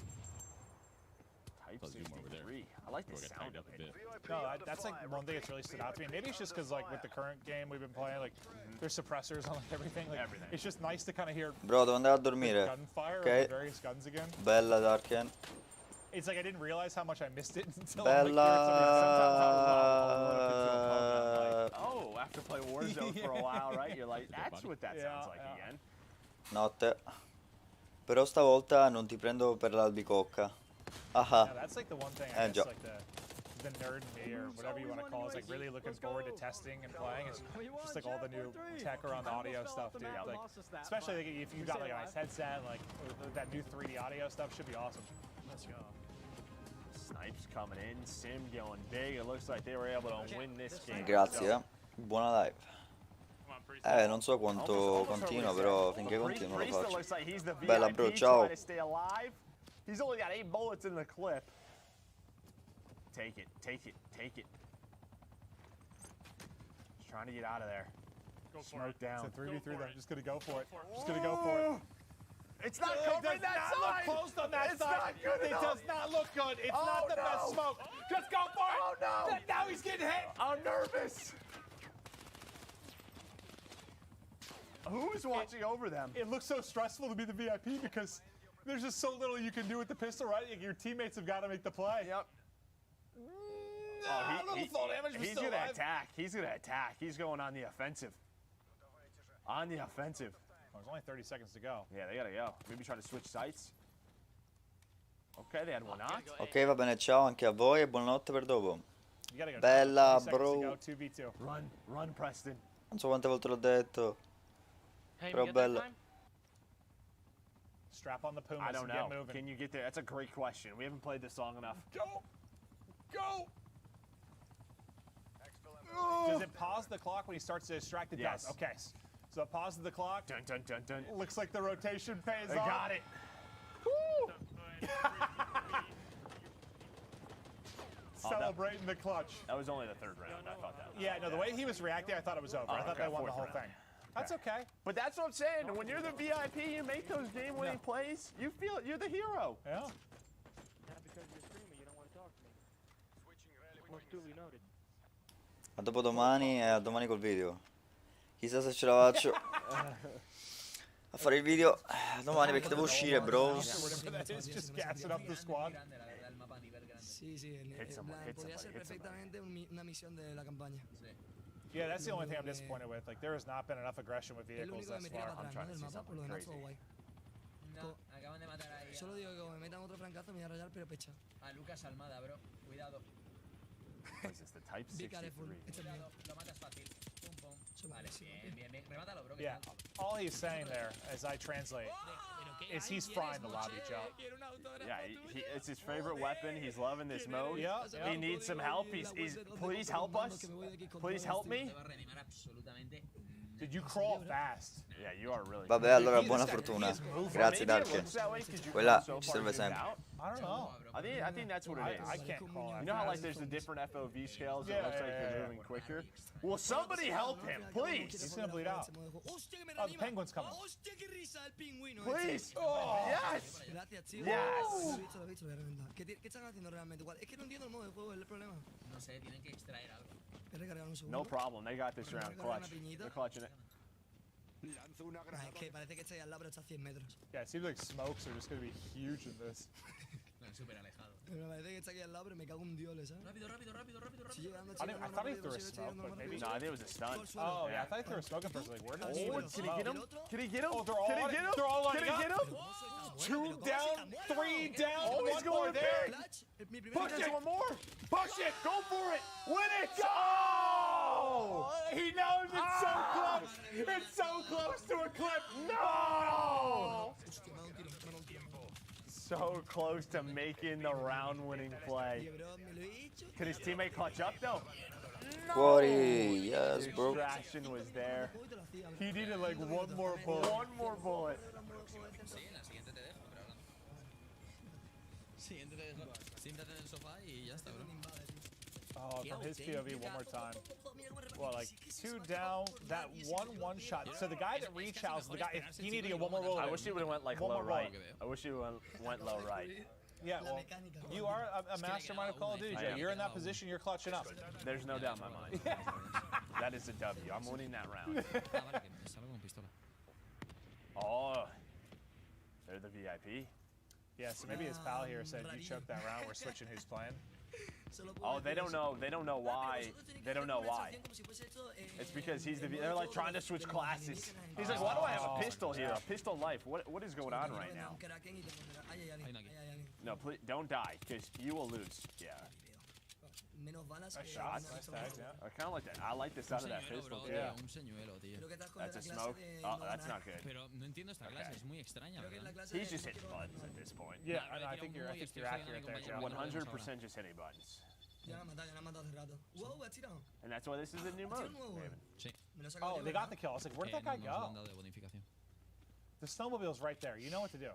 Type 63. I like the sound of it. No, that's like one thing that's really stood out to me. Maybe it's just because like with the current game we've been playing, like there's suppressors on like everything. Like it's just nice to kind of hear Bro, devo andare a dormire. gunfire Ok. of various guns again. Bella Darken. It's like I didn't realize how much I missed it until I'm like, Bella. oh, after playing Warzone for a while, right? You're like, that's what that sounds like again. Notte. Però stavolta non ti prendo per l'albicocca. Aha. Yeah, that's like the one thing I guess già. like the nerd in me or whatever you want to call it is like really looking forward to testing and playing. It's just like all the new tech around the audio stuff, dude. Like, especially like, if you got like a nice headset, like that new 3D audio stuff should be awesome. Let's go. Snipes coming in, Sim going big. It looks like they were able to win this game. Grazie. Buona live. Non so quanto continua, però finché continua lo faccio. Bella bro, ciao. He's only got 8 bullets in the clip. Take it, take it, take it. Just trying to get out of there. Smoke down. It's a 3v3 though. I'm just gonna go for it. Just gonna go for it. It's not covering that side. Look closed on that it's side. Not good it does not look good. It's not the best smoke. Just go for it. Oh no! Now he's getting hit. I'm nervous. Who's watching over them? It looks so stressful to be the VIP because there's just so little you can do with the pistol, right? Your teammates have got to make the play. Yep. Little fall damage, he's still gonna alive. attack. He's gonna attack. He's going on the offensive. On the offensive. There's only 30 seconds to go. Yeah, they gotta go. Maybe try to switch sites. Okay, they had one out. Ok, va bene, ciao anche a voi e buonanotte per dopo. You gotta go. Bella 30 seconds to bro. go, 2v2. Run, Preston. Non so quante volte l'ho detto. Però bella. Strap on the Pumas I don't and know. get moving. Can you get there? That's a great question. We haven't played this long enough. Go! Go! Does it pause the clock when he starts to distract? It Yes. does. Okay. So it pauses the clock. Dun, dun, dun, dun. Looks like the rotation pays They off. got it. Celebrating the clutch. That was only the 3rd round. I thought that was Yeah, no, the way he was reacting, I thought it was over. I thought okay, they won the 4th whole round. thing. That's okay. But that's what I'm saying. When you're the VIP, you make those game-winning plays. You feel it. You're the hero. Yeah. Not because you're a streamer, you don't want to talk to me. Most duly noted. A dopodomani e a domani col video. Chissà se ce la faccio a fare il video domani perché devo uscire, bros. Just gassing up the squad. Sì, sì, podría ser perfectamente una misión de la campaña. Yeah, that's the only thing I'm disappointed with. Like, there has not been enough aggression with El vehicles único que thus me tira far. para atrás, ¿no? Del mapa, por lo demás todo guay. No, acaban de matar ahí. Solo digo que como me metan otro francazo me voy a rayar, pero pecha. A Lucas Almada, bro. Cuidado. What is this, the Type Be careful. 63? Este es mío. Lo matas fácil. Pum, pum. Vale, bien, bien, bien. Remátalo, bro. Yeah, all he's saying there, as I translate, is he's frying the lobby, Joe. Yeah, it's his favorite weapon. He's loving this mode. Yeah, He needs some help. He's please help us. Please help me. Did you crawl fast? Yeah, you are really. Vabbè, allora buona fortuna. Grazie Darke. Quella ci serve sempre. I don't know. I think that's what it is. I can't crawl. You know how like there's the different FOV scales that Yeah, looks like yeah, you're yeah. moving quicker? Will somebody help him, please? He's gonna bleed out. Oh, the penguin's coming. Please! Oh. Yes! Gracias, tío. Yes. Lo he visto, lo he visto. ¿Qué están haciendo realmente? Es que no entiendo el modo de juego, es el problema. No sé, tienen que extraer algo. Voy a recargar un segundo. No problem. They got this round. Clutch. They're clutching it. Ah, es que parece que está ahí al lado, pero está a 100 metros. Yeah, it seems like smokes are just gonna be huge in this. Súper alejado. Me parece que está aquí al lado, pero me cago en dios, ¿sabes? Rápido, rápido, rápido, rápido, Sí, rápido. llegando, I thought he threw a smoke, but maybe. No, I think it was a stun. Oh, yeah, I thought he threw a smoke at first. Like, where did he Oh, even can he get him? Can he get him? Oh, they're all Can he on it. get him? They're all Can he lining get up. him? 2 down, 3 down, Oh, he's 1 more going there. big. Push it. One more. Push it. Go for it. Win it. Oh! He knows it's so close. It's so close to a clip. No! So close to making the round-winning play. Could his teammate clutch up though? Fuori, yes bro. Distraction was there. He needed like one more bullet. One more bullet. Sí, en la siguiente te dejo, pero ahora no. Siguiente te dejo. Siéntate en el sofá y ya está, bro. Oh, from his POV one more time. Well, like 2 down, that one shot. So the guy that rechows, the guy, if he needed to get one more roll. I wish he would have went like One low more right. roll. I wish he went low right. Yeah, well, you are a mastermind of Call of Duty, Joe. You're in that position, you're clutching up. There's no doubt in my mind. That is a W. I'm winning that round. Oh, they're the VIP. Yeah, so maybe his pal here said you choked that round. We're switching who's playing. Oh, they don't know. They don't know why. They don't know why. It's because they're like trying to switch classes. He's like, why do I have a pistol here? A pistol life. What is going on right now? No, please don't die, because you will lose. Yeah. Nice shots. Nice tags, yeah. I kind of like that. I like the sound of that pistol. Yeah. That's a smoke. Oh, that's not good. Pero no entiendo esta clase, es muy extraña, ¿verdad? He's just hitting buttons at this point. Yeah, I think you're accurate there, Joe. 100% just hitting buttons. And that's why this is a new mode. Oh, they got the kill. I was like, where'd that guy go? The snowmobile's right there. You know what to do.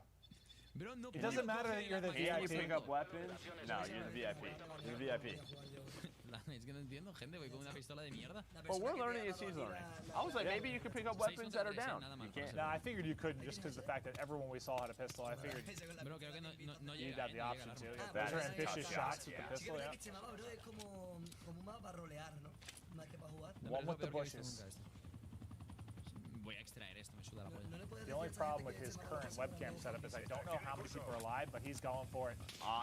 It doesn't matter that you're the VIP. Can you pick up weapons? No, you're the VIP. You're the VIP. Es que no entiendo, gente, voy con una pistola de mierda. Well, we're learning as he's learning. I was like, maybe you could pick up weapons that are down. You can't. No, I figured you couldn't just because the fact that everyone we saw had a pistol. I figured you'd have the option to. Those are ambitious shots with the pistol, yeah. One with the bushes. Voy a extraer esto, me suda la polla. The only problem with his current webcam setup is I don't know how many people are alive, but he's going for it.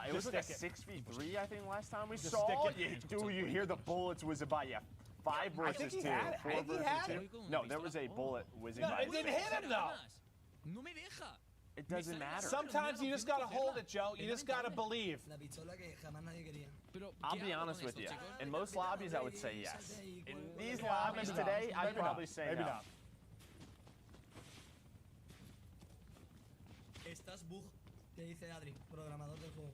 It was like a 6v3, I think, last time we saw it. Dude, you hear the bullets whizzing by you. 5 versus 2. 4 versus 2. No, there was a bullet whizzing by. No, it didn't hit him, though. No me deja. It doesn't matter. Sometimes you just gotta hold it, Joe. You just gotta believe. I'll be honest with you. In most lobbies, I would say yes. In these lobbies today, I'd probably say no. Maybe not. Estás bug, te dice Adri, programador del juego.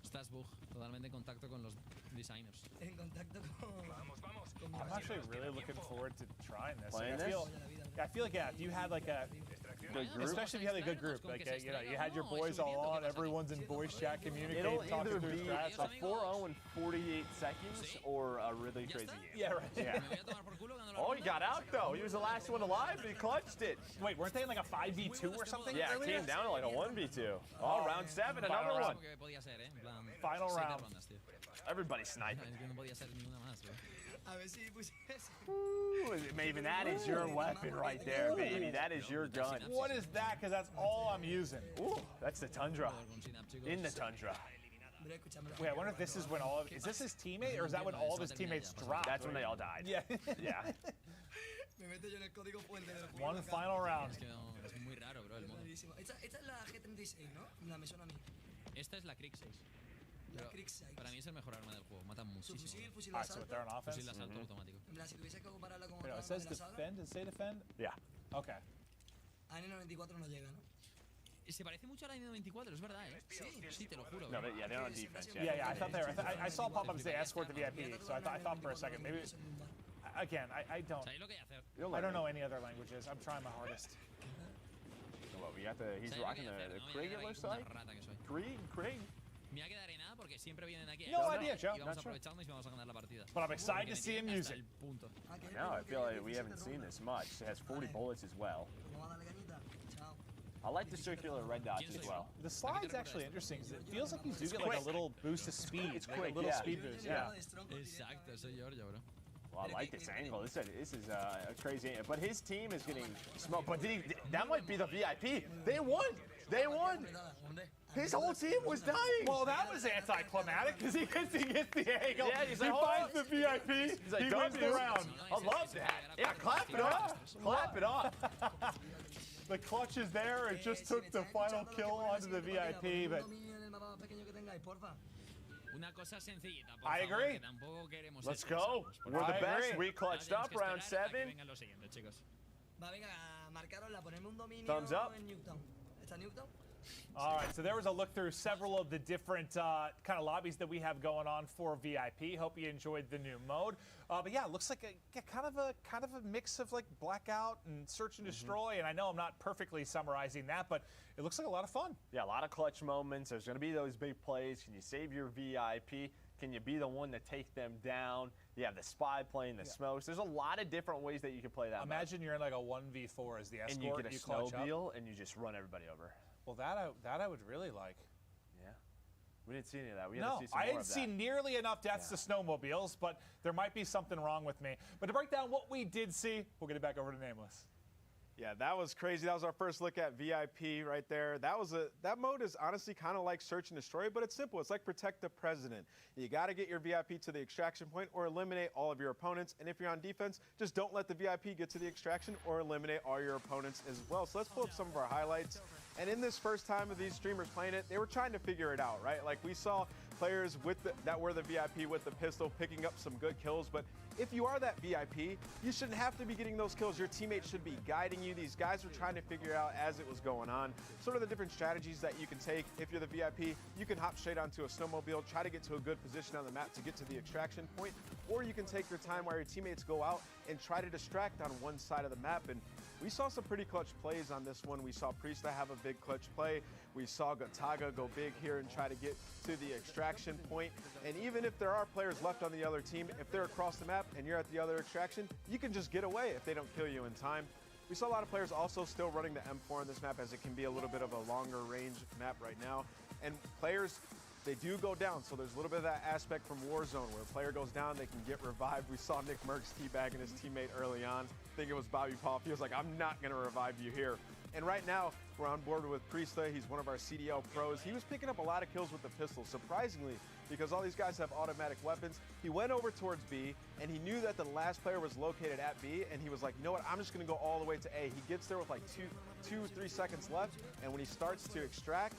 Estás bug, totalmente en contacto con los designers. En contacto con... I'm actually really looking forward to trying this. Playing I feel like, yeah, if you had like a good group, especially if you had a good group, like you know, you had your boys all on, everyone's in voice chat, communicating, It'll talking either through be strats. a 4-0 in 48 seconds or a really crazy game. Yeah, right. Yeah. Oh, he got out though. He was the last one alive, but he clutched it. Wait, weren't they in like a 5v2 or something? Yeah, it came down to like a 1v2. Oh, round 7, another one. Final round. Everybody's sniping. Ooh, Maven, that is your weapon right there, baby. That is your gun. What is that? Because that's all I'm using. Ooh, that's the Tundra. In the Tundra. Wait, I wonder if this is when all of... Is this his teammate, or is that when all of his teammates dropped? That's when they all died. Yeah. Yeah. One final round. Es muy raro, bro, el modo. Esta es la G36, ¿no? La me suena a mí. Esta es la Crick 6. La Crick 6. Para mí es el mejor arma del juego, mata muchísimo. Fusil Alright, so they're on offense? Fusil de asalto automático. Si tuviese que compararla con Pero otra it says de la saga, defend. Does it say defend? Yeah. Okay. a N94 no llega, ¿no? Se parece mucho a la N94, es verdad, ¿eh? Sí, te lo juro. No, yeah, they're on defense. Yeah, I thought they were. I saw pop-up say escort the VIP, so I thought for a second maybe. Again, I don't know any other languages. I'm trying my hardest. Well, we got he's rocking the Krieg, it looks like. Krieg. Mira que daré nada porque siempre vienen aquí. No idea, Joe. Y vamos a aprovecharnos y vamos a ganar la partida. But I'm excited to see him use it. No, I feel like we haven't seen this much. It has 40 bullets as well. I like the circular red dots as well. The slide's actually interesting because it feels like you do get like a little boost of speed. It's like quick, a little yeah. speed boost, yeah. Exacto, soy Giorgio, bro. Well, I like this angle. This is a crazy angle. But his team is getting smoked. But that might be the VIP. They won. They won. His whole team was dying. Well, that was anticlimactic because he gets the angle. Yeah, he's like, he finds the VIP. He's like, he wins the round. I love that. Yeah, clap it up. Clap it up. The clutch is there. It just took the final kill onto the VIP, but. I agree. Let's go. We're the best. We clutched up round 7. Thumbs up. All right, so there was a look through several of the different kind of lobbies that we have going on for VIP. Hope you enjoyed the new mode. But yeah, it looks like a kind of a mix of like Blackout and Search and Destroy. And I know I'm not perfectly summarizing that, but it looks like a lot of fun. Yeah, a lot of clutch moments. There's going to be those big plays. Can you save your VIP? Can you be the one to take them down? You have the spy playing the smokes. There's a lot of different ways that you can play that. Imagine you're in like a 1v4 as the escort. And you get a snowmobile and you just run everybody over. Well, that I would really like. Yeah. We didn't see any of that. We had No, to see some I more didn't of see that. nearly enough deaths to snowmobiles, but there might be something wrong with me. But to break down what we did see, we'll get it back over to Nameless. Yeah, that was crazy. That was our first look at VIP right there. That mode is honestly kind of like search and destroy, but it's simple. It's like protect the president. You got to get your VIP to the extraction point or eliminate all of your opponents. And if you're on defense, just don't let the VIP get to the extraction or eliminate all your opponents as well. So let's pull up some of our highlights. And in this first time of these streamers playing it, they were trying to figure it out, right? Like we saw players that were the VIP with the pistol picking up some good kills, but if you are that VIP, you shouldn't have to be getting those kills. Your teammates should be guiding you. These guys were trying to figure out as it was going on, sort of the different strategies that you can take. If you're the VIP, you can hop straight onto a snowmobile, try to get to a good position on the map to get to the extraction point, or you can take your time while your teammates go out and try to distract on one side of the map. And we saw some pretty clutch plays on this one. We saw Priesta have a big clutch play. We saw Gotaga go big here and try to get to the extraction point. And even if there are players left on the other team, if they're across the map and you're at the other extraction, you can just get away if they don't kill you in time. We saw a lot of players also still running the M4 on this map, as it can be a little bit of a longer range map right now. And players, they do go down, so there's a little bit of that aspect from Warzone where a player goes down, they can get revived. We saw Nick Merckx teabagging his teammate early on. I think it was Bobby Paul. He was like, I'm not going to revive you here. And right now, we're on board with Priesta. He's one of our CDL pros. He was picking up a lot of kills with the pistol, surprisingly, because all these guys have automatic weapons. He went over towards B, and he knew that the last player was located at B, and he was like, you know what, I'm just going to go all the way to A. He gets there with like 3 seconds left, and when he starts to extract,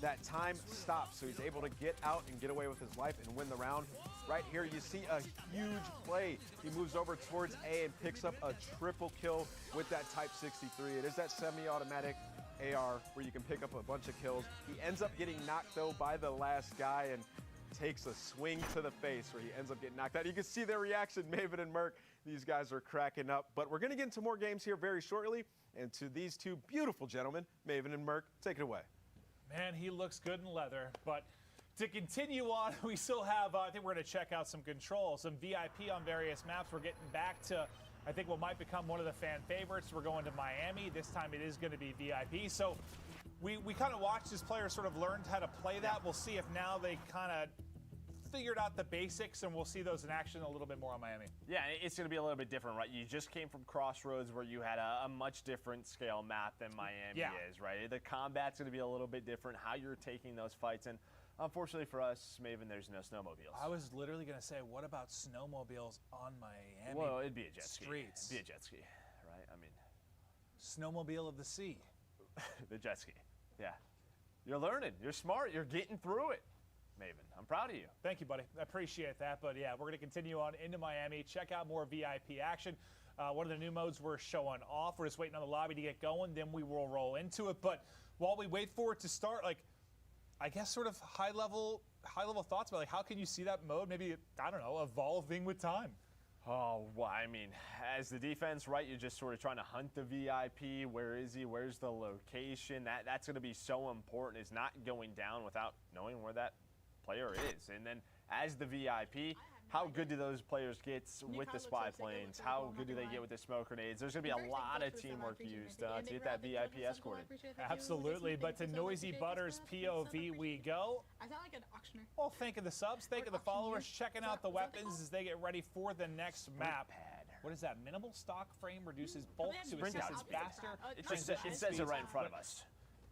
that time stops, so he's able to get out and get away with his life and win the round. Right here, you see a huge play. He moves over towards A and picks up a triple kill with that Type 63. It is that semi-automatic AR where you can pick up a bunch of kills. He ends up getting knocked, though, by the last guy and takes a swing to the face where he ends up getting knocked out. You can see their reaction, Maven and Merc. These guys are cracking up. But we're going to get into more games here very shortly. And to these two beautiful gentlemen, Maven and Merc, take it away. Man, he looks good in leather, but to continue on, we still have, I think we're going to check out some controls, some VIP on various maps. We're getting back to, I think, what might become one of the fan favorites. We're going to Miami. This time it is going to be VIP. So we kind of watched as players sort of learned how to play that. We'll see if now they kind of figured out the basics, and we'll see those in action a little bit more on Miami. Yeah, it's going to be a little bit different, right? You just came from Crossroads where you had a much different scale map than Miami is, right? The combat's going to be a little bit different, how you're taking those fights. And unfortunately for us, Maven, there's no snowmobiles. I was literally going to say, what about snowmobiles on Miami Well, it'd be a jet streets? Ski. It'd be a jet ski, right? I mean, snowmobile of the sea. The jet ski, yeah. You're learning. You're smart. You're getting through it. Maven, I'm proud of you. Thank you, buddy. I appreciate that. But yeah, we're going to continue on into Miami. Check out more VIP action. One of the new modes we're showing off. We're just waiting on the lobby to get going. Then we will roll into it. But while we wait for it to start, like, I guess sort of high level thoughts about like how can you see that mode maybe, I don't know, evolving with time? Oh, well, I mean, as the defense, right, you're just sort of trying to hunt the VIP. Where is he? Where's the location? That's going to be so important, is not going down without knowing where that player is. And then as the VIP, how good do those players get with the spy planes? How good do they get with the smoke grenades? There's going to be a lot of teamwork used to get that VIP escorted. Absolutely, but to Noisy Butters POV we go. I sound like an auctioneer. Well, thank you the subs, thank you the followers, checking out the weapons as they get ready for the next map. What is that? Minimal stock frame reduces bulk to assistance faster. It says it right in front of us.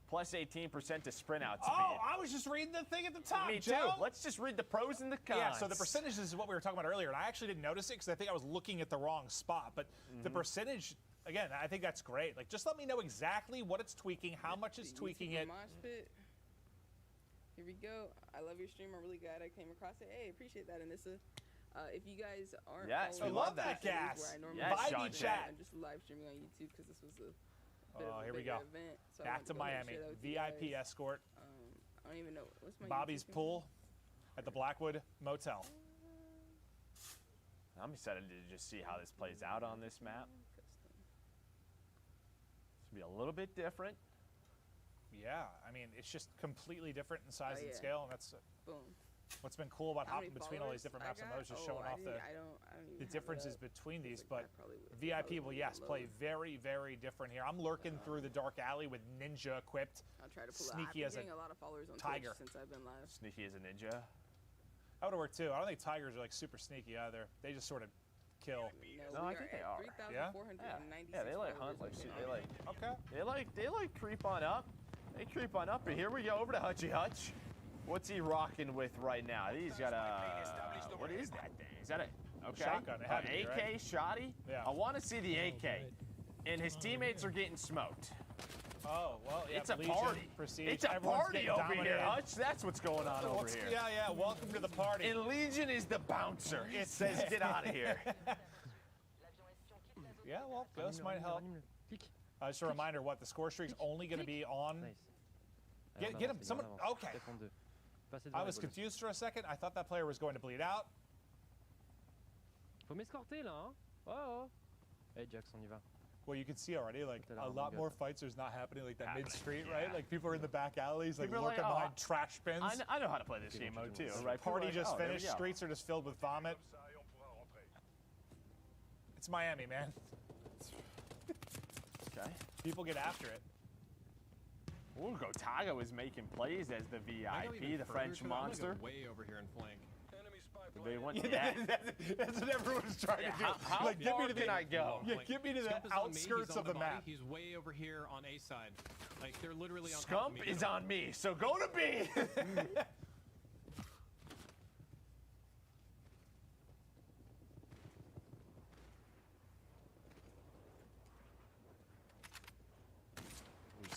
Plus 18% to sprint out speed. Oh, I was just reading the thing at the top, Me Joe. too. Let's just read the pros and the cons. Yeah, so the percentages is what we were talking about earlier, and I actually didn't notice it because I think I was looking at the wrong spot. But the percentage, again, I think that's great. Like, just let me know exactly what it's tweaking, how much it's tweaking it. Here we go. I love your stream. I'm really glad I came across it. Hey, appreciate that. And this is, if you guys aren't I love that gas. Where I normally Vibey chat. I'm just live streaming on YouTube because this was a here we go. Event, so back to Miami. VIP escort. I don't even know. What's my Bobby's pool at the Blackwood Motel. I'm excited to just see how this plays out on this map. It's going to be a little bit different. Yeah, I mean, it's just completely different in size and scale, and that's what's been cool about hopping between all these different maps and modes, just showing off the differences between these. But VIP will, yes, play very, very different here. I'm lurking through the dark alley with Ninja equipped, I'll try to pull sneaky as a lot of followers on tiger. Twitch since I've been live. Sneaky as a ninja. That would work too. I don't think tigers are like super sneaky either. They just sort of kill. No, I think they are. Yeah? Yeah, they like hunt like shit. They like creep on up. They creep on up, and here we go over to Hutchie Hutch. What's he rocking with right now? He's got a, what is that thing? Is that a, okay. Shotgun, it had to be, AK right? shotty? Yeah. I want to see the AK. And his teammates are getting smoked. Oh, well, yeah. It's a Legion, party. Prestige, It's a everyone's party getting over dominated. here, Hutch. That's what's going on over here. Yeah, welcome to the party. And Legion is the bouncer. It says, get out of here. Yeah, well, Ghost might help. Just a reminder, the score streak's only going to be on... Get him. Someone. Okay. I was confused for a second. I thought that player was going to bleed out. Faut m'escorter là, hein? Oh. Hey Jax, on y va. Well, you can see already, like, a lot more fights there's not happening, like, that mid-street, right? Like, people are in the back alleys, like, lurking behind trash bins. I know how to play this game mode, too, right? Party Like, just there we finished. go. Streets are just filled with vomit. It's Miami, man. Okay. People get after it. Ooh, Gotaga is making plays as the VIP, the French monster. Way over here and flank. They went, That's what everyone's trying to do. How like, far can I go? Yeah, get me to the Scump is on me, outskirts he's on of the body, map. He's way over here on A side. Like, they're literally on top Scump of me. is on me, so go to B.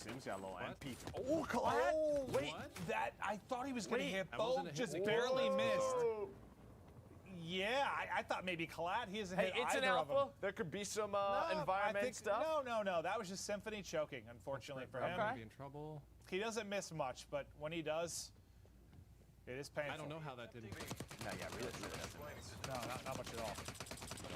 Sims got a little MP. Oh, Colette! Oh, Wait, that I thought he was going to hit That both, wasn't a hit. just barely missed. Yeah, I thought maybe Colette. He hasn't Hey, hit it's either an of alpha. them. There could be some No, environment I think, stuff. No. That was just Symphony choking, unfortunately for him. Be in trouble. He doesn't miss much, but when he does, it is painful. I don't know how that didn't. No, yeah, really doesn't miss. No, not much at all.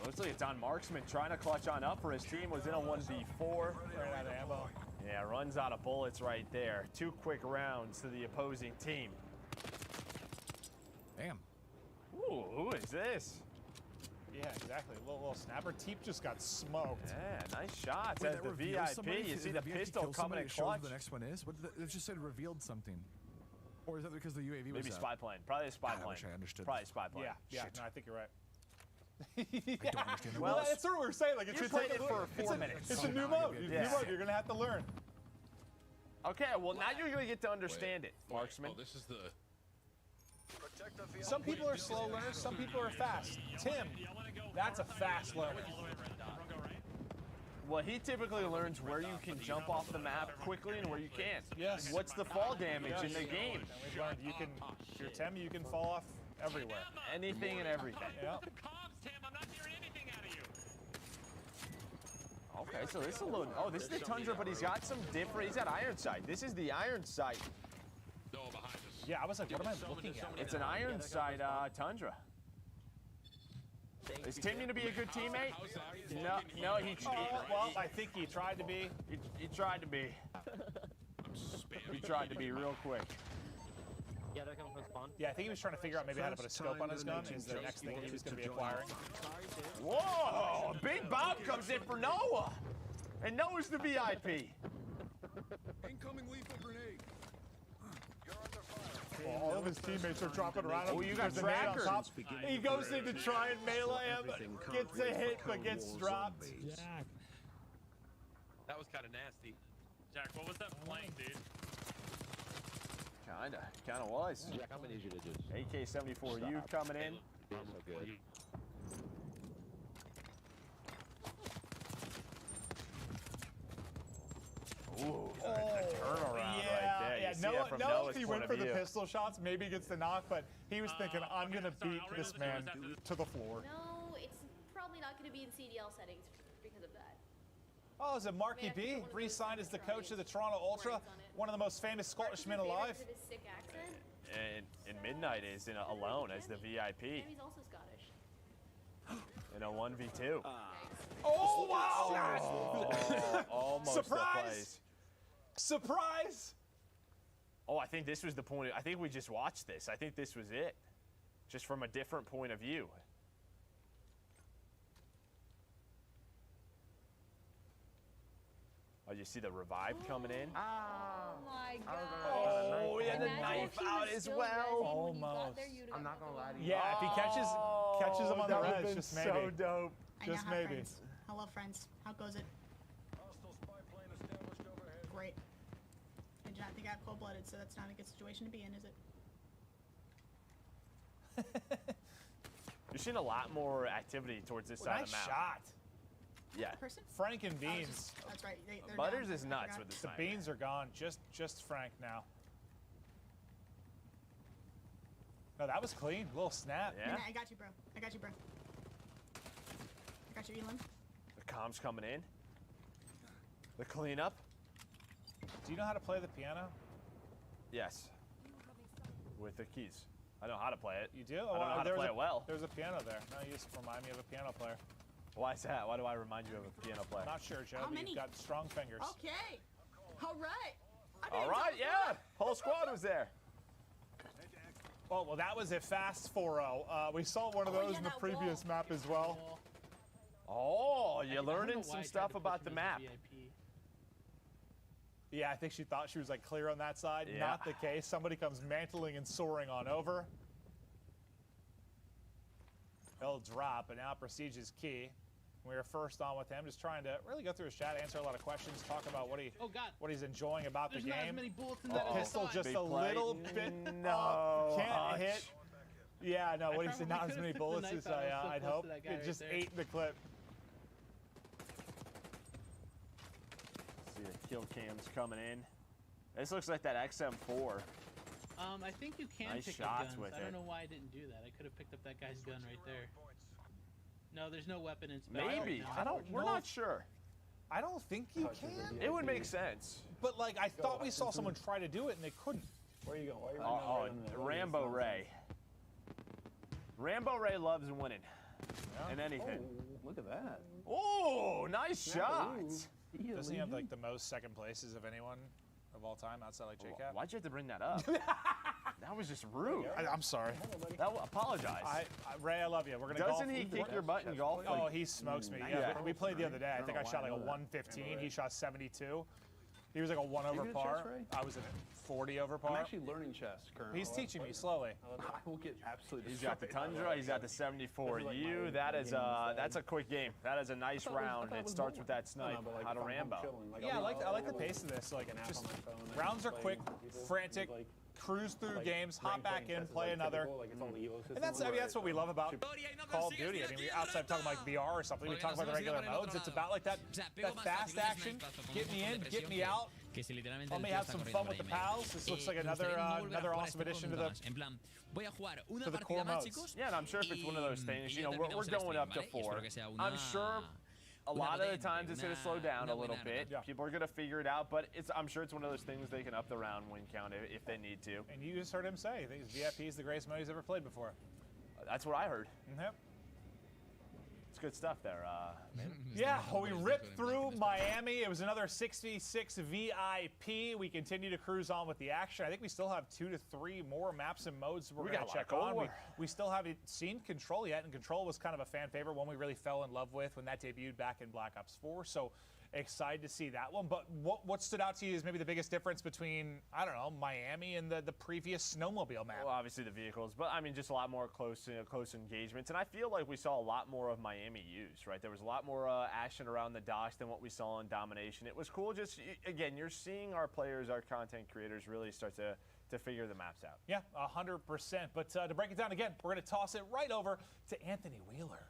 It looks like it's on Marksman trying to clutch on up for his team. Was in a 1v4. Ran out of ammo. Yeah, runs out of bullets right there. 2 quick rounds to the opposing team. Damn. Ooh, who is this? Yeah, exactly. A little snapper. Teep just got smoked. Yeah, nice shots Wait, as that the reveals VIP. somebody? You see Did the VIP pistol kill coming somebody? in It shows clutch. who the next one is? What did it just said revealed something. Or is that because the UAV was Maybe up? spy plane. Probably a spy God, I plane. wish I understood. Probably a spy plane. Yeah, Shit. no, I think you're right. I don't understand it. Well, that's what we're saying. Like, it's You gonna played take it for 4 minutes. It's a new mode. It's a new mode. You're gonna have to learn. Okay, well now you're gonna get to understand it, Marksman. Oh, this is the. Some people are slow learners. Some people are fast. Tim, that's a fast learner. Well, he typically learns where you can jump off the map quickly and where you can't. Yes. What's the fall damage in the game? And we've learned you can, if you're Tim, you can fall off everywhere. Anything and everything. Yeah. Okay, so this is a little. Oh, this is the Tundra, but he's got some different. He's got iron sight. This is the iron sight. Yeah, I was like, what am I looking at? It's an iron sight Tundra. Is Tim going to be a good teammate? No, he. Well, I think he tried to be. He tried to be. He tried to be real quick. Yeah, they're coming from spawn. Yeah, I think he was trying to figure out maybe how to put a scope on his gun. Is the next thing he was going to be acquiring. Whoa! Big Bob comes in for Noah, and Noah's the VIP. Incoming lethal grenade. Well, all of his teammates are dropping around him. Oh, you got There's a nade on trackers. top. He goes in to try and melee him, gets a hit, but gets dropped. Jack. That was kind of nasty. Jack, what was that flank, dude? Kinda was. Jack, I'm gonna need you to just AK-74U coming in. so good. Ooh, the turnaround right there. Yeah, You see Noah, that from Noah, Noah's if he point went of for the view. pistol shots, maybe gets the knock, but he was thinking, I'm going to beat this man to the floor. No, it's probably not going to be in CDL settings because of that. Oh, is it Marky B? Re-signed as the coach of the Toronto Ultra, one of the most famous Scottish men alive. Because of his sick accent. And Midnight is alone as the VIP And he's also Scottish. in a 1v2. Oh, wow! Oh, almost Surprise! the place. Surprise! Oh, I think this was the point. I think we just watched this. I think this was it. Just from a different point of view. Oh, you see the revive coming in? Oh my god. Oh, he had the knife out as well. Almost. I'm not gonna lie to you. Yeah, if he catches him on the that would've ledge, been just maybe. so dope. Just I maybe. Friends. Hello, friends. How goes it? Great. I do not think I have cold-blooded, so that's not a good situation to be in, is it? You're seeing a lot more activity towards this side of the map. Nice shot. Yeah. Person? Frank and Beans. That's right. They're Butters down. is nuts with the The sniper. beans are gone. Just Frank now. No, that was clean. Little snap. Yeah. I got you, bro. I got you, bro. I got you, Elam. The comms coming in. The cleanup. Do you know how to play the piano? Yes. With the keys. I know how to play it. You do? I don't know how to play it well. There's a piano there. No, you just remind me of a piano player. Why is that? Why do I remind you of a piano player? Not sure, Joe, How but many? you've got strong fingers. Okay. All right. All right, yeah. Whole squad was there. Oh, well, that was a fast 4-0. We saw one of those in the previous map as well. Oh, you're learning some stuff about the map. Yeah, I think she thought she was like clear on that side. Yeah. Not the case. Somebody comes mantling and soaring on over. He'll drop, but now Prestige is key. We were first on with him, just trying to really go through his chat, answer a lot of questions, talk about what he's enjoying about There's the not game. as many bullets in that as I Pistol thought. just Big a play. little bit No. can't hit. Yeah, no, what he said, not as many could've took the bullets knife as out. I was so I'd close hope. to that guy It right just there. ate the clip. See the kill cams coming in. This looks like that XM4. I think you can Nice pick shots up guns. with I don't it. know why I didn't do that. I could have picked up that guy's gun right there. No, there's no weapon inspection. Maybe. No. I don't. We're not sure. I don't think you can. It would make sense. But like, I thought we saw someone try to do it and they couldn't. Where are you going? Rambo Ray. Rambo Ray loves winning. And anything. Oh, look at that. Oh, nice shot. Doesn't he have like the most second places of anyone of all time outside like JCap? Why'd you have to bring that up? That was just rude. I'm sorry. Apologize. Ray, I love you. We're gonna golf. Doesn't he kick your butt in golf? Oh, he smokes me. Yeah, we played the other day. I think I shot like a 115. He shot 72. He was like a 1 over good at par. chess, Ray? I was at 40 over par. I'm actually learning chess currently. He's teaching me slowly. I will get absolutely He's got the destroyed. Tundra. He's got the 74U. That is that's a quick game. That is a nice round. It starts with that snipe out of Rambo. Yeah, I like the pace of this. Like, just rounds are quick, frantic. Cruise through games, hop back in, play another. And that's what we love about Call of Duty. I mean, outside talking like VR or something, we talk about the regular modes. It's about like that fast action. Get me in, get me out. Let me have some fun with the pals. This looks like another awesome addition to the core modes. Yeah, and I'm sure if it's one of those things, you know, we're going up to 4. I'm sure a lot of the times it's going to slow down a little bit. People are going to figure it out, but I'm sure it's one of those things they can up the round win count if they need to. And you just heard him say, I think VIP is the greatest mode he's ever played before. That's what I heard. Yep. It's good stuff there, man. Yeah, we ripped through Miami. It was another 66 VIP. We continue to cruise on with the action. I think we still have 2 to 3 more maps and modes we're going to check on. We still haven't seen Control yet, and Control was kind of a fan favorite, one we really fell in love with when that debuted back in Black Ops 4. So excited to see that one. But what stood out to you is maybe the biggest difference between, I don't know, Miami and the previous snowmobile map? Well, obviously the vehicles, but I mean just a lot more close engagements. And I feel like we saw a lot more of Miami used, right? There was a lot more action around the docks than what we saw in Domination. It was cool. Just, again, you're seeing our players, our content creators really start to figure the maps out. Yeah, 100%. But to break it down again, we're going to toss it right over to Anthony Wheeler.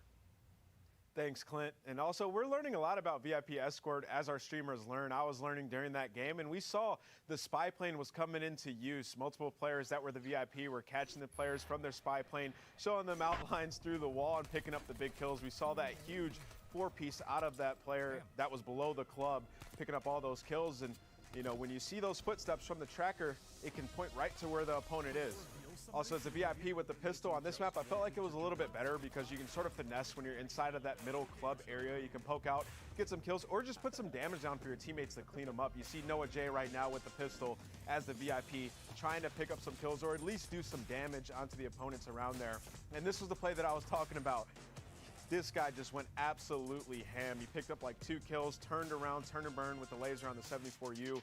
Thanks, Clint. And also, we're learning a lot about VIP Escort as our streamers learn. I was learning during that game, and we saw the spy plane was coming into use. Multiple players that were the VIP were catching the players from their spy plane, showing them outlines through the wall and picking up the big kills. We saw that huge 4-piece out of that player that was below the club, picking up all those kills. And, you know, when you see those footsteps from the tracker, it can point right to where the opponent is. Also, as a VIP with the pistol on this map, I felt like it was a little bit better because you can sort of finesse when you're inside of that middle club area. You can poke out, get some kills, or just put some damage down for your teammates to clean them up. You see Noah J right now with the pistol as the VIP, trying to pick up some kills or at least do some damage onto the opponents around there. And this was the play that I was talking about. This guy just went absolutely ham. He picked up like 2 kills, turned around, turn and burn with the laser on the 74U.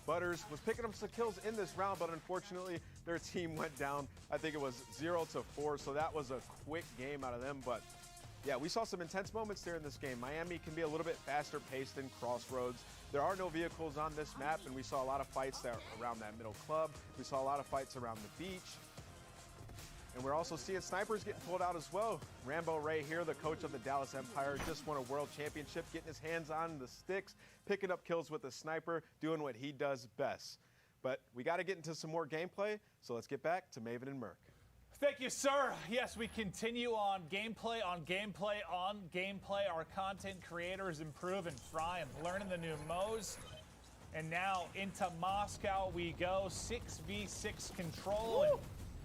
Butters was picking up some kills in this round, but unfortunately their team went down. I think it was 0-4, so that was a quick game out of them. But yeah, we saw some intense moments there in this game. Miami can be a little bit faster paced than Crossroads. There are no vehicles on this map, and we saw a lot of fights there around that middle club. We saw a lot of fights around the beach. And we're also seeing snipers getting pulled out as well. Rambo Ray here, the coach of the Dallas Empire, just won a world championship, getting his hands on the sticks, picking up kills with the sniper, doing what he does best. But we got to get into some more gameplay, so let's get back to Maven and Merc. Thank you, sir. Yes, we continue on gameplay, on gameplay, on gameplay. Our content creators improve and fry and learning the new modes. And now into Moscow we go. 6v6 control. And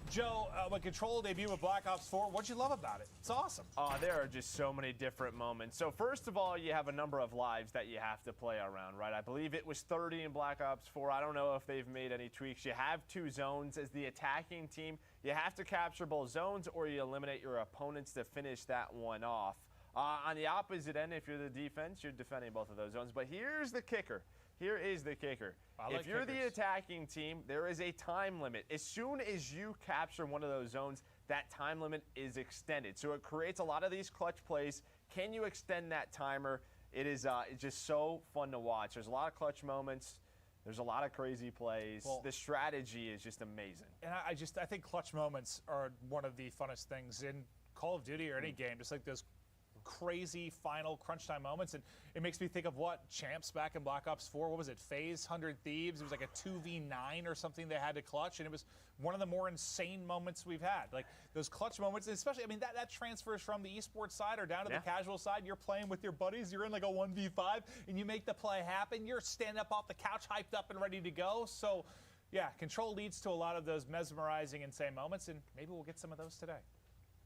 Joe, when Control debuted with Black Ops 4, what'd you love about it? It's awesome. There are just so many different moments. So first of all, you have a number of lives that you have to play around, right? I believe it was 30 in Black Ops 4. I don't know if they've made any tweaks. You have 2 zones. As the attacking team, you have to capture both zones or you eliminate your opponents to finish that one off. On the opposite end, if you're the defense, you're defending both of those zones. But here's the kicker. Here is the kicker. If you're the attacking team, there is a time limit. As soon as you capture one of those zones, that time limit is extended. So it creates a lot of these clutch plays. Can you extend that timer? It is it's just so fun to watch. There's a lot of clutch moments. There's a lot of crazy plays. Well, the strategy is just amazing. And I think clutch moments are one of the funnest things in Call of Duty or any game. Just like those crazy final crunch time moments, and it makes me think of what Champs back in Black Ops 4, what was it, Phase 100 Thieves, it was like a 2v9 or something they had to clutch, and it was one of the more insane moments we've had. Like those clutch moments, especially, I mean, that transfers from the esports side or down to the casual side. You're playing with your buddies, you're in like a 1v5 and you make the play happen, you're standing up off the couch hyped up and ready to go. So yeah, Control leads to a lot of those mesmerizing, insane moments, and maybe we'll get some of those today.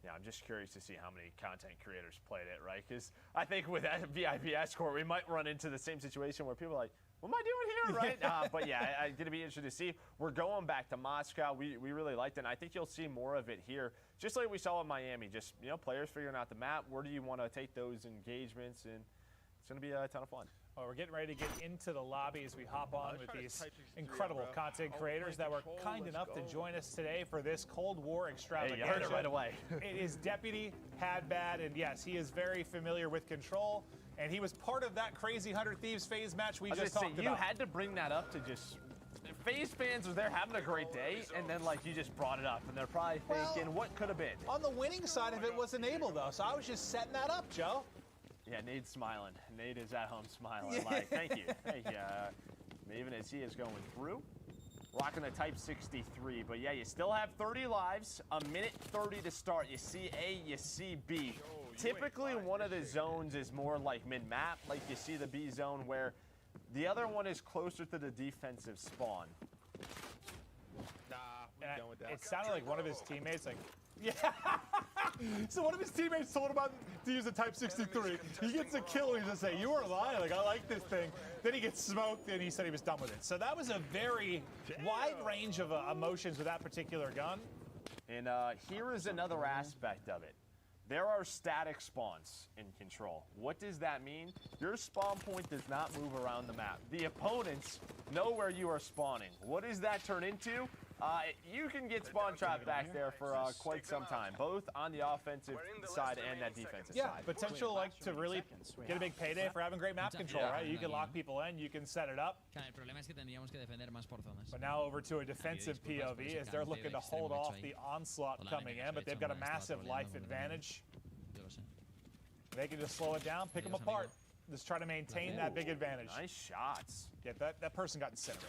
Yeah, I'm just curious to see how many content creators played it, right? Because I think with that VIP escort, we might run into the same situation where people are like, what am I doing here, right? But yeah, I'm going to be interested to see. We're going back to Moscow. We really liked it, and I think you'll see more of it here, just like we saw in Miami. Just, you know, players figuring out the map. Where do you want to take those engagements? And it's going to be a ton of fun. Well, we're getting ready to get into the lobby as we hop on with these incredible content creators that were kind enough to join us today for this Cold War extravaganza. Hey, you heard it right away. It is Deputy Hadbad, and yes, he is very familiar with Control, and he was part of that crazy 100 Thieves phase match we just talked about. You had to bring that up to just... FaZe fans are there having a great day, and then like you just brought it up, and they're probably thinking, what could have been? On the winning side of it was Enable, though, so I was just setting that up, Joe. Yeah, Nate's smiling. Nate is at home smiling. Like, thank you. Thank you. Maven as he is going through. Rocking the Type 63. But yeah, you still have 30 lives. A minute 30 to start. You see A, you see B. Typically, one of the zones is more like mid-map. Like you see the B zone where the other one is closer to the defensive spawn. Nah, we're done with that. It sounded like one of his teammates, like, yeah. So one of his teammates told him to use a Type 63. He gets a kill and he just say, you were lying, like, I like this thing. Then he gets smoked and he said he was done with it. So that was a very wide range of emotions with that particular gun. And here is another aspect of it. There are static spawns in Control. What does that mean? Your spawn point does not move around the map. The opponents know where you are spawning. What does that turn into? You can get spawn trapped back there for quite some time, both on the offensive side and that defensive side. Yeah, potential like to really get a big payday for having great map control, right? You can lock people in, you can set it up. But now over to a defensive POV as they're looking to hold off the onslaught coming in, but they've got a massive life advantage. They can just slow it down, pick them apart. Just try to maintain that big advantage. Nice shots. Yeah, that person got incinerated.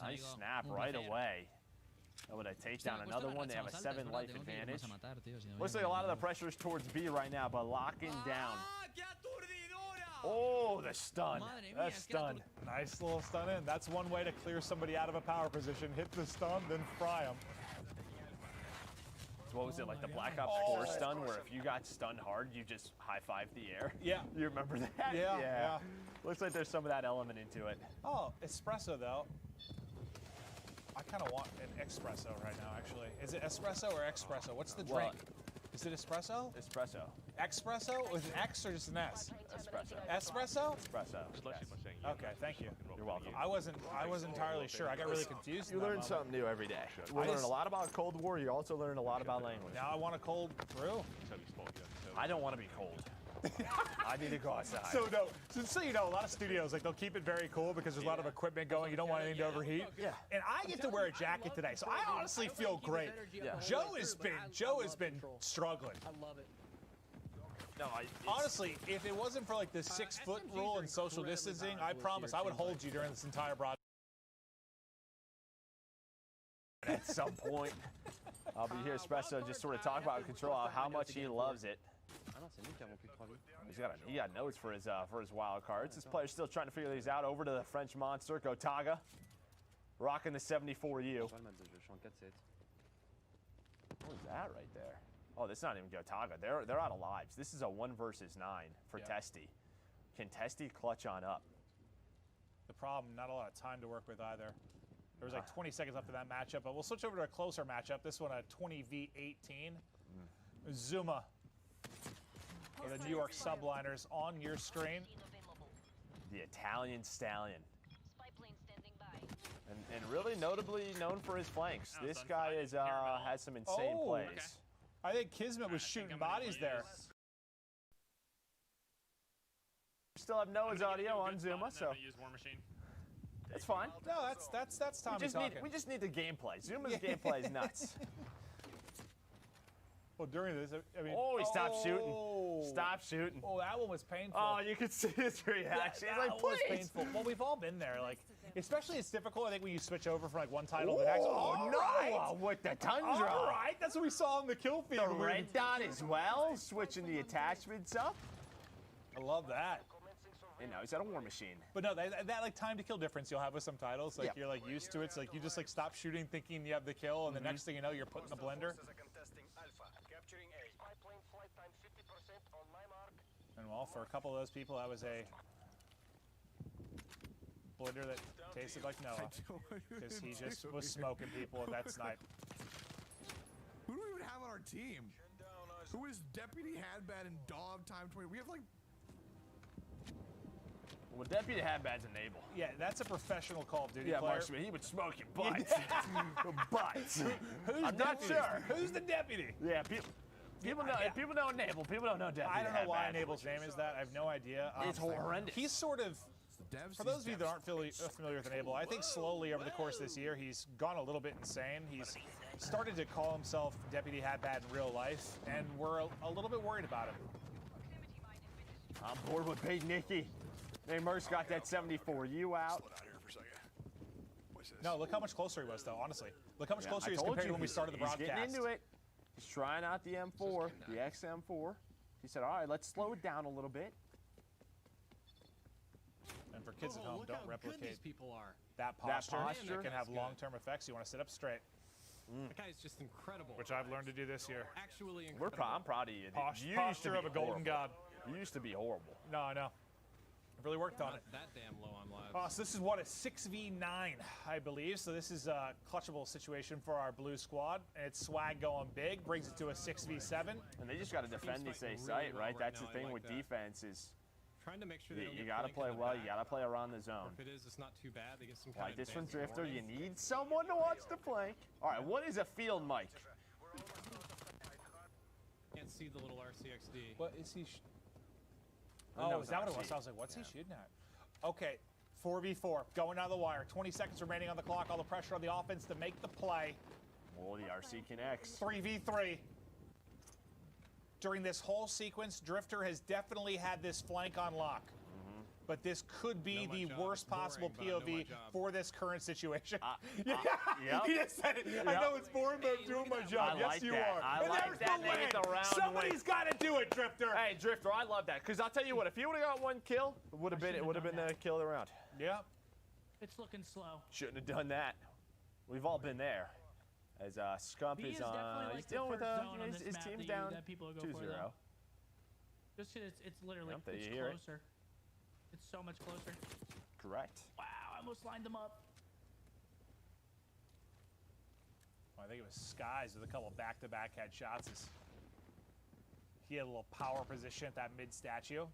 Nice snap right away. Able to take down another one. They have a 7 life advantage. Looks like a lot of the pressure is towards B right now, but locking down. Oh, the stun. That stun. Nice little stun in. That's one way to clear somebody out of a power position. Hit the stun, then fry them. So what was it, like the Black Ops 4 stun, where if you got stunned hard, you just high-five the air? Yeah. You remember that? Yeah. Looks like there's some of that element into it. Oh, espresso, though. I kind of want an espresso right now, actually. Is it espresso or espresso? What's the drink? Is it espresso? Espresso. Espresso with an X or just an S? Espresso. Espresso? Espresso. Yes. Okay, thank you. You're welcome. I wasn't entirely sure. I got really confused. You learn something new every day. We learn a lot about Cold War. You also learn a lot about language. Now I want a cold brew. I don't want to be cold. I need to go outside. So you know, a lot of studios they'll keep it very cool because there's a lot of equipment going. You don't want anything to overheat. Yeah. And I get to wear a jacket today, so I honestly feel great. Yeah. Joe has been struggling. I love it. No, honestly, if it wasn't for like the 6-foot rule and social distancing, I promise I would hold you during this entire broadcast. At some point, I'll be here, Espresso, just sort of talk about control, how much he loves it. He got notes for his wild cards. This player's still trying to figure these out. Over to the French monster, Gotaga, rocking the 74U. What is that right there? Oh, that's not even Gotaga. They're out of lives. This is a 1 versus 9 for Testy. Can Testy clutch on up? The problem, not a lot of time to work with either. There was like 20 seconds left of that matchup, but we'll switch over to a closer matchup. This one, a 20v18. Zuma, or the New York Subliners on your screen. The Italian Stallion. And really notably known for his flanks. This guy is has some insane plays. Okay. I think Kismet was shooting bodies there. Still have Noah's audio on Zuma, so that's fine. No, that's Tommy talking. We just need the gameplay. Zuma's gameplay is nuts. Well, during this, I mean... Oh, he stopped shooting. Stop shooting. Oh, that one was painful. Oh, you could see his reaction. That He's like, was please. painful. Well, we've all been there. Like, especially it's difficult, I think, when you switch over from, like, one title to the next. Oh, no! With the Tundra. All right, that's what we saw in the kill feed. The red dot as well, switching the attachments up. I love that. You know, he's got a war machine. But no, that like time to kill difference you'll have with some titles, like you're like used to it. So like you just like stop shooting thinking you have the kill, and the next thing you know, you're put in the blender. And well, for a couple of those people, that was a blender that tasted like Noah, because he just was smoking people at that snipe. Who do we even have on our team? Who is Deputy Hadbad and Dog Time 20? We have like... Well, Deputy Hadbad's a Nable. Yeah, that's a professional Call of Duty player. Marksman, he would smoke your butts. Butts. I'm not sure. Who's the deputy? Yeah, people know. People know Nable. People don't know Deputy. I don't know why Nable's name is that. I have no idea. It's horrendous. He's sort of. For those of you that aren't familiar with Enable, I think slowly over the course of this year, he's gone a little bit insane. He's started to call himself Deputy Hadbad in real life, and we're a little bit worried about him. I'm bored with Big Nicky. Hey, Merck's got that 74U out. No, look how much closer he was, though, honestly. Look how much closer he is compared to when we started the broadcast. He's getting into it. He's trying out the M4, the XM4. He said, all right, let's slow it down a little bit. And for kids at home, don't replicate people are. that posture. posture. It can have long-term effects. You want to sit up straight. That guy is just incredible. Which I've learned to do this year. Actually incredible. I'm proud of you. You used to Posture be of a golden god. You used to be horrible. No, I know. I've really worked on it. That damn low on lives. So this is what, a 6v9, I believe. So this is a clutchable situation for our blue squad. And it's Swag going big, brings it to a 6v7. And they just got to defend this A site, right? That's the thing with defense is trying to make sure they don't you get got to play flanked in the well. back. You got to play around the zone. If it is, it's not too bad. They get some Like kind this of one, advanced Drifter, you warning. need someone to watch the flank. All right, what is a field mic? Can't see the little RCXD. What is he? No, Oh, is that what it was? I was like, what's he shooting at? Okay, 4v4, going down the wire. 20 seconds remaining on the clock. All the pressure on the offense to make the play. Oh, the RC connects. 3v3. During this whole sequence, Drifter has definitely had this flank on lock. But this could be the worst possible POV for this current situation. Yep. He just said it. I know it's boring, but I'm doing my job. I Yes, like you that. are. I And like there's that. the They get win. the round Somebody's got to do it, Drifter. Hey, Drifter, I love that because I'll tell you what, if you would have got one kill, it would have been the kill of the round. Yeah. It's looking slow. Shouldn't have done that. We've all been there. As Scump B is is definitely like he's the dealing with first zone on this his map team's that down that people go 2-0. for, though. Just 'cause it's literally Yep, there it's you hear it. closer. It's so much closer. Correct. Wow, I almost lined them up. I think it was Skies with a couple back-to-back headshots. he had a little power position at that mid statue.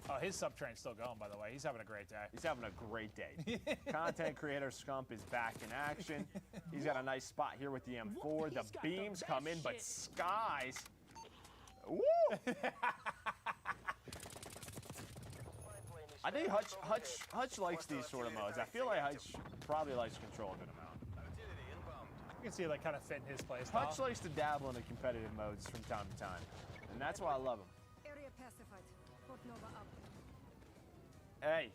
Oh, his sub-train's still going, by the way. He's having a great day. He's having a great day. Content creator Scump is back in action. He's got a nice spot here with the M4. The beams come in, but Skies. Woo! I think Hutch likes these sort of modes. I feel like Hutch probably likes control a good amount. You can see it like kind of fit in his play style. Hutch likes to dabble in the competitive modes from time to time, and that's why I love him. Area pacified. Port Nova up. Hey,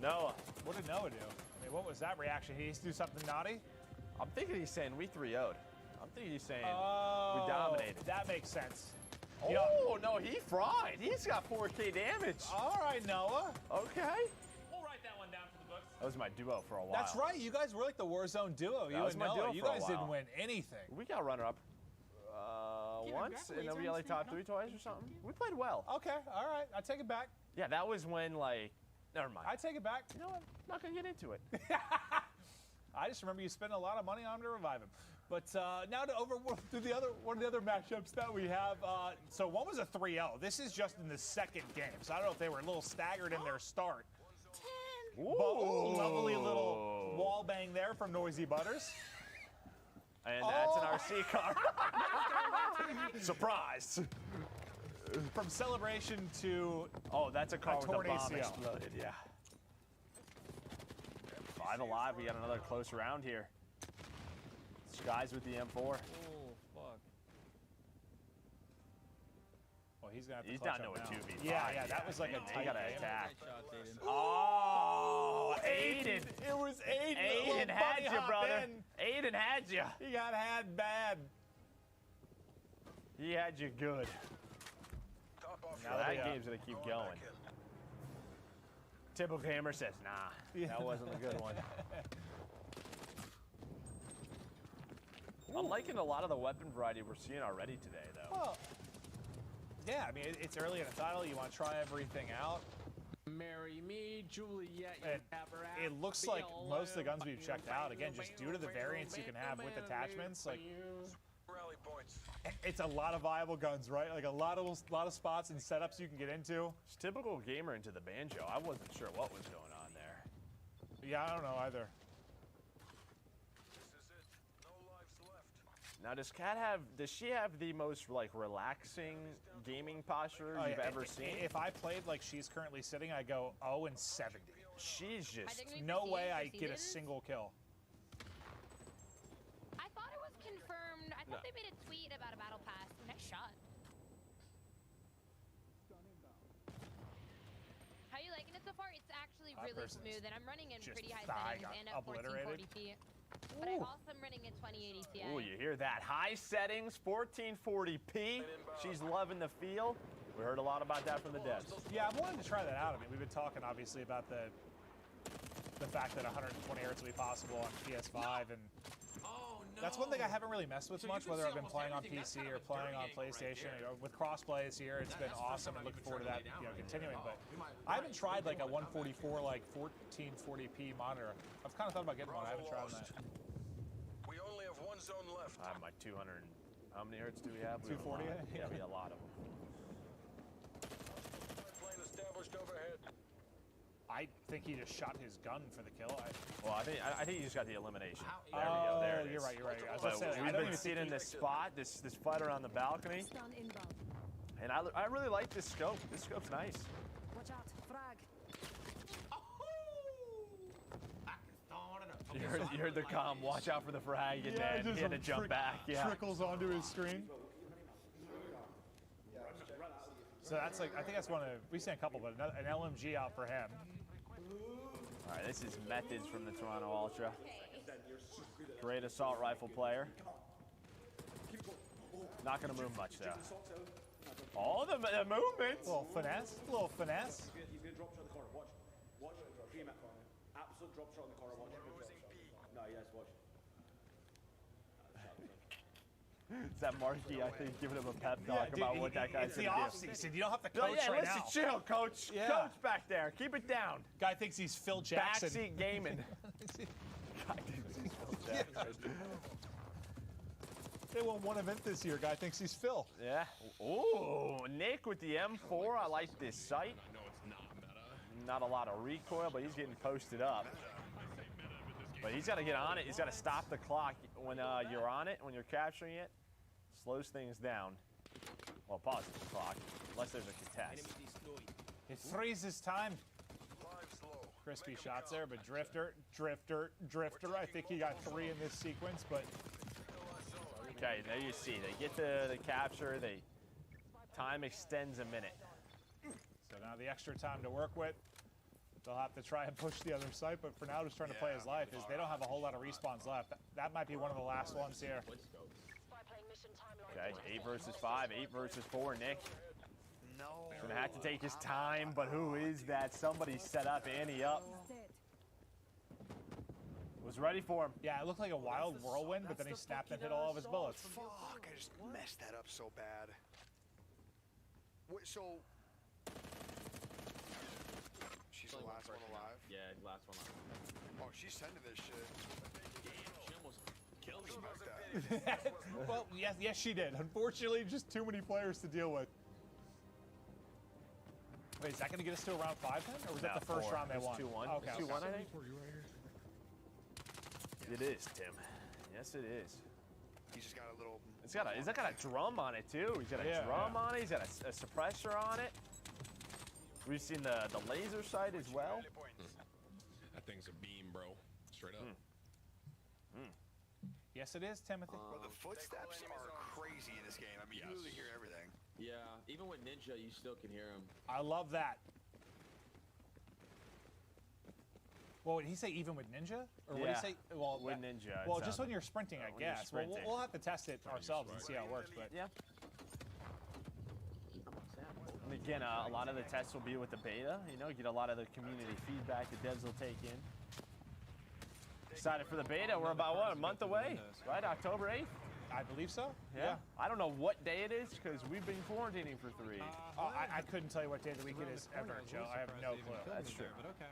Noah. What did Noah do? I mean, what was that reaction? He used to do something naughty? I'm thinking he's saying we 3-0'd. I'm thinking he's saying we dominated. That makes sense. Oh, no, he fried. He's got 4K damage. All right, Noah. Okay. We'll write that one down for the books. That was my duo for a while. That's right. You guys were like the Warzone duo. You was and my Noah. duo You for a guys while. didn't win anything. We got runner-up once, and then we got like top 3 twice or something. We played well. Okay, all right. I take it back. Yeah, that was when, like, never mind. I take it back. You know what? I'm not going to get into it. I just remember you spending a lot of money on him to revive him. But now to through one of the other matchups that we have. So one was a 3-0. This is just in the second game. So I don't know if they were a little staggered in their start. Ooh, lovely little wall bang there from Noisy Butters. And that's an RC car. Surprise. From celebration to that's a car with a bomb ACL. exploded, yeah. 5 alive, we got another close round here. Skies with the M4. Oh, fuck. Well, he's gonna have to He's clutch down to up a now. 2v5. Yeah, that was like a He got to tight game. attack. Shot, Oh, Aiden. It was Aiden. Aiden had you, brother. Aiden had you. He got had bad. He had you good. Now that game's going to keep going. Typical Gamer says, nah, that wasn't a good one. I'm liking a lot of the weapon variety we're seeing already today, though. Well, yeah, I mean, it's early in the title. You want to try everything out. Marry me, Juliet. And it looks like most of the guns we've checked out, again, just due to the variants you can have with attachments, like it's a lot of viable guns, right? Like a lot of spots and setups you can get into. It's typical Gamer into the banjo. I wasn't sure what was going on there. Yeah, I don't know either. Now, does she have the most like relaxing gaming posture you've ever seen? If I played like she's currently sitting, I go 0-70. She's just no way I get a single kill. I thought it was confirmed. I thought they made a tweet about a battle pass. Nice shot. How you liking it so far? It's actually really smooth, and I'm running in pretty high settings and at 1440p. But I'm also running at 2080 Ti. Oh, you hear that? High settings, 1440p. She's loving the feel. We heard a lot about that from the devs. Yeah, I'm wanting to try that out. I mean, we've been talking obviously about the fact that 120 Hz will be possible on PS5, and that's one thing I haven't really messed with much, whether I've been playing on PC or playing on PlayStation. You know, with crossplay this year, it's been awesome, and looking forward to that, continuing. But I haven't tried like a 144, like 1440p monitor. I've kind of thought about getting one. I haven't tried that. We only have one zone left. I have my 200. How many hertz do we have? 240? Yeah, we have a lot of them. Plane established overhead. I think he just shot his gun for the kill. Well, I think he just got the elimination. There we go. There it is. You're right. You're right. I was But gonna say, we've been sitting in this spot, this fight around the balcony, and I really like this scope. This scope's nice. Watch out, frag. You heard the comm. Watch out for the frag, and then he had to jump back. Yeah. Trickles onto his screen. So that's like, I think that's one of, we've seen a couple, but an LMG out for him. All right, this is Methods from the Toronto Ultra. Great assault rifle player. Not going to move much, though. All the movements. Little finesse. Little finesse. He's going to drop shot in the corner. Watch. Dream at corner. Absolute drop shot in the corner. Watch. No, yes, watch. Is that Marky, I think, giving him a pep talk dude, about what that guy's going to do? It's the off-season. You don't have to coach right now. Listen, chill, coach. Yeah. Coach back there. Keep it down. Guy thinks he's Phil Jackson. Backseat gaming. Guy thinks he's Phil Jackson. They won one event this year. Guy thinks he's Phil. Yeah. Ooh, Nick with the M4. I like this sight. I know it's not meta. Not a lot of recoil, but he's getting posted up. But he's got to get on it. He's got to stop the clock when you're on it, when you're capturing it. Slows things down. Well, pauses the clock, unless there's a contest. It freezes time. Crispy shots there, but Drifter. I think he got 3 in this sequence, but... Okay, there you see. They get the capture. Time extends a minute. So now the extra time to work with. They'll have to try and push the other side, but for now, just trying to play his life. Is they don't have a whole lot of respawns left. That might be one of the last ones here. Okay, 8 versus 5, 8 versus 4, Nick. No. Gonna have to take his time, but who is that? Somebody set up Annie up. Was ready for him. Yeah, it looked like a wild whirlwind, but then he snapped and hit all of his bullets. Fuck, I just messed that up so bad. Wait, so... She's the last one alive? Yeah, last one alive. Oh, she's sending this shit. She almost killed him. Well, yes, she did. Unfortunately, just too many players to deal with. Wait, is that going to get us to around 5 then? Or was that the first round they won? 2-1. Okay. 2-1, I think. It is, Tim. Yes, it is. He's just got a little... It's got a drum on it, too. He's got a drum on it. He's got a suppressor on it. We've seen the laser sight as well. That thing's a beam, bro. Straight up. Yes, it is, Timothy. Well, the footsteps are crazy in this game. I mean, you really hear everything. Yeah, even with Ninja, you still can hear him. I love that. Well, did he say even with Ninja? Or what did he say? Well, with Ninja. Well, just when you're sprinting, I guess. Well, we'll have to test it ourselves and see how it works. But yeah. And again, a lot of the tests will be with the beta. You know, get a lot of the community feedback the devs will take in. Excited for the beta. We're about, what, a month away? Right? October 8th? I believe so. Yeah. I don't know what day it is because we've been quarantining for 3. I couldn't tell you what day of the week it is ever, Joe. I have no clue. That's true. But okay.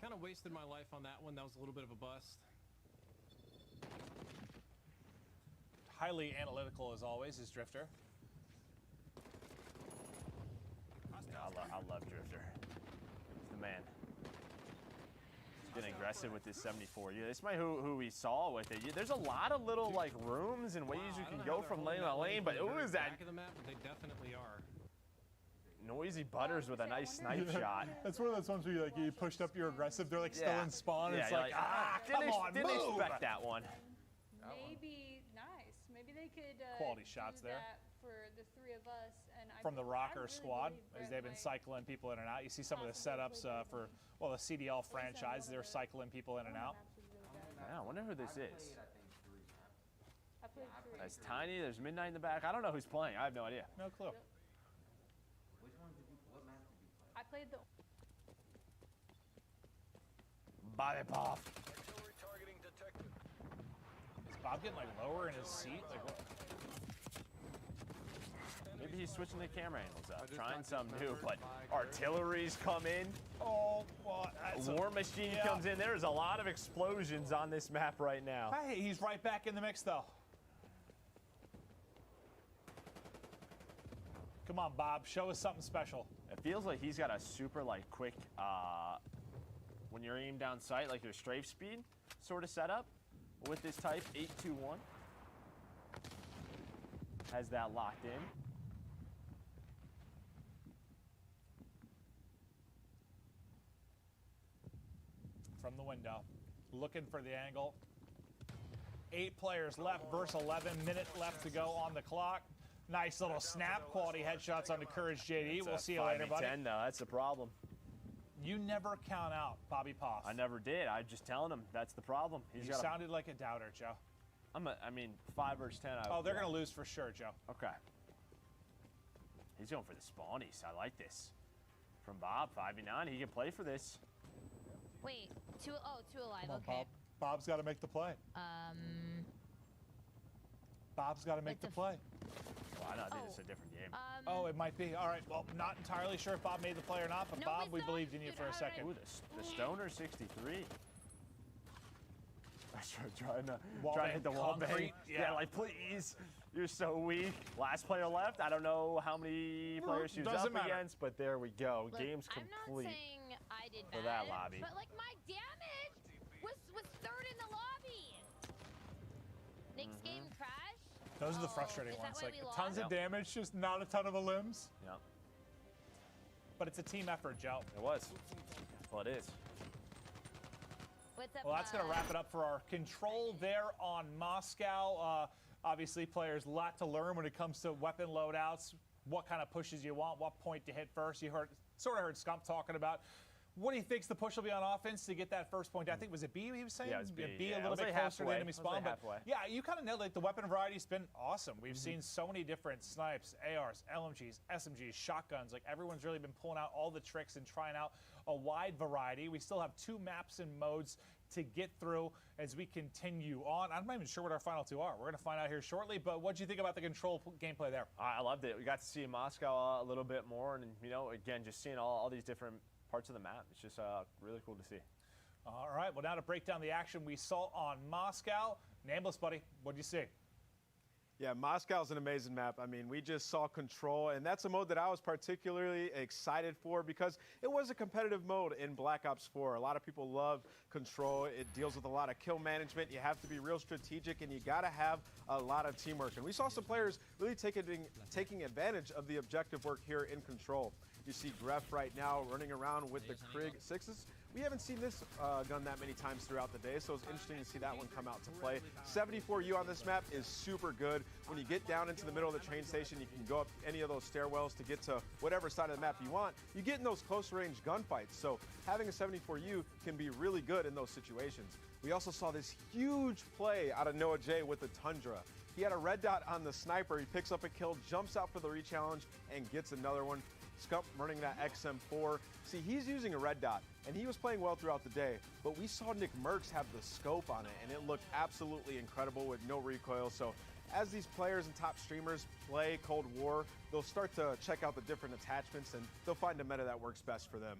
Kind of wasted my life on that one. That was a little bit of a bust. Highly analytical as always is Drifter. Yeah, I love Drifter. He's the man. He's been aggressive with this 74. Yeah, this might who we saw with it. There's a lot of little like rooms and ways you can go from lane to lane, but who is that? Back of the map, but they definitely are. Noisy Butters with a nice snipe shot. That's one of those ones where you pushed up your aggressive. They're like still in spawn. And Yeah, it's like, come on, didn't move. expect that one. Maybe nice. Maybe they could Quality shots do there. that for the 3 of us. And From the Rocker really squad, believe as they've been cycling people in and out. You see some of the setups for, well, the CDL franchise. They're cycling people in and out. Yeah, I wonder who this is. I played 3. That's Tiny. There's Midnight in the back. I don't know who's playing. I have no idea. No clue. I played the... Body pop. Is Bob getting like lower in his seat? Like what? Maybe he's switching the camera angles up, trying something new, but artillery's come in. Oh, well, War Machine comes in. There's a lot of explosions on this map right now. Hey, he's right back in the mix though. Come on, Bob, show us something special. It feels like he's got a super like quick, when you're aimed down sight, like your strafe speed sort of setup with this type 821. Has that locked in. From the window, looking for the angle. 8 players left versus 11. Minute left to go on the clock. Nice little snap, quality headshots on the Courage JD. We'll see you later, buddy. 5v10 though, that's the problem. You never count out Bobby Poff. I never did. I'm just telling him that's the problem. You sounded like a doubter, Joe. I mean, 5 versus 10. Oh, they're going to lose for sure, Joe. Okay. He's going for the spawnies. I like this. From Bob, 5v9. He can play for this. Wait, two alive. Come on, Okay. Bob. Bob's got to make the play. Bob's got to make the play. Well, I think it's a different game. Oh, it might be. All right, well, not entirely sure if Bob made the play or not, but No, Bob, it's we not. believed in you Dude, for a second. Ooh, the Stoner 63. Astro trying to Wall hit the bang wall bang. concrete, Yeah, like please. You're so weak. Last player left. I don't know how many players she was up against, but there we go. Look, Game's I'm complete. not saying I did for bad, that lobby. but like my damage was third in the lobby. Next game crash. Those are the frustrating is that ones. why Like we tons lost? of damage, just not a ton of limbs. Yep. But it's a team effort, Joe. It was. Well, it is. What's up, Well, that's going to wrap it up for our control there on Moscow. Obviously, players, a lot to learn when it comes to weapon loadouts, what kind of pushes you want, what point to hit first. You sort of heard Scump talking about what he thinks the push will be on offense to get that first point. I think, was it B he was saying? Yeah, it was B. B Yeah, a little it was bit like closer to the halfway. enemy It was spawn. like But halfway. yeah, you kind of nailed it. The weapon variety's been awesome. We've seen so many different snipes, ARs, LMGs, SMGs, shotguns. Like everyone's really been pulling out all the tricks and trying out a wide variety. We still have 2 maps and modes to get through as we continue on. I'm not even sure what our final 2 are. We're going to find out here shortly, but what do you think about the control gameplay there? I loved it. We got to see Moscow a little bit more, and you know, again, just seeing all these different parts of the map. It's just really cool to see. All right, well, now to break down the action we saw on Moscow. Nameless, buddy, what do you see? Yeah, Moscow's an amazing map. I mean, we just saw Control, and that's a mode that I was particularly excited for because it was a competitive mode in Black Ops 4. A lot of people love Control. It deals with a lot of kill management. You have to be real strategic, and you got to have a lot of teamwork. And we saw some players really taking advantage of the objective work here in Control. You see Gref right now running around with the Krieg 6s. We haven't seen this gun that many times throughout the day, so it's interesting to see that one come out to play. 74U on this map is super good. When you get down into the middle of the train station, you can go up any of those stairwells to get to whatever side of the map you want. You get in those close range gunfights, so having a 74U can be really good in those situations. We also saw this huge play out of Noah J with the Tundra. He had a red dot on the sniper. He picks up a kill, jumps out for the re-challenge, and gets another one. Scump running that XM4. See, he's using a red dot, and he was playing well throughout the day, but we saw Nick Merckx have the scope on it, and it looked absolutely incredible with no recoil. So as these players and top streamers play Cold War, they'll start to check out the different attachments, and they'll find a meta that works best for them.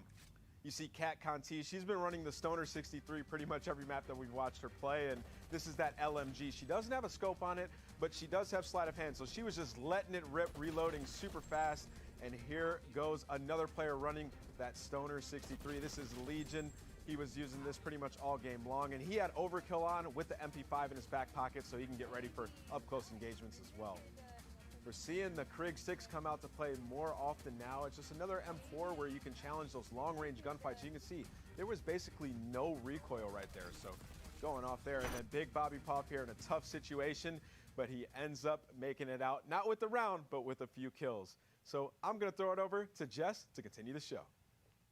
You see Kat Conti, she's been running the Stoner 63 pretty much every map that we've watched her play, and this is that LMG. She doesn't have a scope on it, but she does have sleight of hand, so she was just letting it rip, reloading super fast. And here goes another player running that Stoner 63. This is Legion. He was using this pretty much all game long, and he had overkill on with the MP5 in his back pocket so he can get ready for up-close engagements as well. We're seeing the Krieg 6 come out to play more often now. It's just another M4 where you can challenge those long-range gunfights. You can see there was basically no recoil right there, so going off there. And then Big Bobby Pop here in a tough situation, but he ends up making it out, not with the round, but with a few kills. So I'm going to throw it over to Jess to continue the show.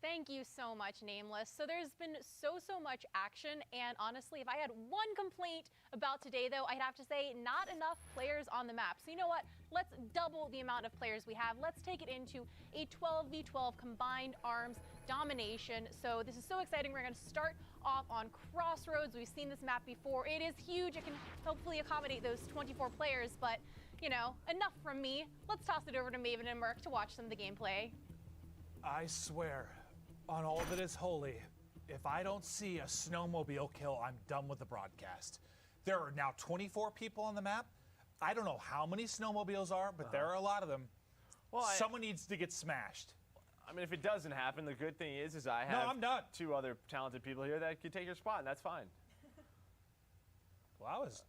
Thank you so much, Nameless. So there's been so much action, and honestly, if I had one complaint about today, though, I'd have to say not enough players on the map. So you know what? Let's double the amount of players we have. Let's take it into a 12v12 combined arms domination. So this is so exciting. We're going to start off on Crossroads. We've seen this map before. It is huge. It can hopefully accommodate those 24 players, but you know, enough from me. Let's toss it over to Maven and Merc to watch some of the gameplay. I swear on all that is holy, if I don't see a snowmobile kill, I'm done with the broadcast. There are now 24 people on the map. I don't know how many snowmobiles are, but there are a lot of them. Well, someone needs to get smashed. I mean, if it doesn't happen, the good thing is I have I'm done. 2 other talented people here that can take your spot, and that's fine. Well, that was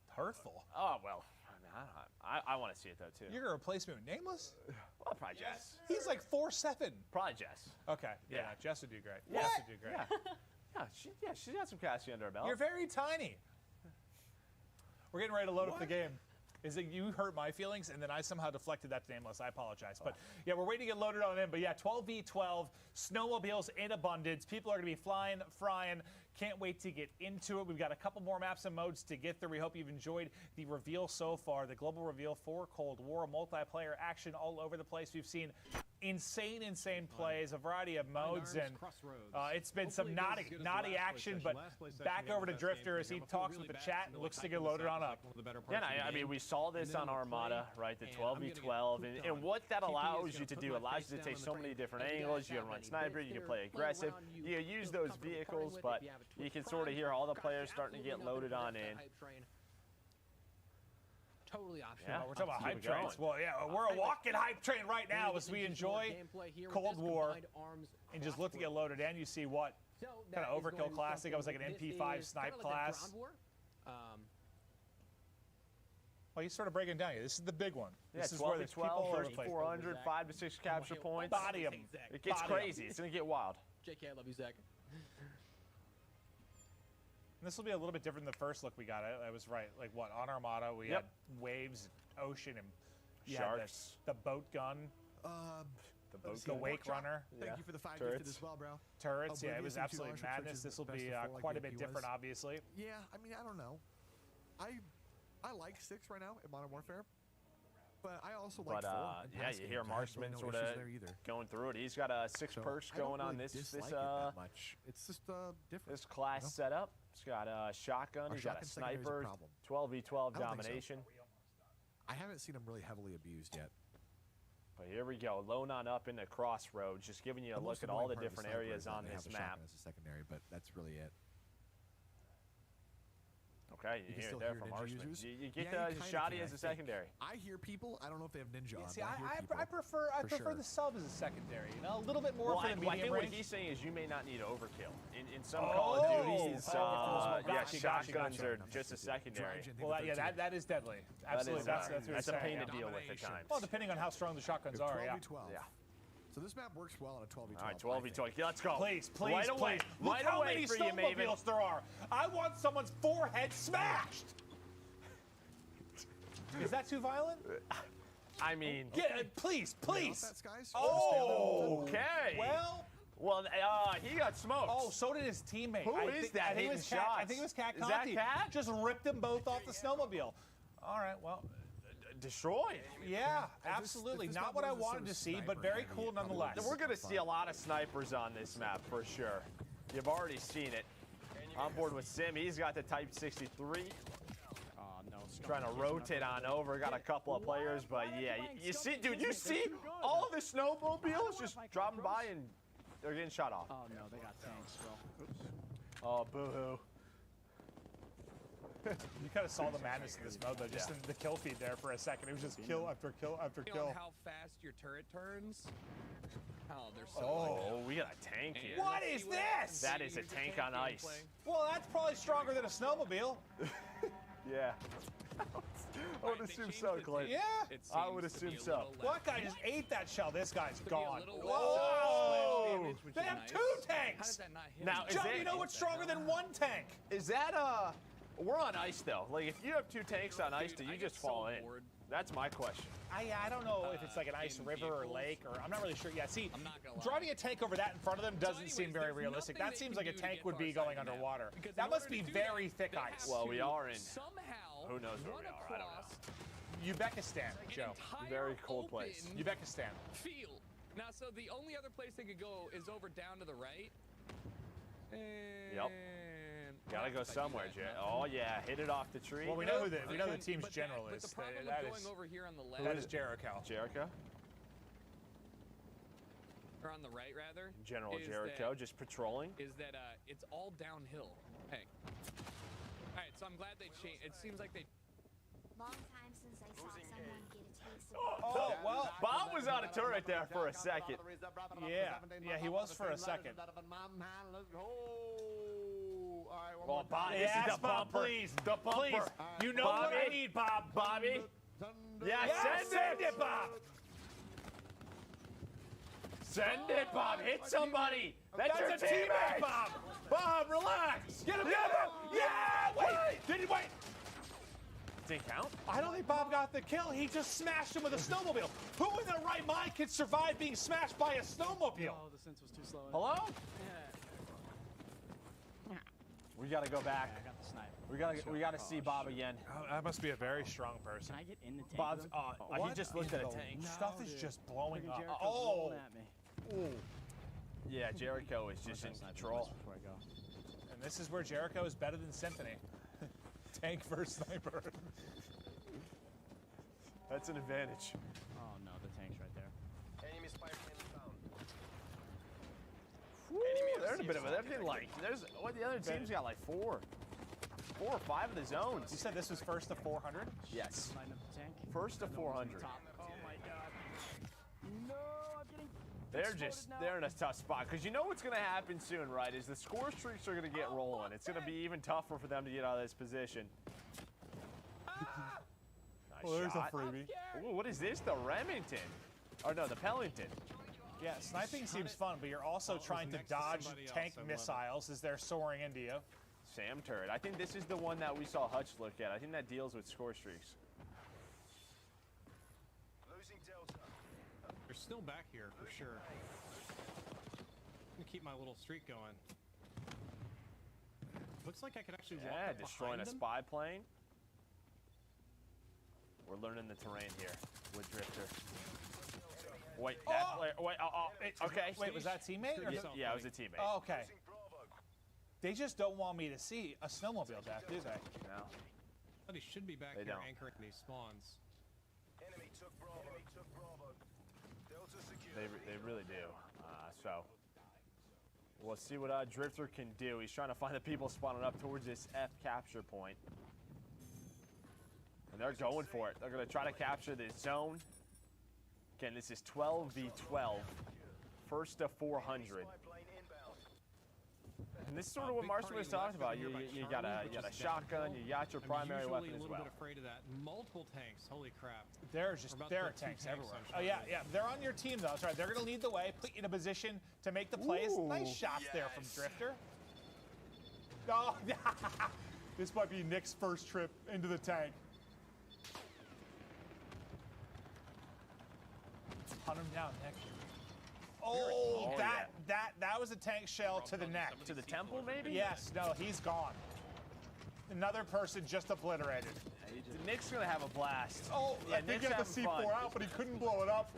hurtful. Oh, well. I want to see it, though, too. You're going to replace me with Nameless? Well, probably Jess. He's like 4'7". Probably Jess. Okay. Yeah, Jess would do great. Jess would do great. Yeah, she's got some casting under her belt. You're very tiny. We're getting ready to load up the game. Is it you hurt my feelings, and then I somehow deflected that to Nameless. I apologize. But, yeah, we're waiting to get loaded on in. But, yeah, 12v12, snowmobiles in abundance. People are going to be flying, frying. Can't wait to get into it. We've got a couple more maps and modes to get through. We hope you've enjoyed the reveal so far, the global reveal for Cold War, multiplayer action all over the place. We've seen insane plays, a variety of modes, and it's been some naughty action, but back over to Drifter as he talks with the chat and looks to get loaded on up. Yeah, I mean, we saw this on Armada, right, the 12v12, and what that allows you to do, allows you to take so many different angles. You can run sniper, you can play aggressive, you use those vehicles, but You can sort of hear all the players starting to get loaded on in. Totally optional. Yeah, we're talking about hype trains. Well, yeah, we're a walking hype train right now as we enjoy Cold War and just look to get loaded in. You see what kind of overkill classic? I was like an MP5 snipe class. Well, he's sort of breaking down here. This is the big one. Yeah, this is 12 where to there's people 12, all over first the place. 400, 5 to 6 capture points. Body him. It gets crazy. It's going to get wild. JK, I love you, Zach. And this will be a little bit different than the first look we got. I was right. Like, what, on Armada, we had waves, ocean, and sharks. The boat gun. The wake runner. Thank you for the 5 gifted as well, bro. Turrets, yeah, it was absolutely madness. This will be quite a bit different, obviously. Yeah, I mean, I don't know. I like 6 right now in Modern Warfare, but I also like 4. Yeah, you hear Marksman sort of going through it. He's got a 6 perks going on this much. It's just different. This class setup. He's got a shotgun. He's got a sniper. 12v12 domination. I haven't seen him really heavily abused yet. But here we go, loan on up into Crossroads, just giving you a look at all the different areas on this map. As a secondary, but that's really it. Okay, you hear it there from Marksman. You get the Shoddy as a secondary. I hear people. I don't know if they have Ninja on. See, I prefer the sub as a secondary. You know, a little bit more for the medium I think range. what he's saying is you may not need overkill. In some Call of Duties, shotguns are just a secondary. Well, that is deadly. Absolutely, that's a pain to deal with at times. Well, depending on how strong the shotguns are, yeah. So this map works well on a 12v12. All right, 12v12. Let's go. Please. Right away. Look right how away many for you, Maven. snowmobiles there are. I want someone's forehead smashed. Is that too violent? I mean... Please. Oh, okay. Well, he got smoked. Oh, so did his teammate. Who is that? I think it was Cat Conti. Is that Cat? Just ripped them both off the snowmobile. All right, well... Destroyed. Yeah, absolutely. Not what I wanted to see, but very cool nonetheless. We're going to see a lot of snipers on this map for sure. You've already seen it. On board with Sim, he's got the Type 63. Trying to rotate on over. Got a couple of players, but yeah, you see, dude, you see all the snowmobiles just dropping by and they're getting shot off. Oh no, they got tanks, bro. Oh, boo-hoo. You kind of saw the madness in this mode, though, just in the kill feed there for a second. It was just kill after kill after kill. How fast your turret turns? Oh, they're so. Oh, we got a tank here. What is this? That is a tank on ice. Well, that's probably stronger than a snowmobile. Yeah. I would assume so, Clay. Yeah. I would assume so. Well, that guy just ate that shell. This guy's gone. Whoa! They have 2 tanks. Now, Joe, you know what's stronger than 1 tank? Is that we're on ice though. Like if you have 2 tanks on ice, do you just fall in? That's my question. I don't know if it's like an ice river or lake, or I'm not really sure. Yeah, see, driving a tank over that in front of them doesn't seem very realistic. That seems like a tank would be going underwater. That must be very thick ice. Well, we are in. Somehow, who knows where we are? I don't know. Uzbekistan, Joe. Very cool place. Uzbekistan. Field. Now, so the only other place they could go is over down to the right. Yep. Gotta go somewhere, Jay. Oh yeah, hit it off the tree. Well, we know who the team's general is. But the problem with going over here on the left. That is Jericho. Jericho. Or on the right, rather. General Jericho, just patrolling. Is that it's all downhill. Hey. All right, so I'm glad they changed. It seems like they. Long time since I saw someone get a taste of. Oh well, Bob was on a turret there for a second. Yeah, he was for a second. Oh, Bob, this is the bumper. Please. The bumper. Please. You know what I need, Bob. Bobby. Yeah, send it, Bob. Send it, Bob. Hit somebody. That's your a teammate, Bob. Bob, relax. Get him. Yeah, wait. Did he wait? Didn't count? I don't think Bob got the kill. He just smashed him with a snowmobile. Who in their right mind could survive being smashed by a snowmobile? Oh, the sense was too slow. Hello? Yeah. We gotta go back. Yeah, I got the snipe. We gotta see Bob again. Oh, that must be a very strong person. Can I get in the tank? Bob's. He just looked at a tank. Stuff is just blowing up. Rolling at me. Ooh. Yeah, Jericho is just in control. Before I go. And this is where Jericho is better than Symphony. Tank versus sniper. That's an advantage. Oh no, the tank's right there. Enemy spy plane found. They're in a bit of looking like? There's what the other team's got like 4 or 5 of the zones. You said this was first to 400? Yes. First to 400. Oh my god. No, I'm getting. They're in a tough spot because you know what's going to happen soon, right? Is the score streaks are going to get rolling. It's going to be even tougher for them to get out of this position. Nice there's shot. a freebie. Ooh, what is this? The Remington? Or no, the Pellington. Yeah, sniping seems fun, but you're also trying to dodge tank missiles as they're soaring into you. Sam turret. I think this is the one that we saw Hutch look at. I think that deals with score streaks. They're still back here for sure. I'm gonna keep my little streak going. Looks like I could actually walk up destroying a behind them. spy plane. We're learning the terrain here with Drifter. Wait, that player. Wait, okay. Wait, was that a teammate? Or yeah, it was a teammate. Oh, okay. They just don't want me to see a snowmobile death, do they? No. But he should be back They here don't. anchoring these spawns. Enemy took Bravo. Delta secure. They really do. So we'll see what Drifter can do. He's trying to find the people spawning up towards this F capture point. And they're going for it. They're going to try to capture this zone. Again, this is 12v12. First to 400. And this is sort of what Marshall was talking about. You got a shotgun, you got your primary weapon as well. I'm a little bit afraid of that. Multiple tanks, holy crap. There are tanks everywhere. Oh yeah, they're on your team though. That's right. They're gonna lead the way, put you in a position to make the plays. Ooh. Nice shots there from Drifter. Oh, this might be Nick's first trip into the tank. Hunt him down, Nick. Oh, that was a tank shell to the neck. To the temple, maybe? Yes, no, he's gone. Another person just obliterated. Nick's gonna have a blast. Oh, yeah, I think Nick's he had the having C4 fun. out, but he couldn't blow it up.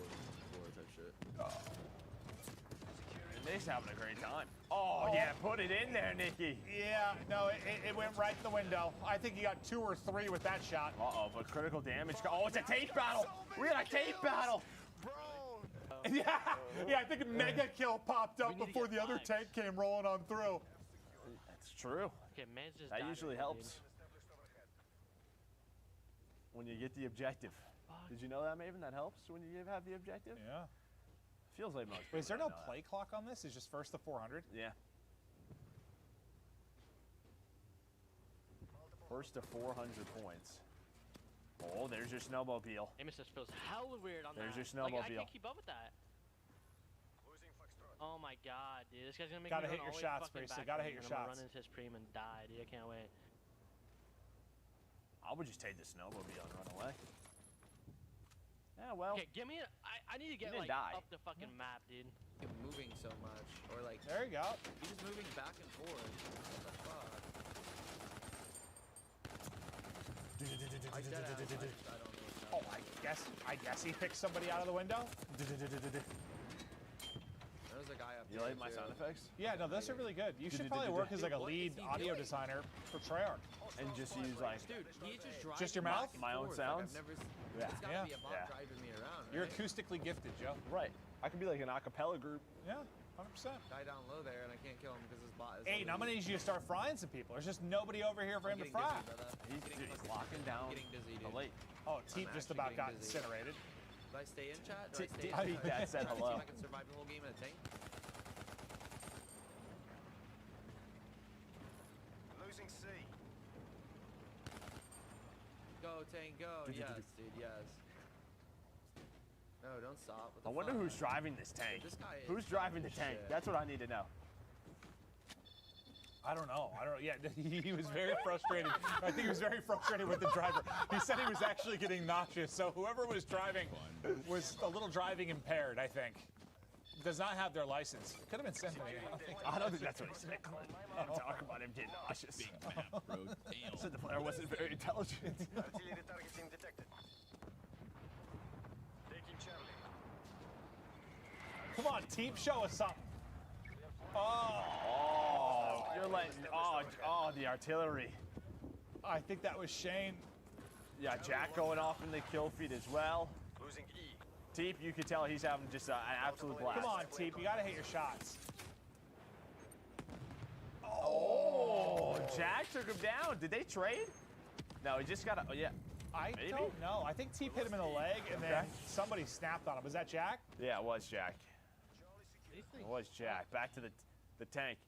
And Nick's having a great time. Oh, yeah, put it in there, Nicky. Yeah, no, it went right in the window. I think he got 2 or 3 with that shot. Uh-oh, but critical damage. Oh, it's a tape battle. We got a tape battle. Yeah, I think a mega kill popped up before the other tank came rolling on through. That's true. Okay, man's just That died usually already, helps. When you get the objective. Did you know that, Maven? That helps when you have the objective? Yeah. Feels like most Wait, is there people no know play clock on this? It's just first to 400? Yeah. First to 400 points. Oh, there's your snowmobile. Amos just feels hella weird on There's that. your snowmobile. Like, I can't keep up with that. Oh my god, dude. This guy's gonna make Gotta me hit run your all the way shots, fucking Priestley. back Gotta there, hit your and I'm shots. gonna run into his preem and die, dude. I can't wait. I would just take the snowmobile and run away. Yeah, well. Okay, give me a. I need to get like die. up the fucking map, dude. You're moving so much, or like. There you go. You're just moving back and forth. What the fuck? I dead ass, I don't know what's Oh, I guess he picked somebody out of the window. There's a guy up You there. like my sound effects? Yeah, no, those are really good. You should probably work as like a lead audio designer for Treyarch. And just use like. Dude, he just drives Just your mouth? My own sounds? Like I've never, Yeah. It's gotta be a bot Yeah. driving me around. You're right? acoustically gifted, Joe. Right. I could be like an acapella group. Yeah, 100%. Guy down low there, and I can't kill him because his bot is. Aiden, I'm gonna need you to start frying some people. There's just nobody over here for him to fry. He's locking down Getting dizzy, the dude. late. Oh, Teep just actually about getting got dizzy. incinerated. Do I stay in chat? Do I stay in I think chat? Dad said Try to see hello. if I can survive the whole game in a tank. Losing C. Go, tank, go. Yes, dude, yes. No, don't stop. What the I wonder fuck? who's driving this tank. This guy is Who's driving the tank? shit. That's what I need to know. I don't know. Yeah, he was very frustrated. I think he was very frustrated with the driver. He said he was actually getting nauseous. So whoever was driving was a little driving impaired, I think. Does not have their license. Could have been Symphony. I don't think that's what he said, Clint. I'm talking about him getting nauseous. Big map, bro. Damn. Said the player wasn't very intelligent. Artillery targeting detected. Taking Charlie. Come on, Teep, show us something. Oh, you're letting. Oh, the artillery. I think that was Shane. Yeah, Jack going off in the kill feed as well. Losing E. Teep, you can tell he's having just an absolute blast. Come on, Teep, you gotta hit your shots. Jack took him down. Did they trade? No, he just got a, oh, yeah. I don't know. I think Teep hit him in the leg, and then somebody snapped on him. Was that Jack? Yeah, it was Jack. It was Jack. Back to the tank.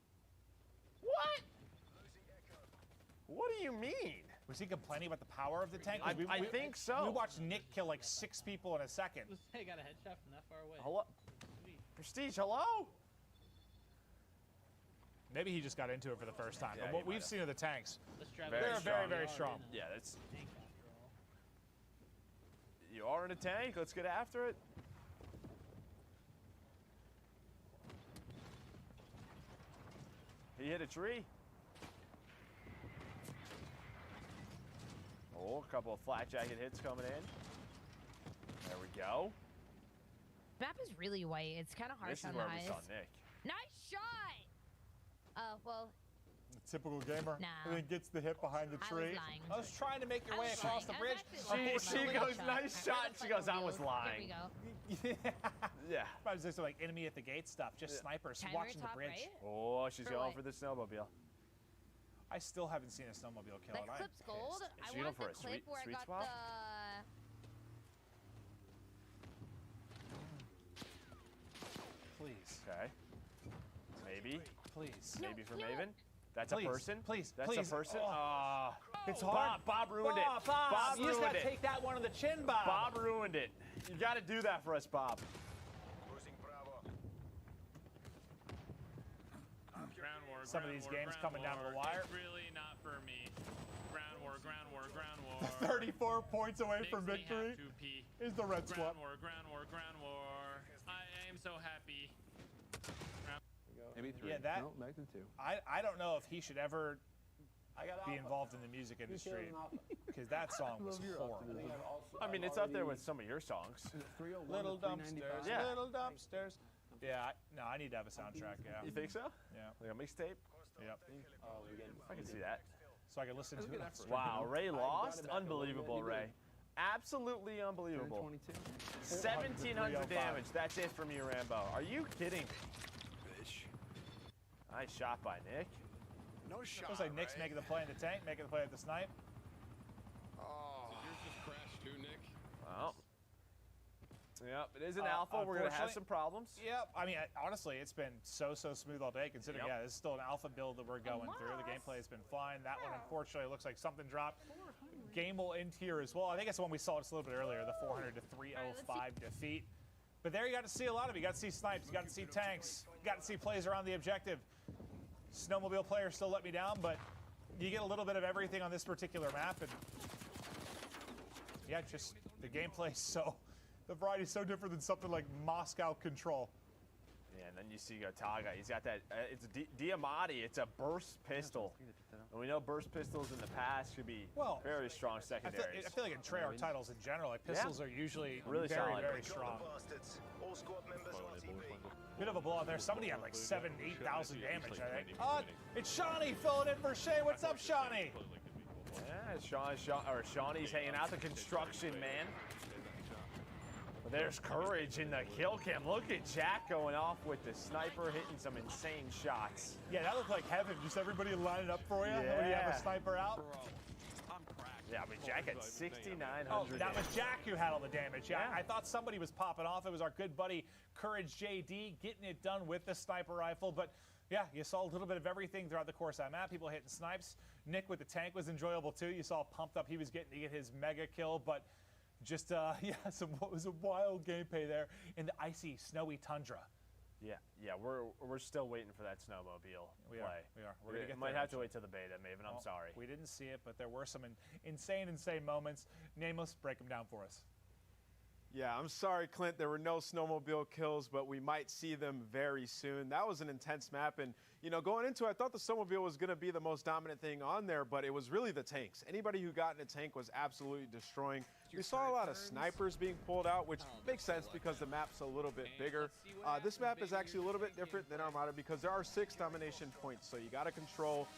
What? What do you mean? Was he complaining about the power of the tank? I think so. We watched Nick kill like 6 people in a second. Hey, got a headshot from that far away. Hello? Prestige, hello? Maybe he just got into it for the first time. But what we've seen of the tanks, they're very, very strong. Yeah, that's... You are in a tank. Let's get after it. He hit a tree. Oh, a couple of flat jacket hits coming in. There we go. Map is really white. It's kind of harsh on the eyes. This is where we saw Nick. Nice shot! Well... Typical gamer. Nah. And then gets the hit behind the tree. I was trying to make your way across the bridge. She goes, nice shot. She goes, I was lying. Here we go. Yeah. I was just like enemy at the gate stuff. Just snipers watching the bridge. Right? Oh, she's going for the snowmobile. I still haven't seen a snowmobile kill. That clip's gold. I want the clip where I got the... Please. Okay. Maybe. Please. Maybe for Maven. That's a person. Please. That's a person. It's hard. Bob ruined it. Bob, you just gotta take that one on the chin, Bob. Bob ruined it. You gotta do that for us, Bob. Some of these games coming down to the wire. Really not for me. Ground war, ground war, ground war. 34 points away from victory is the red squad. Ground war, ground war, ground war. I am so happy. Maybe 3. Yeah, that. No, back to 2. I don't know if he should ever be involved in the music industry because that song was horrible. I mean, it's up there with some of your songs. Little dumpsters, Yeah. little dumpsters. Yeah, I need to have a soundtrack. Yeah. You think so? Yeah. Like a mixtape? Yep. I can see that. So I can listen to it. Wow, Ray lost? Unbelievable, Ray. Absolutely unbelievable. 1,700 damage. That's it from you, Rambo. Are you kidding me? Nice shot by Nick. No shot. Looks like Nick's making the play in the tank, making the play at the snipe. Oh. Did yours just crash too, Nick? Well. Yep, it is an alpha. We're going to have some problems. Yep. I mean, honestly, it's been so smooth all day, considering, yeah, this is still an alpha build that we're going through. The gameplay has been fine. That one, unfortunately, looks like something dropped. Game will end here as well. I think it's the one we saw just a little bit earlier, the 400 to 305 defeat. But there you got to see a lot of it. You got to see snipes. You got to see tanks. You got to see plays around the objective. Snowmobile players still let me down, but you get a little bit of everything on this particular map. And yeah, just the gameplay is the variety is so different than something like Moscow Control. Yeah, and then you see Gotaga. He's got that, it's a Diamatti. It's a burst pistol. And we know burst pistols in the past could be very strong secondaries. I feel like in Treyarch titles in general, like pistols are usually really very, solid. very strong. Bit of a blowout there. Somebody had like 7,000 to 8,000 damage, I think. It's Shawnee filling in for Shay. What's up, Shawnee? Yeah, Shawnee's hanging out the construction, man. But there's courage in the kill cam. Look at Jack going off with the sniper, hitting some insane shots. Yeah, that looked like heaven. Just everybody lining up for you when you have a sniper out. Yeah, I mean, Jack had 6,900. Oh, that was Jack who had all the damage. Yeah, I thought somebody was popping off. It was our good buddy Courage JD getting it done with the sniper rifle. But yeah, you saw a little bit of everything throughout the course of that map. People hitting snipes. Nick with the tank was enjoyable too. You saw pumped up. He was getting to get his mega kill, but just yeah, it was a wild gameplay there in the icy, snowy tundra. Yeah, we're still waiting for that snowmobile play. We are. We're gonna get might there have to wait till the beta, Maven. I'm sorry. We didn't see it, but there were some insane moments. Nameless, break them down for us. Yeah, I'm sorry, Clint. There were no snowmobile kills, but we might see them very soon. That was an intense map, and going into it, I thought the snowmobile was going to be the most dominant thing on there, but it was really the tanks. Anybody who got in a tank was absolutely destroying. We saw a lot of snipers being pulled out, which makes sense because the map's a little bit bigger. This map is actually a little bit different than Armada because there are 6 domination points, so you got to control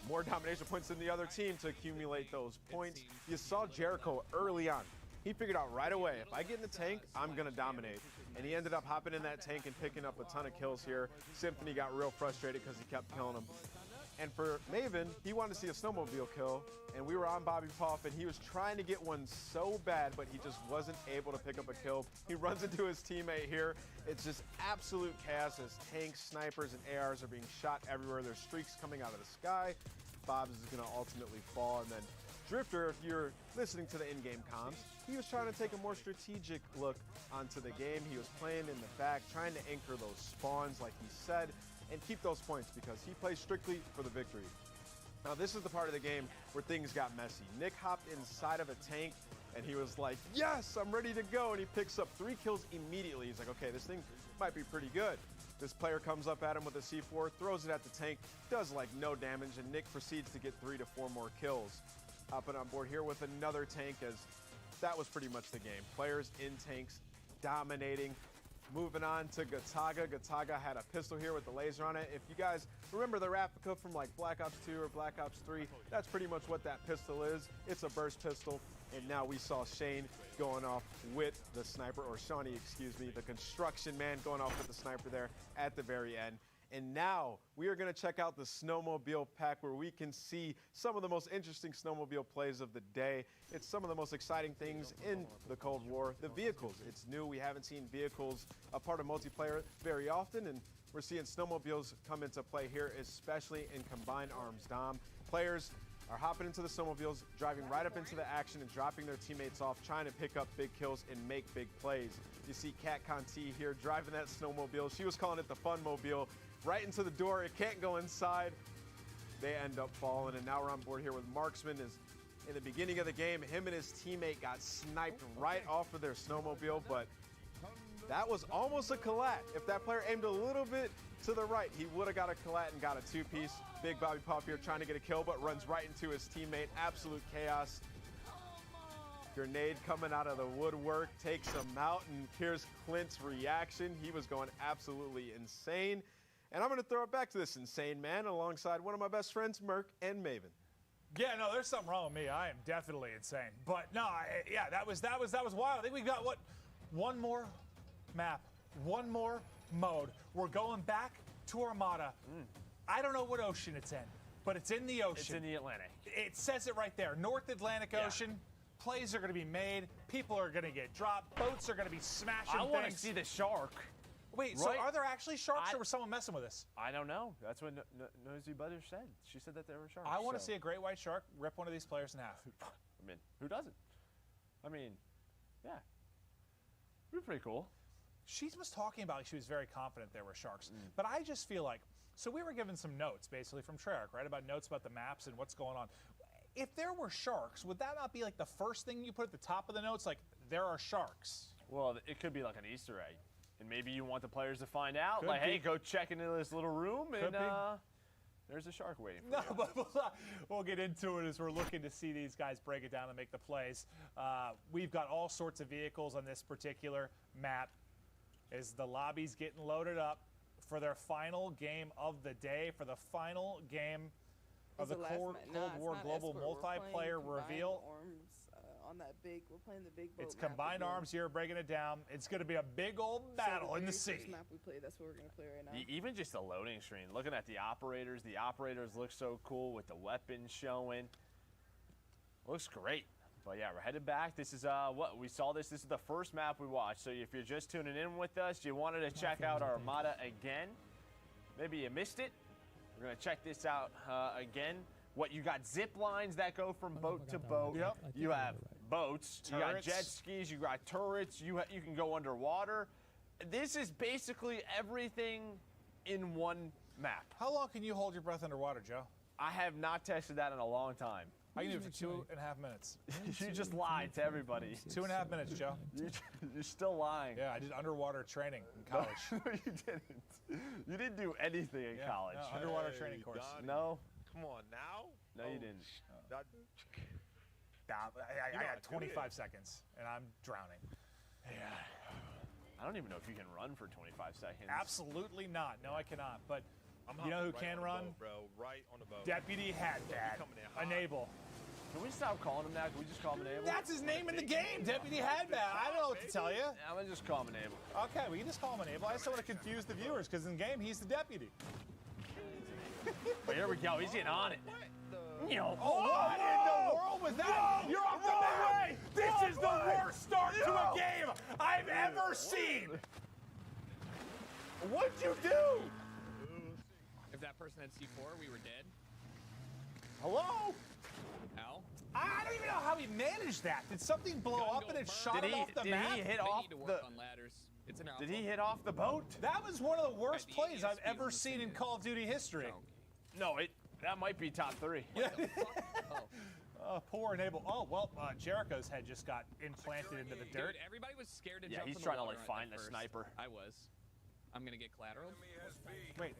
more domination points than the other team to accumulate those points. You saw Jericho early on. He figured out right away, if I get in the tank, I'm going to dominate. And he ended up hopping in that tank and picking up a ton of kills here. Symphony got real frustrated because he kept killing him. And for Maven, he wanted to see a snowmobile kill, and we were on Bobby Puff, and he was trying to get one so bad, but he just wasn't able to pick up a kill. He runs into his teammate here. It's just absolute chaos as tanks, snipers, and ARs are being shot everywhere. There's streaks coming out of the sky. Bob's is going to ultimately fall, and then Drifter, if you're listening to the in-game comms, he was trying to take a more strategic look onto the game. He was playing in the back, trying to anchor those spawns, like he said, and keep those points because he plays strictly for the victory. Now, this is the part of the game where things got messy. Nick hopped inside of a tank, and he was like, yes, I'm ready to go, and he picks up 3 kills immediately. He's like, okay, this thing might be pretty good. This player comes up at him with a C4, throws it at the tank, does like no damage, and Nick proceeds to get 3 to 4 more kills. Hopping on board here with another tank, as that was pretty much the game. Players in tanks dominating. Moving on to Gataga. Gataga had a pistol here with the laser on it. If you guys remember the replica from like Black Ops 2 or Black Ops 3, that's pretty much what that pistol is. It's a burst pistol. And now we saw Shane going off with the sniper, or Shawnee, excuse me, the construction man going off with the sniper there at the very end. And now we are going to check out the snowmobile pack, where we can see some of the most interesting snowmobile plays of the day. It's some of the most exciting things in the Cold War. The vehicles, it's new. We haven't seen vehicles a part of multiplayer very often, and we're seeing snowmobiles come into play here, especially in Combined Arms Dom. Players are hopping into the snowmobiles, driving right up into the action and dropping their teammates off, trying to pick up big kills and make big plays. You see Kat Conti here driving that snowmobile. She was calling it the fun mobile. Right into the door, it can't go inside. They end up falling, and now we're on board here with Marksman. Is in the beginning of the game, him and his teammate got sniped right off of their snowmobile, but that was almost a collat. If that player aimed a little bit to the right, he would have got a collat and got a 2-piece. Big Bobby Pop here trying to get a kill, but runs right into his teammate. Absolute chaos. Grenade coming out of the woodwork, takes him out, and here's Clint's reaction. He was going absolutely insane. And I'm going to throw it back to this insane man alongside one of my best friends, Merc and Maven. Yeah, no, there's something wrong with me. I am definitely insane. But no, yeah, that was wild. I think we got one more map, one more mode. We're going back to Armada. I don't know what ocean it's in, but it's in the ocean. It's in the Atlantic. It says it right there, North Atlantic Ocean. Plays are going to be made. People are going to get dropped. Boats are going to be smashing things. I want to see the shark. Wait, so are there actually sharks, or was someone messing with us? I don't know. That's what Nosy Butter said. She said that there were sharks. I want to see a great white shark rip one of these players in half. I mean, who doesn't? I mean, yeah. It'd be pretty cool. She was talking about like she was very confident there were sharks. But I just feel like, so we were given some notes, basically, from Treyarch, right, about notes about the maps and what's going on. If there were sharks, would that not be like the first thing you put at the top of the notes, like, there are sharks? Well, it could be like an Easter egg. And maybe you want the players to find out, could like, hey, go check into this little room, and there's a shark waiting for you. But we'll get into it as we're looking to see these guys break it down and make the plays. We've got all sorts of vehicles on this particular map as the lobby's getting loaded up for their final game of the day, for the final game of the Cold War Global Multiplayer reveal. On that big, we're playing the big boat. It's Combined Arms here, breaking it down. It's going to be a big old battle in the sea. First map we play, that's what we're going to play right now. Even just the loading screen, looking at the operators look so cool with the weapons showing. Looks great. But yeah, we're headed back. This is what we saw. This is the first map we watched. So if you're just tuning in with us, you wanted to check out our Armada again. Maybe you missed it. We're going to check this out again. What you got zip lines that go from boat to boat. Yep. You have boats. Turrets. You got jet skis. You got turrets. You can go underwater. This is basically everything in one map. How long can you hold your breath underwater, Joe? I have not tested that in a long time. I can do it for 2.5 minutes. You just lied to everybody. 2.5 minutes, Joe. You're still lying. Yeah, I did underwater training in college. No, you didn't. You didn't do anything in college. No, underwater training course. Donnie. No. Come on now. No, you didn't. I got 25 seconds, and I'm drowning. Yeah. I don't even know if you can run for 25 seconds. Absolutely not. No, I cannot. But you know who can run? Boat, bro. Right on the boat. Deputy Hadbad. Enable. Can we stop calling him that? Can we just call him Enable? That's his name in the game, Deputy Hadbad. I don't know what to tell you. I'm going to just call him Enable. Okay, we can just call him Enable. I just don't want to confuse the viewers, because in game, he's the deputy. But here we go. He's getting on it. What in the world was that? You're off the map! This is the worst start to a game I've ever seen! What'd you do? If that person had C4, we were dead. Hello? Al? I don't even know how he managed that. Did something blow up and it shot him off the map? Did he hit they off need to work on ladders. It's an Did he hit off the boat? That was one of the worst plays I've ever seen in Call of Duty history. No, that might be top 3. Poor enable. Oh, well, Jericho's head just got implanted into the dirt. Dude, everybody was scared to yeah, jump he's in trying the to water like find at the first. sniper. I was. I'm gonna get collateral. Wait,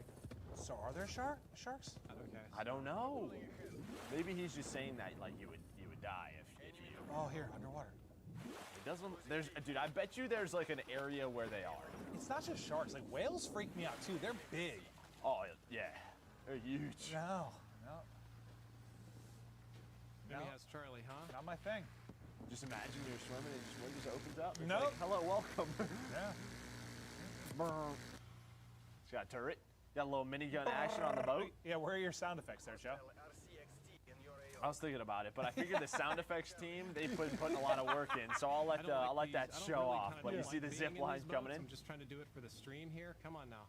so are there sharks? Okay. I don't know. Maybe he's just saying that like you would die if you. Oh, here, underwater. It doesn't. Dude. I bet you there's like an area where they are. It's not just sharks. Like whales freak me out too. They're big. Oh yeah, they're huge. No. Maybe has Charlie, huh? Not my thing. Just imagine you're swimming and just wind just opens up. It's Nope. like, hello, welcome. Yeah. It's got a turret. Got a little minigun action on the boat. Yeah, where are your sound effects there, Joe? I was thinking about it, but I figured the sound effects team, they putting a lot of work in, so I'll let that show off. But you see the zip lines coming in? I'm just trying to do it for the stream here. Come on now.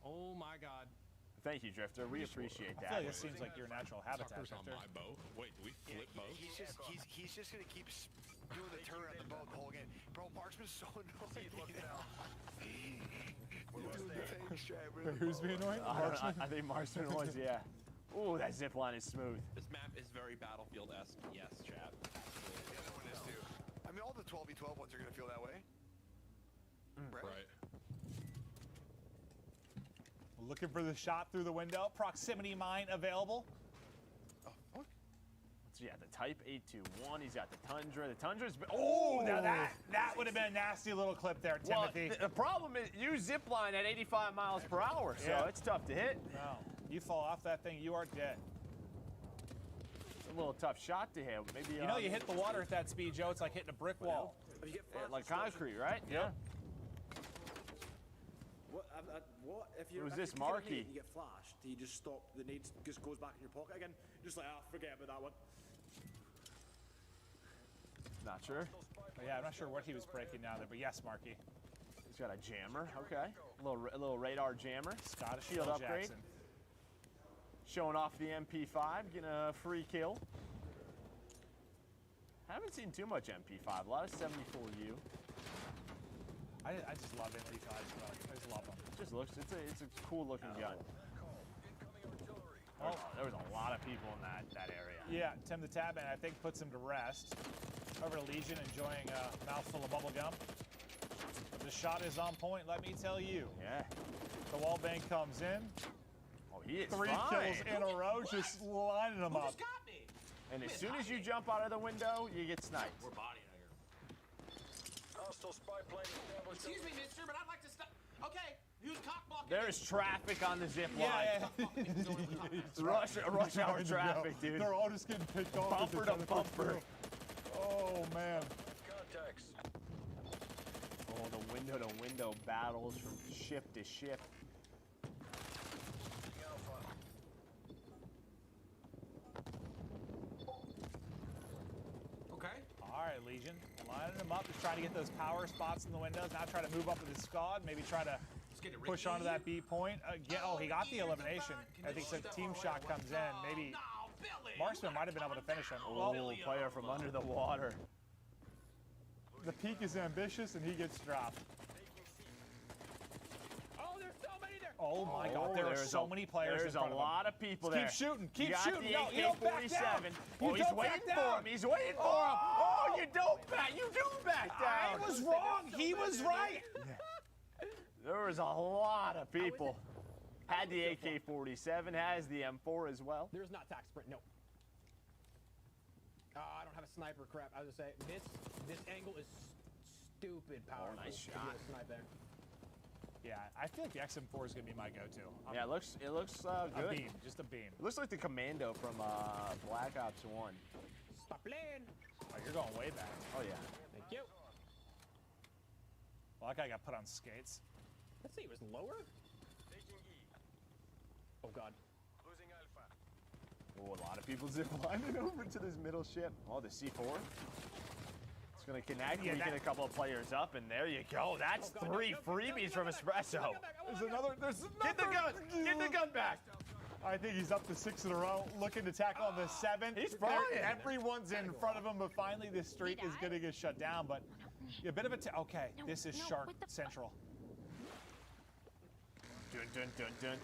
Oh my God. Thank you, Drifter. We appreciate that. I feel like this seems like your natural habitat, Tucker's on Drifter. my boat. Wait, do we flip boats? He's just gonna keep doing the turn on the boat the whole game. Bro, Marksman's so annoying. Who's being annoying? I think Marksman was, yeah. Ooh, that zip line is smooth. This map is very Battlefield-esque. Yes, chat. The other one is too. I mean, all the 12v12 ones are gonna feel that way. Right. Looking for the shot through the window. Proximity mine available. Oh, fuck. So yeah, the Type 821. He's got the Tundra. The Tundra's been. Oh, now that would have been a nasty little clip there, Timothy. Well, the problem is you zip line at 85 miles per hour, so it's tough to hit. No, you fall off that thing, you are dead. It's a little tough shot to hit. Maybe you know, you hit the water at that speed, Joe. It's like hitting a brick wall. Like concrete, right? Yeah. What if you're Who's this, if you get a Marky? nade and you get flashed? Do you just stop? The nade just goes back in your pocket again. Just like, forget about that one. Not sure. Yeah, I'm not sure what he was breaking down there, but yes, Marky. He's got a jammer. Okay, a little radar jammer. Scottish shield Phil upgrade. Jackson. Showing off the MP5, getting a free kill. Haven't seen too much MP5. A lot of 74U. I just love MP5s, bro. I just love them. Just looks. It's a cool looking gun. Oh, there was a lot of people in that area. Yeah, Tim the Tabman, I think, puts him to rest. Over to Legion, enjoying a mouthful of bubble gum. The shot is on point, let me tell you. Yeah. The wall bang comes in. Oh, he is 3 fine. kills in a row, just lining them up. And as soon as you jump out of the window, you get sniped. We're bodying out here. Hostile spy plane established. Excuse me, mister, but I'd like to stop. Okay, who's cockblocking? There's traffic on the zip line. Yeah. Rush hour traffic, dude. They're all just getting picked off. Bumper to bumper. Oh, man. Contacts. Oh, the window-to-window battles from ship to ship. Okay. All right, Legion. Lining them up. Just trying to get those power spots in the windows. Now try to move up with his squad. Maybe try to push onto that B point. Oh, he got the elimination. I think so. Team shot comes in. Maybe Marksman might have been able to finish him. Oh, player from under the water. The peak is ambitious, and he gets dropped. Oh, there's so many there. Oh my God, there are so many players. There's a lot of people there. Keep shooting, keep You got shooting. the No, you don't back down. Oh, he's waiting for him. He's waiting for him. Oh, you don't back. You do back down. I was wrong. He was right. There was a lot of people. Had the AK-47, has the M4 as well. There's not tac sprint, no. I don't have a sniper, crap. I was gonna say, this angle is stupid powerful. Nice to shot. be able to snipe there. Yeah, I feel like the XM4 is gonna be my go-to. Yeah, it looks a good. beam, just a beam. It looks like the Commando from Black Ops 1. Stop playing. Oh, you're going way back. Oh yeah. Thank you. Well, that guy got put on skates. Let's see, it was lower? Oh God. Oh, a lot of people zip lining over to this middle ship. Oh, the C4. It's going to connect, weaken a couple of players up, and there you go. That's 3 freebies from Espresso. There's another. Get the gun! Get the gun back! I think he's up to 6 in a row, looking to tackle on the 7th. He's fine. Everyone's in front of him, but finally this streak is going to get shut down. But a bit of a okay. This is Shark Central. Dun dun dun dun.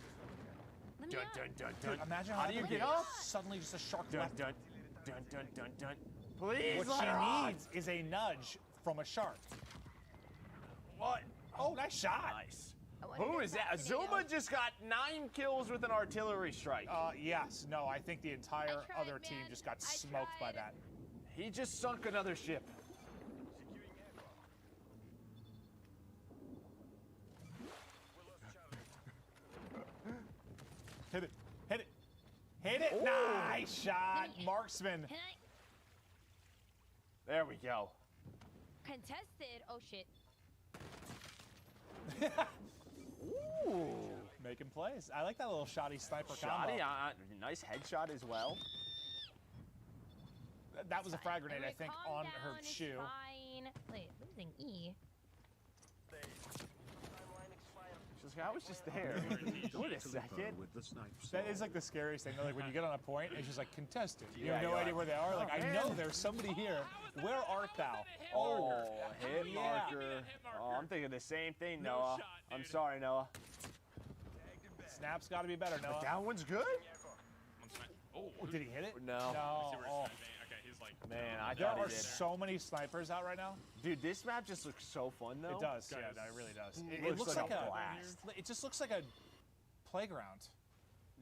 Dun dun dun dun. Dude, imagine how do you get up? Suddenly just a shark Dun left. dun dun dun dun dun. Please. What she needs is a nudge from a shark. What? Oh, nice shot. Nice. Who is that? Azuma just got 9 kills with an artillery strike. Yes. No, I think the entire other team just got smoked by that. He just sunk another ship. Hit it. Hit it. Hit it. Ooh. Nice shot. Marksman. There we go. Contested. Oh, shit. Ooh. Making plays. I like that little shoddy sniper combo. Shoddy, nice headshot as well. That was a frag grenade, I think, on her shoe. Fine. Wait, losing E. She's like, I was just there. Wait a second. That is like the scariest thing. Like when you get on a point, it's just like contested. You have Yeah, no you're idea where they are. Like, I know there's somebody here. Where art thou? Oh, hit marker. Oh, I'm thinking the same thing, Noah. I'm sorry, Noah. Snap's got to be better, Noah. But that one's good? Oh, did he hit it? No. No. Oh. Okay, he's like. Man, I There thought are he did. so many snipers out right now. Dude, this map just looks so fun, though. It does. Yeah, no, it really does. It looks like a blast. It just looks like a playground.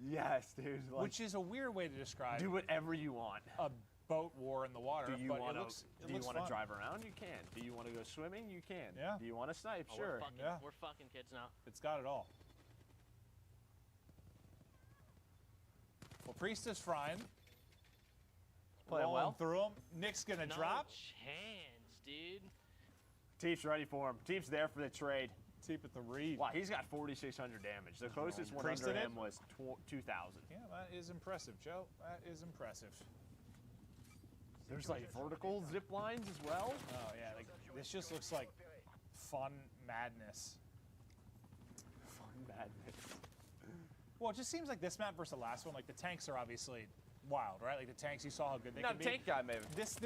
Yes, dude. Like, Which is a weird way to describe. do whatever you want. A boat war in the water. Do you but want it to? looks Do you want to fun. drive around? You can. Do you want to go swimming? You can. Yeah. Do you want to snipe? Oh, Sure. We're fucking kids now. It's got it all. Well, Priest is frying. Playing well. Through him. Nick's gonna drop. Chance, dude. Teep's ready for him. Teep's there for the trade. Teep at the read. Wow, he's got 4,600 damage. The closest one Priest under did it? him was 2,000. Yeah, that is impressive, Joe. That is impressive. There's like vertical zip lines as well. Oh yeah, like this just looks like fun madness. Fun madness. Well, it just seems like this map versus the last one. Like the tanks are obviously wild, right? Like the tanks, you saw how good they can be. Not a tank guy, maybe. This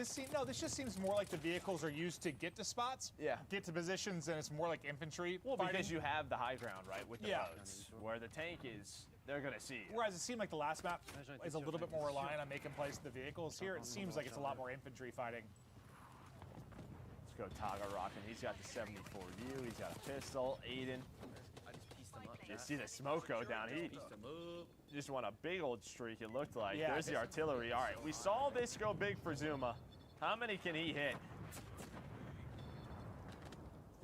just seems more like the vehicles are used to get to spots. Yeah. Get to positions, and it's more like infantry. Well, fighting. because you have the high ground, right, with the Yeah. boats. Where the tank is, they're gonna see you. Whereas it seemed like the last map is a little bit more reliant on making plays to the vehicles. Here, it seems like it's a lot more infantry fighting. Let's go Taga rocking. He's got the 74U. He's got a pistol. Aiden. I just pieced him up. You see the smoke go down. He Pieced him up. just won a big old streak, it looked like. Yeah, There's the artillery. All right, we saw this go big for Zuma. How many can he hit?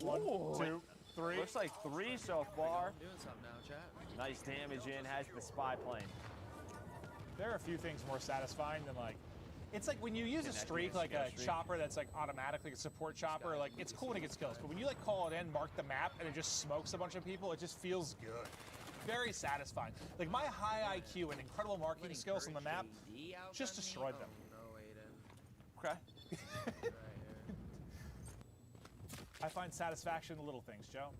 1, 2, 3. Looks like 3 so far. I'm doing something now, chat. Nice damage in, has the spy plane. There are a few things more satisfying than like, it's like when you use a streak, like a chopper that's like automatically a support chopper, like it's cool when it gets kills, but when you like call it in, mark the map, and it just smokes a bunch of people, it just feels good. Very satisfying. Like my high IQ and incredible marketing skills on the map just destroyed them. No, Aiden. Okay. I find satisfaction in the little things, Joe.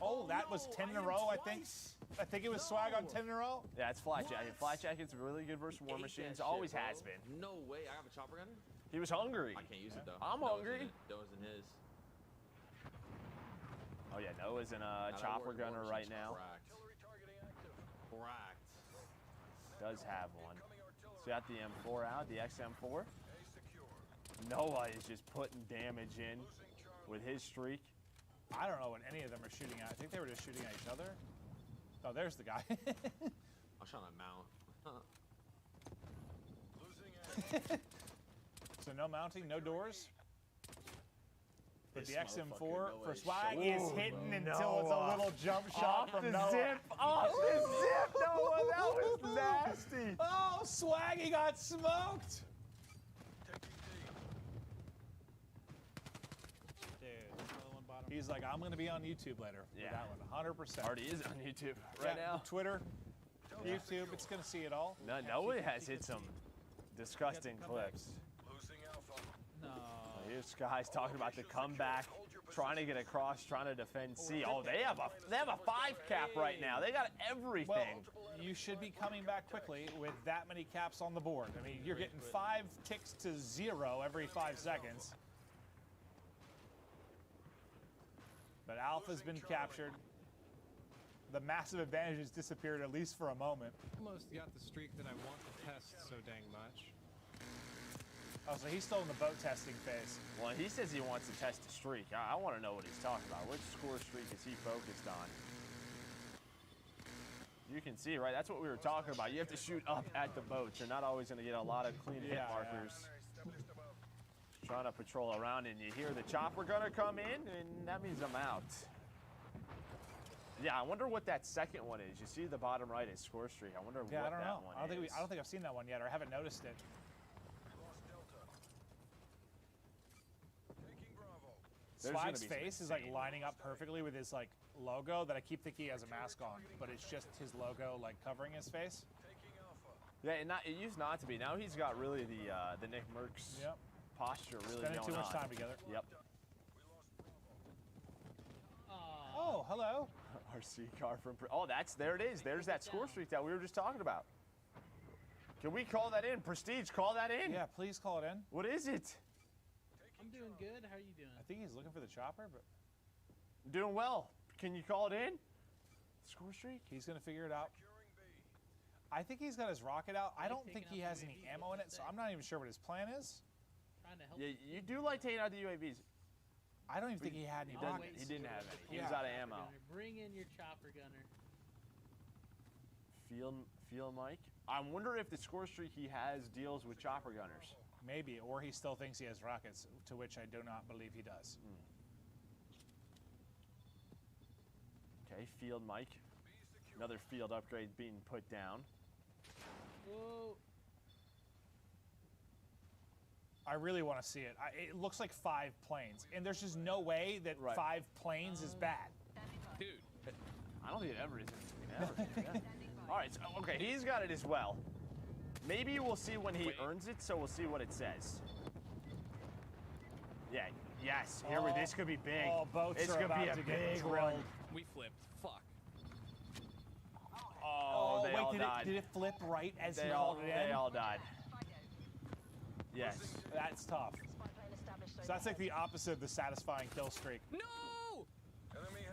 Oh, that was 10 in a row, I think. I think it was swag on 10 in a row. Yeah, it's Flat Jacket. Flat Jacket's really good versus War Machines. Always has been. No way. I have a chopper gunner? He was hungry. I can't use it, though. I'm hungry. That wasn't his. Oh, yeah, Noah's in a chopper gunner right now. Cracked. Does have one. So got the M4 out, the XM4. Noah is just putting damage in with his streak. I don't know what any of them are shooting at. I think they were just shooting at each other. Oh, there's the guy. I was trying to mount. So no mounting, no doors. But the This XM4 motherfucker for Noah swag is is so hitting bro. until it's a little jump shot Off from the Noah. zip. Off the zip, Noah. That was nasty. Oh, Swaggy got smoked. Dude, another one bottom. He's like, I'm going to be on YouTube later. Yeah. For that one, 100%. Already is on YouTube right now. Twitter. YouTube, it's gonna see it all. No, Noah has hit some disgusting clips. No. Here's Sky's talking about the comeback, trying to get across, trying to defend C. Oh, they have a 5 cap right now. They got everything. Well, you should be coming back quickly with that many caps on the board. I mean, you're getting 5 ticks to 0 every 5 seconds. But Alpha's been captured. The massive advantage has disappeared, at least for a moment. Almost got the streak that I want to test so dang much. Oh, so he's still in the boat testing phase. Well, he says he wants to test a streak. I want to know what he's talking about. Which score streak is he focused on? You can see, right? That's what we were talking about. You have to shoot up at the boats. You're not always going to get a lot of clean hit markers. Trying to patrol around, and you hear the chopper gonna come in, and that means I'm out. Yeah, I wonder what that second one is. You see the bottom right is score streak. I wonder what that one is. I don't think I've seen that one yet, or haven't noticed it. Swag's face is like lining up perfectly with his like logo that I keep thinking he has a mask on, but it's just his logo like covering his face. Yeah, and it used not to be. Now he's got really the Nick Merckx posture really Spending going too much on. time together. Yep. Oh, hello. RC car from. Oh, there it is. There's that score streak that we were just talking about. Can we call that in? Prestige, call that in. Yeah, please call it in. What is it? I'm doing good. How are you doing? I think he's looking for the chopper, but Doing well. Can you call it in? Score streak? He's gonna figure it out. I think he's got his rocket out. I don't think he has any ammo in it, so I'm not even sure what his plan is. Trying to help. Yeah, you do like taking out the UAVs. I don't even think he had any rockets. He didn't have any. He was out of ammo. Bring in your chopper gunner. Feel Mike? I wonder if the score streak he has deals with chopper gunners. Maybe, or he still thinks he has rockets, to which I do not believe he does. Okay, Field Mike. Another field upgrade being put down. Whoa. I really want to see it. It looks like 5 planes, and there's just no way that 5 planes is bad. Dude. I don't think it ever is. All right, so, okay, he's got it as well. Maybe we'll see when he earns it, so we'll see what it says. Yeah, yes, this could be big. Oh, boats it's are gonna be about a to get big drilled. one. We flipped. Fuck. Oh, they all died. Did it flip right as he all, hauled it in? They all died. Yes. That's tough. So that's like the opposite of the satisfying kill streak. No!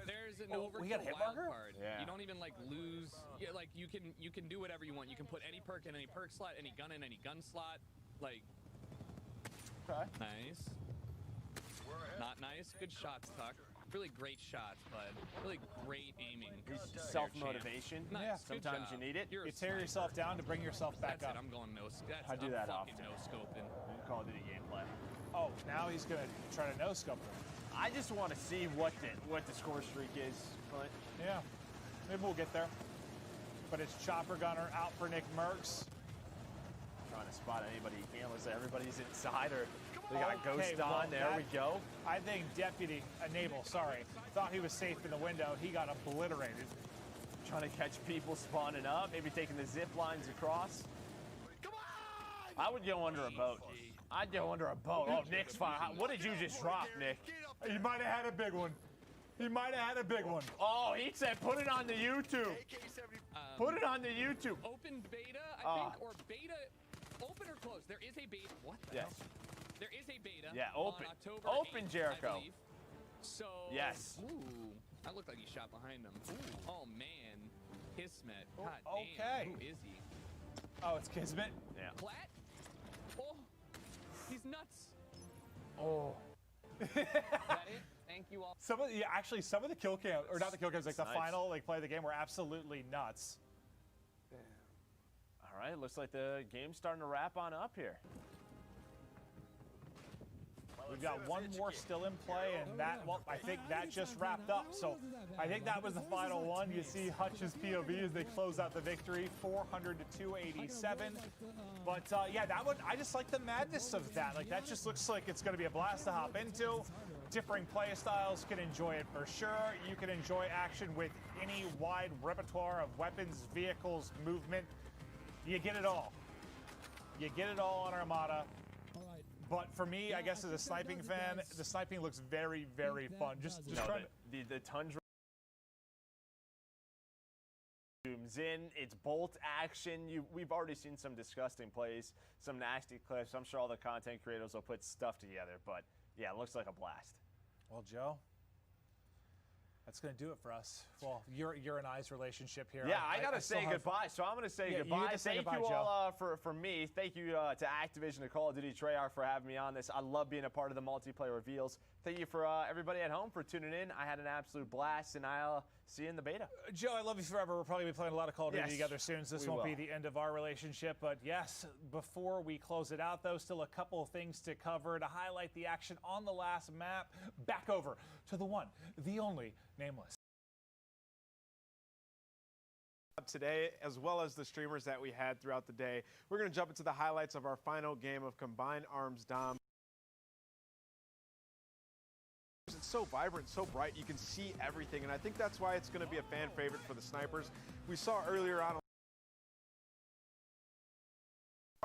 There's an we got a hit wild marker? card. Yeah. You don't even like lose. Yeah, like you can do whatever you want. You can put any perk in any perk slot, any gun in any gun slot. Like. Okay. Nice. Not nice. Good shots, Tuck. Really great shots, bud. Really great aiming. Self-motivation. Nice. Yeah. Sometimes you need it. You tear yourself down to bring yourself back That's up. it. I'm going no. I do that often. No scoping. Call of Duty gameplay. Oh, now he's gonna try to no scope him. I just want to see what the score streak is, Clint. Yeah, maybe we'll get there. But it's Chopper Gunner out for Nick Merckx. Trying to spot anybody he can. Looks like everybody's inside, or they got a ghost on. There we go. I think Deputy Enable, thought he was safe in the window. He got obliterated. Trying to catch people spawning up, maybe taking the zip lines across. I would go under a boat. I'd go under a boat. Oh, Nick's fine. What did you just drop, Nick? He might have had a big one. He might have had a big one. Oh, he said put it on the YouTube. Put it on the YouTube. Open beta, I think, or beta, open or closed. There is a beta. What the hell? There is a beta. Yeah, open. On October Open, 8th, Jericho. I believe. So. Yes. Ooh, that looked like he shot behind him. Ooh. Oh man, Kismet. God okay. damn. Who is he? Oh, it's Kismet. Yeah. Plat? Oh, he's nuts. Oh. Is that it? Thank you all. Some of the kill cam, or not the kill cams, like the final play of the game were absolutely nuts. All right, looks like the game's starting to wrap on up here. We've got one more still in play, and I think that just wrapped up. So I think that was the final one. You see Hutch's POV as they close out the victory, 400 to 287. But yeah, that one, I just like the madness of that. Like that just looks like it's going to be a blast to hop into. differing play styles can enjoy it for sure. You can enjoy action with any wide repertoire of weapons, vehicles, movement. You get it all. You get it all on Armada. But for me, I guess as a sniping fan, the sniping looks very, very fun. Just trying the Tundra zooms in. It's bolt action. We've already seen some disgusting plays, some nasty clips. I'm sure all the content creators will put stuff together. But yeah, it looks like a blast. Well, Joe, that's going to do it for us. Well, your and I's relationship here. Yeah, I got to say goodbye, so I'm going to say goodbye. Thank you all for me. Thank you to Activision and Call of Duty Treyarch for having me on this. I love being a part of the multiplayer reveals. Thank you for everybody at home for tuning in. I had an absolute blast, and I'll see you in the beta. Joe, I love you forever. We'll probably be playing a lot of Call of Duty together soon, so this won't be the end of our relationship. But yes, before we close it out, though, still a couple of things to cover to highlight the action on the last map. Back over to the one, the only, Nameless. Today, as well as the streamers that we had throughout the day, we're going to jump into the highlights of our final game of Combined Arms Dom. It's so vibrant, so bright, you can see everything, and I think that's why it's going to be a fan favorite for the snipers. We saw earlier on,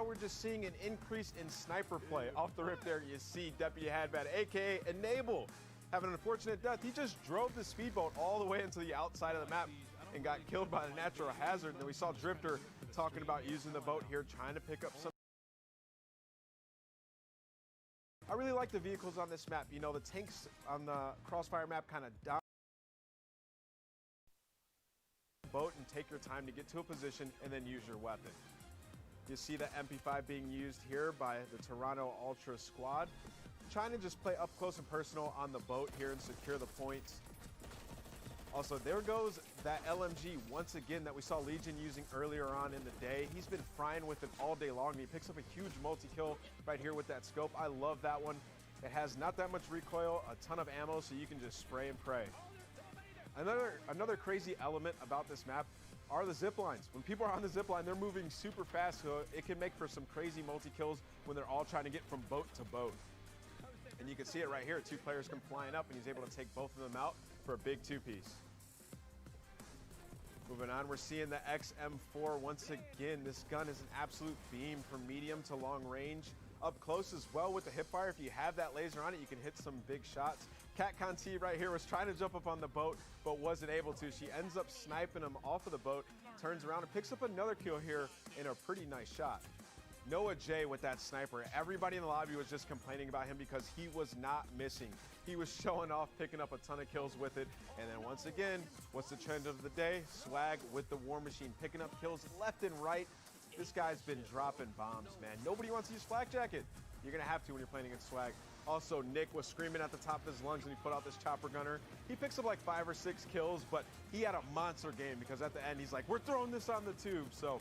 we're just seeing an increase in sniper play. Off the rip there, you see Deputy Hadbad, aka Enable, having an unfortunate death. He just drove the speedboat all the way into the outside of the map and got killed by the natural hazard. And then we saw Drifter talking about using the boat here, trying to pick up some. I really like the vehicles on this map. You know, the tanks on the Crossfire map kind of down the boat and take your time to get to a position and then use your weapon. You see the MP5 being used here by the Toronto Ultra squad, trying to just play up close and personal on the boat here and secure the points. Also, there goes that LMG once again that we saw Legion using earlier on in the day. He's been frying with it all day long, and he picks up a huge multi-kill right here with that scope. I love that one. It has not that much recoil, a ton of ammo, so you can just spray and pray. Another crazy element about this map are the zip lines. When people are on the zip line, they're moving super fast, so it can make for some crazy multi-kills when they're all trying to get from boat to boat. And you can see it right here. Two players come flying up, and he's able to take both of them out for a big two-piece. Moving on, we're seeing the XM4 once again. This gun is an absolute beam from medium to long range. Up close as well with the hipfire. If you have that laser on it, you can hit some big shots. CatCon T right here was trying to jump up on the boat, but wasn't able to. She ends up sniping him off of the boat, turns around and picks up another kill here in a pretty nice shot. Noah J with that sniper. Everybody in the lobby was just complaining about him because he was not missing. He was showing off, picking up a ton of kills with it. And then once again, what's the trend of the day? Swag with the War Machine, picking up kills left and right. This guy's been dropping bombs, man. Nobody wants to use Flak Jacket. You're gonna have to when you're playing against Swag. Also, Nick was screaming at the top of his lungs when he put out this chopper gunner. He picks up like 5 or 6 kills, but he had a monster game because at the end, he's like, we're throwing this on the tube. So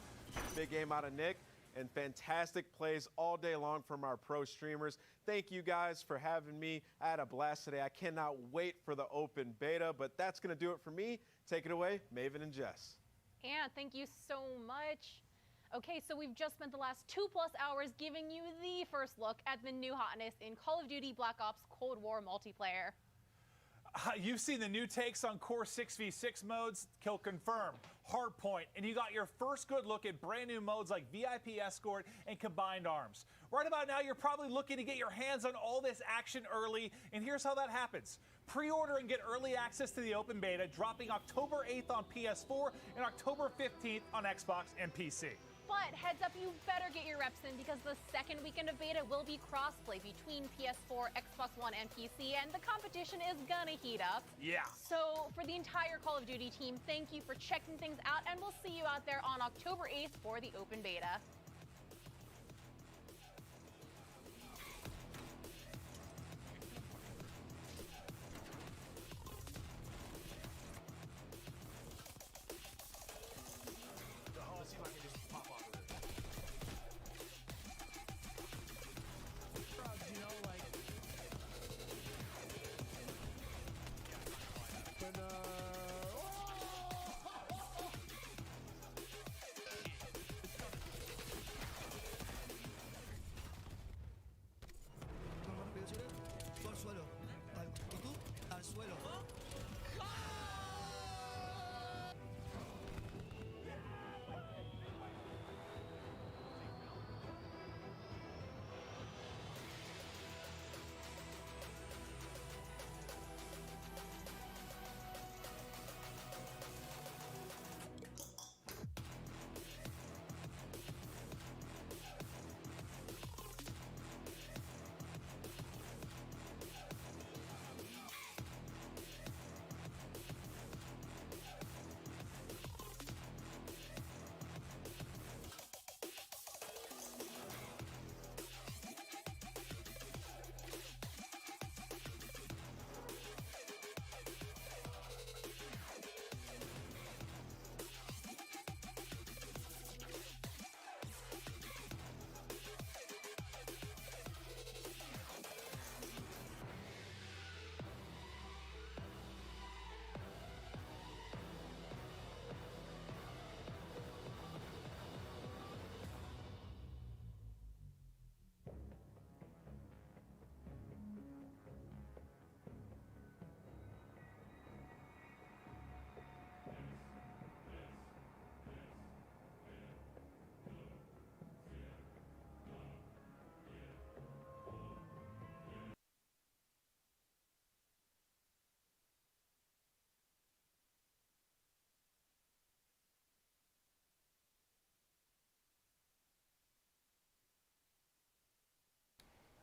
big game out of Nick. And fantastic plays all day long from our pro streamers. Thank you guys for having me. I had a blast today. I cannot wait for the open beta, but that's going to do it for me. Take it away, Maven and Jess. And thank you so much. Okay, so we've just spent the last 2+ hours giving you the first look at the new hotness in Call of Duty Black Ops Cold War multiplayer. You've seen the new takes on core 6v6 modes, Kill Confirm, Hardpoint, and you got your first good look at brand new modes like VIP Escort and Combined Arms. Right about now, you're probably looking to get your hands on all this action early, and here's how that happens. Pre-order and get early access to the open beta, dropping October 8th on PS4 and October 15th on Xbox and PC. But heads up, you better get your reps in because the second weekend of beta will be crossplay between PS4, Xbox One, and PC, and the competition is gonna heat up. Yeah. So for the entire Call of Duty team, thank you for checking things out, and we'll see you out there on October 8th for the open beta.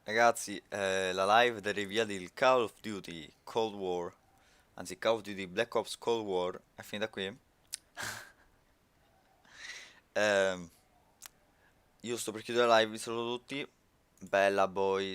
Ragazzi, la live del reveal di Call of Duty Cold War, anzi Call of Duty Black Ops Cold War, è finita qui. Io sto per chiudere la live, vi saluto tutti. Bella boys.